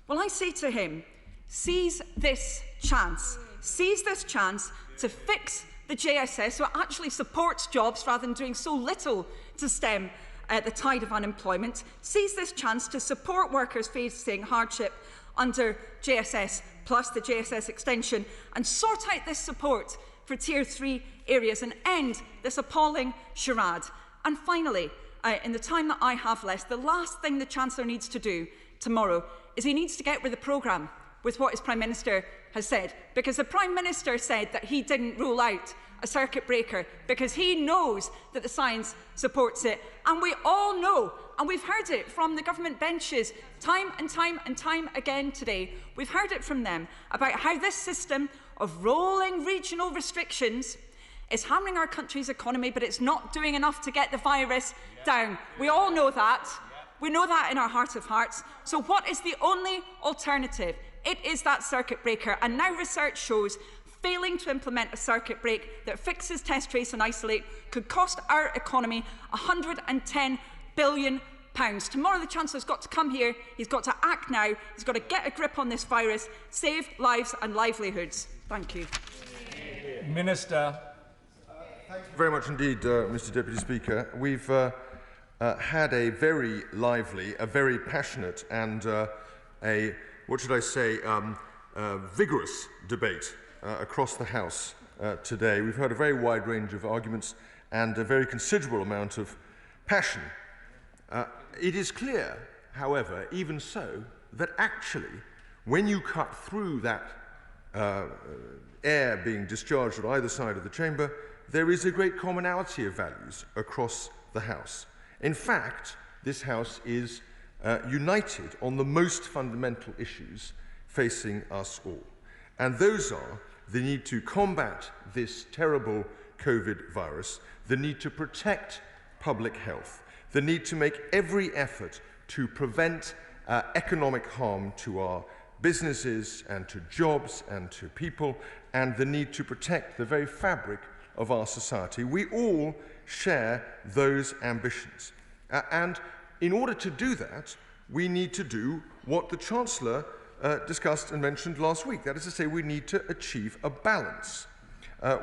Well, I say to him, seize this chance. Seize this chance to fix the JSS so it actually supports jobs rather than doing so little to stem the tide of unemployment. Seize this chance to support workers facing hardship under JSS plus the JSS extension and sort out this support for Tier 3 areas and end this appalling charade. And finally, in the time that I have left, the last thing the Chancellor needs to do tomorrow is he needs to get with the programme with what his Prime Minister has said, because the Prime Minister said that he didn't rule out a circuit breaker because he knows that the science supports it. And we all know, and we've heard it from the government benches time and time again today, we've heard it from them about how this system of rolling regional restrictions is hammering our country's economy, but it's not doing enough to get the virus down. We all know that. We know that in our heart of hearts. So what is the only alternative? It is that circuit breaker. And now research shows failing to implement a circuit break that fixes, test, trace and isolate could cost our economy £110 billion. Tomorrow the Chancellor's got to come here, he's got to act now, he's got to get a grip on this virus, save lives and livelihoods. Thank you. Minister. Thank you very much indeed, Mr Deputy Speaker. We've had a very lively, a very passionate and vigorous debate across the House today. We've heard a very wide range of arguments and a very considerable amount of passion. It is clear, however, even so, that actually, when you cut through that air being discharged on either side of the chamber, there is a great commonality of values across the House. In fact, this House is united on the most fundamental issues facing us all. And those are the need to combat this terrible COVID virus, the need to protect public health, the need to make every effort to prevent economic harm to our businesses and to jobs and to people, and the need to protect the very fabric of our society. We all share those ambitions. And in order to do that, we need to do what the Chancellor discussed and mentioned last week. That is to say, we need to achieve a balance.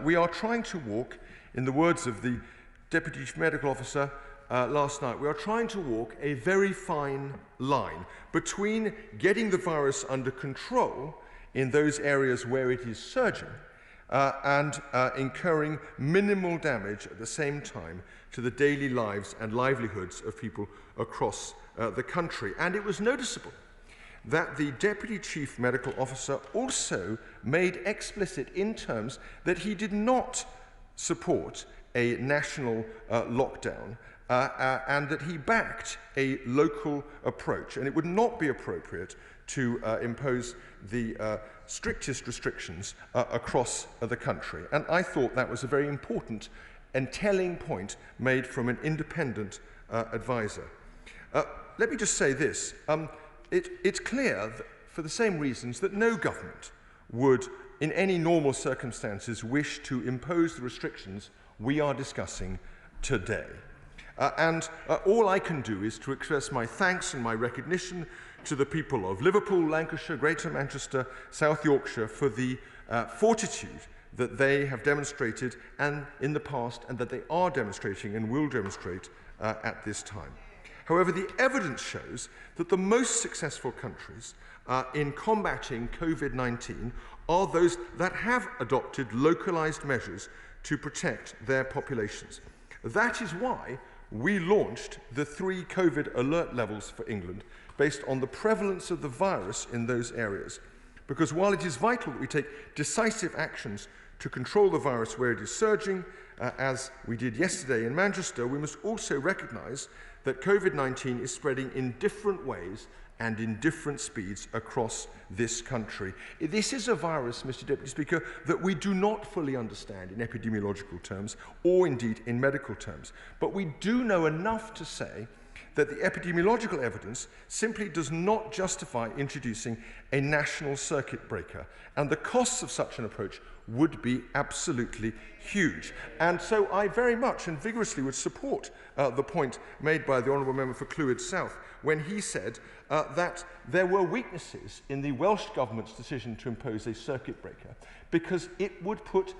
We are trying to walk, in the words of the Deputy Chief Medical Officer last night, we are trying to walk a very fine line between getting the virus under control in those areas where it is surging and incurring minimal damage at the same time to the daily lives and livelihoods of people across the country. And it was noticeable that the Deputy Chief Medical Officer also made explicit in terms that he did not support a national lockdown and that he backed a local approach. And it would not be appropriate to impose the strictest restrictions across the country. And I thought that was a very important and telling point made from an independent advisor. Let me just say this. It's clear that for the same reasons that no government would, in any normal circumstances, wish to impose the restrictions we are discussing today. All I can do is to express my thanks and my recognition to the people of Liverpool, Lancashire, Greater Manchester, South Yorkshire for the fortitude that they have demonstrated and in the past, and that they are demonstrating and will demonstrate at this time. However, the evidence shows that the most successful countries in combating COVID-19 are those that have adopted localized measures to protect their populations. That is why we launched the 3 COVID alert levels for England based on the prevalence of the virus in those areas. Because while it is vital that we take decisive actions to control the virus where it is surging, as we did yesterday in Manchester, we must also recognise that COVID-19 is spreading in different ways and in different speeds across this country. This is a virus, Mr. Deputy Speaker, that we do not fully understand in epidemiological terms or indeed in medical terms. But we do know enough to say that the epidemiological evidence simply does not justify introducing a national circuit breaker, and the costs of such an approach would be absolutely huge. And so I very much and vigorously would support the point made by the Honourable Member for Clwyd South when he said that there were weaknesses in the Welsh Government's decision to impose a circuit breaker because it would put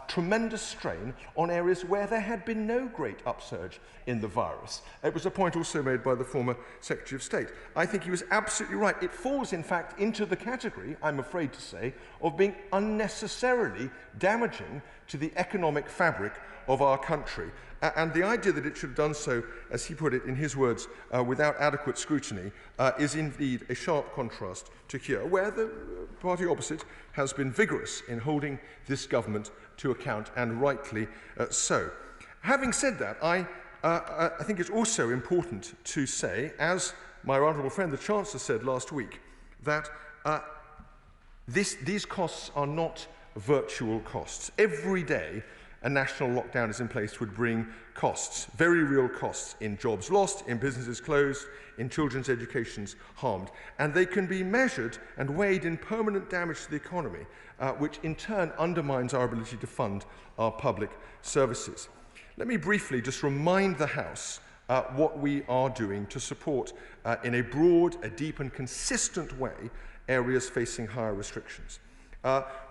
tremendous strain on areas where there had been no great upsurge in the virus. It was a point also made by the former Secretary of State. I think he was absolutely right. It falls, in fact, into the category, I'm afraid to say, of being unnecessarily damaging to the economic fabric of our country. And the idea that it should have done so, as he put it in his words, without adequate scrutiny, is indeed a sharp contrast to here, where the party opposite has been vigorous in holding this government to account, and rightly so. Having said that, I think it's also important to say, as my honourable friend the Chancellor said last week, that these costs are not virtual costs. Every day, a national lockdown is in place would bring costs, very real costs, in jobs lost, in businesses closed, in children's educations harmed. And they can be measured and weighed in permanent damage to the economy, which in turn undermines our ability to fund our public services. Let me briefly just remind the House what we are doing to support, in a broad, a deep and consistent way, areas facing higher restrictions.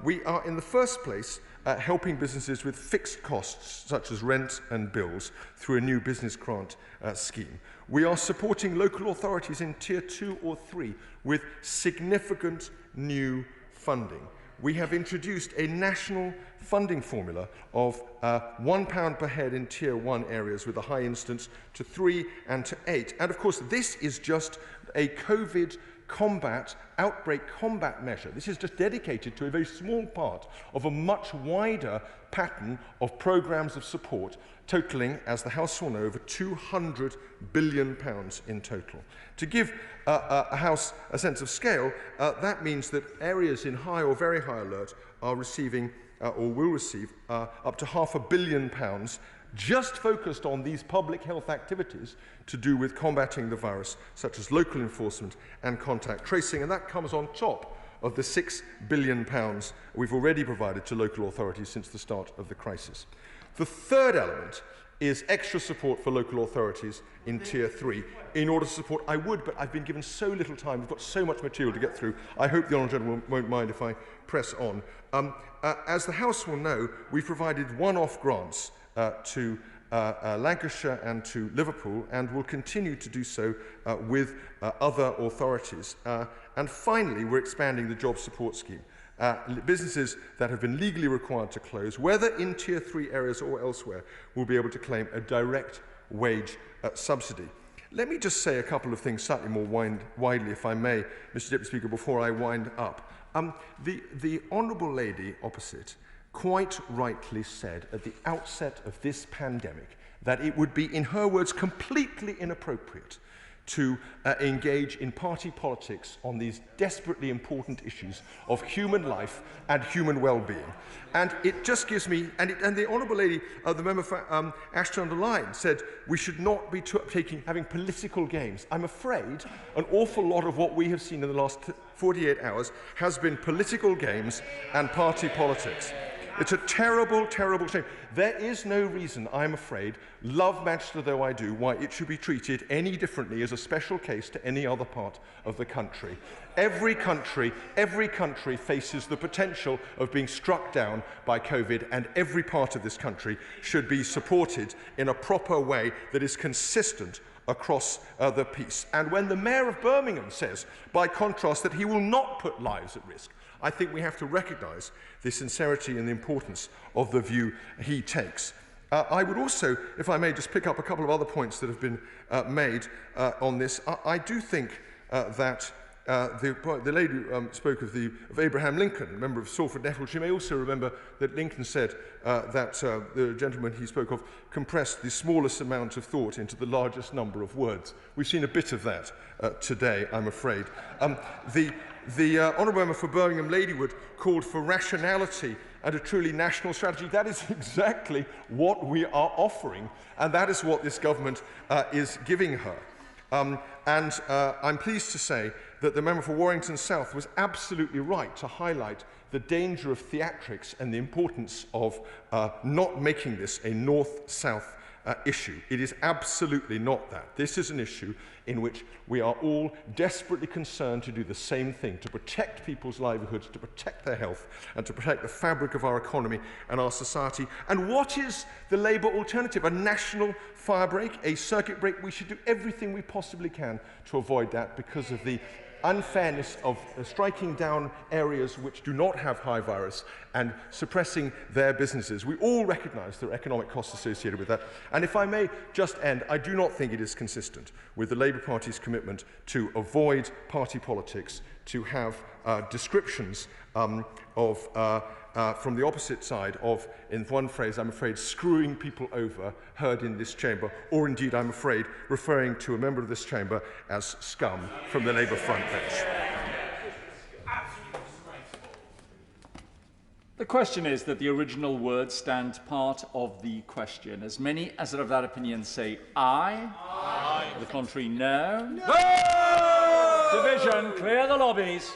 We are, in the first place, helping businesses with fixed costs, such as rent and bills, through a new business grant scheme. We are supporting local authorities in Tier 2 or 3 with significant new funding. We have introduced a national funding formula of £1 per head in Tier 1 areas with a high instance to 3 and to 8. And of course, this is just a COVID outbreak combat measure. This is just dedicated to a very small part of a much wider pattern of programmes of support, totalling, as the House will know, over £200 billion in total. To give a House a sense of scale, that means that areas in high or very high alert are receiving or will receive up to £500 million just focused on these public health activities to do with combating the virus, such as local enforcement and contact tracing, and that comes on top of the £6 billion we've already provided to local authorities since the start of the crisis. The third element is extra support for local authorities in Tier 3 in order to support. I would, but I've been given so little time, we've got so much material to get through. I hope the Honourable Gentleman won't mind if I press on. As the House will know, we've provided one-off grants to Lancashire and to Liverpool, and will continue to do so with other authorities. And finally, we're expanding the job support scheme. Businesses that have been legally required to close, whether in Tier 3 areas or elsewhere, will be able to claim a direct wage subsidy. Let me just say a couple of things slightly more widely, if I may, Mr. Deputy Speaker, before I wind up. The Honourable Lady opposite quite rightly said at the outset of this pandemic that it would be, in her words, completely inappropriate to engage in party politics on these desperately important issues of human life and human well-being. And it just gives me, and the Honourable Lady, the member for Ashton-under-Lyne, said we should not be having political games. I'm afraid an awful lot of what we have seen in the last 48 hours has been political games and party politics. It's a terrible, terrible shame. There is no reason, I'm afraid, love Manchester though I do, why it should be treated any differently as a special case to any other part of the country. Every country faces the potential of being struck down by COVID, and every part of this country should be supported in a proper way that is consistent across the piece. And when the Mayor of Birmingham says, by contrast, that he will not put lives at risk, I think we have to recognise the sincerity and the importance of the view he takes. I would also, if I may, just pick up a couple of other points that have been made on this. I do think that the lady spoke of Abraham Lincoln, a member of Salford Nettle. She may also remember that Lincoln said that the gentleman he spoke of compressed the smallest amount of thought into the largest number of words. We've seen a bit of that today, I'm afraid. The Honourable Member for Birmingham Ladywood called for rationality and a truly national strategy. That is exactly what we are offering, and that is what this government is giving her. I'm pleased to say that the member for Warrington South was absolutely right to highlight the danger of theatrics and the importance of not making this a north-south issue. It is absolutely not that. This is an issue in which we are all desperately concerned to do the same thing, to protect people's livelihoods, to protect their health, and to protect the fabric of our economy and our society. And what is the Labour alternative? A national fire break, a circuit break? We should do everything we possibly can to avoid that because of the unfairness of striking down areas which do not have high virus and suppressing their businesses. We all recognise there are economic costs associated with that. And if I may just end, I do not think it is consistent with the Labour Party's commitment to avoid party politics, to have descriptions from the opposite side of, in one phrase, I'm afraid, screwing people over, heard in this chamber, or indeed, I'm afraid, referring to a member of this chamber as scum from the Labour front bench. The question is that the original words stand part of the question. As many as are of that opinion say aye. Aye. The contrary, no. No! Division, clear the lobbies.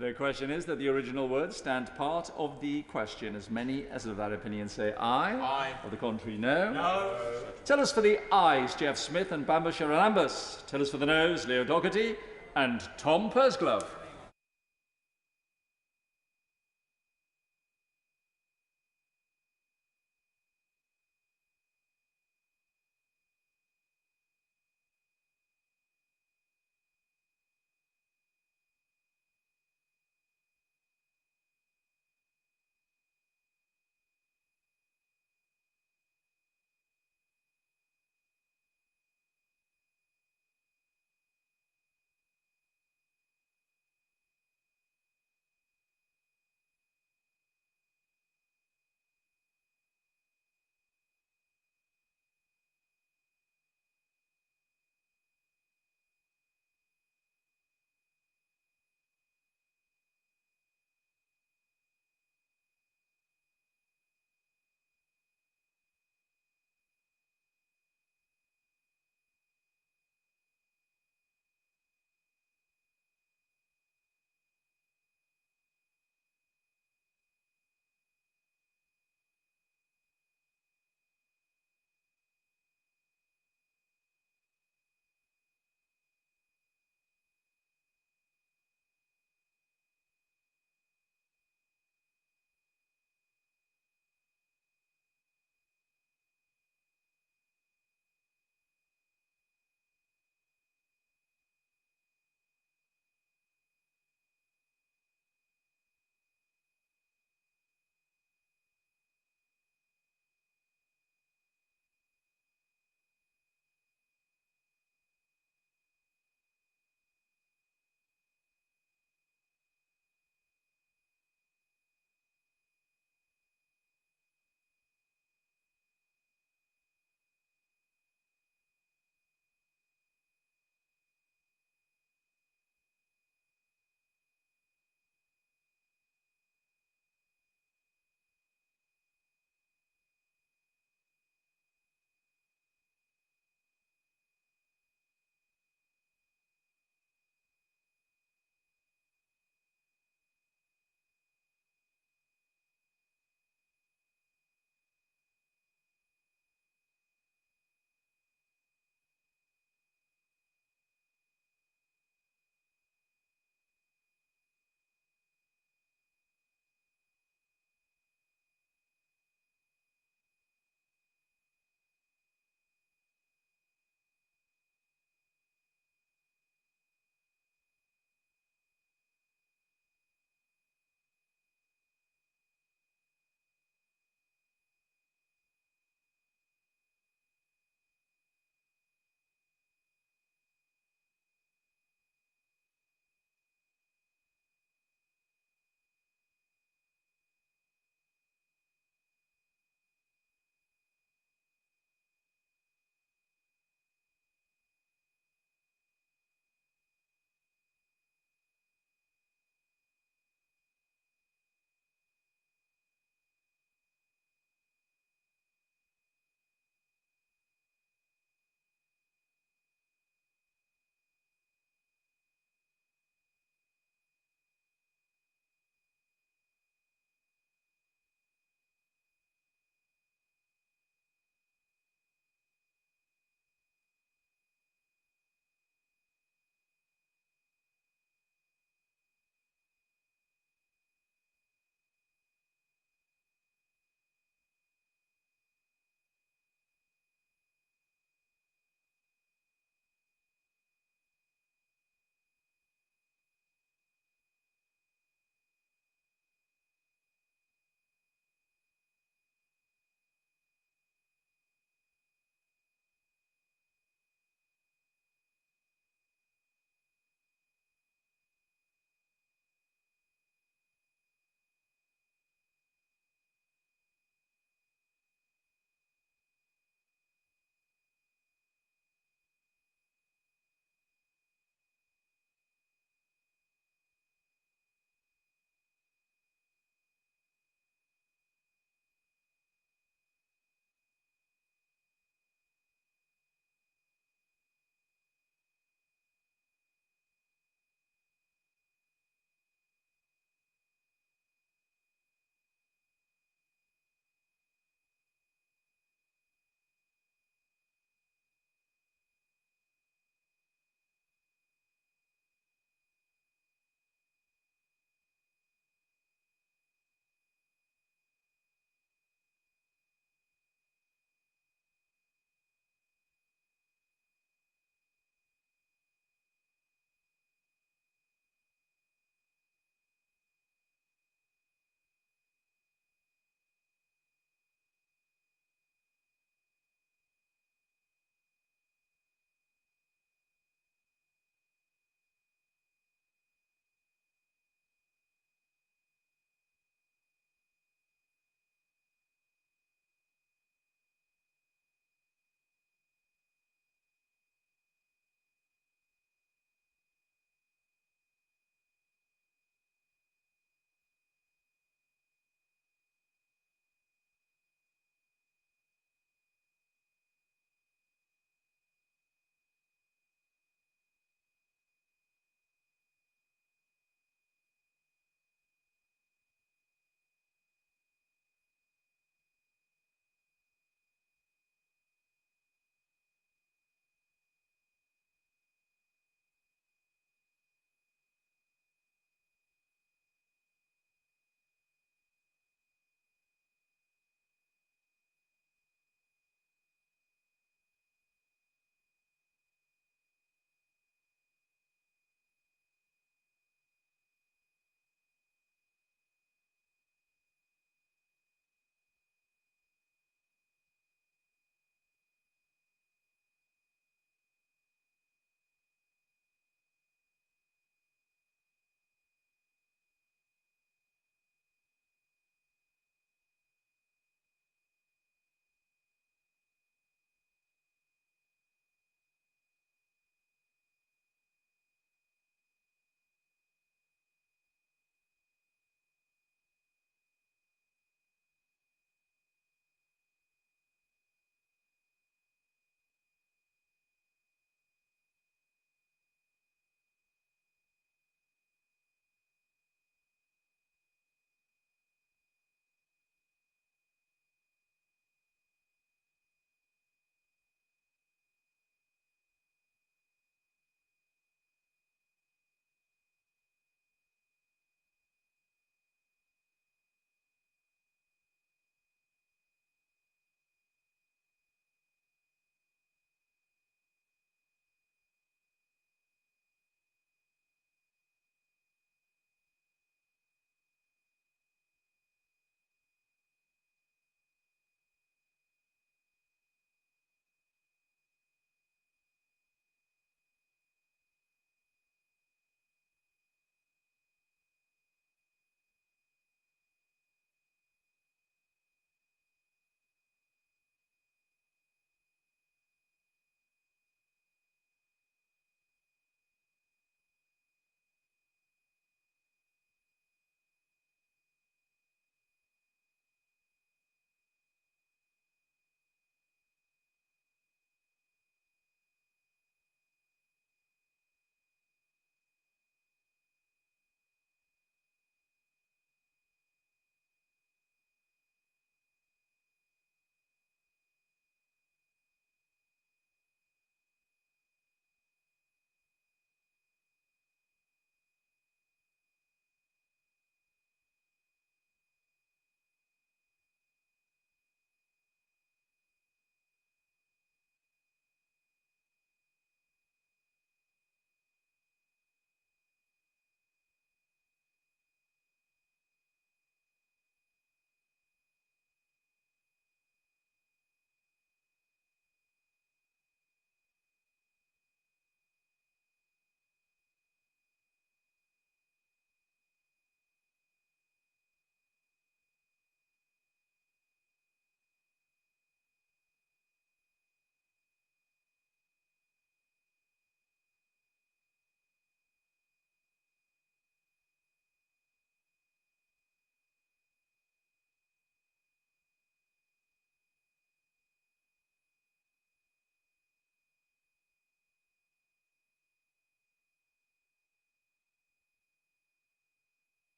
The question is that the original words stand part of the question. As many as of that opinion say aye. Aye. Or the contrary, no. No. Tell us for the ayes, Jeff Smith and Bamba Sharanambas. Tell us for the noes, Leo Doherty and Tom Pursglove.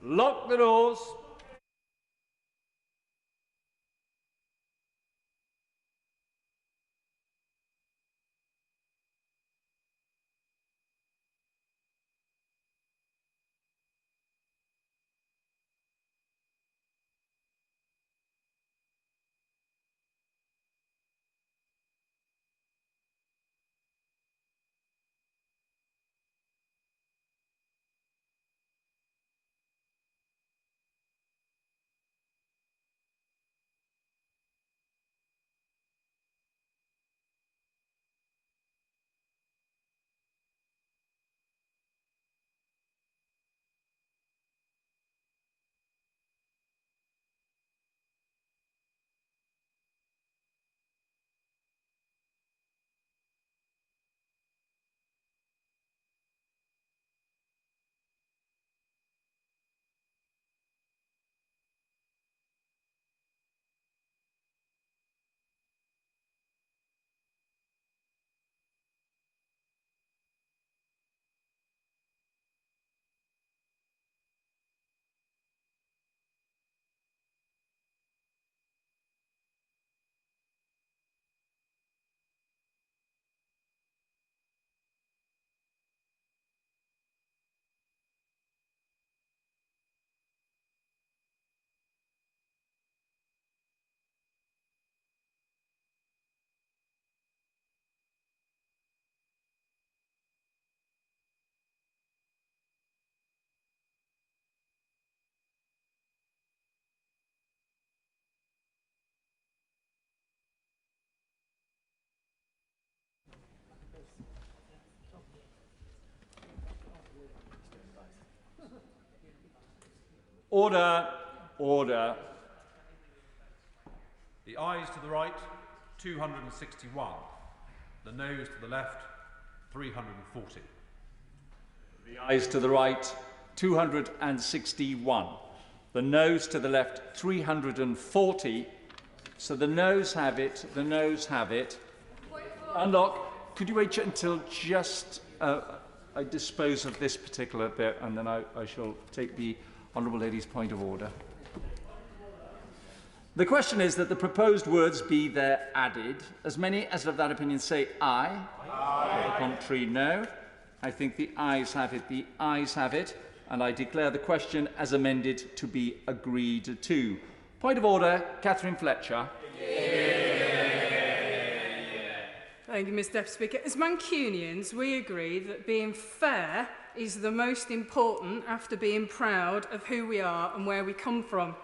Lock the doors. Order. Order. The ayes to the right, 261. The noes to the left, 340. The ayes to the right, 261. The noes to the left, 340. So the noes have it. The noes have it. Unlock. Could you wait until just I dispose of this particular bit, and then I shall take the Honourable Lady's point of order. The question is that the proposed words be there added. As many as of that opinion say aye. Aye. The contrary, no. I think the ayes have it. The ayes have it. And I declare the question as amended to be agreed to. Point of order, Catherine Fletcher. Thank you, Mr. Deputy Speaker. As Mancunians, we agree that being fair is the most important after being proud of who we are and where we come from.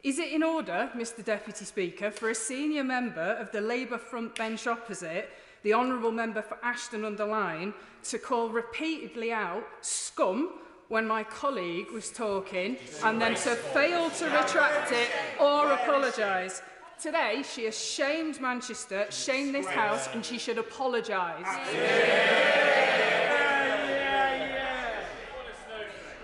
Is it in order, Mr. Deputy Speaker, for a senior member of the Labour front bench opposite, the Honourable Member for Ashton-under-Lyne, to call repeatedly out scum when my colleague was talking and then to fail to retract it or apologise? Today, she has shamed Manchester, shamed this House, and she should apologise.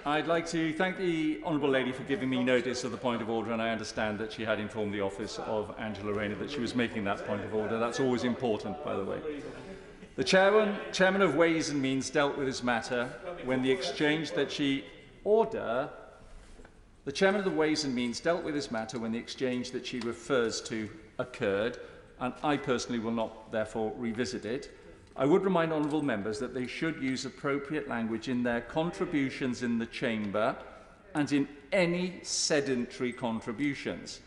I'd like to thank the Honourable Lady for giving me notice of the point of order, and I understand that she had informed the office of Angela Rayner that she was making that point of order. That's always important, by the way. The Chairman of Ways and Means dealt with this matter when the exchange that she... Order. The Chairman of the Ways and Means dealt with this matter when the exchange that she refers to occurred, and I personally will not, therefore, revisit it. I would remind honourable members that they should use appropriate language in their contributions in the chamber and in any sedentary contributions.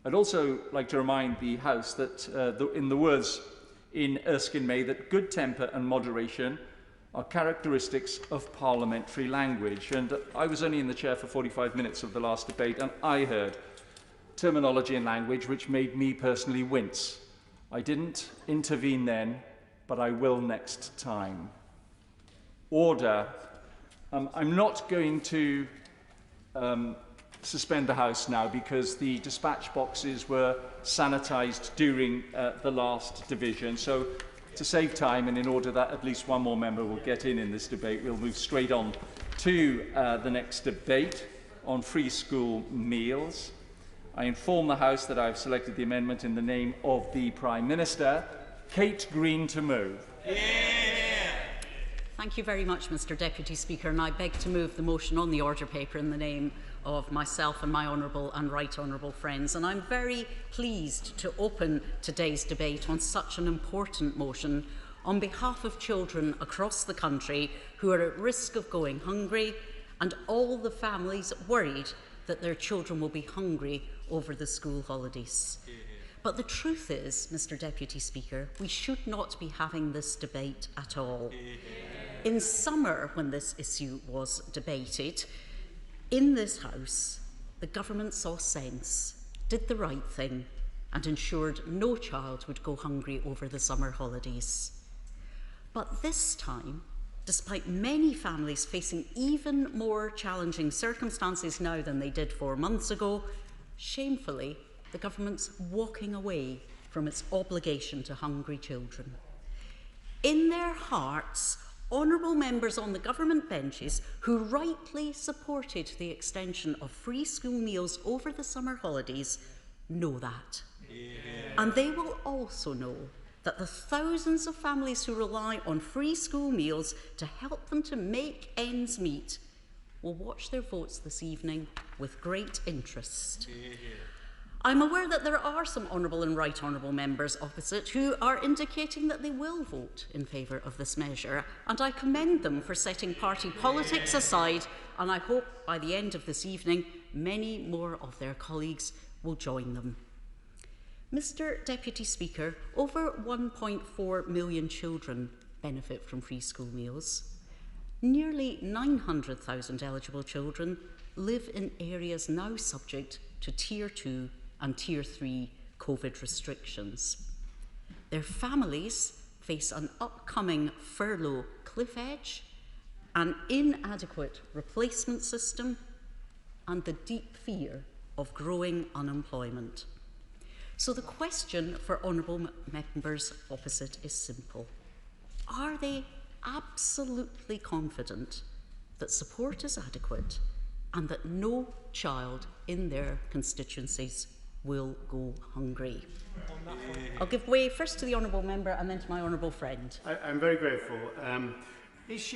I'd also like to remind the House that, in the words in Erskine May, that good temper and moderation are characteristics of parliamentary language. And I was only in the chair for 45 minutes of the last debate, and I heard terminology and language which made me personally wince. I didn't intervene then, but I will next time. Order. I'm not going to suspend the House now because the dispatch boxes were sanitised during the last division. So to save time and in order that at least one more member will get in this debate, we'll move straight on to the next debate on free school meals. I inform the House that I've selected the amendment in the name of the Prime Minister. Kate Green to move. Thank Thank you very much, Mr Deputy Speaker, and I beg to move the motion on the order paper in the name of myself and my honourable and right honourable friends. And I'm very pleased to open today's debate on such an important motion on behalf of children across the country who are at risk of going hungry and all the families worried that their children will be hungry over the school holidays. But the truth is, Mr Deputy Speaker, we should not be having this debate at all. In summer, when this issue was debated, in this House, the government saw sense, did the right thing, and ensured no child would go hungry over the summer holidays. But this time, despite many families facing even more challenging circumstances now than they did 4 months ago, shamefully, the government's walking away from its obligation to hungry children. In their hearts, honourable members on the government benches who rightly supported the extension of free school meals over the summer holidays know that. And they will also know that the thousands of families who rely on free school meals to help them to make ends meet will watch their votes this evening with great interest. I'm aware that there are some honourable and right honourable members opposite who are indicating that they will vote in favour of this measure, and I commend them for setting party politics aside, and I hope by the end of this evening many more of their colleagues will join them. Mr Deputy Speaker, over 1.4 million children benefit from free school meals. Nearly 900,000 eligible children live in areas now subject to Tier 2 and Tier 3 COVID restrictions. Their families face an upcoming furlough cliff edge, an inadequate replacement system, and the deep fear of growing unemployment. So the question for honourable members opposite is simple. Are they absolutely confident that support is adequate and that no child in their constituencies will go hungry? I'll give way first to the honourable member and then to my honourable friend. I'm very grateful.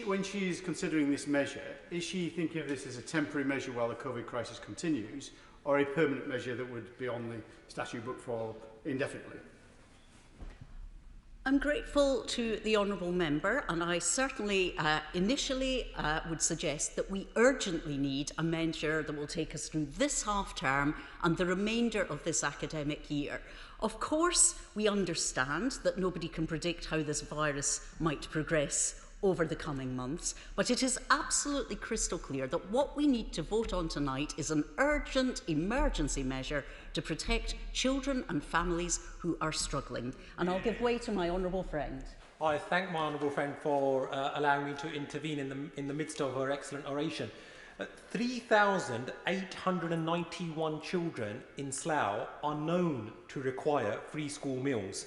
When she's considering this measure, is she thinking of this as a temporary measure while the COVID crisis continues, or a permanent measure that would be on the statute book for indefinitely? I'm grateful to the honourable member, and I certainly initially would suggest that we urgently need a measure that will take us through this half-term and the remainder of this academic year. Of course, we understand that nobody can predict how this virus might progress over the coming months, but it is absolutely crystal clear that what we need to vote on tonight is an urgent emergency measure to protect children and families who are struggling. And I'll give way to my honourable friend. I thank my honourable friend for allowing me to intervene in the midst of her excellent oration. 3,891 children in Slough are known to require free school meals.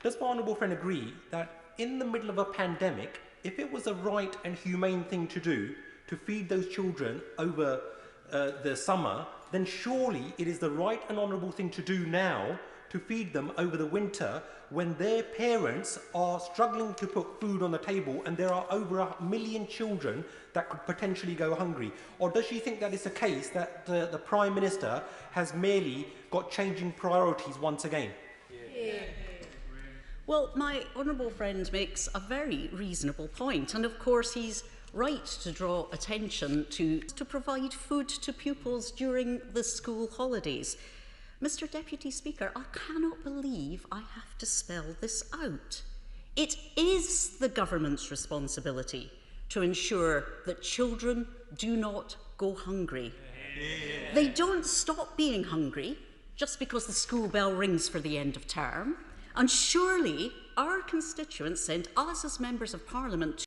Does my honourable friend agree that in the middle of a pandemic, if it was a right and humane thing to do to feed those children over the summer, then surely it is the right and honourable thing to do now to feed them over the winter when their parents are struggling to put food on the table and there are over 1 million children that could potentially go hungry? Or does she think that it's a case that the Prime Minister has merely got changing priorities once again? Well, my honourable friend makes a very reasonable point, and of course he's right to draw attention to provide food to pupils during the school holidays. Mr Deputy Speaker, I cannot believe I have to spell this out. It is the government's responsibility to ensure that children do not go hungry. They don't stop being hungry just because the school bell rings for the end of term. And surely our constituents sent us as members of Parliament